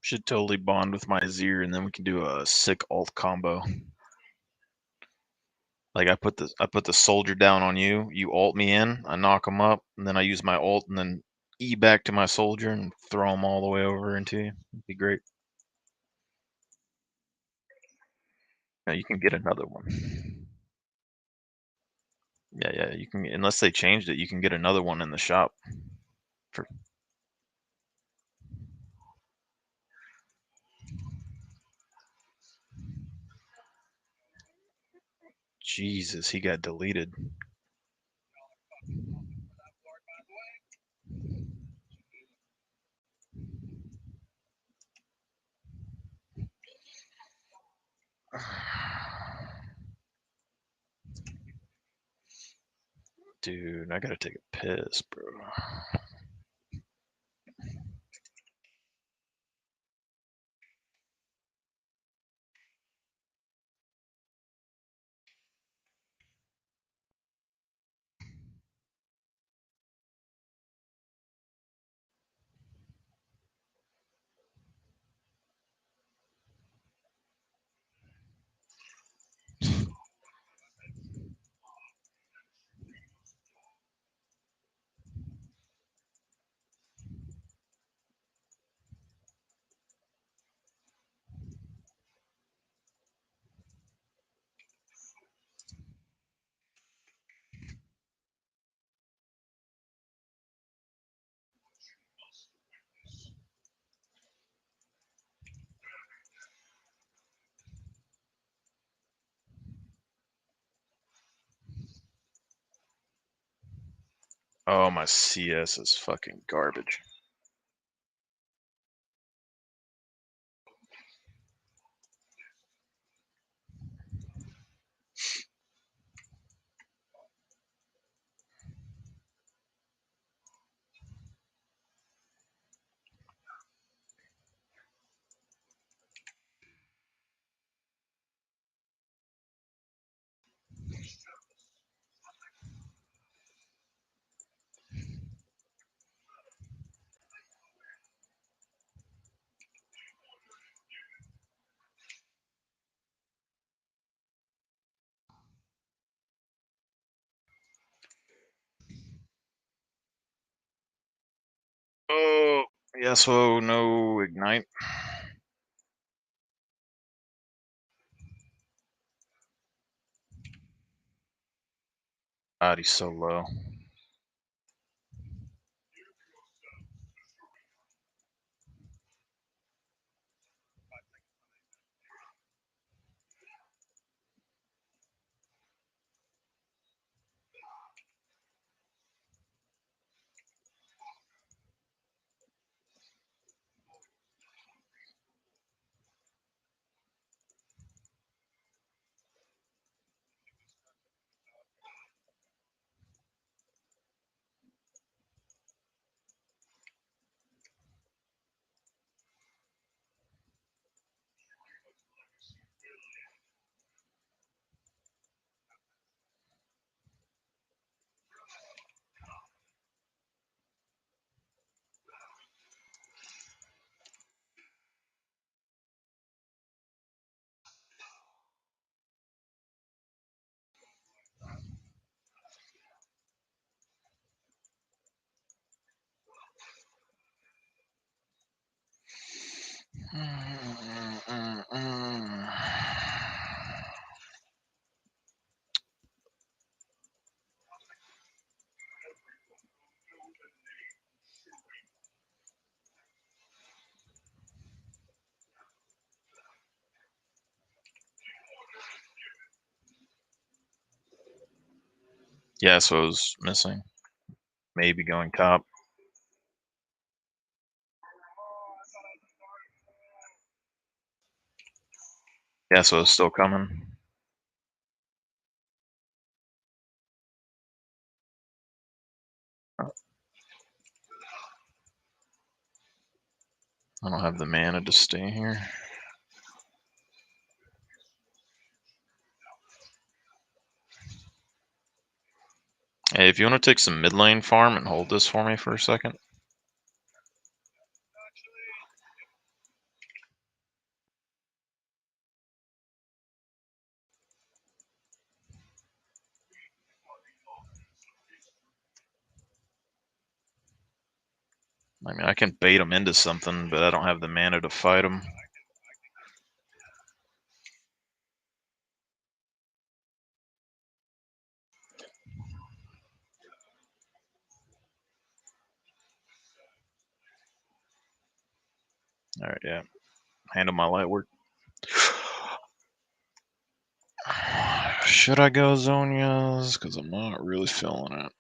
should totally bond with my Azir, and then we can do a sick ult combo. Like I put the soldier down on you, you ult me in, I knock him up, and then I use my ult, and then E back to my soldier and throw him all the way over into you. It'd be great. Yeah, you can get another one. Yeah, you can. Unless they changed it, you can get another one in the shop. For Jesus, he got deleted. Dude, I gotta take a piss, bro. Oh, my CS is fucking garbage. Oh, yeah, so no ignite. God, he's so low. Yeah, so it was missing. Maybe going top. Yeah, so it's still coming. I don't have the mana to stay here. Hey, if you want to take some mid lane farm and hold this for me for a second. I mean, I can bait him into something, but I don't have the mana to fight him. Alright, yeah. Handle my light work. Should I go Zonia's? Because I'm not really feeling it.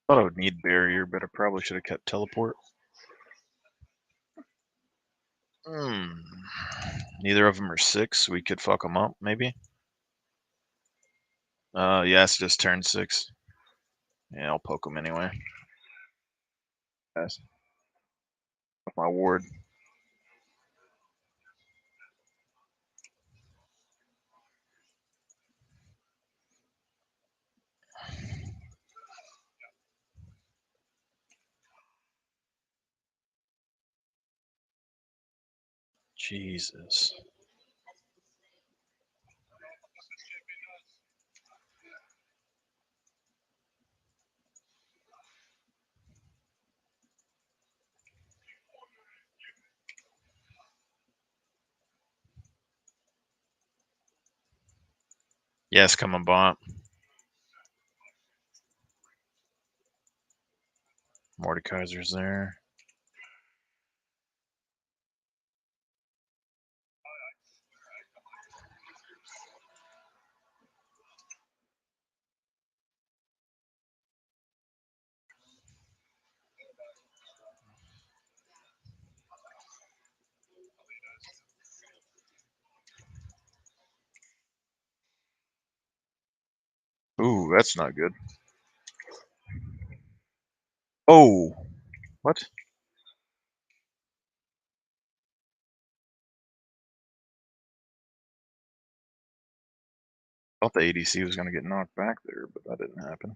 Thought I would need barrier, but I probably should have kept teleport. Neither of them are 6. We could fuck them up, maybe. Yeah, it's just turn 6. Yeah, I'll poke them anyway. Guys, my ward. Jesus. Yes, come on, bot. Mordekaiser's there. Ooh, that's not good. Oh, what? Thought the ADC was going to get knocked back there, but that didn't happen.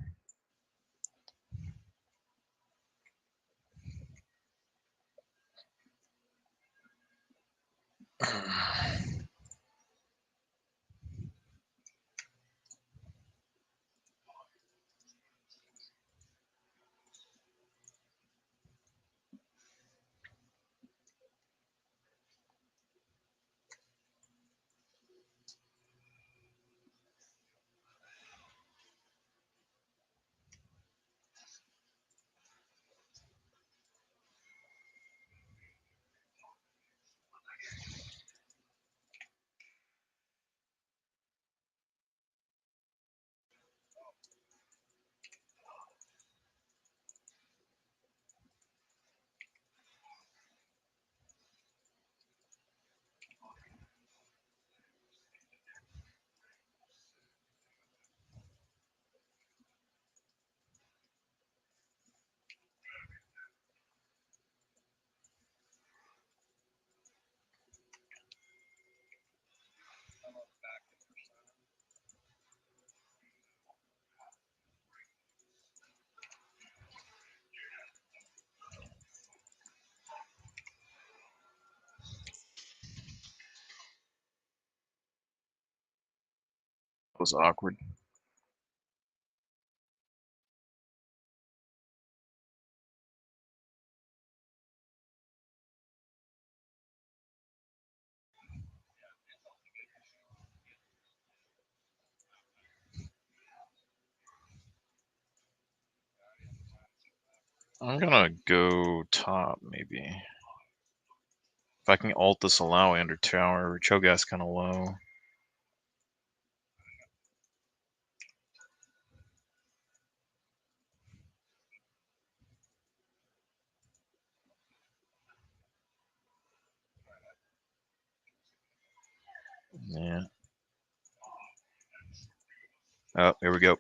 That was awkward. I'm gonna go top, maybe. If I can ult this Alawi under tower, Cho'Gath's kind of low. Yeah. Oh, here we go.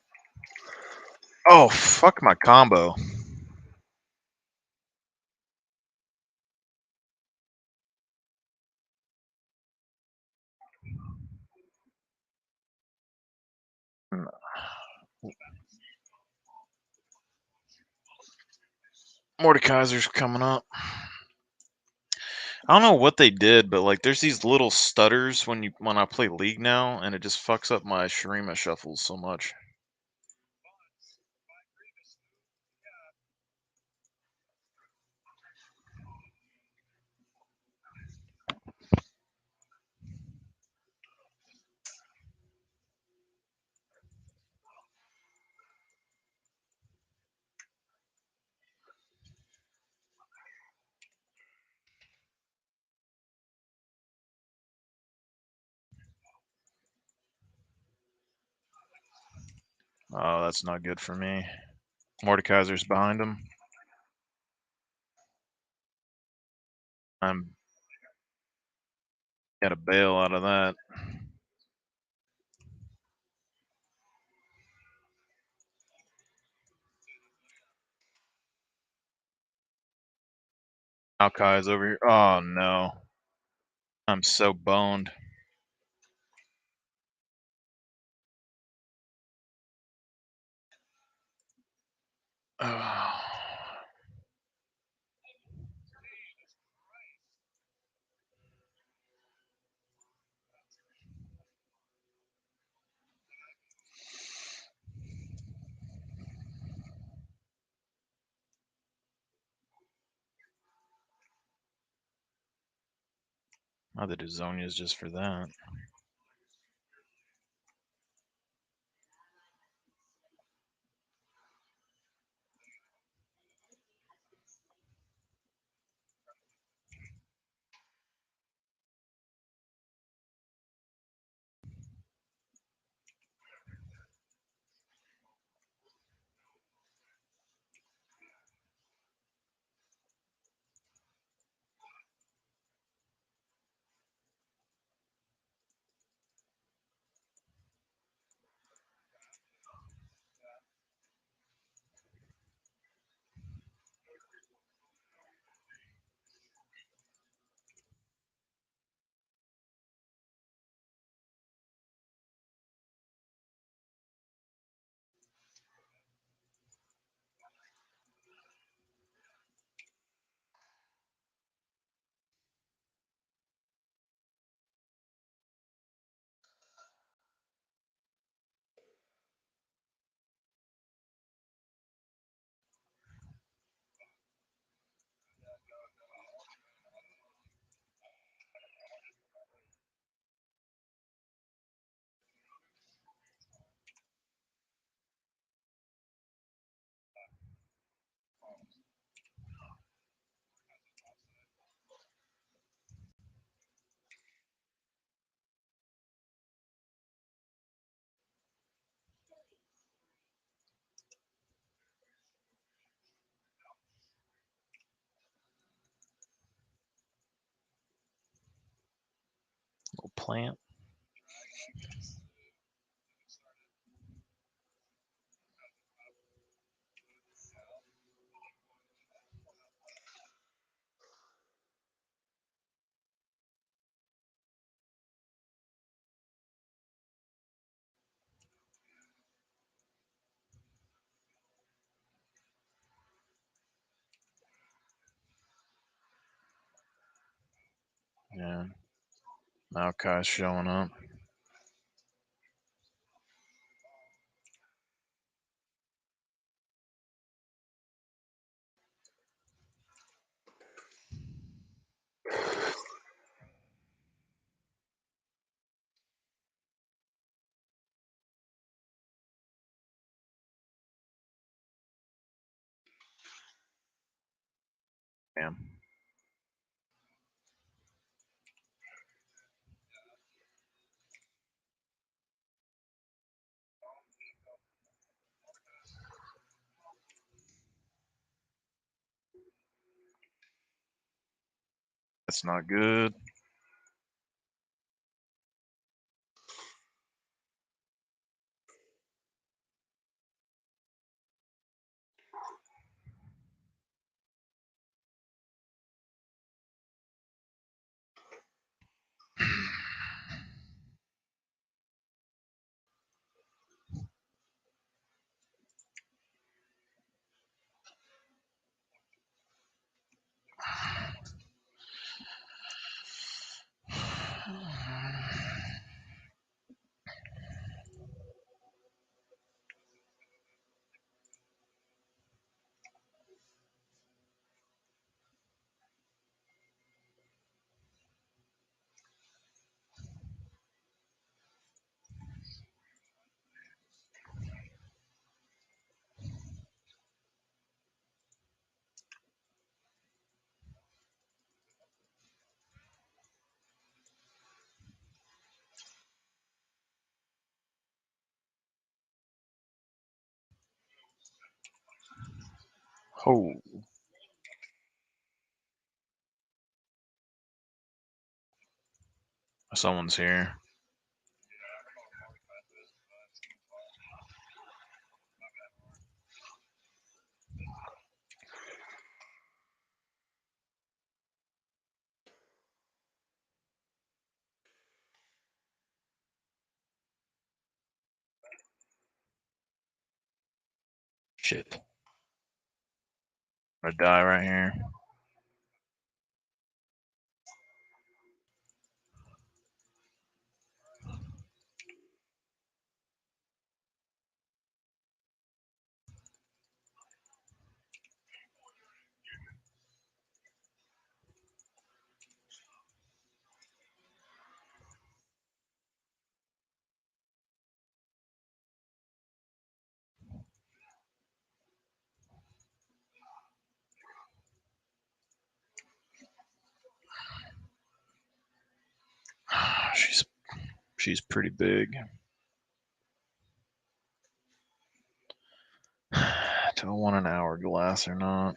Oh, fuck my combo. Mordekaiser's coming up. I don't know what they did, but like there's these little stutters when I play League now, and it just fucks up my Shurima shuffles so much. Oh, that's not good for me. Mordekaiser's behind him. I'm gotta bail out of that. Maokai's over here. Oh no. I'm so boned. Oh. Oh, they do Zonia's just for that. Little plant. Yeah. Malachi's showing up. Damn. That's not good. Oh. Someone's here. Shit. I'm gonna die right here. She's pretty big. Do I want an hourglass or not?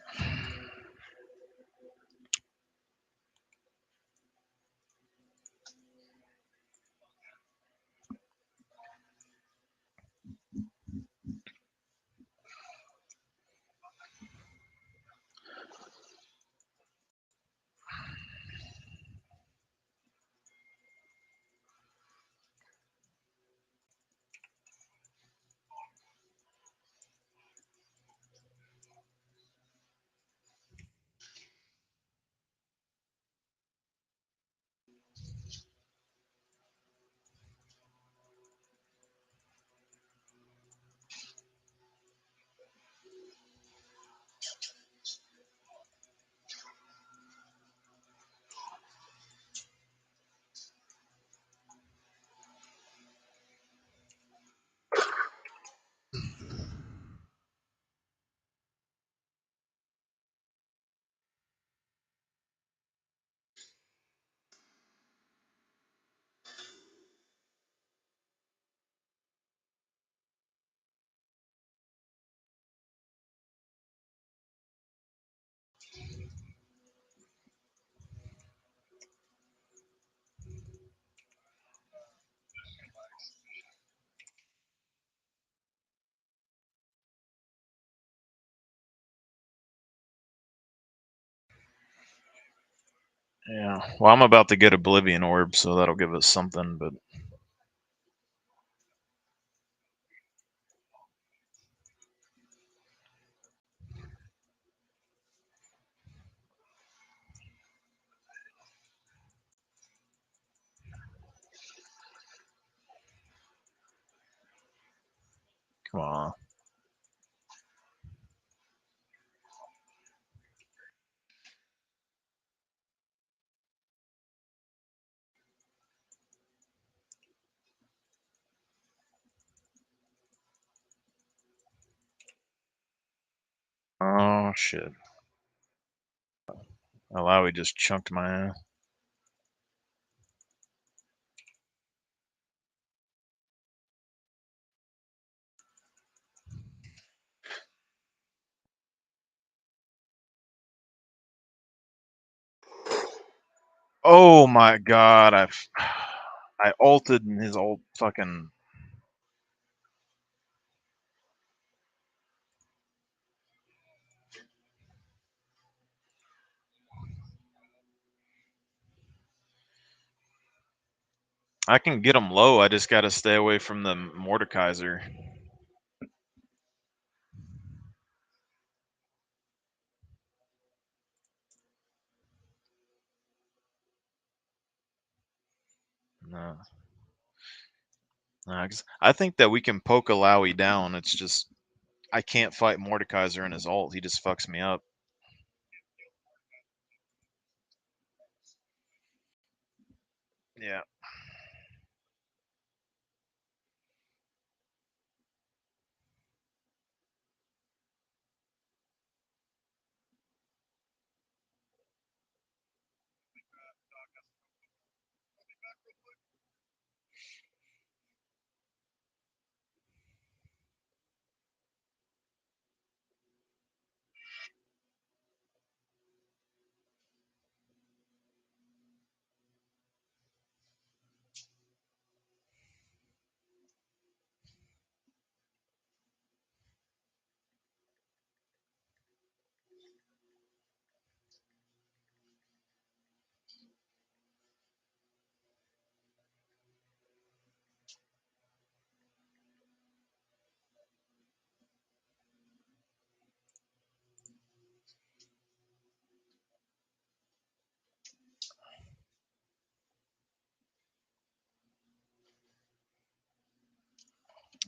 Yeah. Well, I'm about to get Oblivion Orb, so that'll give us something, but come on. Oh shit. Alawi just chunked my ass. Oh my god, I ulted in his old fucking. I can get him low. I just gotta stay away from the Mordekaiser. No. No, 'cause I think that we can poke Alawi down. It's just I can't fight Mordekaiser in his ult. He just fucks me up. Yeah.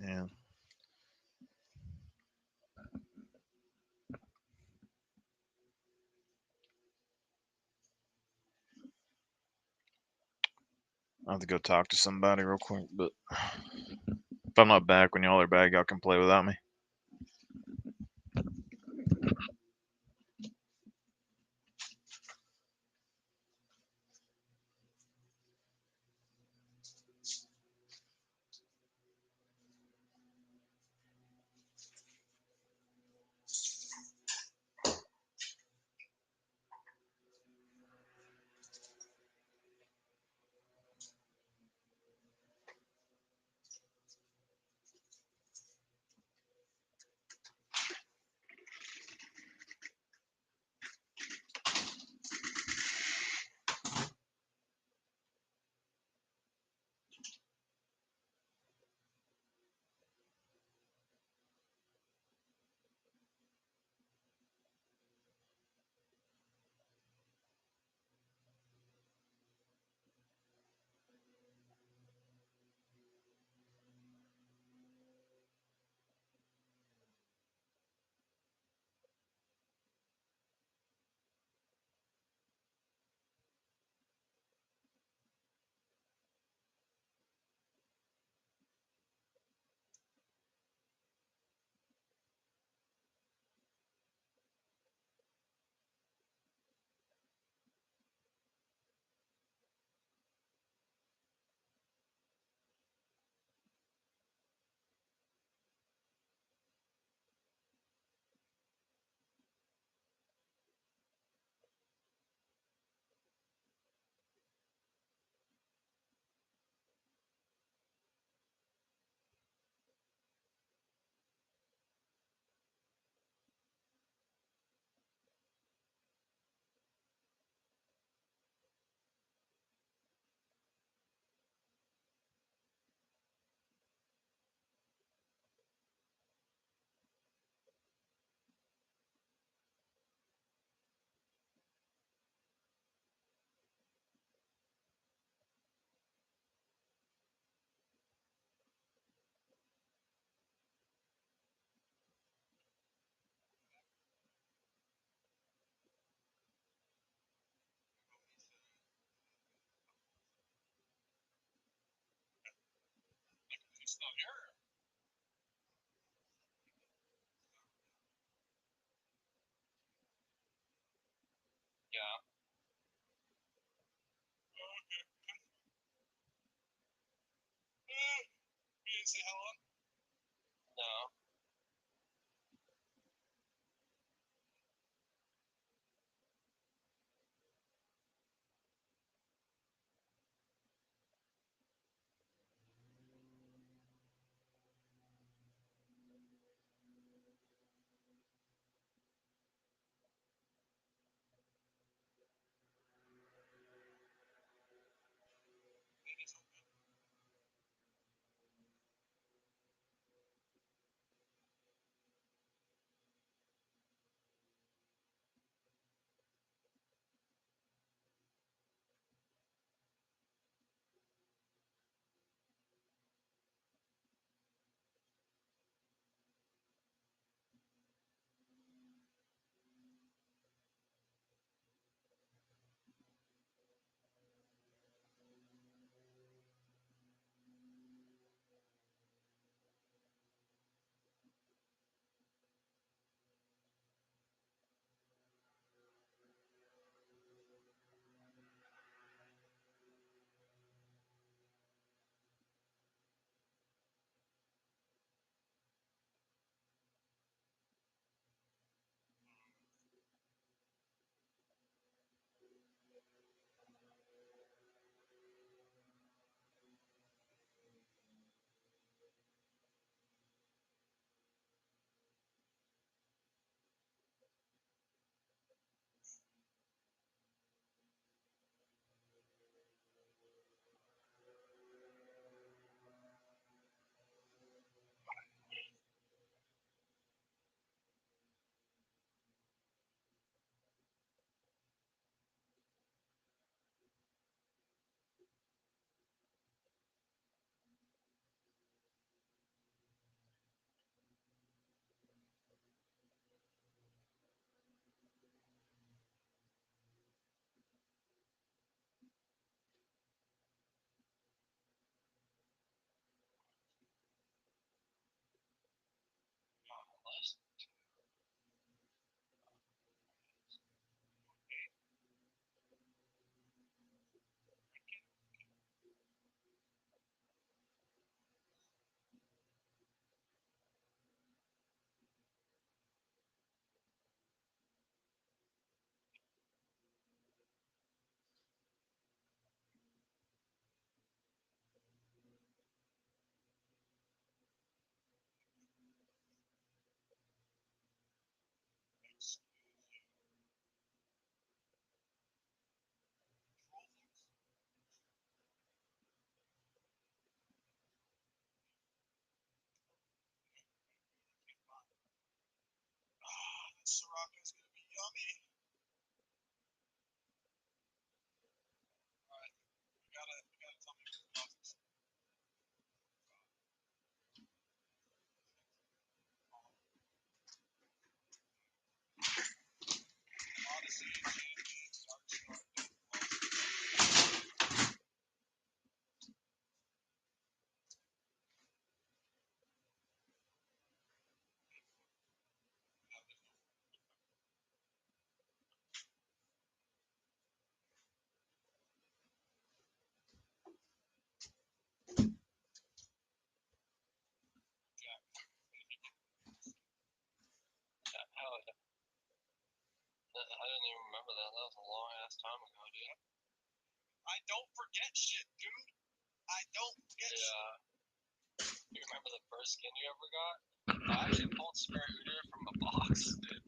Yeah. I have to go talk to somebody real quick, but if I'm not back when y'all are back, y'all can play without me. Oh, you're. Yeah. Okay. You didn't say how long? No. Sriracha is gonna be yummy. All right, you gotta tell me your thoughts. Odyssey, hell yeah. I didn't even remember that. That was a long ass time ago, dude. I don't forget shit, dude. I don't forget shit. You remember the first skin you ever got? I actually pulled Spirit Hooter from a box, dude.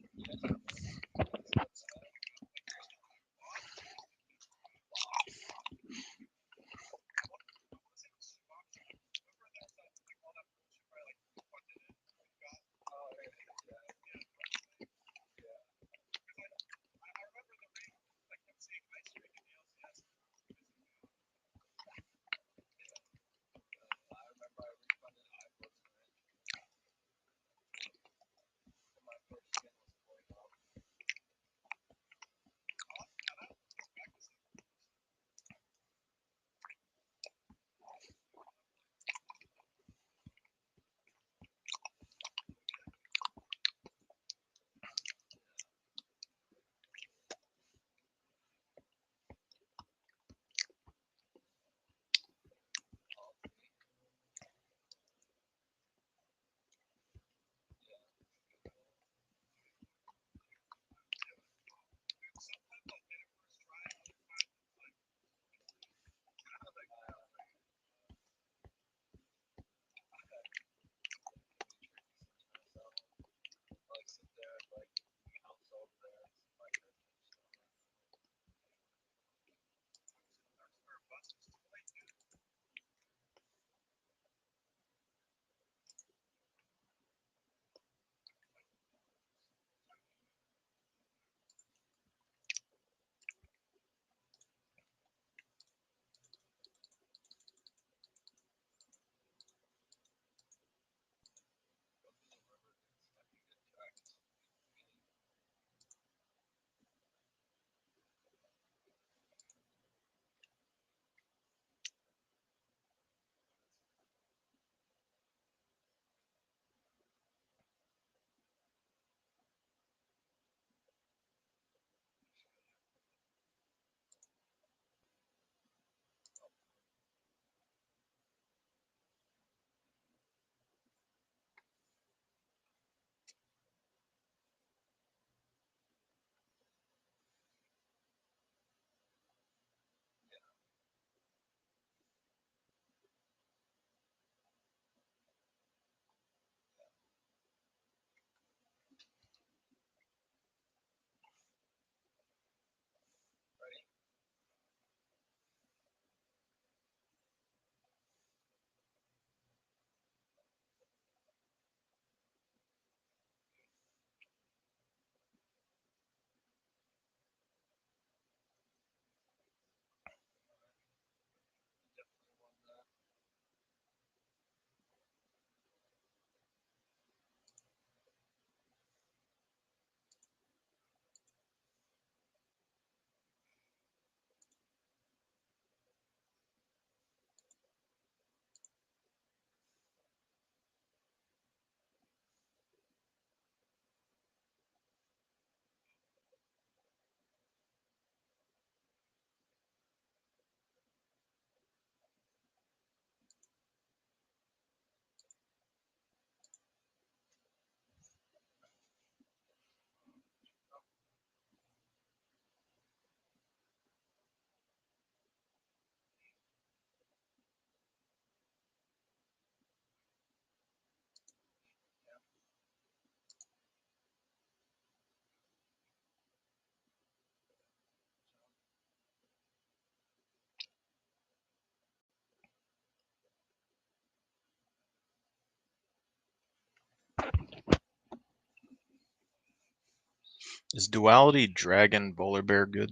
Is Duality Dragon Polar Bear good?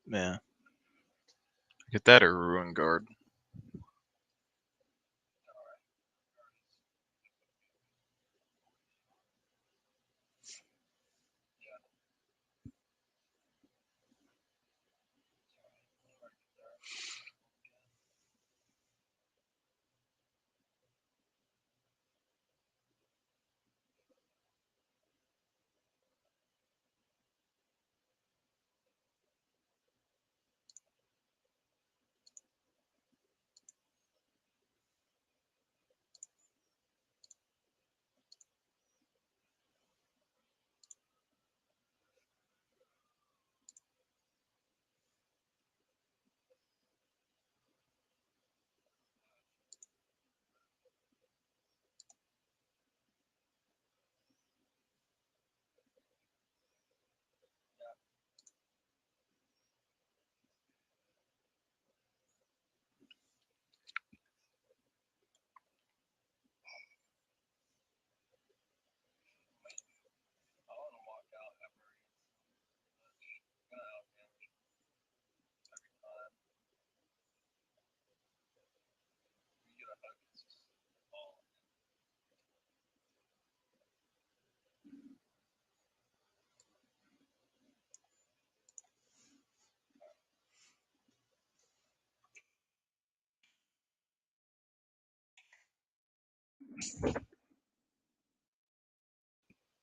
Yeah. Get that or Ruin Guard.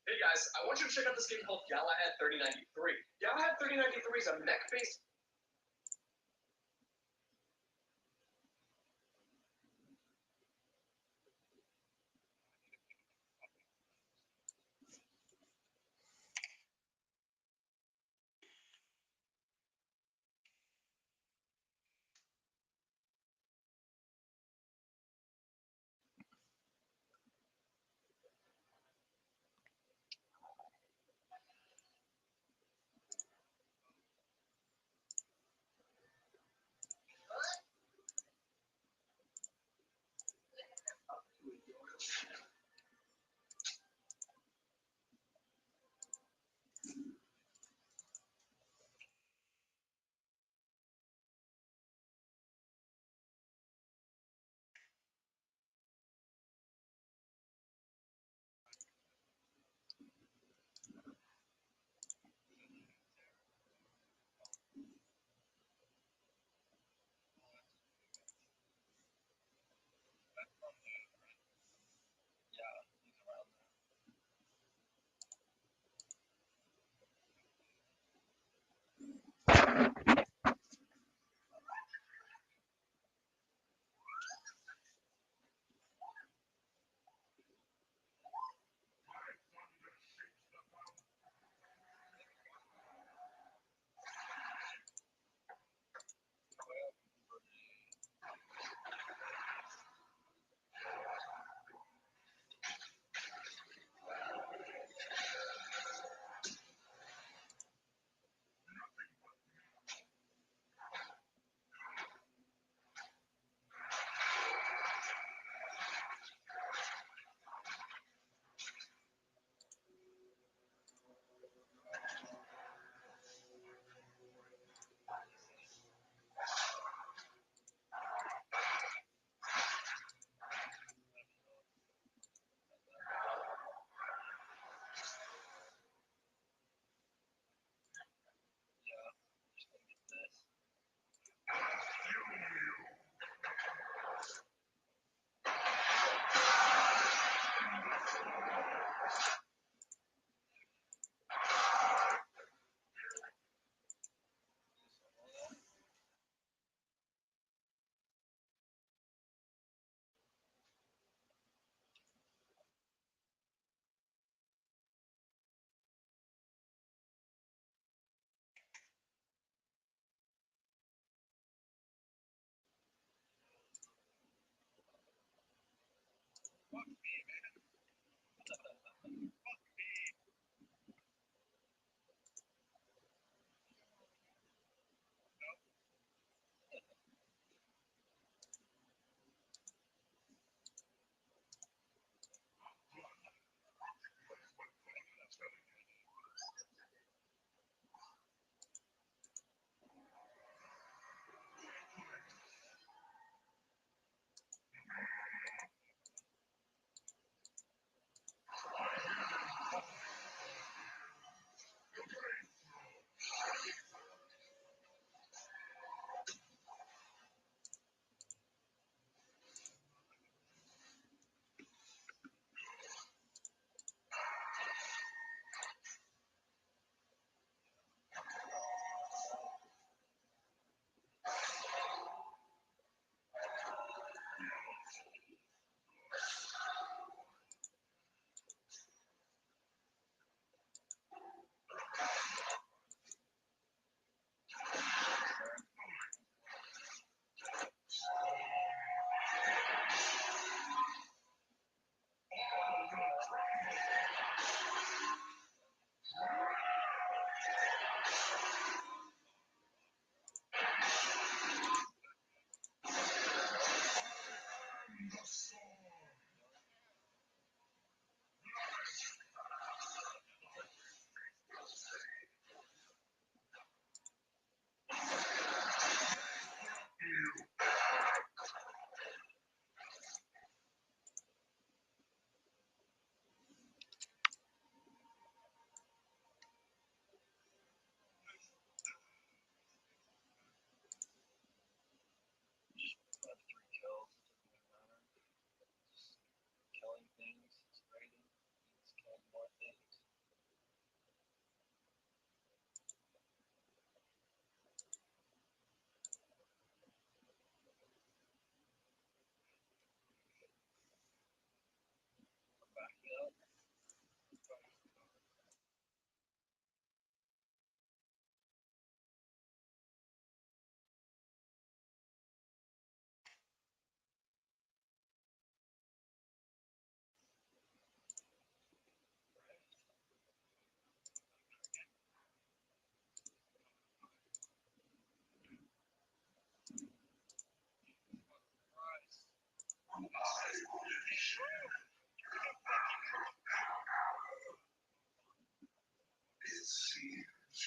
Hey guys, I want you to check out this game called Galahad 3093. Galahad 3093 is a mech-based.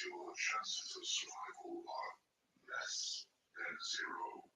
your chances of survival are less than zero.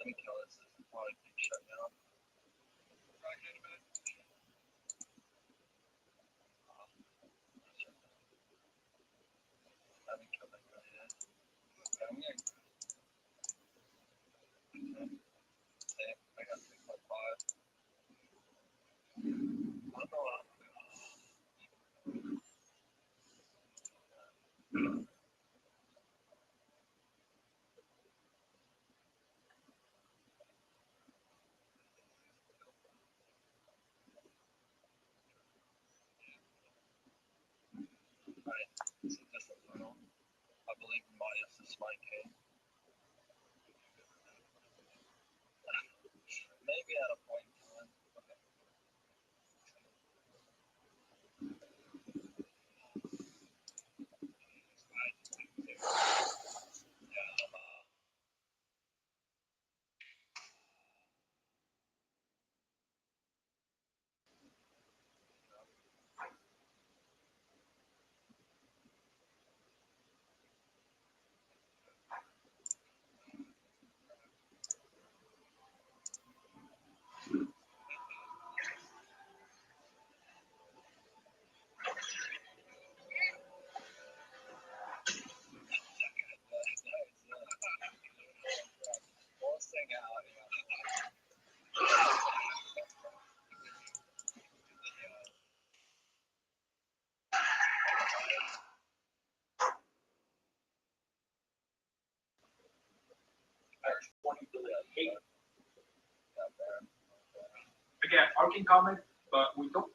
Let me kill this. This is why I keep shut down. Let me kill that guy. I'm gonna. I got 6.5. I don't know. This is just a final. I believe Bias is my case. Maybe at a point in time. Okay. Again, arcing comment, but we don't.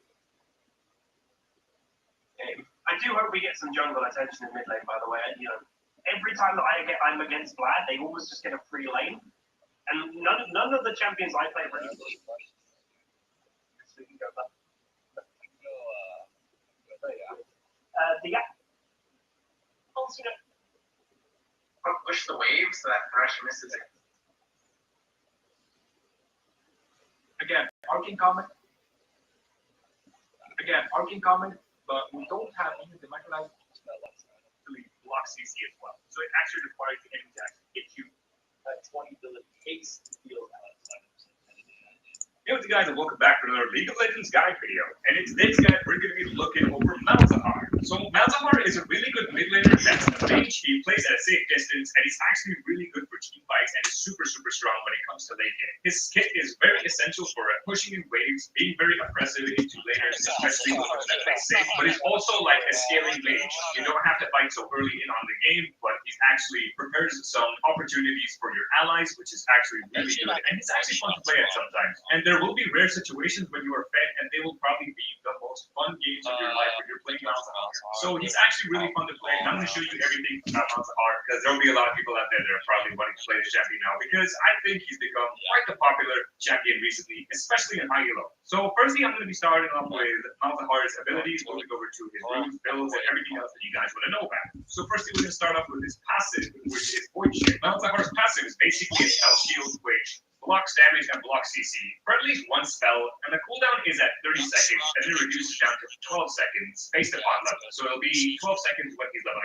I do hope we get some jungle attention in mid lane, by the way. You know, every time that I'm against Vlad, they always just get a free lane, and none of the champions I play really. So we can go back. Push the wave so that Thresh misses it. Again, arcing comment. But we don't have any demonetized to block CC as well. So it actually requires the enemy to actually hit you at 20 ability haste to deal outside of it. Hey, what's up, guys, and welcome back for another League of Legends guide video. And in today's guide, we're going to be looking over Malzahar. So Malzahar is a really good mid laner that's a mage. He plays at a safe distance, and he's actually really good for team fights and is super strong when it comes to late game. His kit is very essential for pushing in waves, being very oppressive into laners, especially the ones that play safe. But he's also like a scaling mage. You don't have to fight so early in on the game, but he actually prepares some opportunities for your allies, which is actually really good. And it's actually fun to play at sometimes. And there will be rare situations when you are fed, and they will probably be the most fun games of your life when you're playing Malzahar. So he's actually really fun to play. And I'm going to show you everything about Malzahar, because there will be a lot of people out there that are probably wanting to play this champion now, because I think he's become quite the popular champion recently, especially in high elo. So firstly, I'm going to be starting off with Malzahar's abilities, moving over to his runes, builds, and everything else that you guys want to know about. So firstly, we're going to start off with his passive, which is Void Shield. Malzahar's passive is basically a spell shield, which blocks damage and blocks CC for at least one spell, and the cooldown is at 30 seconds, and then it reduces down to 12 seconds based upon level. So it'll be 12 seconds when he's level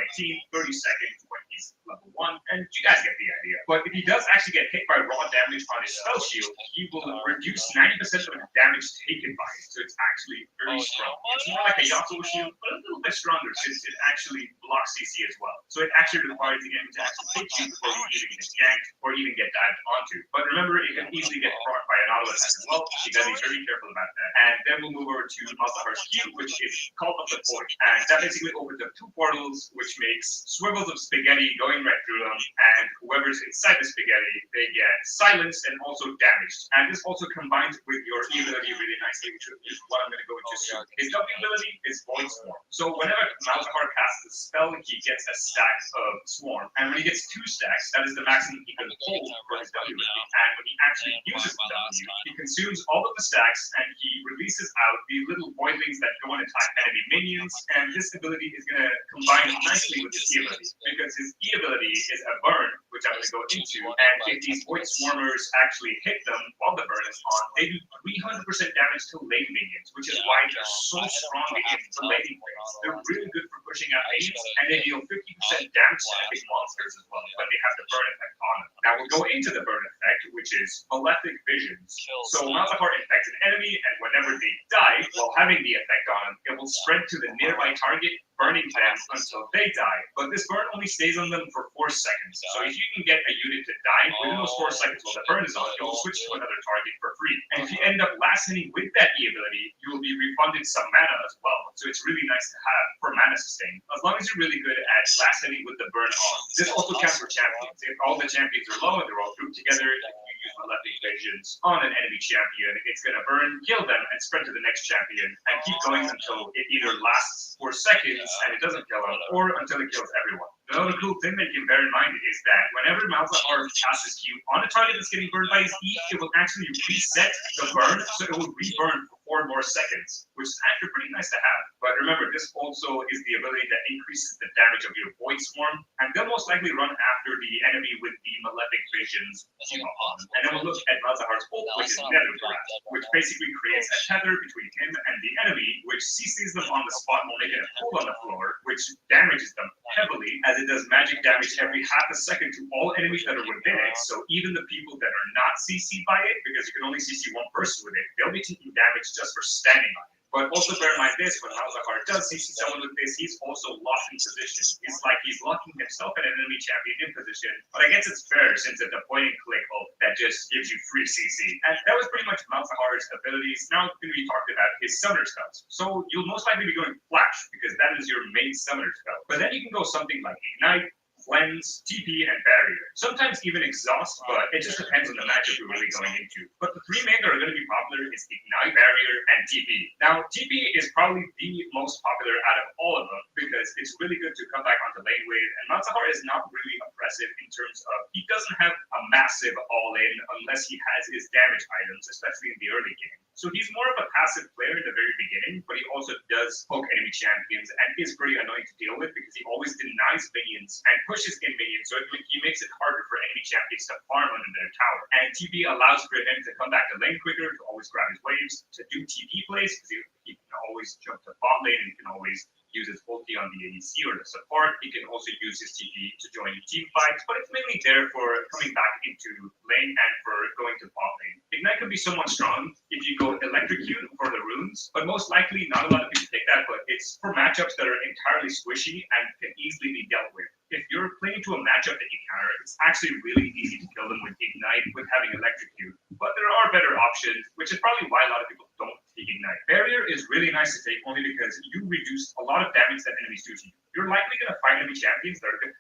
18, 30 seconds when he's level 1, and you guys get the idea. But if he does actually get hit by raw damage on his spell shield, he will reduce 90% of the damage taken by it, so it's actually very strong. It's more like a Yasuo shield, but a little bit stronger since it actually blocks CC as well. So it actually requires the enemy to actually hit you before you even get ganked or even get dived onto. But remember, it can easily get procced by an auto attack as well. You gotta be very careful about that. And then we'll move over to Malzahar's Q, which is Cult of the Void. And that basically opens up two portals, which makes swivels of spaghetti going right through them, and whoever's inside the spaghetti, they get silenced and also damaged. And this also combines with your E ability really nicely, which is what I'm going to go into soon. His W ability is Void Swarm. So whenever Malzahar casts a spell, he gets a stack of Swarm. And when he gets 2 stacks, that is the maximum he can hold for his W ability. And when he actually uses the W, he consumes all of the stacks, and he releases out the little voidlings that go and attack enemy minions. And this ability is going to combine nicely with his E ability, because his E ability is a burn, which I'm going to go into. And if these Void Swarmers actually hit them while the burn is on, they do 300% damage to lane minions, which is why they're so strong against the laning phase. They're really good for pushing out minions, and they deal 50% damage to epic monsters as well when they have the burn effect on them. Now we'll go into the burn effect, which is Malefic Visions. So Malzahar infects an enemy, and whenever they die while having the effect on them, it will spread to the nearby target, burning them until they die. But this burn only stays on them for 4 seconds. So if you can get a unit to die within those 4 seconds while the burn is on, it will switch to another target for free. And if you end up last hitting with that E ability, you will be refunded some mana as well. So it's really nice to have for mana sustain, as long as you're really good at last hitting with the burn on. This also counts for champions. If all the champions are low and they're all grouped together, if you use Malefic Visions on an enemy champion, it's going to burn, kill them, and spread to the next champion, and keep going until it either lasts 4 seconds and it doesn't kill them, or until it kills everyone. The other cool thing that you can bear in mind is that whenever Malzahar casts Q on a target that's getting burned by his E, it will actually reset the burn, so it will reburn for 4 more seconds, which is actually pretty nice to have. But remember, this also is the ability that increases the damage of your Void Swarm, and they'll most likely run after the enemy with the Malefic Visions on them. And then we'll look at Malzahar's ult, which is Nether Grasp, which basically creates a tether between him and the enemy, which CCs them on the spot while making a pool on the floor, which damages them heavily, as it does magic damage every half a second to all enemies that are within it. So even the people that are not CC'd by it, because you can only CC one person with it, they'll be taking damage just for standing on it. But also bear in mind this, when Malzahar does CC someone with this, he's also locked in position. It's like he's locking himself and an enemy champion in position. But I guess it's fair since it's a point and click ult that just gives you free CC. And that was pretty much Malzahar's abilities. Now we're going to be talking about his summoner spells. So you'll most likely be going Flash, because that is your main summoner spell. But then you can go something like Ignite, Cleanse, TP, and Barrier. Sometimes even Exhaust, but it just depends on the matchup you're really going into. But the 3 main that are going to be popular is Ignite, Barrier, and TP. Now, TP is probably the most popular out of all of them because it's really good to come back onto lane with, and Malzahar is not really oppressive in terms of he doesn't have a massive all-in unless he has his damage items, especially in the early game. So he's more of a passive player in the very beginning, but he also does poke enemy champions and is pretty annoying to deal with because he always denies minions and pushes in minions, so he makes it harder for enemy champions to farm under their tower. And TP allows for him to come back to lane quicker, to always grab his waves, to do TP plays, because he can always jump to bot lane and he can always use his ulti on the ADC or the support. He can also use his TP to join team fights, but it's mainly there for coming back into lane and for going to bot lane. Ignite can be somewhat strong if you go Electrocute for the runes, but most likely not a lot of people take that, but it's for matchups that are entirely squishy and can easily be dealt with. If you're playing to a matchup that you counter, it's actually really easy to kill them with Ignite, with having Electrocute. But there are better options, which is probably why a lot of people don't take Ignite. Barrier is really nice to take only because you reduce a lot of damage that enemies do to you. You're likely going to find enemy champions that are good.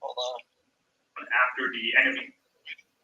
Hold on. After the enemy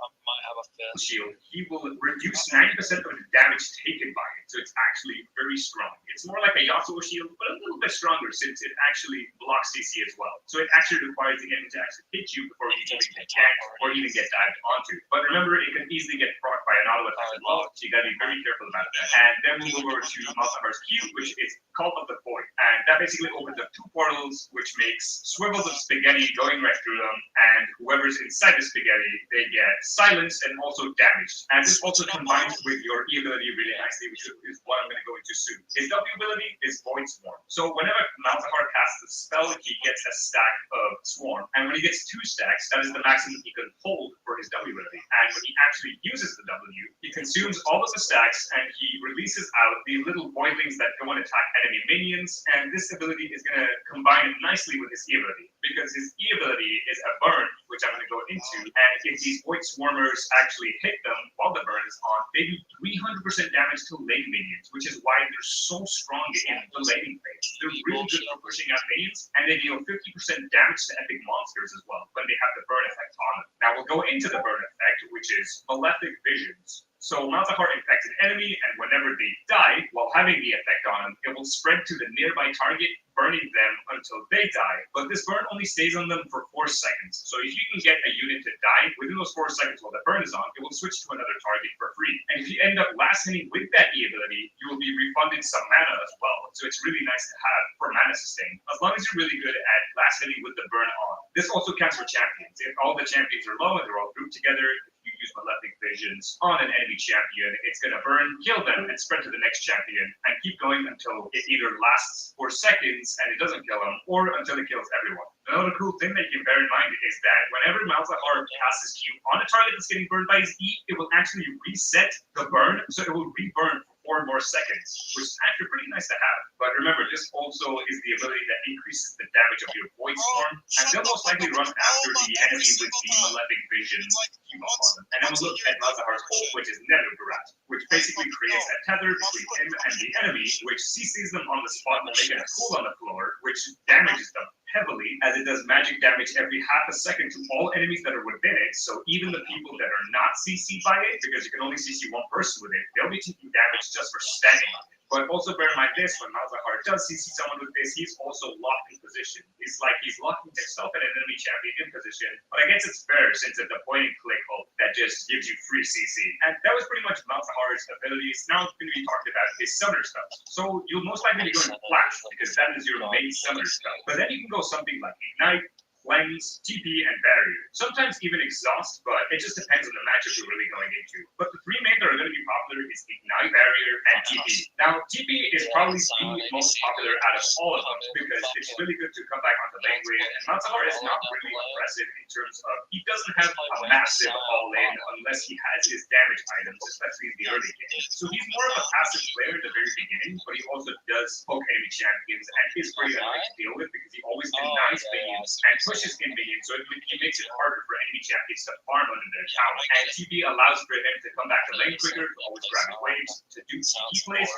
might have a fit. Shield, he will reduce 90% of the damage taken by it, so it's actually very strong. It's more like a Yasuo shield, but a little bit stronger since it actually blocks CC as well. So it actually requires the enemy to actually hit you before you even get ganked or even get dived onto. But remember, it can easily get procced by an auto attack as well, so you gotta be very careful about that. And then we move over to Malzahar's Q, which is Cult of the Void. And that basically opens up 2 portals, which makes swivels of spaghetti going right through them, and whoever's inside the spaghetti, they get silenced and also damaged. And this also combines with your E ability really nicely, which is what I'm going to go into soon. His W ability is Void Swarm. So whenever Malzahar casts a spell, he gets a stack of Swarm. And when he gets 2 stacks, that is the maximum he can hold for his W ability. And when he actually uses the W, he consumes all of the stacks and he releases out the little voidlings that go and attack enemy minions. And this ability is going to combine nicely with his E ability, because his E ability is a burn, which I'm going to go into. And if these Void Swarmers actually hit them while the burn is on, they do 300% damage to lane minions, which is why they're so strong in the laning phase. They're really good for pushing out minions, and they deal 50% damage to epic monsters as well when they have the burn effect on them. Now we'll go into the burn effect, which is Malefic Visions. So Malzahar infects an enemy, and whenever they die while having the effect on them, it will spread to the nearby target, burning them until they die. But this burn only stays on them for 4 seconds. So if you can get a unit to die within those 4 seconds while the burn is on, it will switch to another target for free. And if you end up last hitting with that E ability, you will be refunded some mana as well. So it's really nice to have for mana sustain, as long as you're really good at last hitting with the burn on. This also counts for champions. If all the champions are low and they're all grouped together, you use Malefic Visions on an enemy champion, it's going to burn, kill them, and spread to the next champion, and keep going until it either lasts for seconds and it doesn't kill them, or until it kills everyone. Another cool thing that you can bear in mind is that whenever Malzahar casts his Q on a target that's getting burned by his E, it will actually reset the burn, so it will reburn for 4 more seconds, which is actually pretty nice to have. But remember, this also is the ability that increases the damage of your Void Storm, and they'll most likely run after the enemy with the Malefic Vision debuff on them. And then we'll look at Malzahar's ult, which is Nether Barrage, which basically creates a tether between him and the enemy, which CCs them on the spot while making a pool on the floor, which damages them heavily, as it does magic damage every half a second to all enemies that are within it. So even the people that are not CC'd by it, because you can only CC one person with it, they'll be taking damage just for standing on it. But also bear in mind this, when Malzahar does CC someone with this, he's also locked in position. It's like he's locking himself and an enemy champion in position, but I guess it's fair since it's a point and click ult that just gives you free CC. And that was pretty much Malzahar's abilities. Now it's going to be talked about his summoner stuff. So you'll most likely be going Flash, because that is your main summoner stuff. But then you can go something like Ignite, Cleanse, TP, and Barrier. Sometimes even Exhaust, but it just depends on the matchup you're really going into. But the 3 main that are going to be popular is Ignite, Barrier, and TP. Now, TP is probably the most popular out of all of them because it's really good to come back onto lane with, and Malzahar is not really impressive in terms of, he doesn't have a massive all-in unless he has his damage items, especially in the early game. So he's more of a passive player at the very beginning, but he also does poke enemy champions and is pretty annoying to deal with because he always denies minions and pushes in minions, so it makes it harder for enemy champions to farm under their tower. And TP allows for him to come back to lane quicker, to always grab his waves, to do TP plays,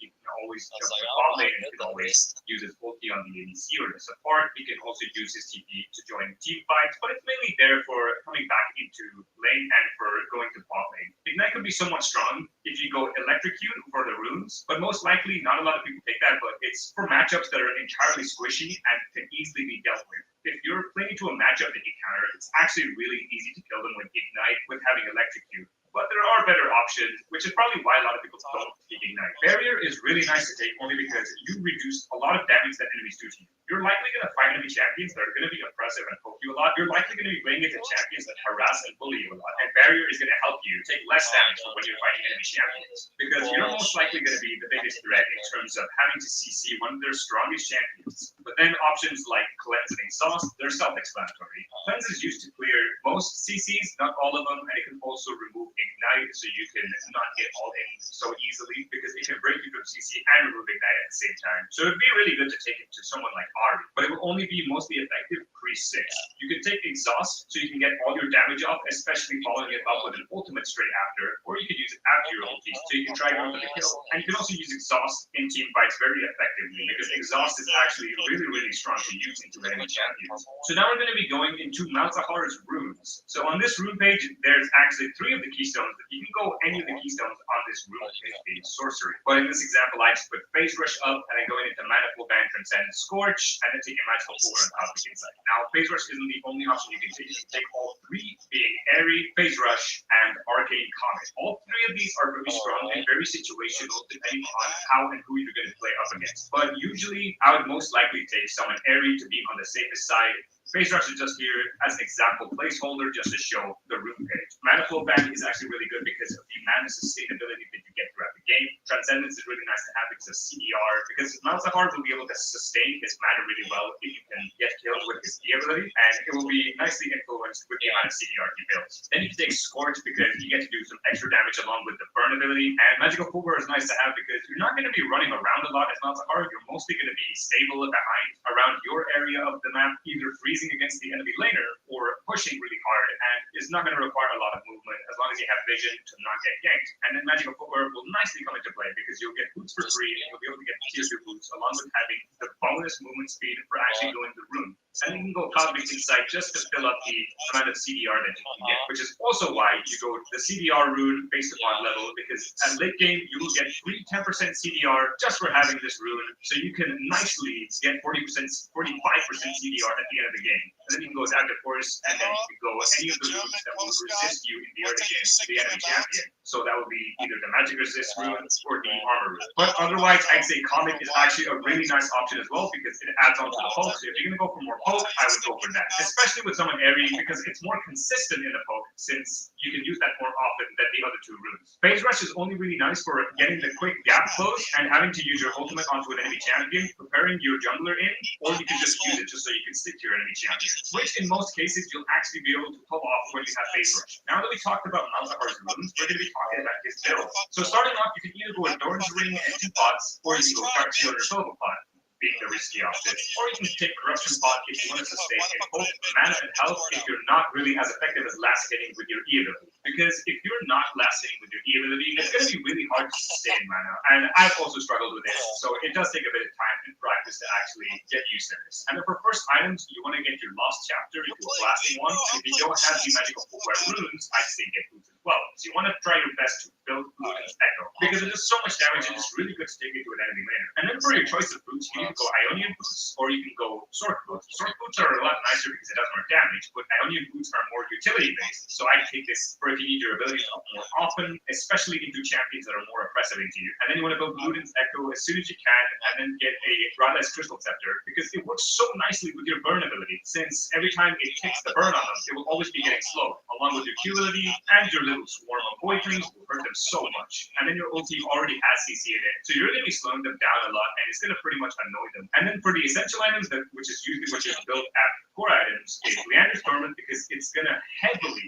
he can always jump to the bot lane and he can always use his ulti on the ADC or the support. He can also use his TP to join team fights, but it's mainly there for coming back into lane and for going to bot lane. Ignite could be somewhat strong if you go Electrocute for the runes, but most likely not a lot of people take that, but it's for matchups that are entirely squishy and can easily be dealt with. If you're playing into a matchup that you counter, it's actually really easy to kill them with Ignite, with having Electrocute. But there are better options, which is probably why a lot of people don't take Ignite. Barrier is really nice to take only because you reduce a lot of damage that enemies do to you. You're likely going to fight enemy champions that are going to be oppressive and poke you a lot. You're likely going to be playing into champions that harass and bully you a lot. And Barrier is going to help you take less damage when you're fighting enemy champions. Because you're most likely going to be the biggest threat in terms of having to CC one of their strongest champions. But then options like Cleanse and Exhaust, they're self-explanatory. Cleanse is used to clear most CCs, not all of them, and it can also remove Ignite, so you can not get all in so easily, because it can break you from CC and remove Ignite at the same time. So it'd be really good to take it to someone like Ari, but it will only be mostly effective pre-6. You can take Exhaust, so you can get all your damage off, especially following it up with an ultimate straight after, or you can use it after your ulti, so you can try going for the kill. And you can also use Exhaust in team fights very effectively, because Exhaust is actually really strong to use into enemy champions. So now we're going to be going into Malzahar's runes. So on this rune page, there's actually 3 of the keystones. You can go any of the keystones on this rune page, being sorcery. But in this example, I just put Phase Rush up, and then going into Manifold Band, Transcend, Scorch, and then taking Magical Puller on top of the inside. Now, Phase Rush isn't the only option you can take. You can take all 3, being Airy, Phase Rush, and Arcane Comet. All 3 of these are very strong and very situational, depending on how and who you're going to play up against. But usually, I would most likely take someone Airy to be on the safest side. Phase Rush is just here as an example placeholder just to show the rune page. Manifold Band is actually really good because of the mana sustainability that you get throughout the game. Transcendence is really nice to have because of CDR, because Malzahar will be able to sustain his mana really well if you can get killed with his E ability, and it will be nicely influenced with the amount of CDR he builds. Then you can take Scorch because you get to do some extra damage along with the burn ability, and Magical Puller is nice to have because you're not going to be running around a lot as Malzahar. You're mostly going to be stable behind around your area of the map, either freezing against the enemy laner or pushing really hard, and is not going to require a lot of movement as long as you have vision to not get ganked. And then Magical Puller will nicely come into play because you'll get boots for free and you'll be able to get tier 2 boots along with having the bonus movement speed for actually going to rune. And you can go Cosmic Insight just to fill up the amount of CDR that you can get, which is also why you go the CDR rune based upon level, because at late game you will get free 10% CDR just for having this rune, so you can nicely get 40%, 45% CDR at the end of the game. And then you can go Active Force, and then you can go any of the runes that will resist you in the early game to the enemy champion. So that would be either the Magic Resist rune or the Armor rune. But otherwise, I'd say Comet is actually a really nice option as well because it adds on to the poke. So if you're going to go for more poke, I would go for that, especially with someone airy because it's more consistent in the poke since you can use that more often than the other two runes. Phase Rush is only really nice for getting the quick gap close and having to use your ultimate onto an enemy champion, preparing your jungler in, or you can just use it just so you can stick to your enemy champion, which in most cases you'll actually be able to pull off when you have Phase Rush. Now that we talked about Malzahar's runes, we're going to be talking about his build. So starting off, you can either go with Doran's Ring and 2 pots, or you can go Dark Shield or Silver Pot, being the risky option, or you can take Corruption Pot if you want to sustain in both mana and health if you're not really as effective as last hitting with your E ability. Because if you're not last hitting with your E ability, it's going to be really hard to sustain mana, and I've also struggled with it, so it does take a bit of time and practice to actually get used to this. And then for first items, you want to get your Lost Chapter into a blasting one, and if you don't have the magical footwear runes, I'd say get boots as well. So you want to try your best to build Luden's Echo, because it does so much damage and it's really good to take into an enemy laner. And then for your choice of boots, you can go Ionian boots, or you can go Sword boots. Sword boots are a lot nicer because it does more damage, but Ionian boots are more utility based, so I take this for if you need your abilities up more often, especially into champions that are more oppressive into you. And then you want to build Luden's Echo as soon as you can, and then get a Rada's Crystal Scepter, because it works so nicely with your burn ability, since every time it takes the burn on them, it will always be getting slow, along with your Q ability and your little swarm of poisons will hurt them so much. And then your ulti already has CC in it, so you're going to be slowing them down a lot, and it's going to pretty much annoy them. And then for the essential items, which is usually what you build at core items, is Leander's Torment, because it's going to heavily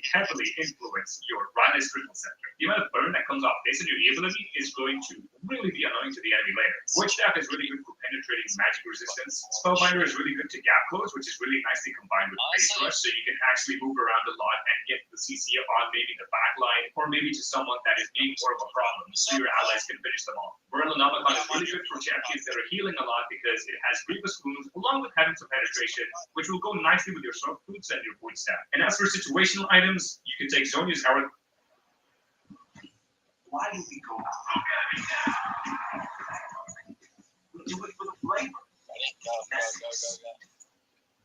influence your Rada's Crystal Scepter. The amount of burn that comes off this and your E ability is going to really be annoying to the enemy laner. Witch Staff is really good for penetrating magic resistance. Spellbinder is really good to gap close, which is really nicely combined with Phase Rush, so you can actually move around a lot and get the CC on maybe the back line, or maybe to someone that is being more of a problem, so your allies can finish them off. Nomicon is really good for champions that are healing a lot because it has Grievous Wounds, along with having some penetration, which will go nicely with your Sword Boots and your Void Staff. And as for situational items, you can take Zhonya's Arrow. Why do we go out? We do it for the flavor.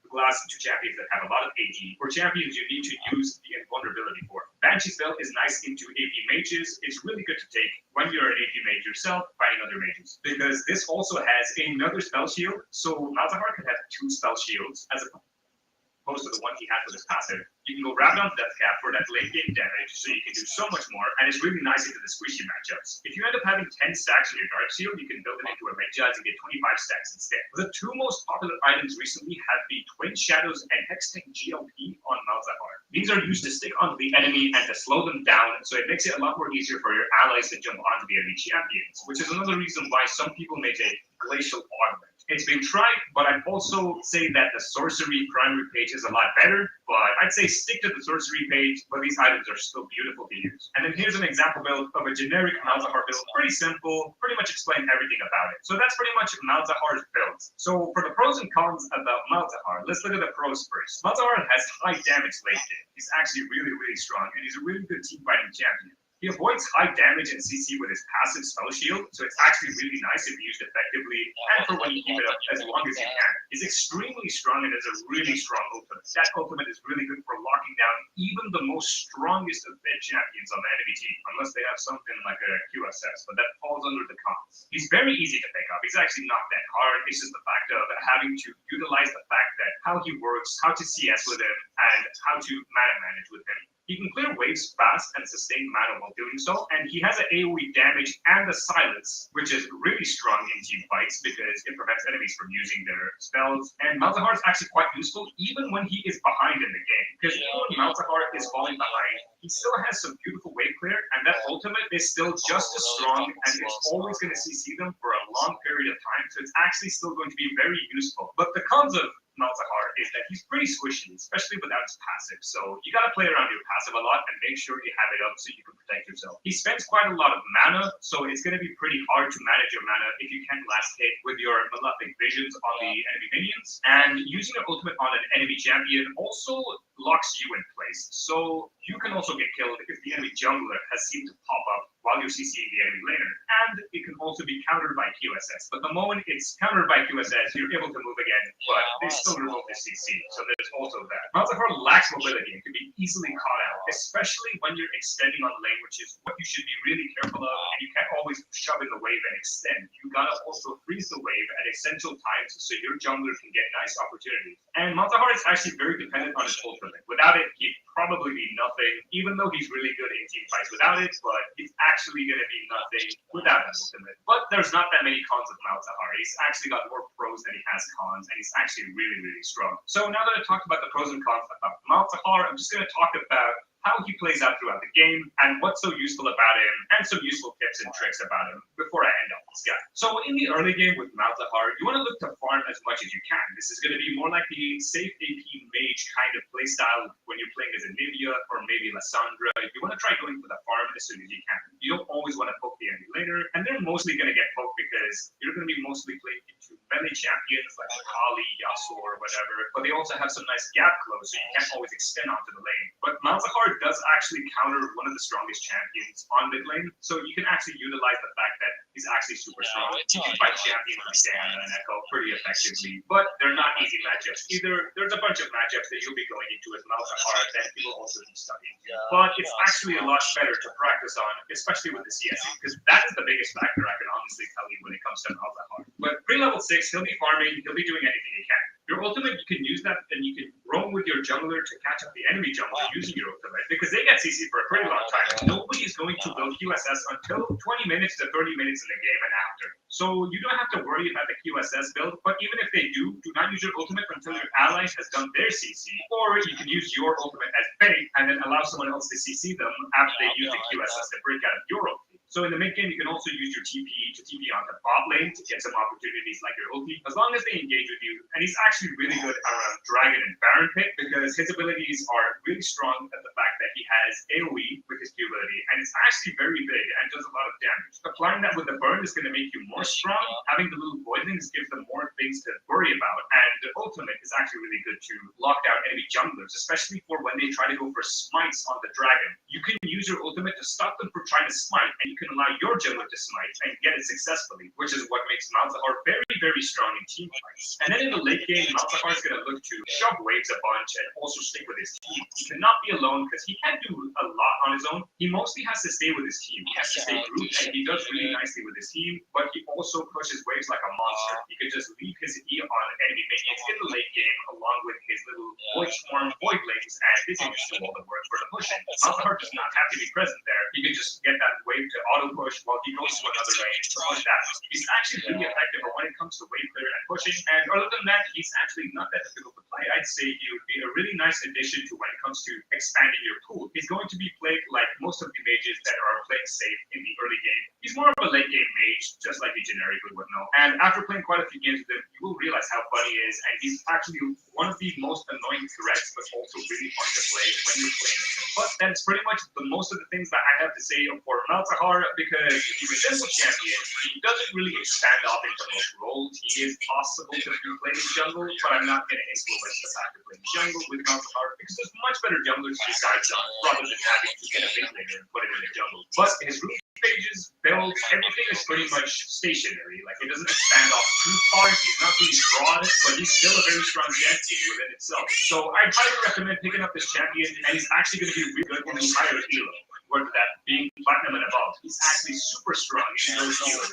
Glass to champions that have a lot of AP, or champions you need to use the invulnerability for. Banshee's Veil is nice into AP mages. It's really good to take when you're an AP mage yourself, fighting other mages, because this also has another spell shield, so Malzahar can have 2 spell shields as opposed to the one he had for this passive. You can go Rabadon's Death Cap for that late game damage, so you can do so much more, and it's really nice into the squishy matchups. If you end up having 10 stacks in your Dark Shield, you can build it into a Medjaz and get 25 stacks instead. The 2 most popular items recently have been Twin Shadows and Hextech GLP on Malzahar. These are used to stick onto the enemy and to slow them down, so it makes it a lot more easier for your allies to jump onto the enemy champions, which is another reason why some people may take Glacial Augment. It's been tried, but I'd also say that the sorcery primary page is a lot better, but I'd say stick to the sorcery page, but these items are still beautiful to use. And then here's an example build of a generic Malzahar build. Pretty simple, pretty much explain everything about it. So that's pretty much Malzahar's builds. So for the pros and cons about Malzahar, let's look at the pros first. Malzahar has high damage late game. He's actually really strong, and he's a really good team fighting champion. He avoids high damage and CC with his passive spell shield, so it's actually really nice if used effectively and for when you keep it up as long as you can. He's extremely strong and has a really strong ultimate. That ultimate is really good for locking down even the most strongest of fed champions on the enemy team, unless they have something like a QSS, but that falls under the cons. He's very easy to pick up. He's actually not that hard. It's just the fact of having to utilize the fact that how he works, how to CS with him, and how to mana manage with him. He can clear waves fast and sustain mana while doing so, and he has an AoE damage and the silence, which is really strong in team fights because it prevents enemies from using their spells. And Malzahar is actually quite useful even when he is behind in the game, because even when Malzahar is falling behind, he still has some beautiful wave clear, and that ultimate is still just as strong, and it's always going to CC them for a long period of time, so it's actually still going to be very useful. But the cons of Malzahar is that he's pretty squishy, especially without his passive. So you gotta play around your passive a lot and make sure you have it up so you can protect yourself. He spends quite a lot of mana, so it's gonna be pretty hard to manage your mana if you can't last hit with your Malefic Visions on the enemy minions. And using your ultimate on an enemy champion also locks you in place. So you can also get killed if the enemy jungler has seemed to pop up while you're CCing the enemy laner. And it can also be countered by QSS. But the moment it's countered by QSS, you're able to move again, but they still remove the CC. So there's also that. Malzahar lacks mobility and can be easily caught out, especially when you're extending on lane, which is what you should be really careful of. And you can always shove in the wave and extend. You gotta also freeze the wave at essential times so your jungler can get nice opportunities. And Malzahar is actually very dependent on his ultimate. Without it, he'd probably be nothing, even though he's really good in team fights without it, but he's actually gonna be nothing without an ultimate. But there's not that many cons of Malzahar. He's actually got more pros than he has cons, and he's actually really, really strong. So now that I've talked about the pros and cons about Malzahar, I'm just gonna talk about how he plays out throughout the game, and what's so useful about him, and some useful tips and tricks about him before I end up this guy. So in the early game with Malzahar, you want to look to farm as much as you can. This is going to be more like the safe AP mage kind of playstyle when you're playing as Anivia or maybe Lysandra. You want to try going for the farm as soon as you can. You don't always want to poke the enemy later, and they're mostly going to get poked because you're going to be mostly playing into melee champions like Kali, Yasuo, or whatever, but they also have some nice gap close, so you can't always extend onto the lane. But Malzahar does actually counter one of the strongest champions on mid lane, so you can actually utilize the fact that he's actually super strong. You can fight champions like Diana and Echo pretty effectively, but they're not easy matchups. Either there's a bunch of matchups that you'll be going into as Malzahar that you will also be stuck into. But it's actually a lot better to practice on, especially with the CSE, because that is the biggest factor I can honestly tell you when it comes to Malzahar. But pre-level 6, he'll be farming, he'll be doing anything he can. Your ultimate, you can use that, and you can roam with your jungler to catch up the enemy jungler using your ultimate, because they get CC for a pretty long time. Nobody is going to build QSS until 20 minutes to 30 minutes in the game and after. So you don't have to worry about the QSS build, but even if they do not use your ultimate until your ally has done their CC, or you can use your ultimate as bait and then allow someone else to CC them after they use the QSS to break out of your ulti. So in the mid game, you can also use your TP to TP on the bot lane to get some opportunities like your ulti, as long as they engage with you. And he's actually really good around Dragon and Baron pick, because his abilities are really strong at the fact that he has AoE with his Q ability, and it's actually very big and does a lot of damage. Applying that with the burn is going to make you more strong. Having the little voidlings gives them more things to worry about, and the ultimate is actually really good to lock down enemy junglers, especially for when they try to go for smites on the dragon. You can use your ultimate to stop them from trying to smite, and you can allow your jungler to smite and get it successfully, which is what makes Malzahar very, very strong in team fights. And then in the late game, Malzahar is going to look to shove waves a bunch and also stick with his team. He cannot be alone because he can't do a lot on his own. He mostly has to stay with his team. He has to stay grouped, and he does really nicely with his team, but he also pushes waves like a monster. He could just leave his E on enemy minions in the late game along with his little void swarm voidlings, and this can just do all the work for the pushing. Malzahar does not have to be present there. He can just get that wave to auto push while he goes to another lane to push that. He's actually really effective when it comes to wave clear and pushing, and other than that, he's actually not that difficult to play. I'd say he would be a really nice addition to when it comes to expanding your pool. He's going to be played like most of the mages that are playing safe in the early game. He's more of a late game mage, just like you generically would know. And after playing quite a few games with him, you will realize how fun he is, and he's actually one of the most annoying threats, but also really fun to play when you're playing with him. But that's pretty much the most of the things that I have to say for Malzahar, because he's a simple champion. He doesn't really expand off into most roles. He is possible to be played in jungle, but I'm not going to influence the fact of playing jungle with Malzahar, because there's much better junglers to decide on, rather than having to get a mid laner and put him in the jungle. But his root pages, builds, everything is pretty much stationary. Like, it doesn't expand off too far. He's not really broad, but he's still a very strong density within itself. So I highly recommend picking up this champion, and he's actually going to be really good in the higher elo. Whether that being platinum and above, he's actually super strong in those healers.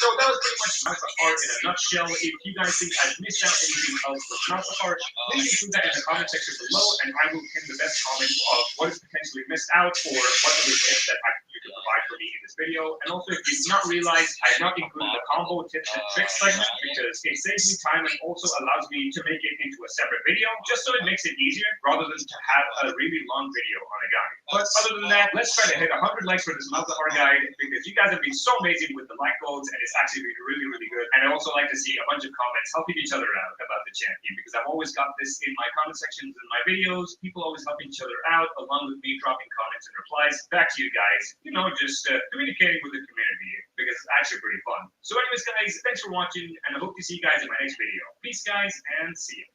So that was pretty much Malzahar in a nutshell. If you guys think I've missed out anything else with Malzahar, please include that in the comment section below, and I will pin the best comment of what is potentially missed out, or what other tips that you can provide for me in this video. And also, if you did not realize, I have not included the combo tips and tricks segment, because it saves me time and also allows me to make it into a separate video, just so it makes it easier, rather than to have a really long video on a guide. But other than that, let's try to hit 100 likes for this Malzahar guide, because you guys have been so amazing with the like goals, and it's actually been really, really good. And I also like to see a bunch of comments helping each other out about the champion, because I've always got this in my comment sections in my videos. People always helping each other out, along with me dropping comments and replies back to you guys. You know, just communicating with the community, because it's actually pretty fun. So anyways, guys, thanks for watching, and I hope to see you guys in my next video. Peace, guys, and see you.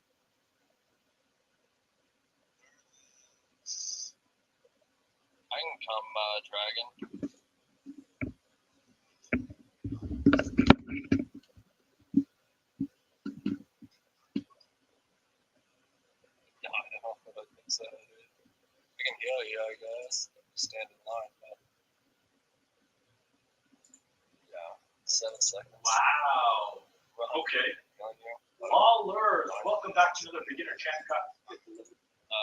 I can come, Dragon. No, I don't think so, dude. I can heal you, I guess. Stand in line, but... 7 seconds. Wow. Okay. Lawlers, welcome back to another beginner chat cup.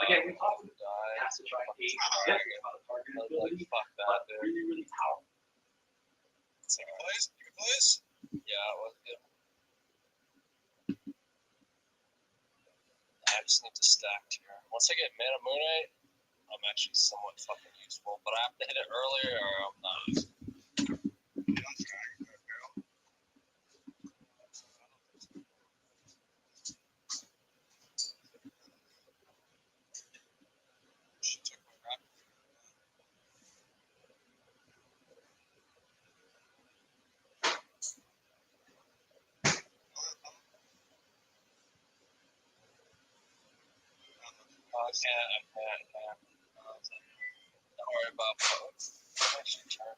Again, we talked about pacify age, about target ability, but really, really powerful. Second place? You can place? Yeah, it was good. I just need to stack here. Once I get Mana Moonite, I'm actually somewhat fucking useful, but I have to hit it earlier or I'm not useful. I can't. Don't worry about both. Next your turn.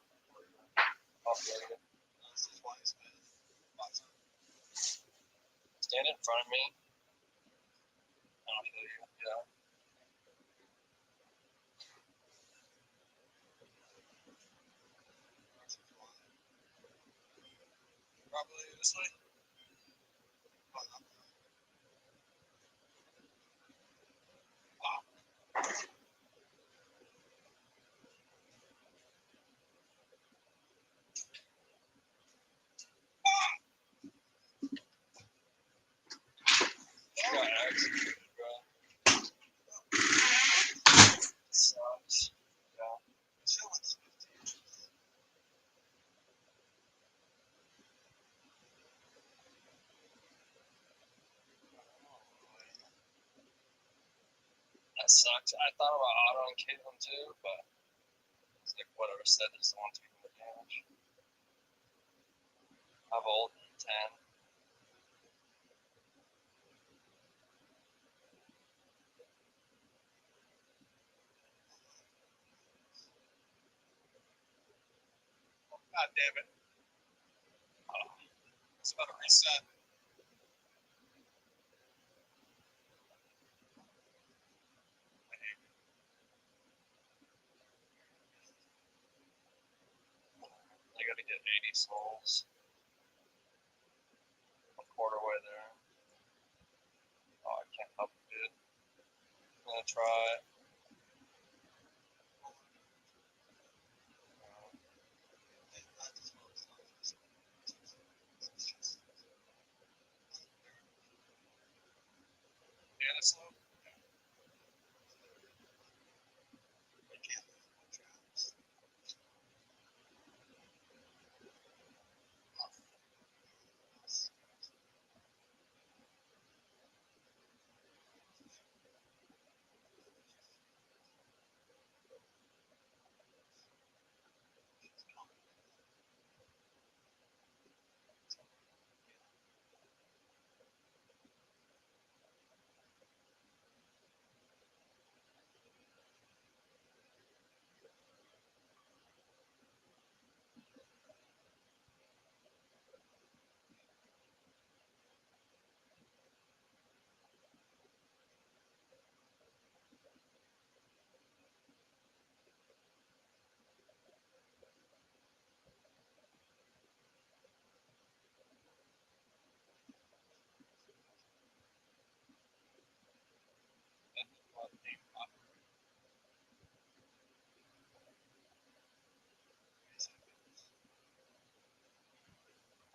Upgrade it. Stand in front of me. I'll heal you. Yeah. Probably this way. Got executed, bro. Sucks. Yeah. That sucks. I thought about auto and Caitlyn too, but it's like whatever said is the one taking the damage. I've ult in 10. God damn it. It's about to reset. I gotta get 80 souls. A quarter way there. Oh, I can't help it, dude. I'm gonna try. Yeah, it's slow.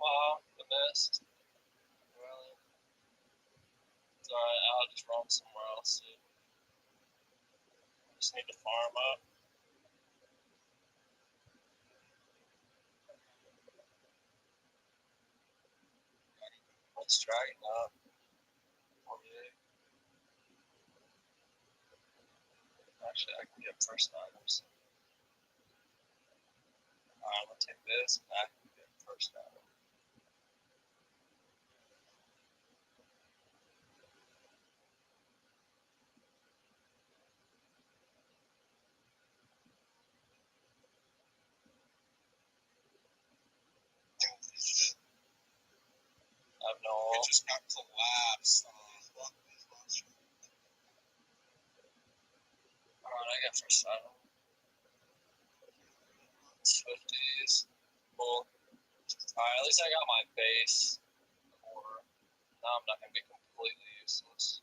Wow, the best. Really? It's alright, I'll just roam somewhere else, dude. Just need to farm up. Let's drag it up. 48. Actually, I can get first items. Alright, I'm gonna take this and I can get first item. I have no ult. It just got collapsed. Alright, I got first item. 50s. Cool. Alright, at least I got my base. Or now I'm not gonna be completely useless.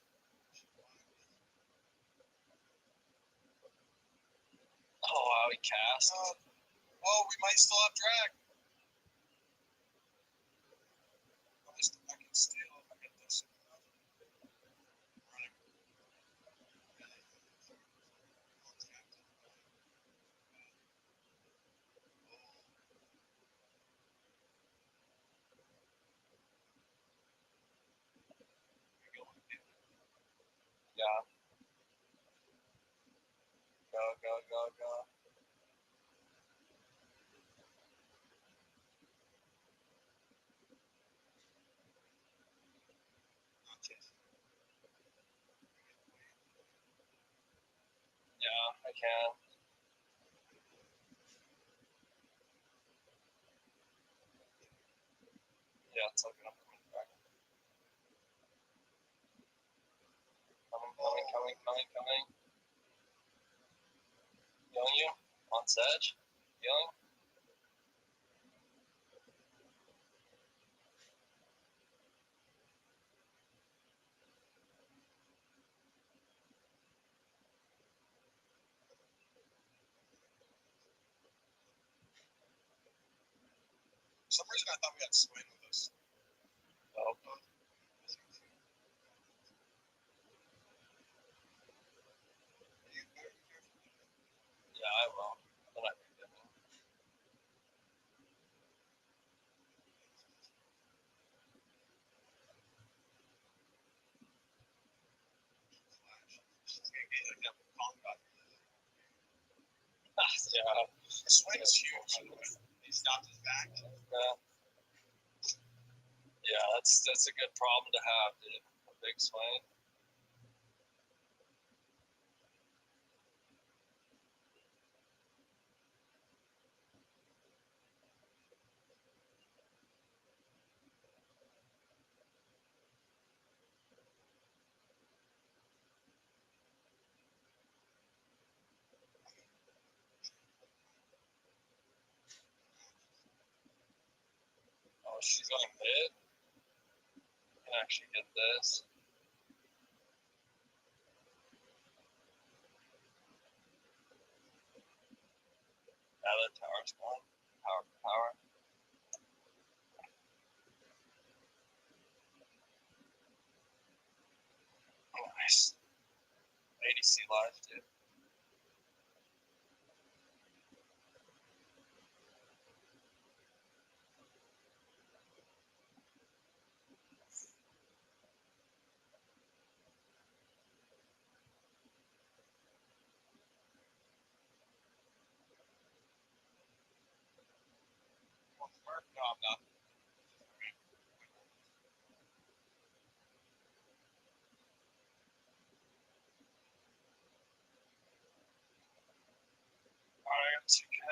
Oh wow, he cast. Oh, we might still have drag. At least I can steal if I get this. Yeah. Go, go, go, go. Yeah, I can. Yeah, it's okay. I'm coming back. Coming. Healing you? On Sedge? Healing? For some reason I thought we had Swain with us. Oh. Yeah, I will. Then I read it. Yeah. Swain is huge, by the way. He stopped his back. Yeah. Yeah, that's a good problem to have, dude. A big Swain. Oh, she's going mid? I can actually get this. Now the tower's gone. Power. Nice. ADC live, dude. No, I'm not. Alright, I got 2K.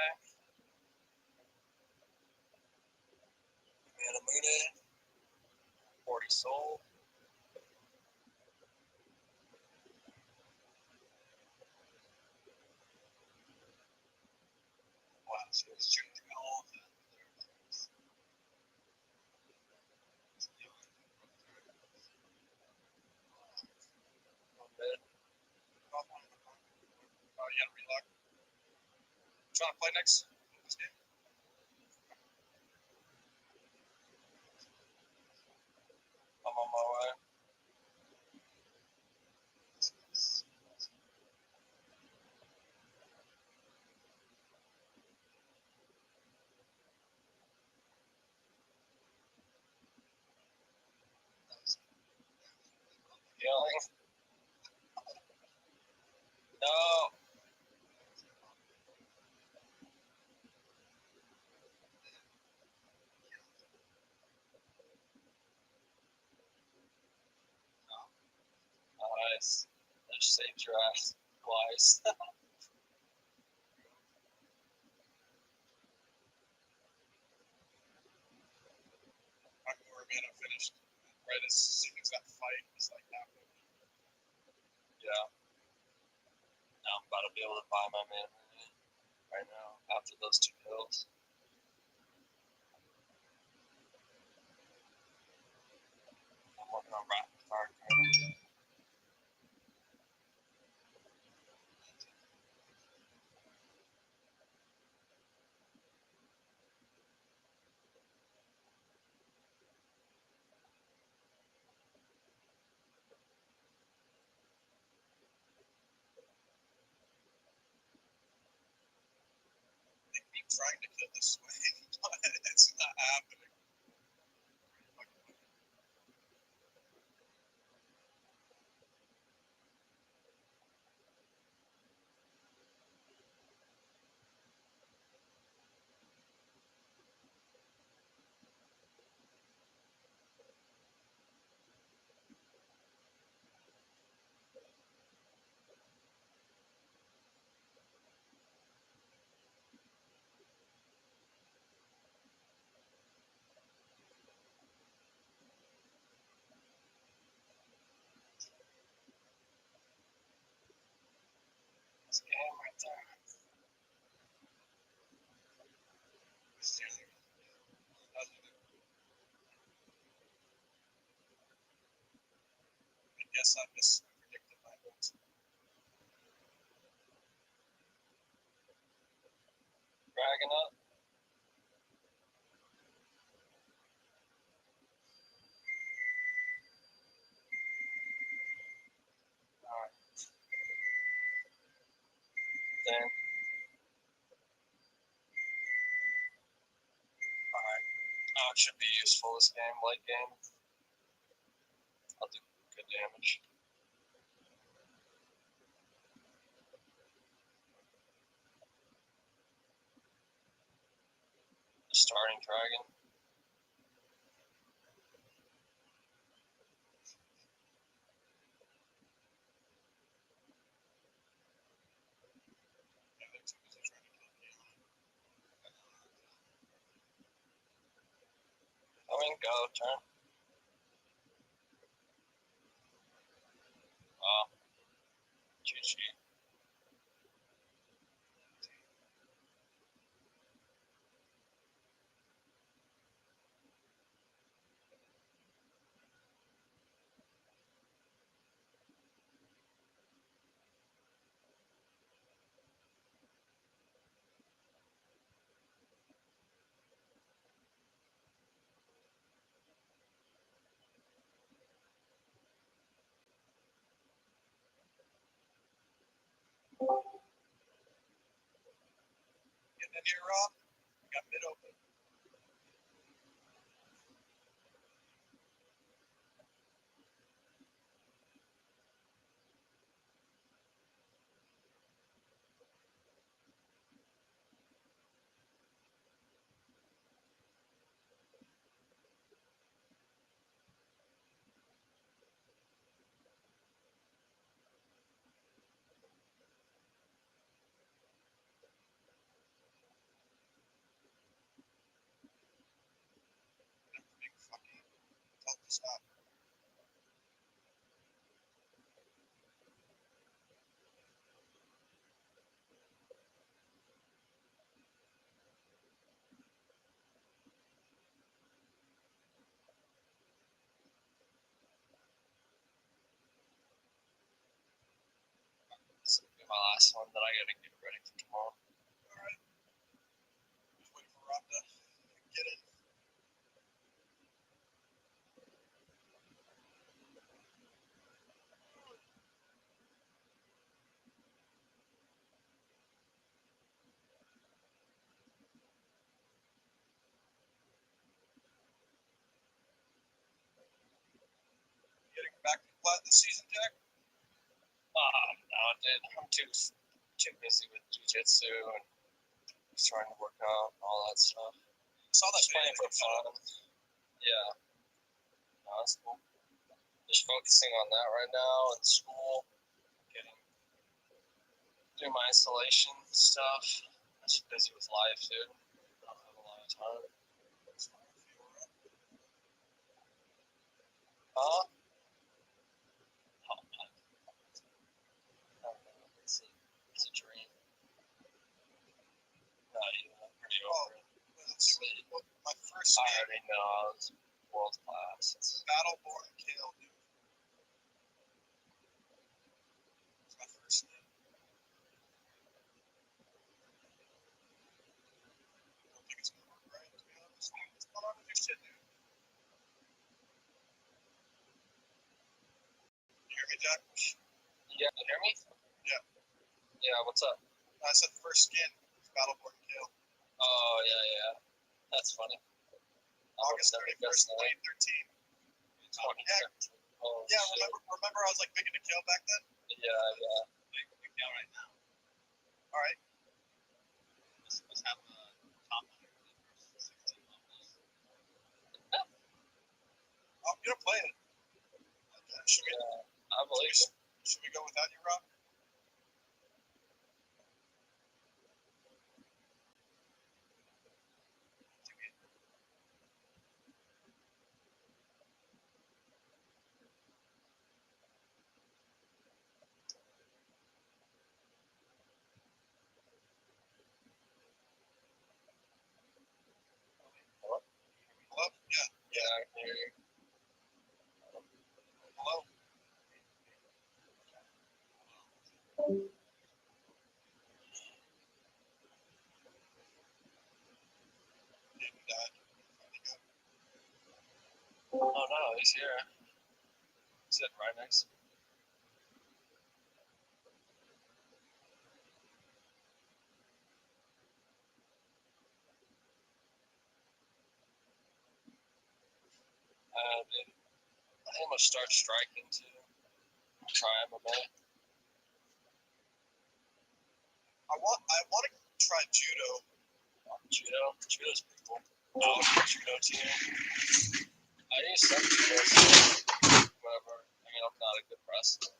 Mana Mune. 40 soul. Wow, she was shooting through all of that. Mid. Oh, you gotta relock. Trying to play next this game? I'm on my way. Healing. No. Nice. I just saved your ass twice. I'm more mana finished. Right as soon as that fight is like happening. Yeah. Now I'm about to be able to buy my mana right now after those 2 kills. I'm working on rapid fire training. They keep trying to kill the swing, but it's not happening. This game right there. I guess I mispredicted my votes. Dragging up. Alright. Then. Alright. Oh, it should be useful this game, late game. I'll do good damage. Starting dragon. Coming, go, turn. GG. Getting in here, Rob? Got mid open. Big fucking told to stop. This will be my last one that I gotta get ready for tomorrow. Alright. Just waiting for Rob to get in. Getting back to flat this season, Jack? No, dude, I'm too busy with jiu-jitsu and just trying to work out and all that stuff. Saw that Just playing for fun. Yeah. No, that's cool. Just focusing on that right now and school. Doing my isolation stuff. I'm just busy with life, dude. I don't have a lot of time. Huh? Oh, man. I don't know. It's a dream. Not even. I'm pretty over it. My first I already know I was world class. Battleborn kill Jack. Yeah, you hear me? Yeah. Yeah, what's up? I said the first skin is Battleborn Kill. Oh, yeah. That's funny. August 31st, 2013. Oh, yeah, shit. remember I was like picking a kill back then? Yeah. Big kill right now. All right. Let's have a top 100 versus 16 levels. I'm gonna play it. I believe it. Should we go without you, Rob? Hello? Yeah, I can hear you. Hello? Oh, no, he's here. He's sitting right next to me. Dude, I think I'm gonna start striking too. Try MMA. I want to try judo. Judo's pretty cool. I was on judo team. I use some judo skills, whatever. I mean, I'm not a good wrestler.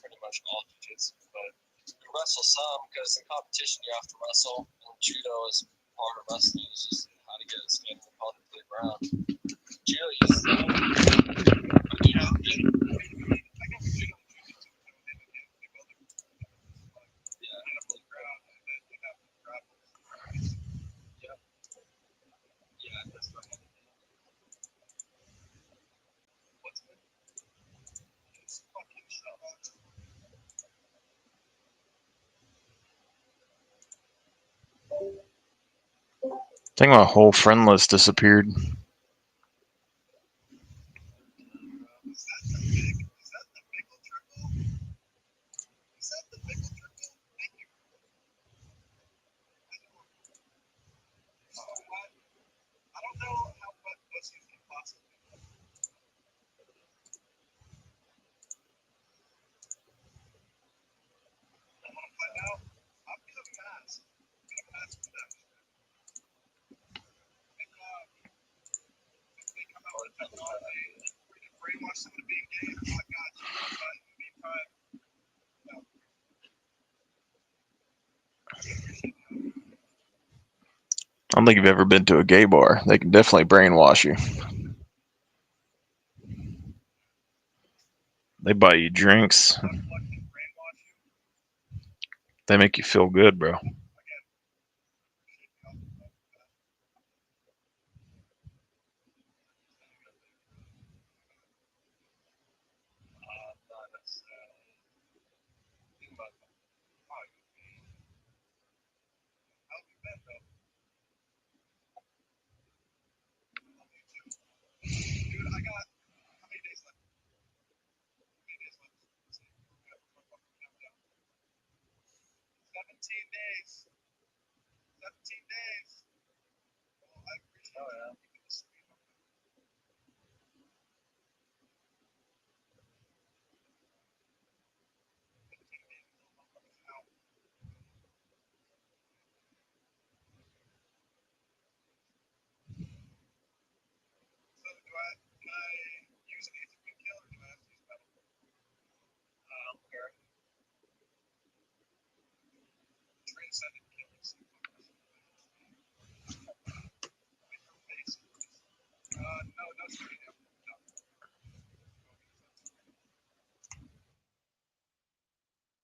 Pretty much all jiu-jitsu, but you wrestle some because in competition you have to wrestle. And judo is part of wrestling. It's just how to get a standing opponent to the ground. Judo uses that. I think my whole friend list disappeared. I don't think you've ever been to a gay bar. They can definitely brainwash you. They buy you drinks. They make you feel good, bro.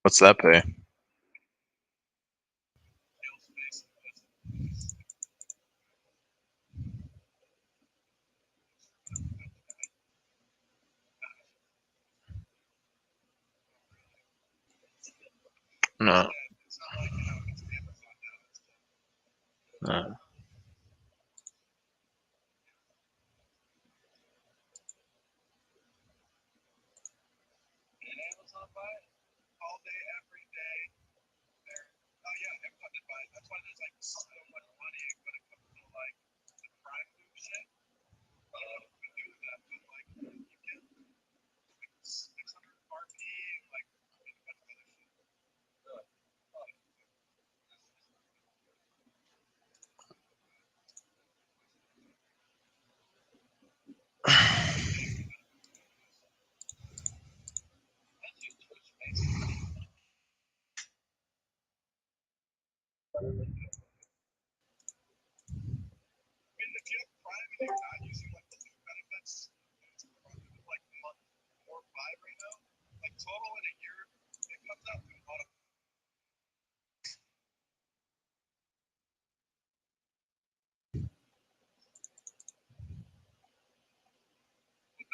What's that pay? No. No. so much money when it comes to like the crime move shit. We do that, but like you get 600 RP, like and a bunch of other shit. I mean, if you have Prime and you're not using like the new benefits, it's probably like month 4 or 5 right now. Like total in a year, it comes out to about a.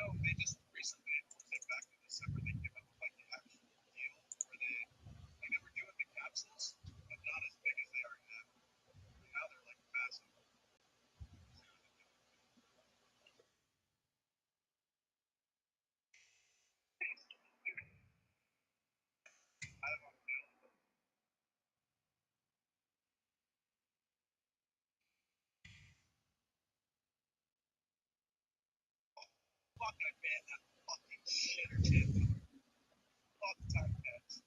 No, they just recently, like back in December, they came up with like the actual deal where they were doing the capsules, but not as big as they are now. Now they're like massive. Fuck, I banned that fucking shitter kid. Fuck time cats.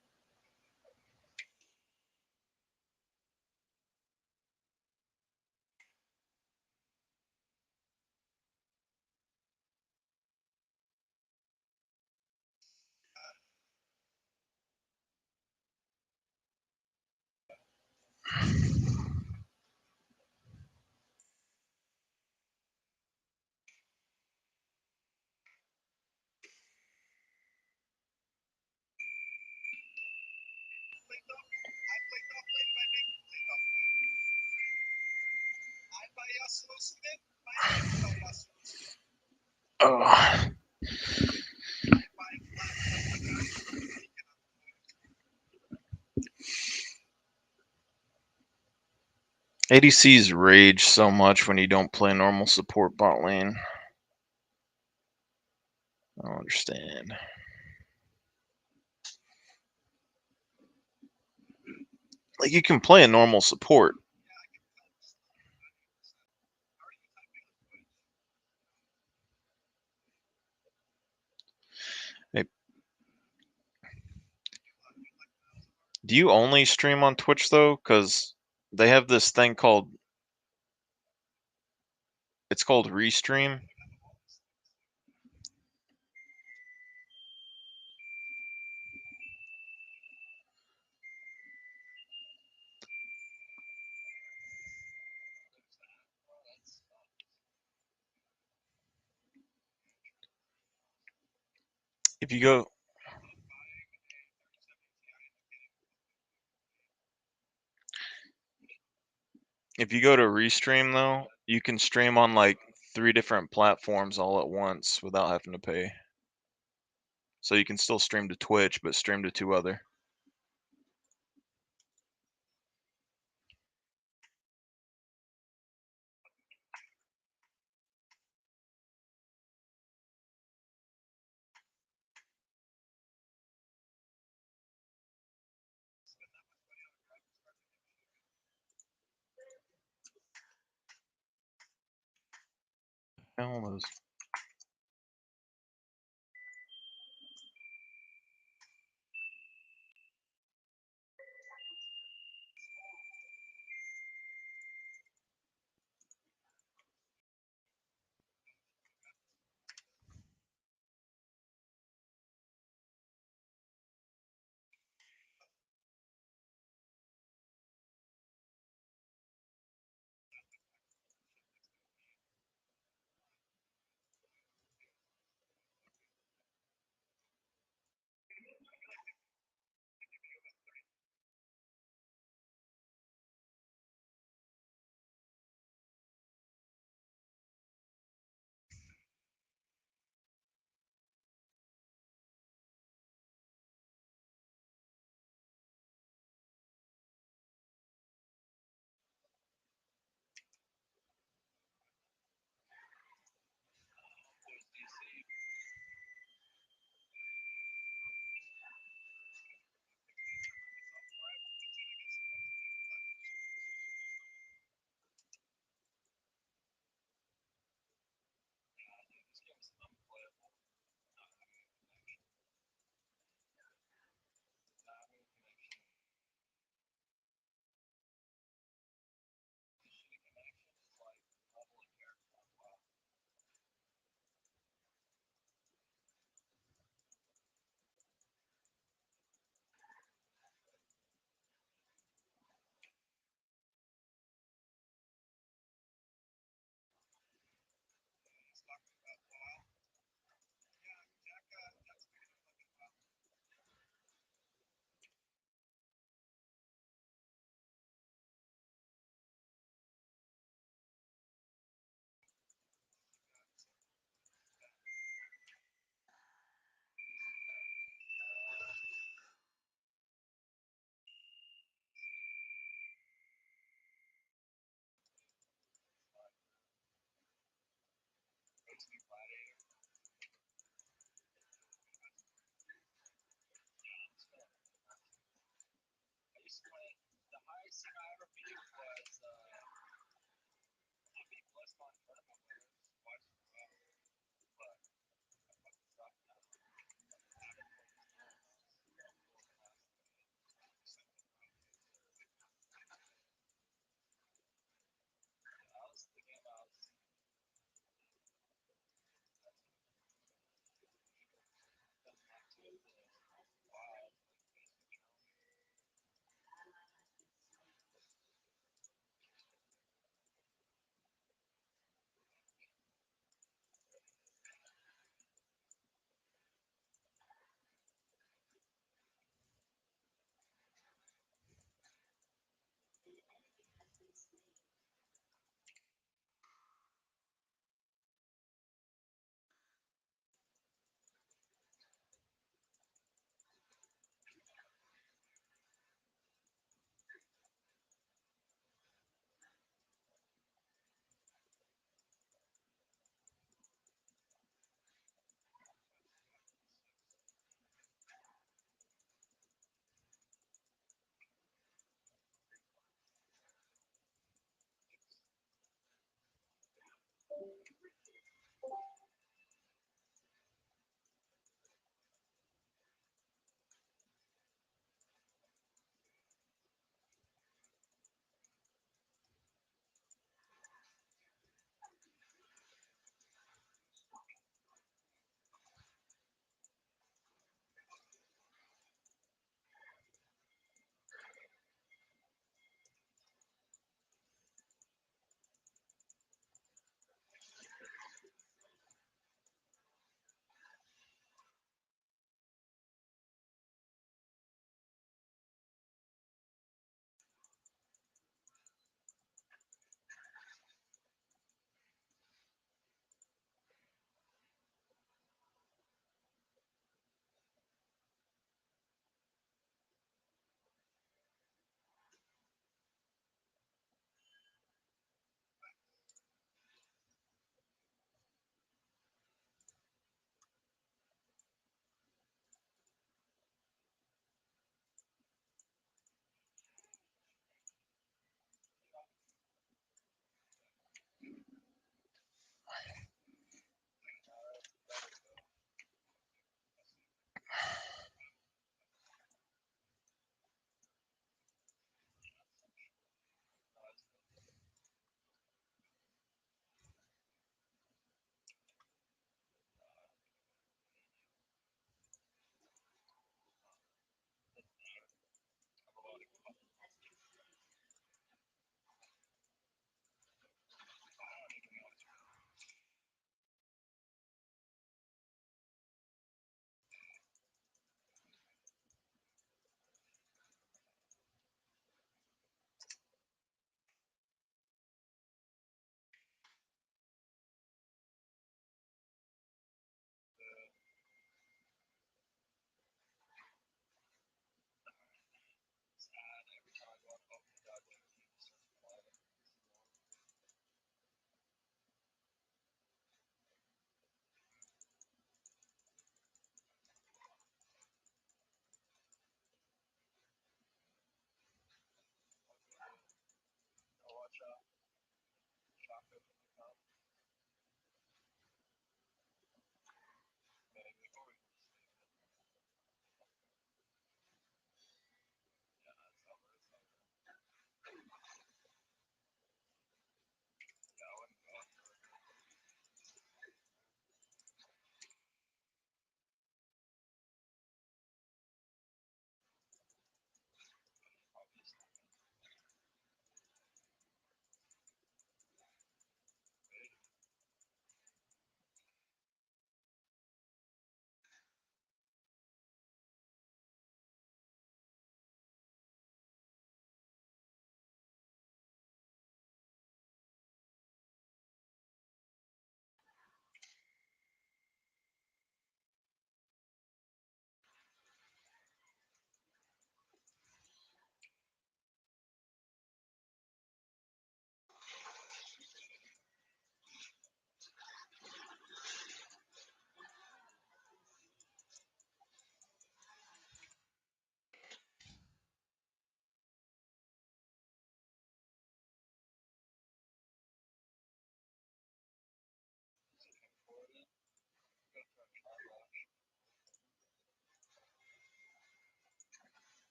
Oh. ADCs rage so much when you don't play normal support bot lane. I don't understand. Like, you can play a normal support. Hey, do you only stream on Twitch though? Because they have this thing called, it's called Restream. If you go, if you go to Restream though, you can stream on like 3 different platforms all at once without having to pay. So you can still stream to Twitch, but stream to 2 other. Hell knows.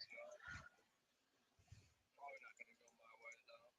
Probably not gonna go my way though.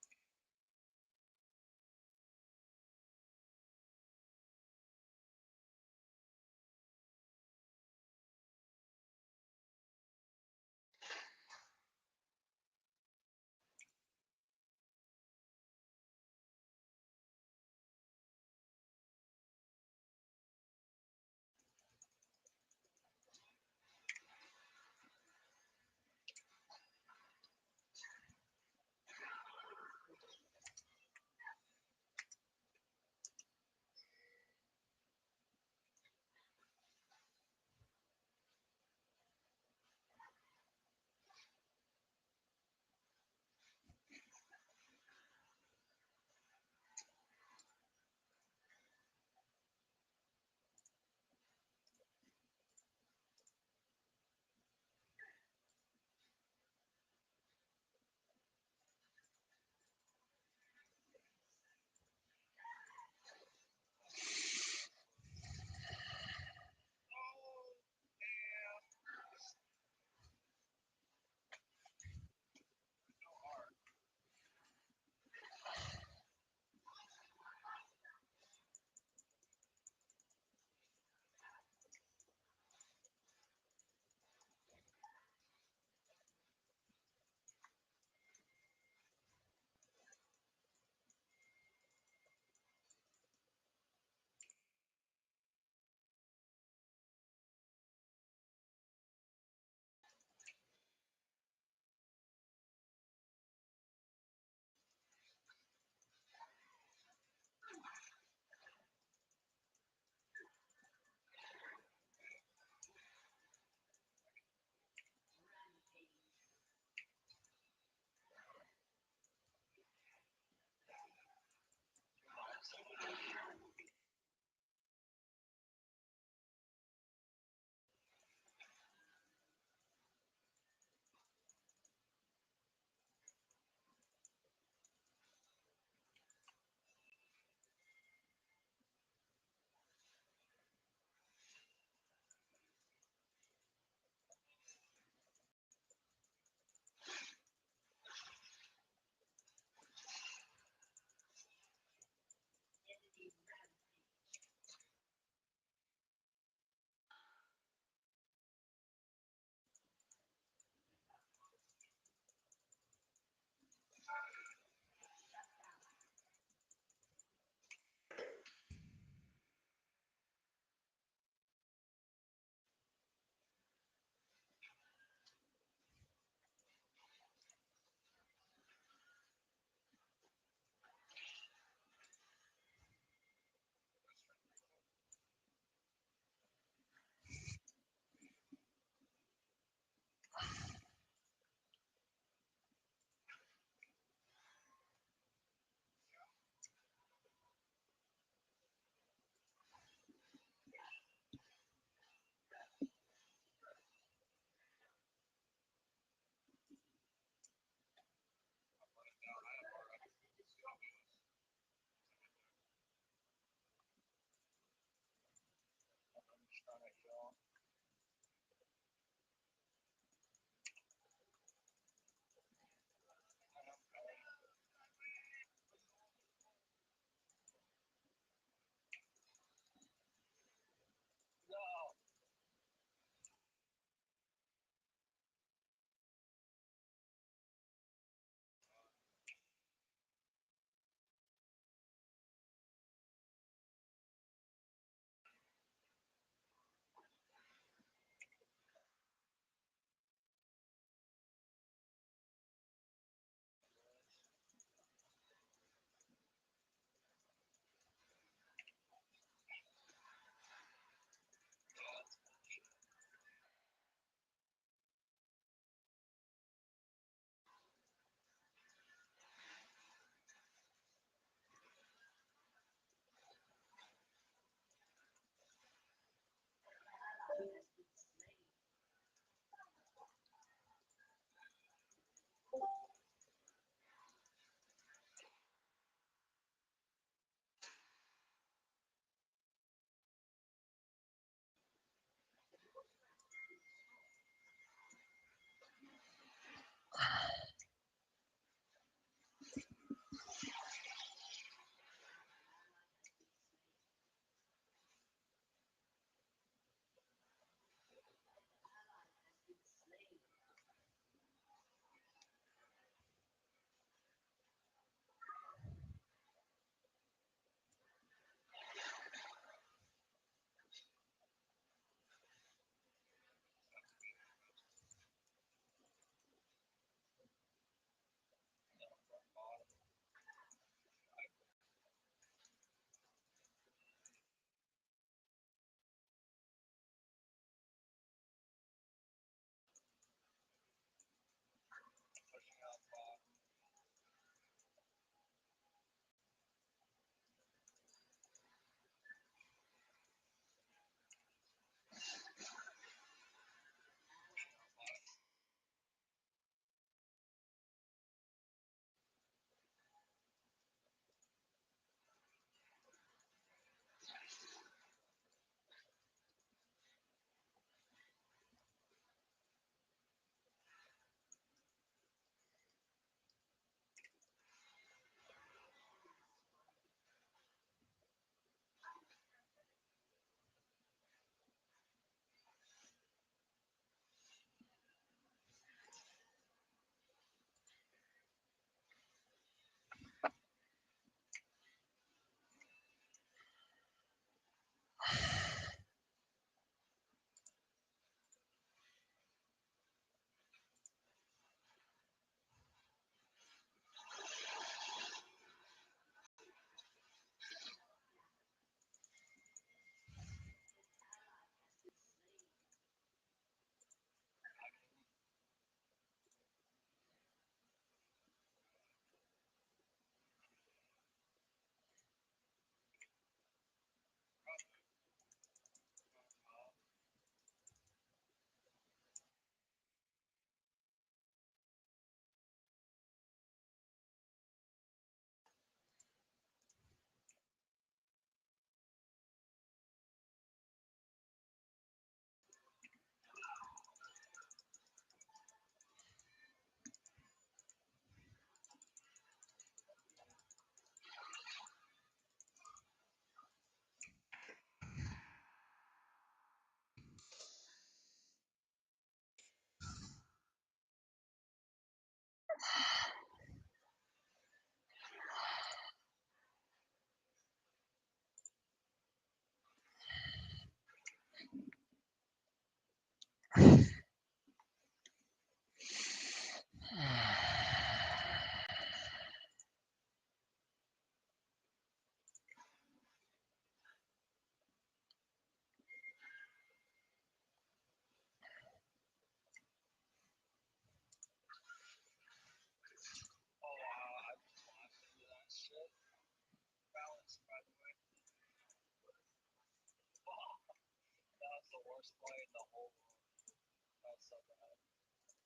so bad.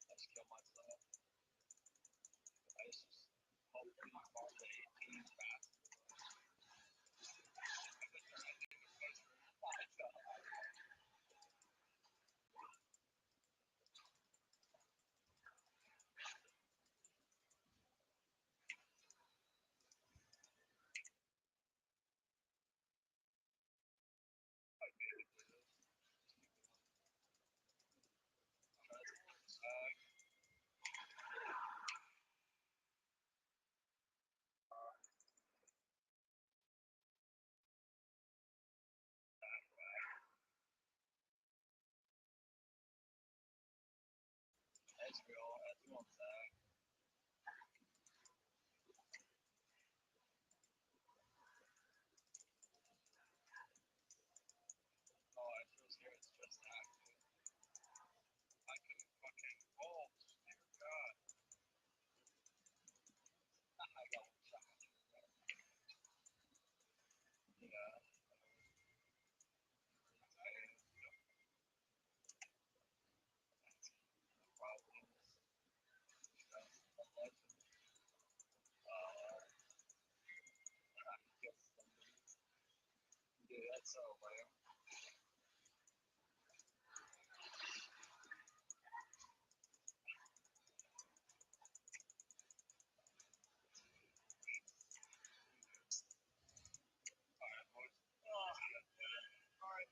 I just kill myself. I just hope in my heart that 18 is fast. That's real. That's real sad. Oh, I feel scared. It's just that. I can fucking. Oh, dear God. I got one shot. Yeah. Problems. Dude, that's so lame. Alright, boys. Alright.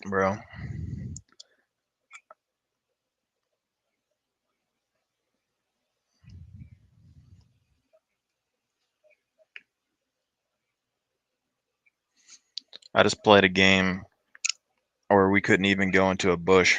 Bro. I just played a game where we couldn't even go into a bush.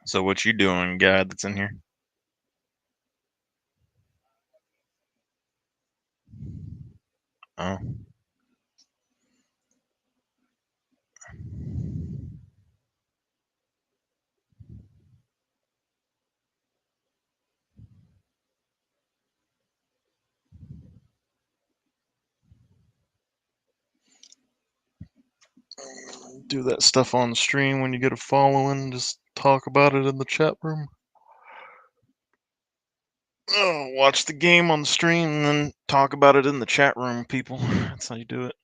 So what you doing, guy that's in here? Oh. Do that stuff on the stream when you get a following. Just talk about it in the chat room. Oh, watch the game on the stream and then talk about it in the chat room, people. That's how you do it.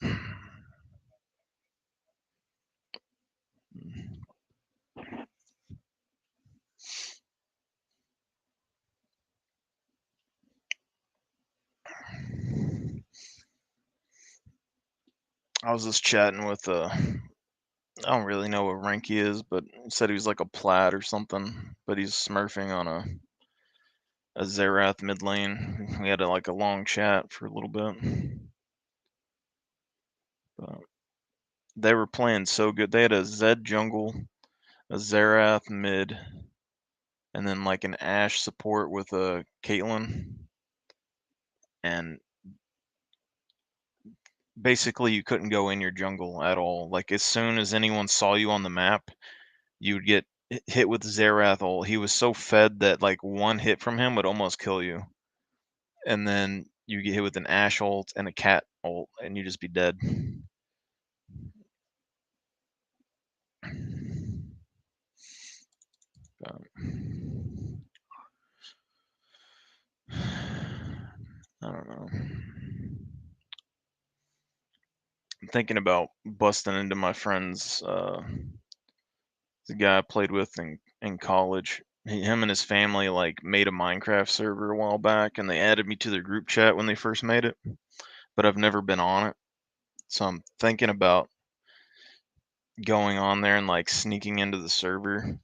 I was just chatting with I don't really know what rank he is, but he said he was like a plat or something. But he's smurfing on a Zerath mid lane. We had like a long chat for a little bit. But they were playing so good. They had a Zed jungle, a Zerath mid, and then like an Ashe support with a Caitlyn. And basically you couldn't go in your jungle at all. Like as soon as anyone saw you on the map, you would get hit with Zerath ult. He was so fed that like one hit from him would almost kill you. And then you get hit with an Ashe ult and a cat ult and you just be dead. I don't know. I'm thinking about busting into my friend's the guy I played with in college. Him and his family like made a Minecraft server a while back, and they added me to their group chat when they first made it. But I've never been on it, so I'm thinking about going on there and like sneaking into the server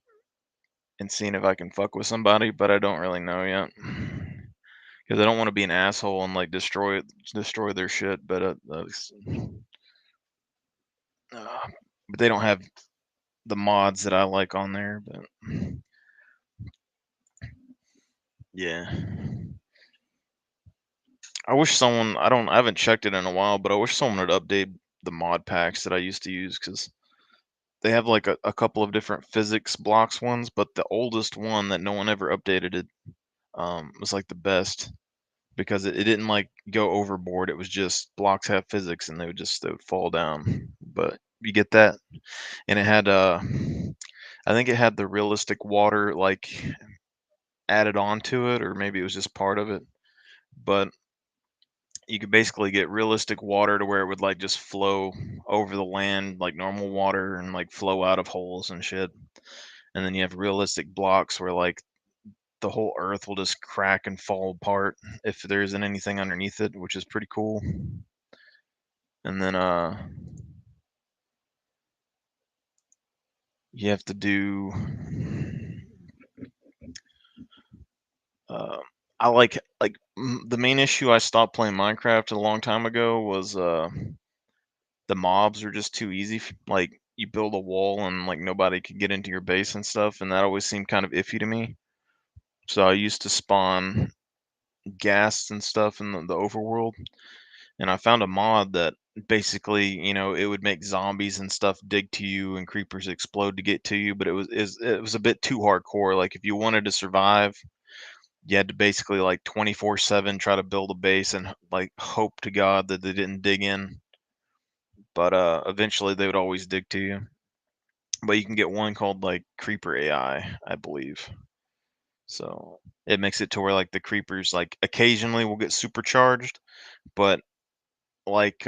and seeing if I can fuck with somebody. But I don't really know yet because I don't want to be an asshole and like destroy their shit. But they don't have the mods that I like on there. But yeah. I wish someone I haven't checked it in a while, but I wish someone would update the mod packs that I used to use because they have like a couple of different physics blocks ones, but the oldest one that no one ever updated it was like the best because it didn't like go overboard. It was just blocks have physics and they would fall down. But you get that, and it had I think it had the realistic water like added onto it, or maybe it was just part of it, but you could basically get realistic water to where it would like just flow over the land like normal water and like flow out of holes and shit. And then you have realistic blocks where like the whole earth will just crack and fall apart if there isn't anything underneath it, which is pretty cool. And then you have to do uh I like the main issue I stopped playing Minecraft a long time ago was the mobs are just too easy. Like you build a wall and like nobody could get into your base and stuff, and that always seemed kind of iffy to me. So I used to spawn ghasts and stuff in the overworld, and I found a mod that basically, it would make zombies and stuff dig to you and creepers explode to get to you, but it was a bit too hardcore. Like if you wanted to survive, you had to basically like 24/7 try to build a base and like hope to God that they didn't dig in. But eventually they would always dig to you. But you can get one called like Creeper AI, I believe. So it makes it to where like the creepers like occasionally will get supercharged, but like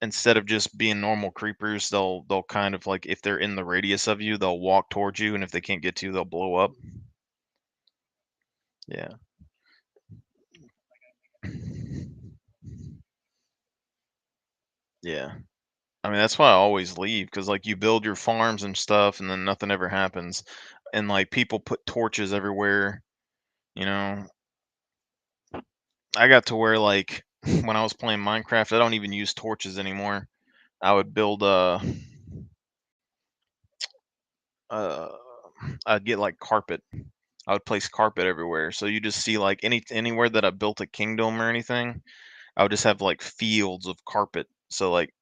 instead of just being normal creepers, they'll kind of like if they're in the radius of you, they'll walk towards you, and if they can't get to you, they'll blow up. Yeah. Yeah. I mean, that's why I always leave because like you build your farms and stuff, and then nothing ever happens, and like people put torches everywhere. You know, I got to where like when I was playing Minecraft, I don't even use torches anymore. I would build uh I'd get like carpet. I would place carpet everywhere. So you just see like anywhere that I built a kingdom or anything, I would just have like fields of carpet. So like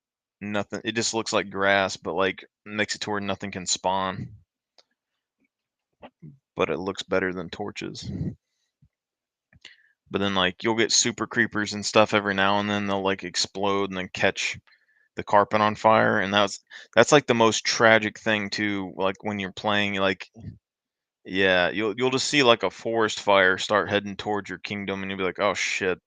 nothing, it just looks like grass, but like makes it to where nothing can spawn. But it looks better than torches. But then like you'll get super creepers and stuff every now and then they'll like explode and then catch the carpet on fire, and that's like the most tragic thing too. Like when you're playing, like yeah, you'll just see like a forest fire start heading towards your kingdom, and you'll be like, oh shit.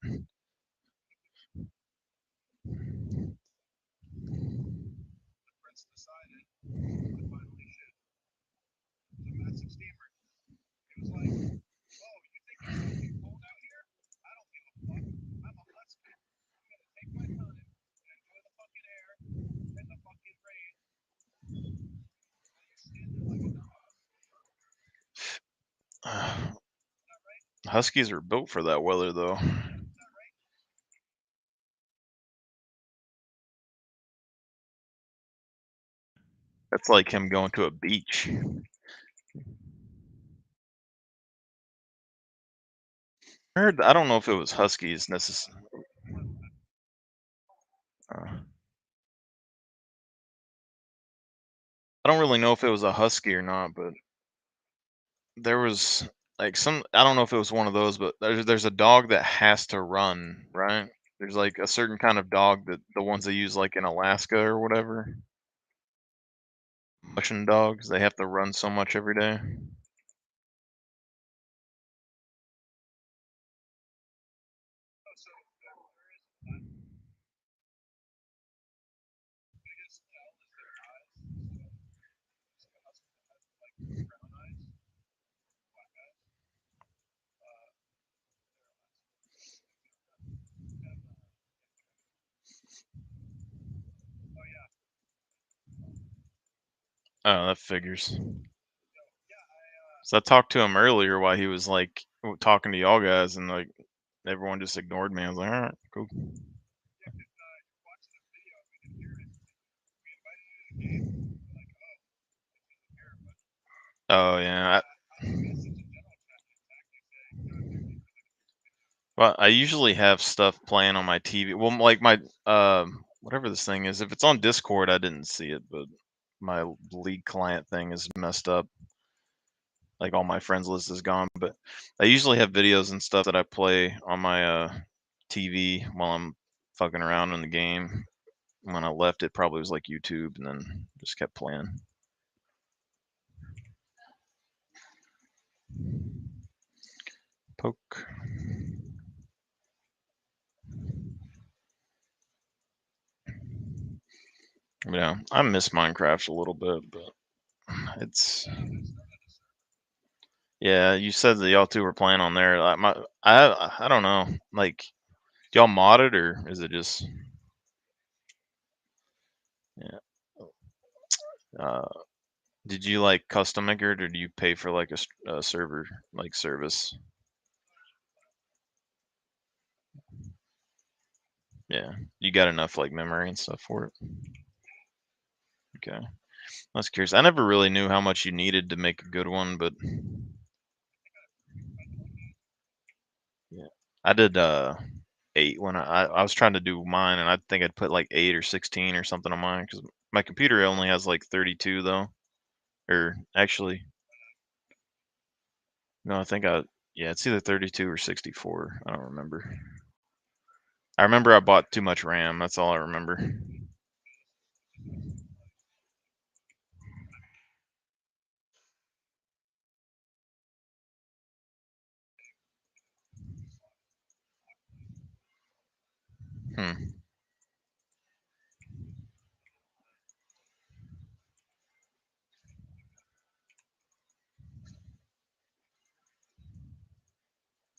Huskies are built for that weather though. That's like him going to a beach. I don't know if it was huskies necessarily. I don't really know if it was a husky or not, but there was like I don't know if it was one of those, but there's a dog that has to run, right? There's like a certain kind of dog that the ones they use like in Alaska or whatever. Mushing dogs, they have to run so much every day. Oh, that figures. So I talked to him earlier while he was like talking to y'all guys, and like everyone just ignored me. I was like, all right, cool. Oh yeah. Well, I usually have stuff playing on my TV. Well, like my whatever this thing is. If it's on Discord, I didn't see it, but my League client thing is messed up. Like all my friends list is gone. But I usually have videos and stuff that I play on my TV while I'm fucking around in the game. When I left, it probably was like YouTube, and then just kept playing. Poke. Yeah, I miss Minecraft a little bit, but it's yeah. You said that y'all two were playing on there. I don't know. Like, do y'all mod it or is it just yeah? Uh, did you like custom make it or do you pay for like a server like service? Yeah, you got enough like memory and stuff for it. Okay, I was curious. I never really knew how much you needed to make a good one, but yeah, I did 8 when I was trying to do mine, and I think I'd put like 8 or 16 or something on mine because my computer only has like 32 though, or actually no, I think yeah, it's either 32 or 64. I don't remember. I remember I bought too much RAM. That's all I remember. Hmm.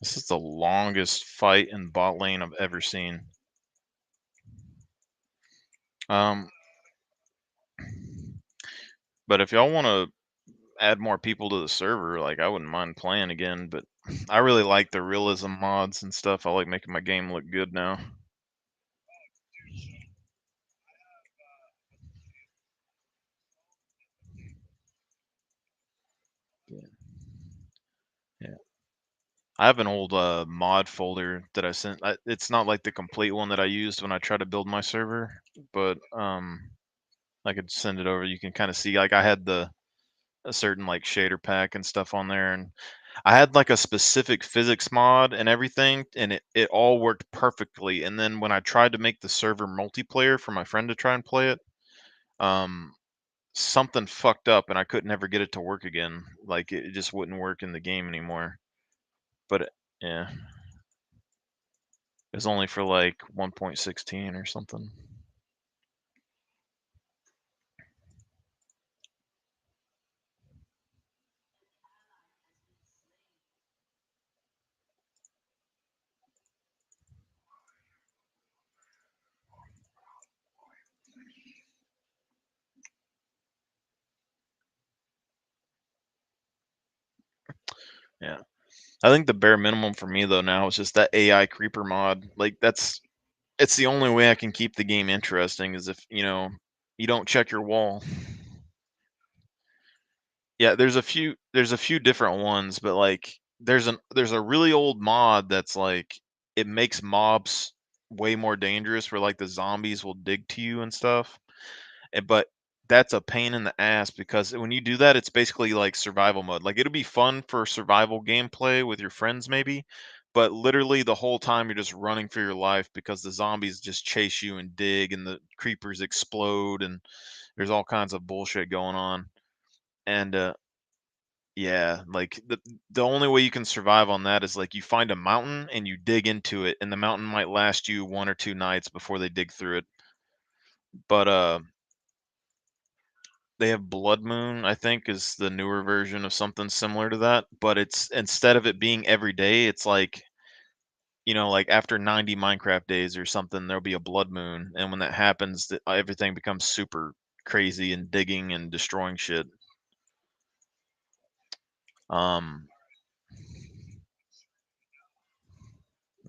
This is the longest fight in bot lane I've ever seen. Um, but if y'all want to add more people to the server, like I wouldn't mind playing again. But I really like the realism mods and stuff. I like making my game look good now. I have an old mod folder that I sent. It's not like the complete one that I used when I tried to build my server, but I could send it over. You can kind of see like I had a certain like shader pack and stuff on there, and I had like a specific physics mod and everything, and it all worked perfectly. And then when I tried to make the server multiplayer for my friend to try and play it, um, something fucked up and I couldn't ever get it to work again. Like it just wouldn't work in the game anymore. But yeah, it was only for like 1.16 or something. Yeah. I think the bare minimum for me though now is just that AI creeper mod. Like it's the only way I can keep the game interesting is if, you don't check your wall. Yeah, there's a few different ones, but like there's a really old mod that's like it makes mobs way more dangerous where like the zombies will dig to you and stuff. But that's a pain in the ass because when you do that, it's basically like survival mode. Like it'll be fun for survival gameplay with your friends maybe, but literally the whole time you're just running for your life because the zombies just chase you and dig and the creepers explode and there's all kinds of bullshit going on. And yeah, like the only way you can survive on that is like you find a mountain and you dig into it and the mountain might last you 1 or 2 nights before they dig through it. But they have Blood Moon, I think, is the newer version of something similar to that, but it's instead of it being every day, it's like, like after 90 Minecraft days or something, there'll be a blood moon, and when that happens, everything becomes super crazy and digging and destroying shit. Um,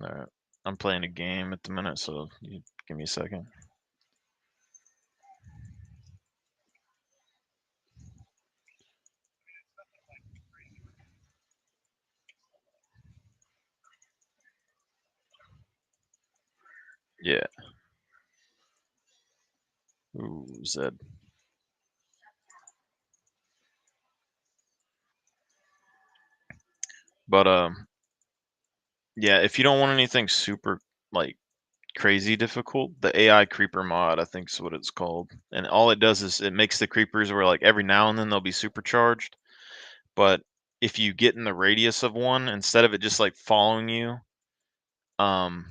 all right. I'm playing a game at the minute, so you give me a second. Yeah. Ooh, Zed. But yeah, if you don't want anything super like crazy difficult, the AI creeper mod, I think is what it's called. And all it does is it makes the creepers where like every now and then they'll be supercharged. But if you get in the radius of one, instead of it just like following you, um,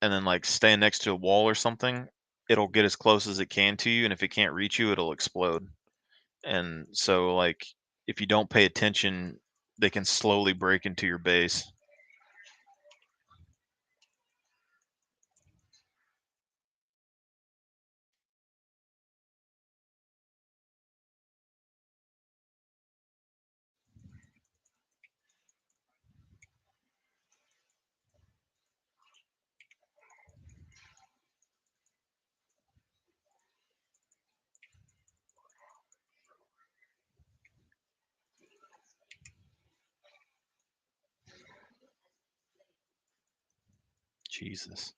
and then like staying next to a wall or something, it'll get as close as it can to you, and if it can't reach you, it'll explode. And so like if you don't pay attention, they can slowly break into your base. Jesus.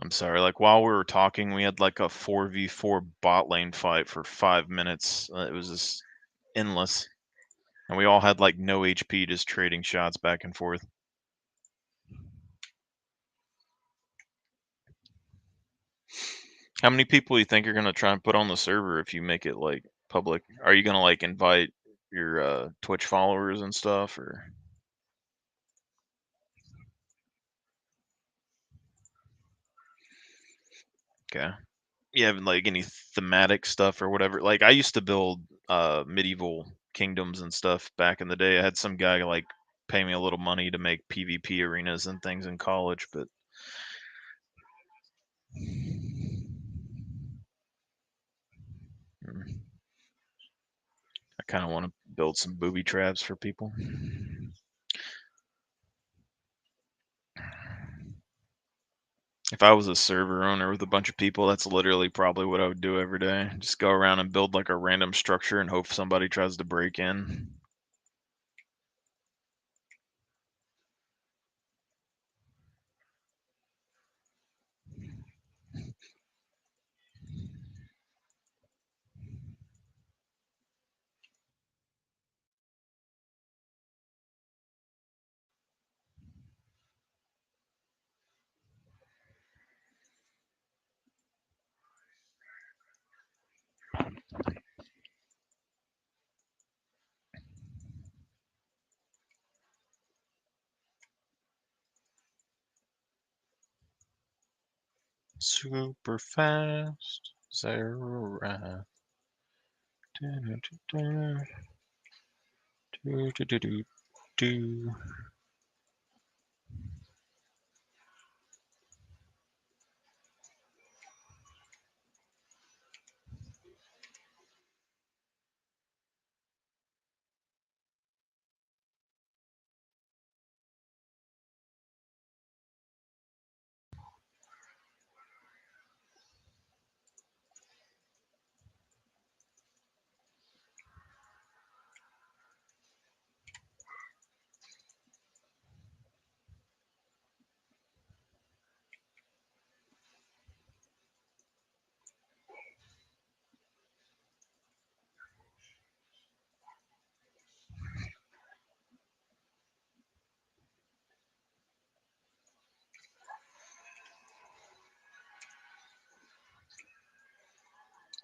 I'm sorry. Like while we were talking, we had like a 4v4 bot lane fight for 5 minutes. It was just endless, and we all had like no HP, just trading shots back and forth. How many people do you think are gonna try and put on the server if you make it like public? Are you gonna like invite your Twitch followers and stuff, or? Okay. You have like any thematic stuff or whatever? Like I used to build medieval kingdoms and stuff back in the day. I had some guy like pay me a little money to make PvP arenas and things in college, but I kind of want to build some booby traps for people. If I was a server owner with a bunch of people, that's literally probably what I would do every day. Just go around and build like a random structure and hope somebody tries to break in. Super fast. Zero right. Do.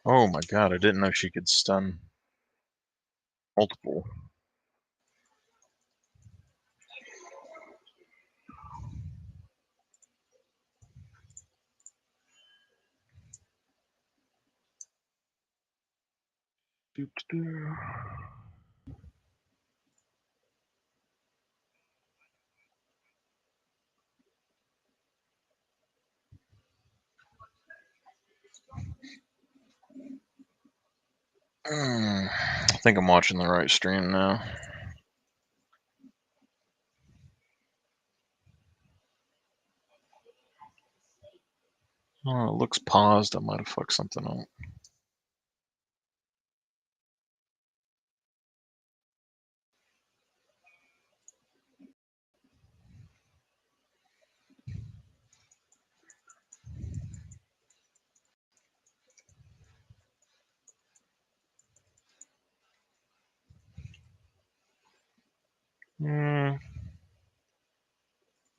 Oh my god, I didn't know she could stun multiple. I think I'm watching the right stream now. Oh, it looks paused. I might have fucked something up.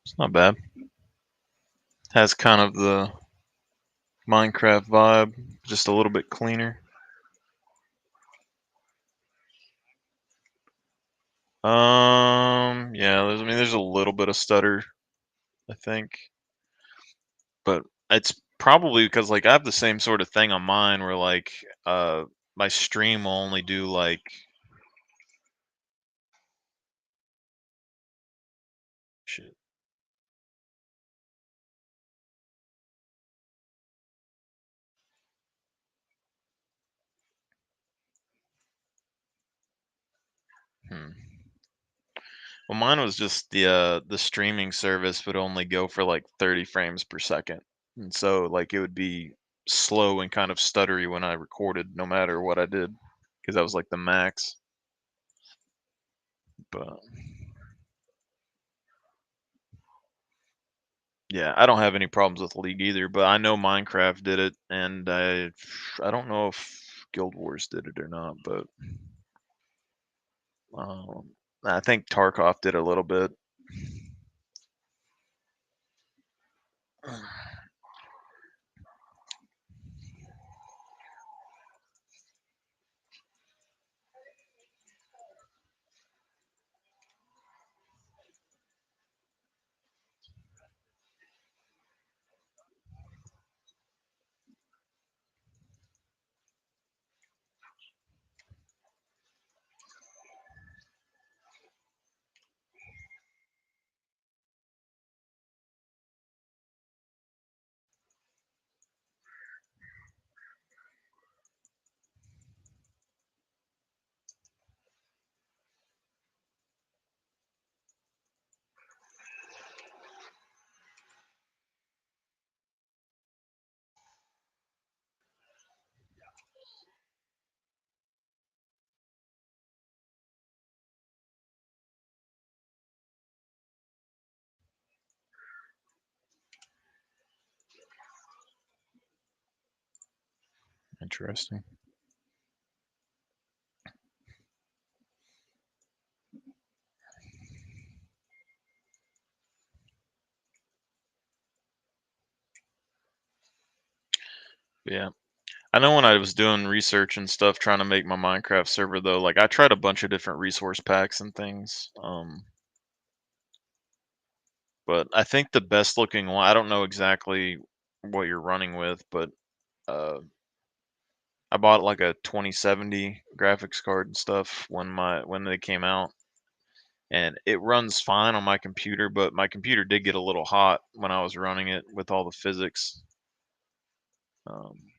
It's not bad. Has kind of the Minecraft vibe, just a little bit cleaner. Yeah, there's a little bit of stutter, I think. But it's probably because like I have the same sort of thing on mine where like my stream will only do like shit. Well, mine was just the streaming service would only go for like 30 frames per second. And so like it would be slow and kind of stuttery when I recorded no matter what I did because that was like the max. But yeah, I don't have any problems with League either, but I know Minecraft did it and I don't know if Guild Wars did it or not, but I think Tarkov did a little bit. Interesting. Yeah. I know when I was doing research and stuff trying to make my Minecraft server though, like I tried a bunch of different resource packs and things. But I think the best looking one, I don't know exactly what you're running with, but I bought like a 2070 graphics card and stuff when they came out, and it runs fine on my computer, but my computer did get a little hot when I was running it with all the physics. Um,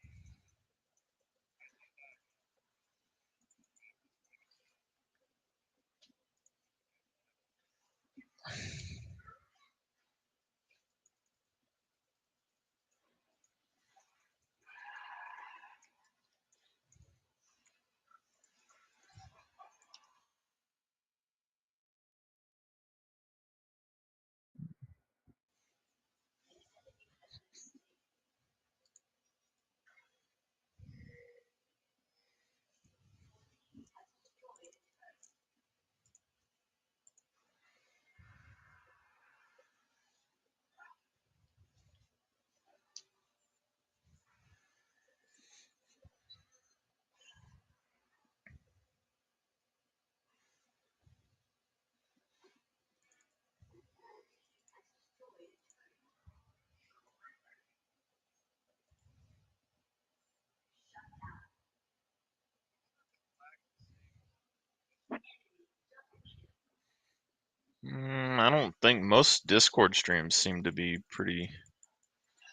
I don't think most Discord streams seem to be pretty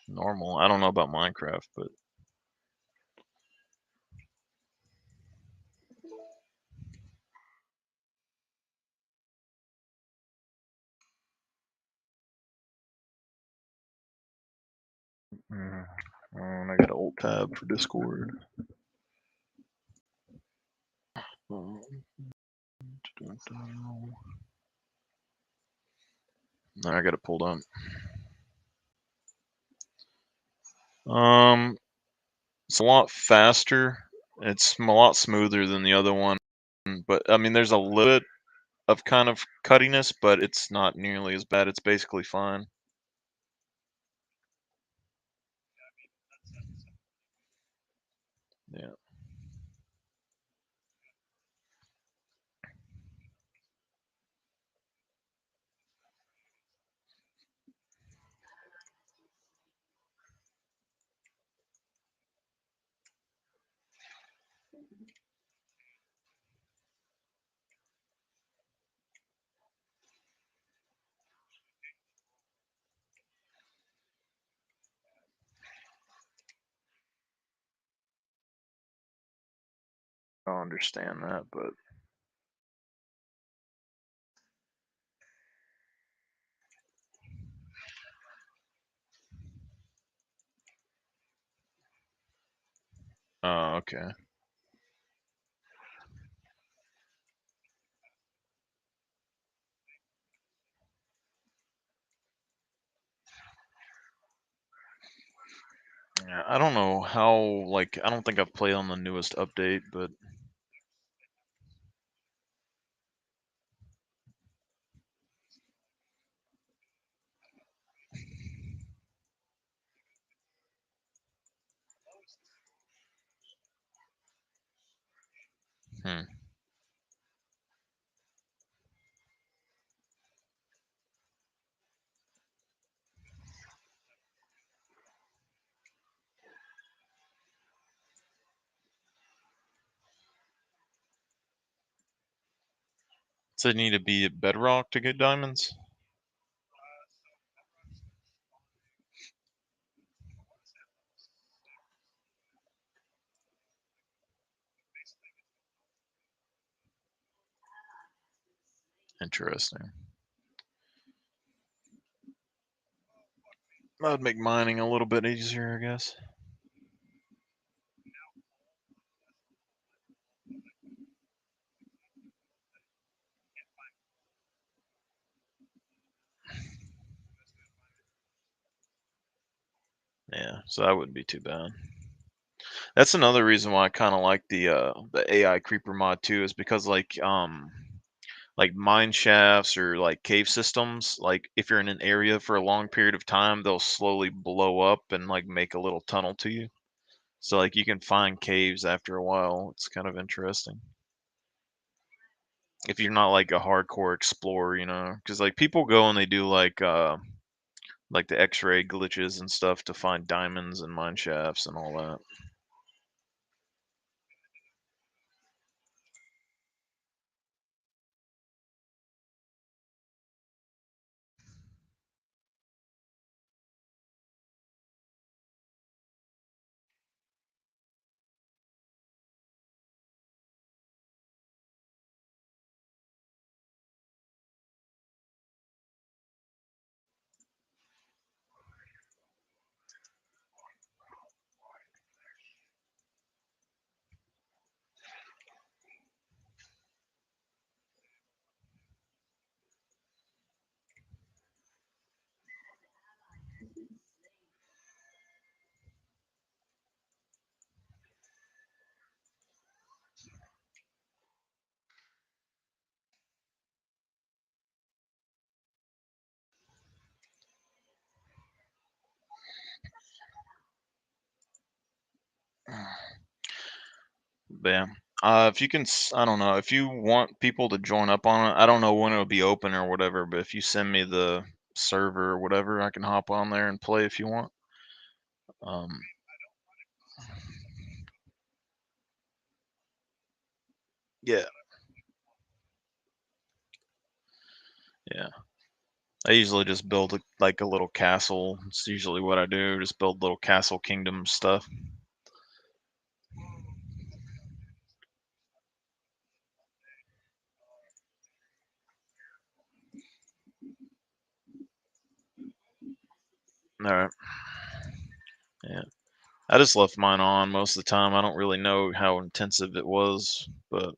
normal. I don't know about Minecraft, but I got an alt tab for Discord. I got it pulled up. It's a lot faster. It's a lot smoother than the other one, but I mean, there's a little bit of kind of cuttiness, but it's not nearly as bad. It's basically fine. Yeah. I don't understand that, but oh, okay. Yeah, I don't know how, like, I don't think I've played on the newest update, but hmm. Does it need to be at Bedrock to get diamonds? Interesting. That would make mining a little bit easier, I guess. Yeah, so that wouldn't be too bad. That's another reason why I kind of like the AI creeper mod too, is because like mine shafts or like cave systems, like if you're in an area for a long period of time, they'll slowly blow up and like make a little tunnel to you. So like you can find caves after a while. It's kind of interesting. If you're not like a hardcore explorer, you know, because like people go and they do like like the X-ray glitches and stuff to find diamonds and mine shafts and all that. But yeah, if you can, I don't know, if you want people to join up on it, I don't know when it'll be open or whatever, but if you send me the server or whatever, I can hop on there and play if you want. Yeah. Yeah. I usually just build like a little castle. It's usually what I do, just build little castle kingdom stuff. All right. Yeah. I just left mine on most of the time. I don't really know how intensive it was, but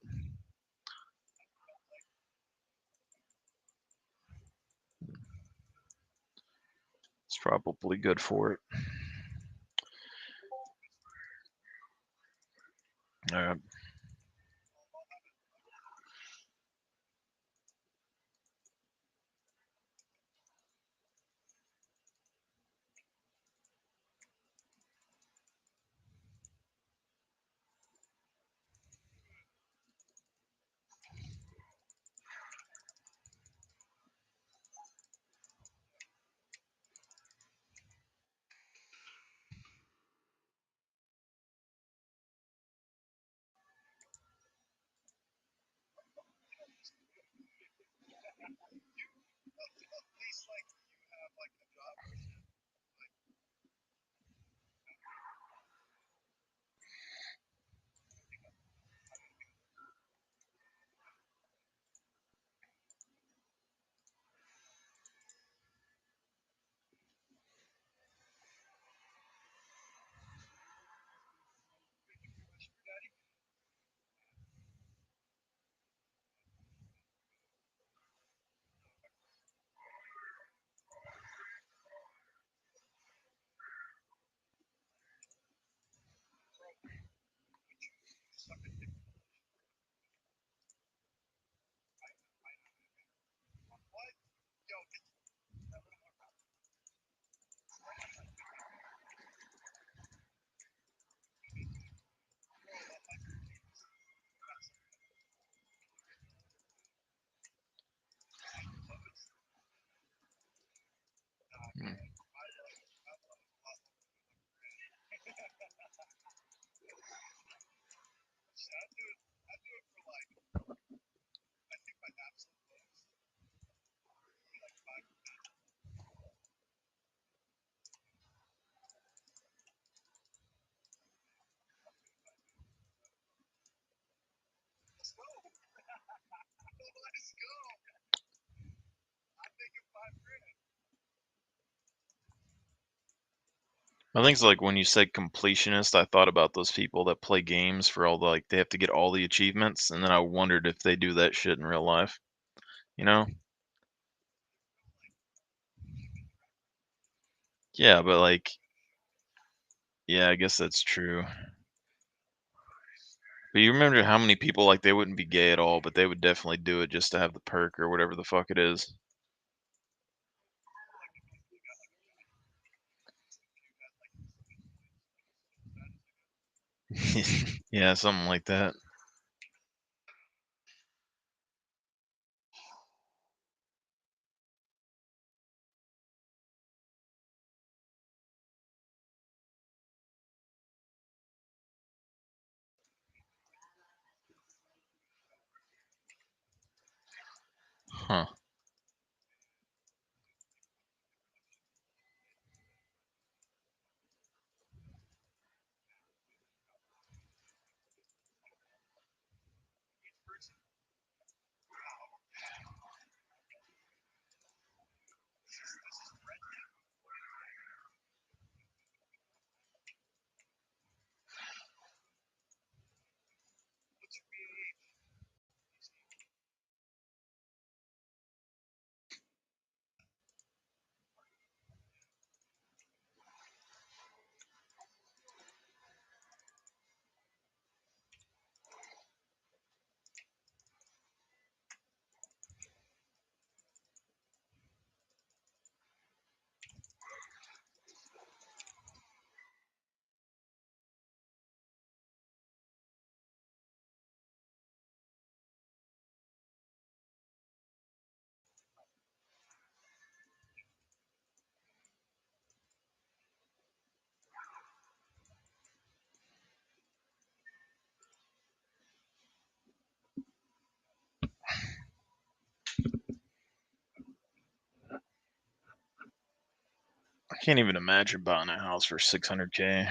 it's probably good for it. All right. I think it's like when you said completionist, I thought about those people that play games for all the like they have to get all the achievements, and then I wondered if they do that shit in real life. You know? Yeah, but like, yeah, I guess that's true. But you remember how many people like they wouldn't be gay at all, but they would definitely do it just to have the perk or whatever the fuck it is. Yeah, something like that. can't even imagine buying a house for $600K.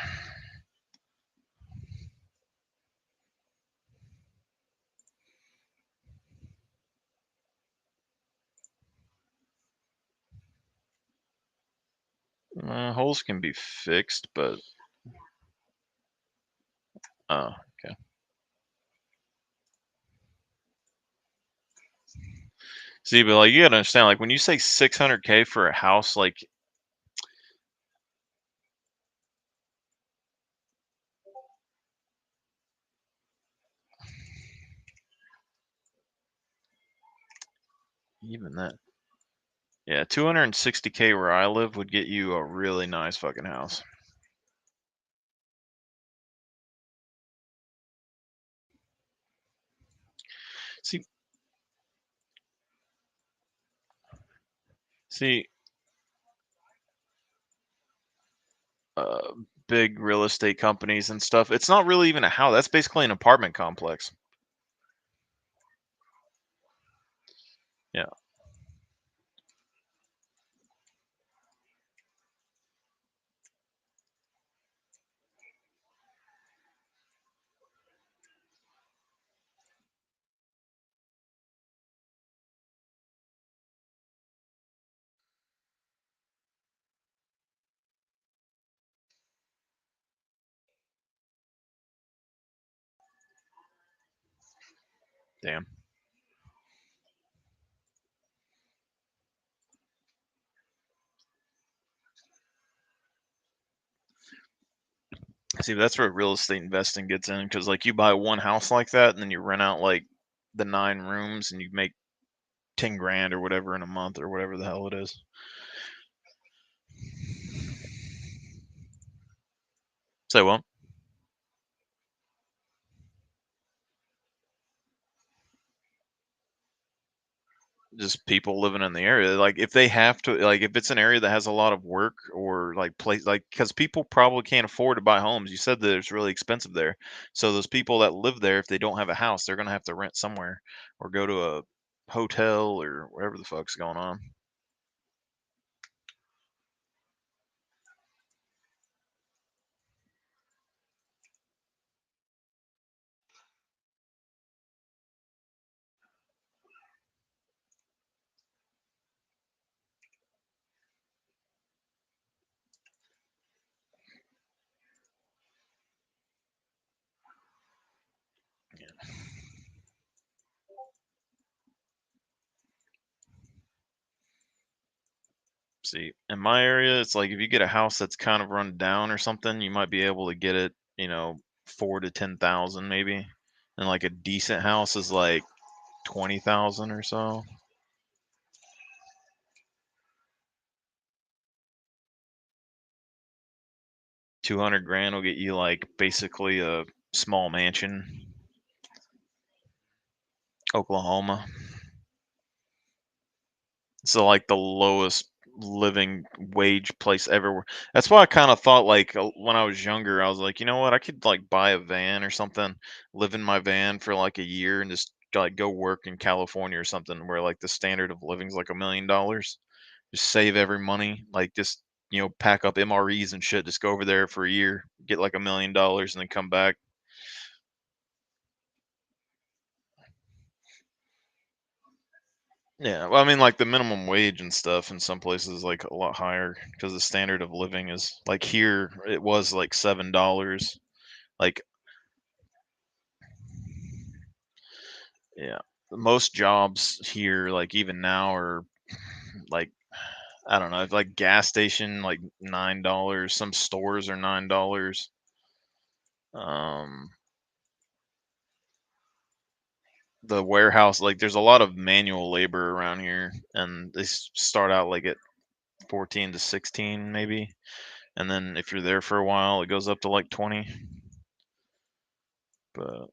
Holes can be fixed, but oh, okay. See, but like you gotta understand, like when you say 600K for a house, like even that, yeah, 260K where I live would get you a really nice fucking house. See, uh, big real estate companies and stuff. It's not really even a house. That's basically an apartment complex. Yeah. Damn. See, that's where real estate investing gets in because, like, you buy one house like that, and then you rent out like the 9 rooms, and you make 10 grand or whatever in a month or whatever the hell it is. Say what? Just people living in the area. Like if they have to, like if it's an area that has a lot of work or like place, like because people probably can't afford to buy homes. You said that it's really expensive there, so those people that live there, if they don't have a house, they're gonna have to rent somewhere or go to a hotel or whatever the fuck's going on. See, in my area, it's like if you get a house that's kind of run down or something, you might be able to get it, 4 to 10,000 maybe, and like a decent house is like 20,000 or so. 200 grand will get you like basically a small mansion. Oklahoma. So like the lowest living wage place ever. That's why I kind of thought like when I was younger, I was like, you know what, I could like buy a van or something, live in my van for like a year and just like go work in California or something where like the standard of living is like $1 million. Just save every money, like just pack up MREs and shit, just go over there for a year, get like $1 million and then come back. Yeah, well, I mean, like the minimum wage and stuff in some places is like a lot higher because the standard of living is like here it was like $7. Like, yeah, most jobs here, like even now, are like I don't know, like gas station like $9. Some stores are $9. Um, the warehouse, like there's a lot of manual labor around here, and they start out like at 14 to 16 maybe, and then if you're there for a while, it goes up to like 20. But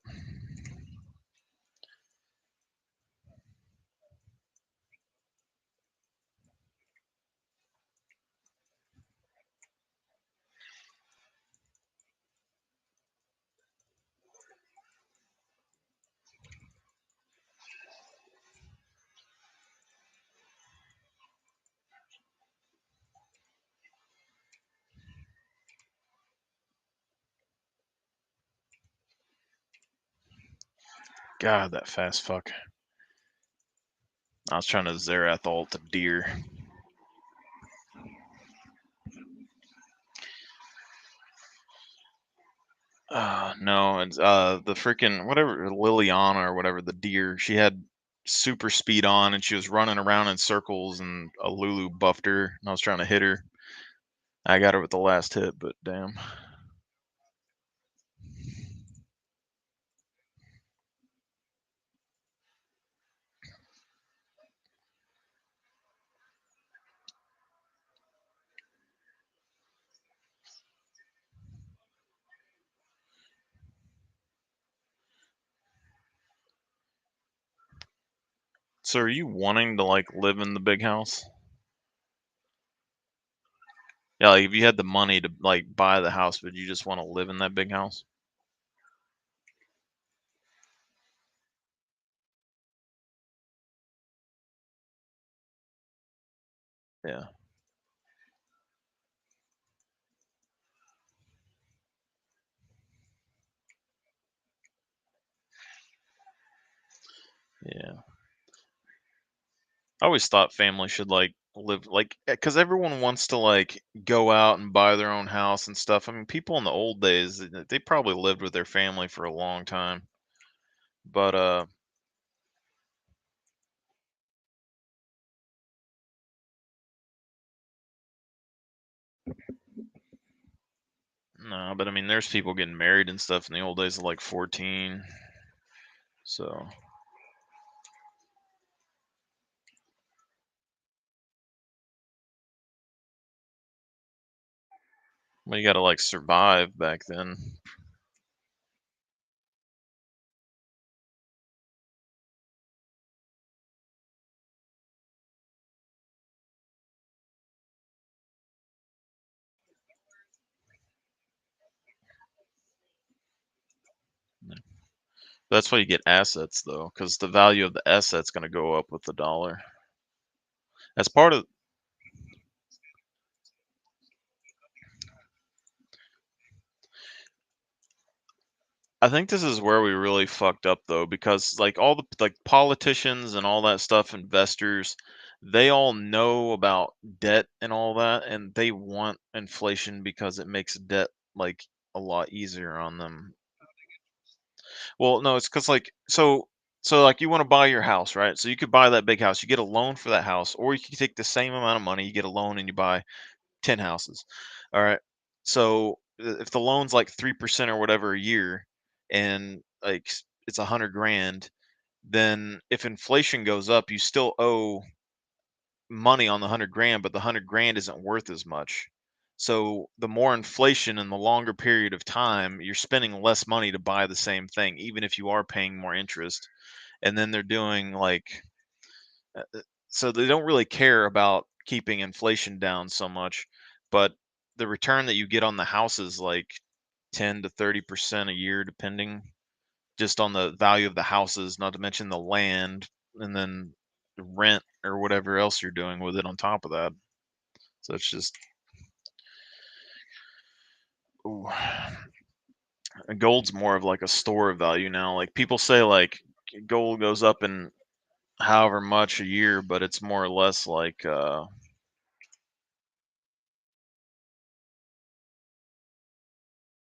God, that fast fuck. I was trying to Zerathol to deer. No, it's the freaking whatever Liliana or whatever the deer. She had super speed on, and she was running around in circles, and a Lulu buffed her, and I was trying to hit her. I got her with the last hit, but damn. So are you wanting to like live in the big house? Yeah, like if you had the money to like buy the house, would you just want to live in that big house? Yeah. Yeah. I always thought family should like live like because everyone wants to like go out and buy their own house and stuff. I mean, people in the old days, they probably lived with their family for a long time. But no, but I mean, there's people getting married and stuff in the old days at like 14. So, well, you got to like survive back then. That's why you get assets though, because the value of the asset's going to go up with the dollar. As part of I think this is where we really fucked up though, because like all the like politicians and all that stuff, investors, they all know about debt and all that, and they want inflation because it makes debt like a lot easier on them. Well, no, it's because like so like you want to buy your house, right? So you could buy that big house, you get a loan for that house, or you could take the same amount of money, you get a loan and you buy 10 houses. All right. So if the loan's like 3% or whatever a year and like it's 100 grand, then if inflation goes up, you still owe money on the 100 grand, but the 100 grand isn't worth as much. So the more inflation in the longer period of time, you're spending less money to buy the same thing, even if you are paying more interest. And then they're doing like so they don't really care about keeping inflation down so much, but the return that you get on the house is like 10 to 30% a year, depending just on the value of the houses, not to mention the land, and then the rent or whatever else you're doing with it on top of that. So it's just, ooh. And gold's more of like a store of value now. Like people say, like gold goes up in however much a year, but it's more or less like a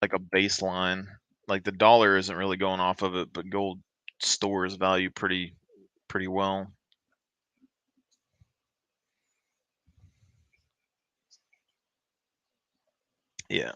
baseline. Like the dollar isn't really going off of it, but gold stores value pretty well. Yeah.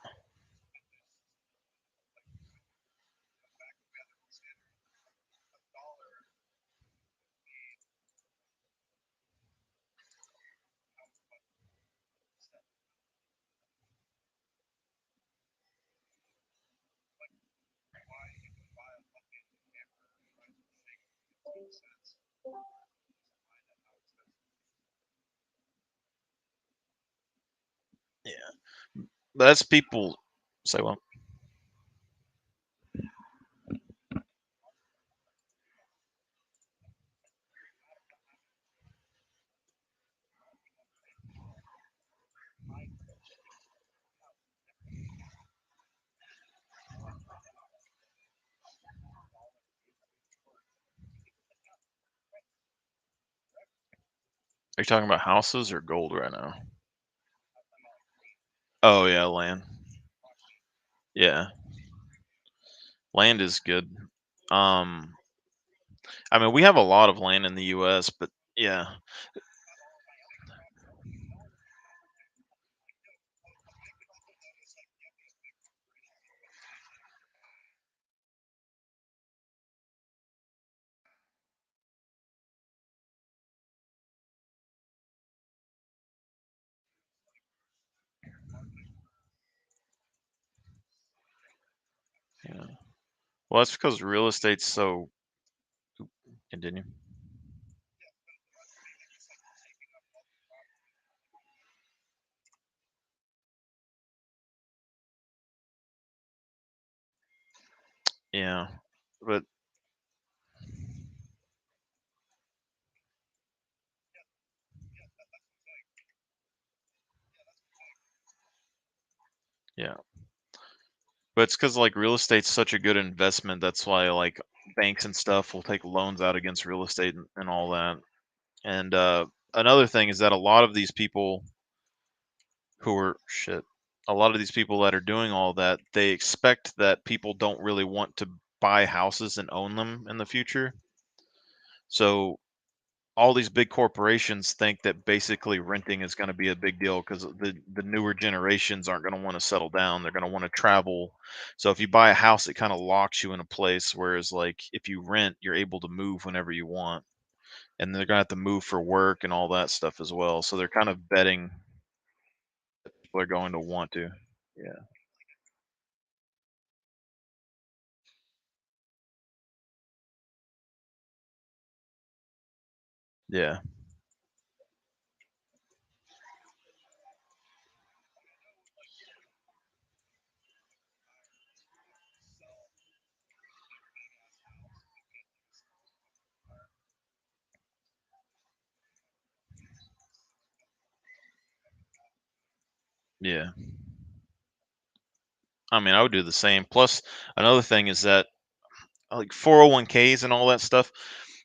Yeah. That's people say well. you talking about houses or gold right now? Oh yeah, land. Yeah, land is good. Um, I mean, we have a lot of land in the U.S., but yeah, yeah. Well, that's because real estate's so. Continue. Yeah, but yeah, but it's because like real estate's such a good investment. That's why like banks and stuff will take loans out against real estate and all that. And another thing is that a lot of these people that are doing all that, they expect that people don't really want to buy houses and own them in the future. So all these big corporations think that basically renting is going to be a big deal because the newer generations aren't going to want to settle down. They're going to want to travel. So if you buy a house, it kind of locks you in a place. Whereas like if you rent, you're able to move whenever you want, and they're going to have to move for work and all that stuff as well. So they're kind of betting people are going to want to. Yeah. Yeah. Yeah. I mean, I would do the same. Plus, another thing is that like 401ks and all that stuff,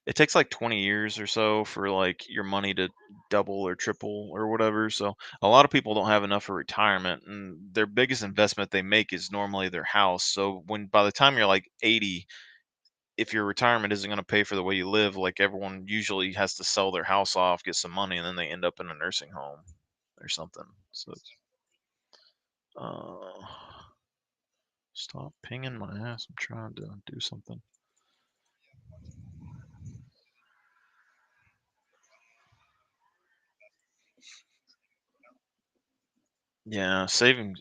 it takes like 20 years or so for like your money to double or triple or whatever. So a lot of people don't have enough for retirement, and their biggest investment they make is normally their house. So when by the time you're like 80, if your retirement isn't going to pay for the way you live, like everyone usually has to sell their house off, get some money, and then they end up in a nursing home or something. So uh, stop pinging my ass. I'm trying to do something. Yeah, saving.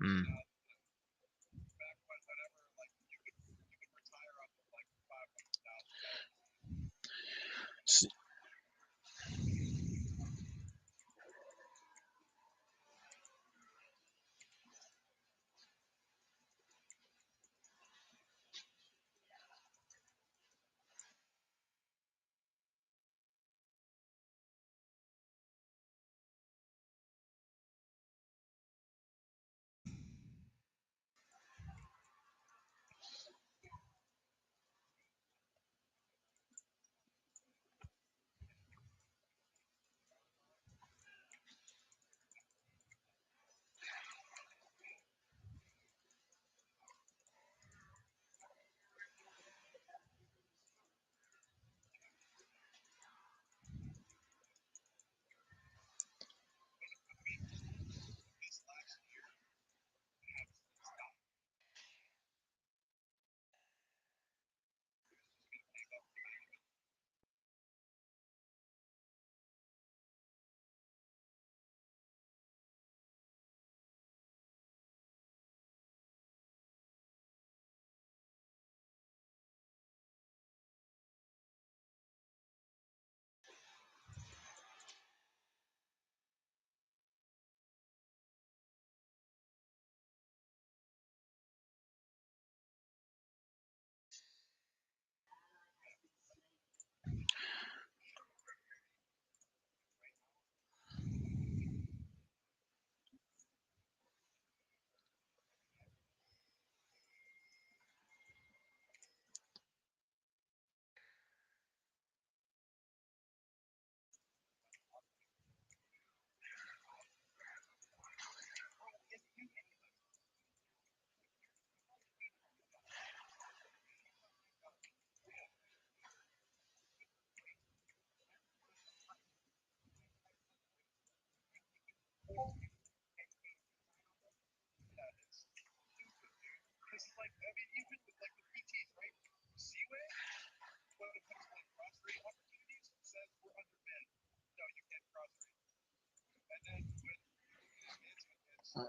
Mm. S- I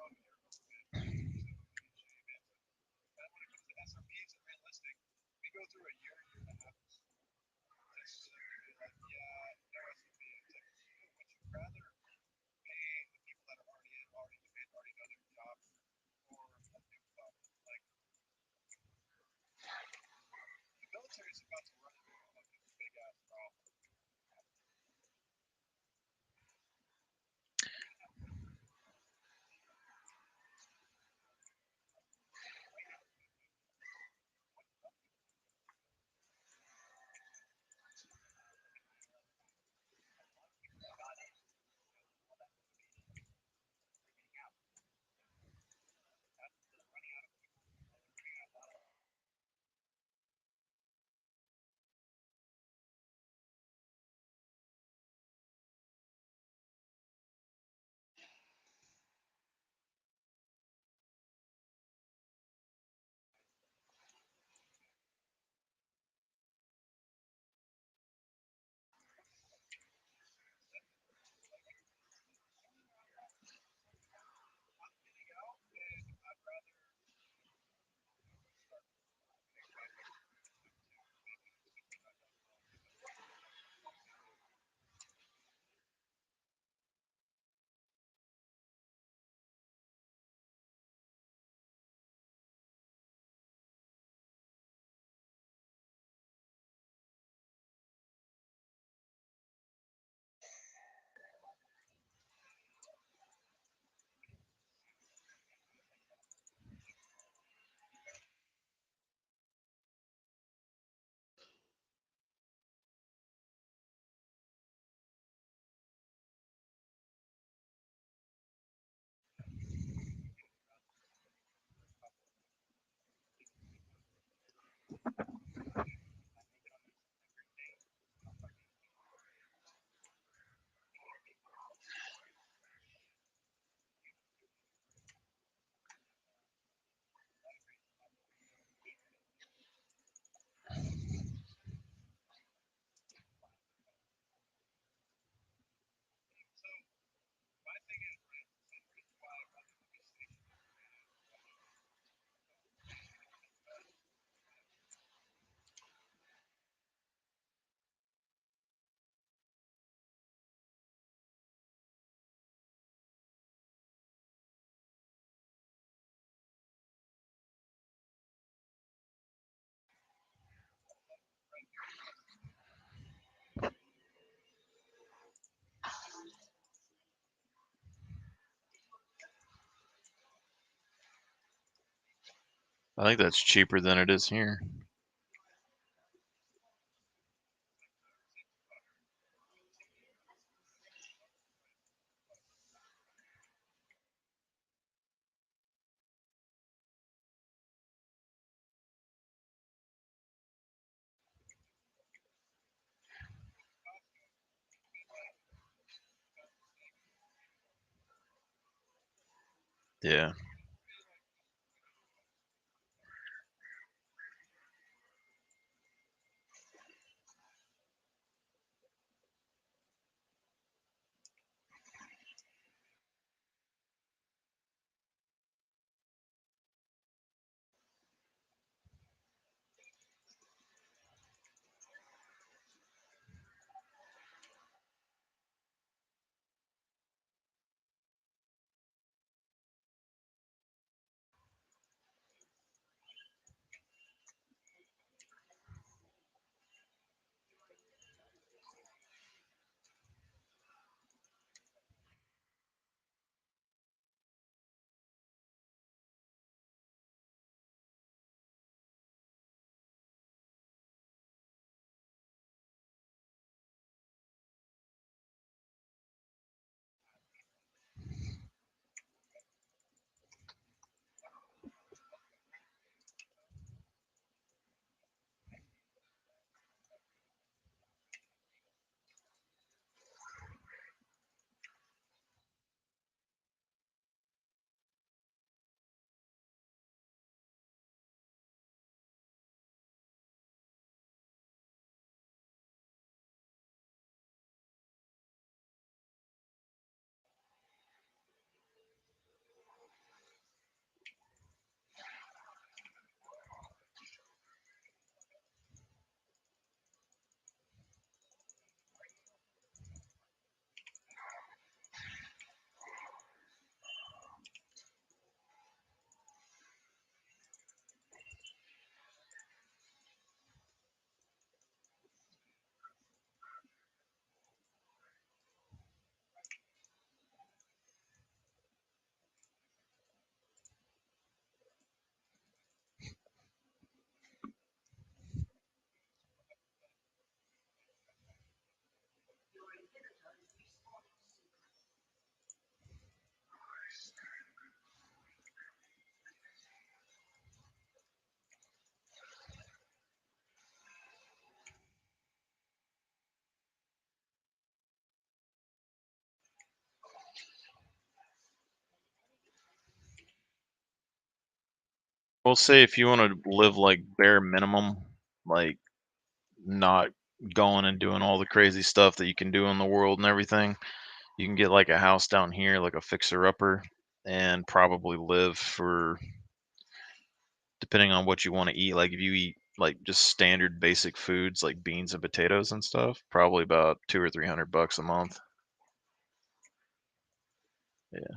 think that's cheaper than it is here. Yeah. We'll say if you want to live like bare minimum, like not going and doing all the crazy stuff that you can do in the world and everything, you can get like a house down here, like a fixer upper, and probably live for, depending on what you want to eat. Like if you eat like just standard basic foods like beans and potatoes and stuff, probably about 200 or 300 bucks a month. Yeah.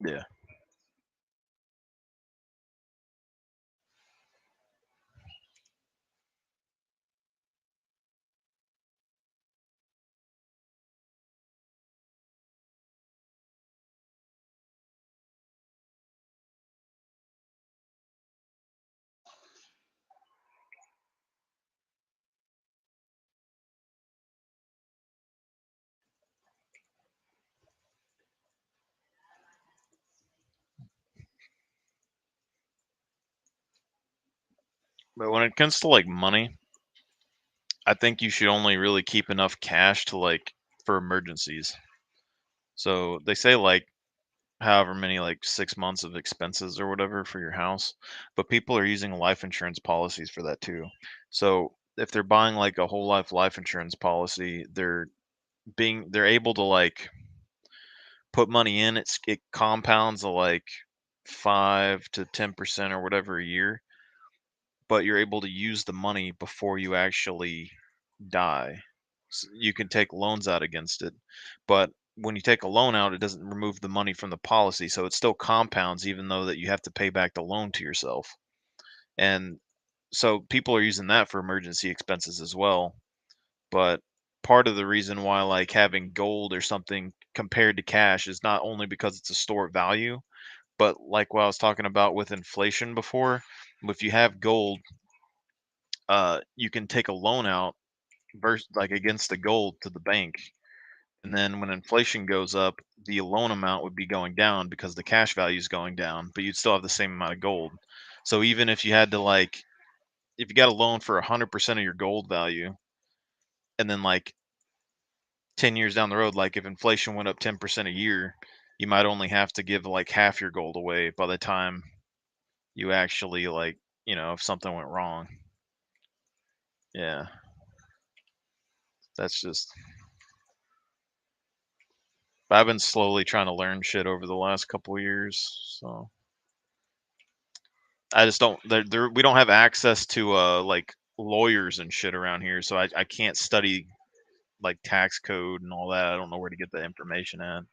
Yeah. But when it comes to like money, I think you should only really keep enough cash to like for emergencies. So they say like however many, like 6 months of expenses or whatever for your house, but people are using life insurance policies for that too. So if they're buying like a whole life insurance policy, they're able to like put money in. It compounds to like 5 to 10% or whatever a year, but you're able to use the money before you actually die. You can take loans out against it, but when you take a loan out, it doesn't remove the money from the policy, so it still compounds even though that you have to pay back the loan to yourself. And so people are using that for emergency expenses as well. But part of the reason why like having gold or something compared to cash is not only because it's a store of value, but like what I was talking about with inflation before, if you have gold, you can take a loan out versus like against the gold to the bank. And then when inflation goes up, the loan amount would be going down because the cash value is going down, but you'd still have the same amount of gold. So even if you had to like, if you got a loan for 100% of your gold value, and then like 10 years down the road, like if inflation went up 10% a year, you might only have to give like half your gold away by the time you actually like, if something went wrong. Yeah. That's just, I've been slowly trying to learn shit over the last couple of years, so I just don't. We don't have access to like lawyers and shit around here, so I can't study like tax code and all that. I don't know where to get the information at.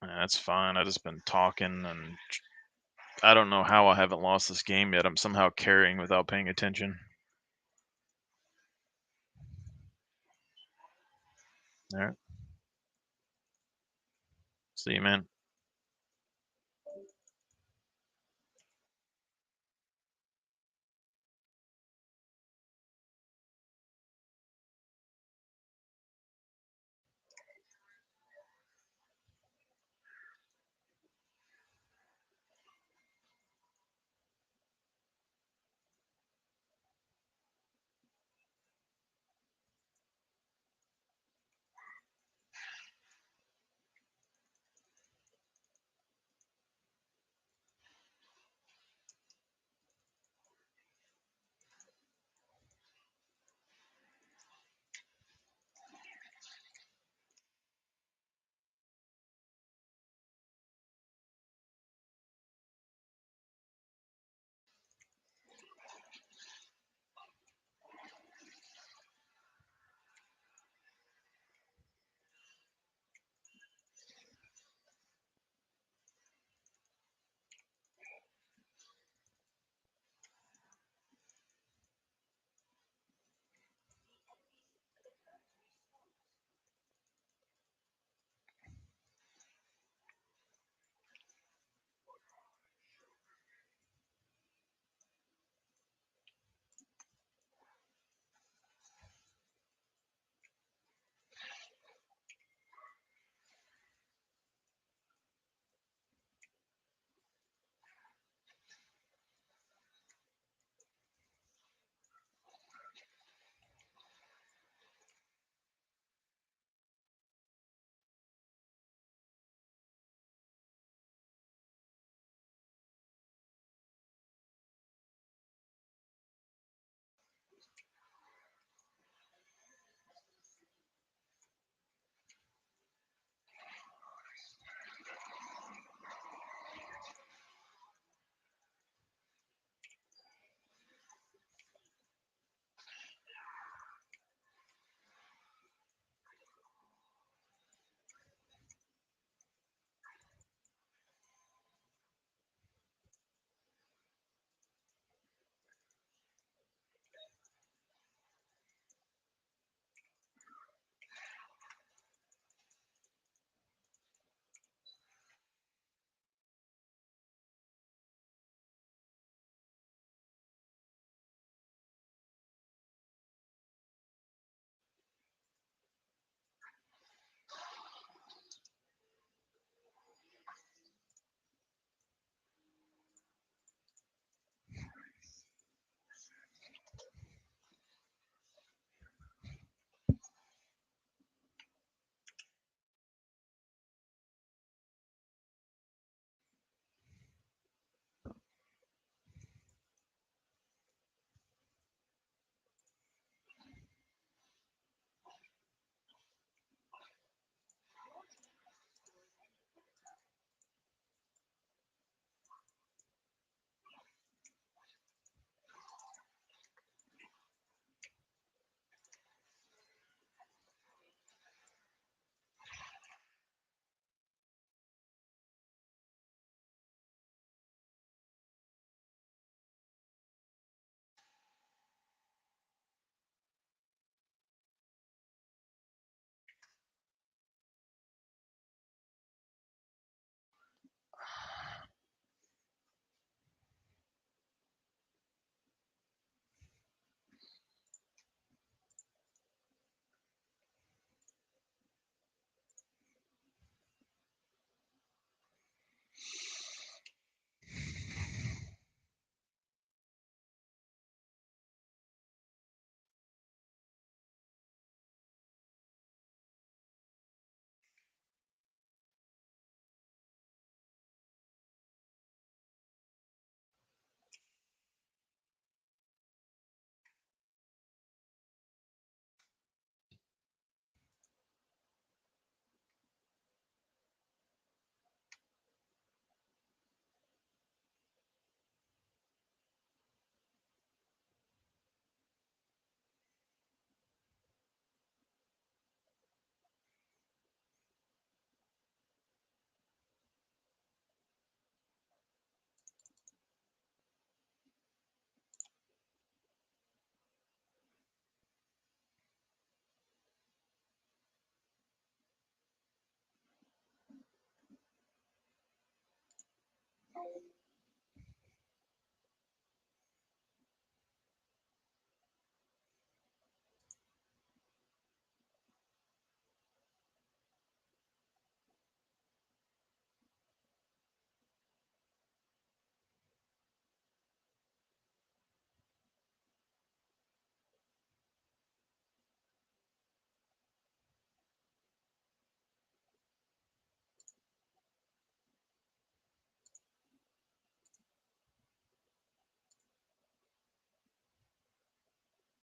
Yeah, that's fine. I just been talking, and I don't know how I haven't lost this game yet. I'm somehow carrying without paying attention. All right. See you, man.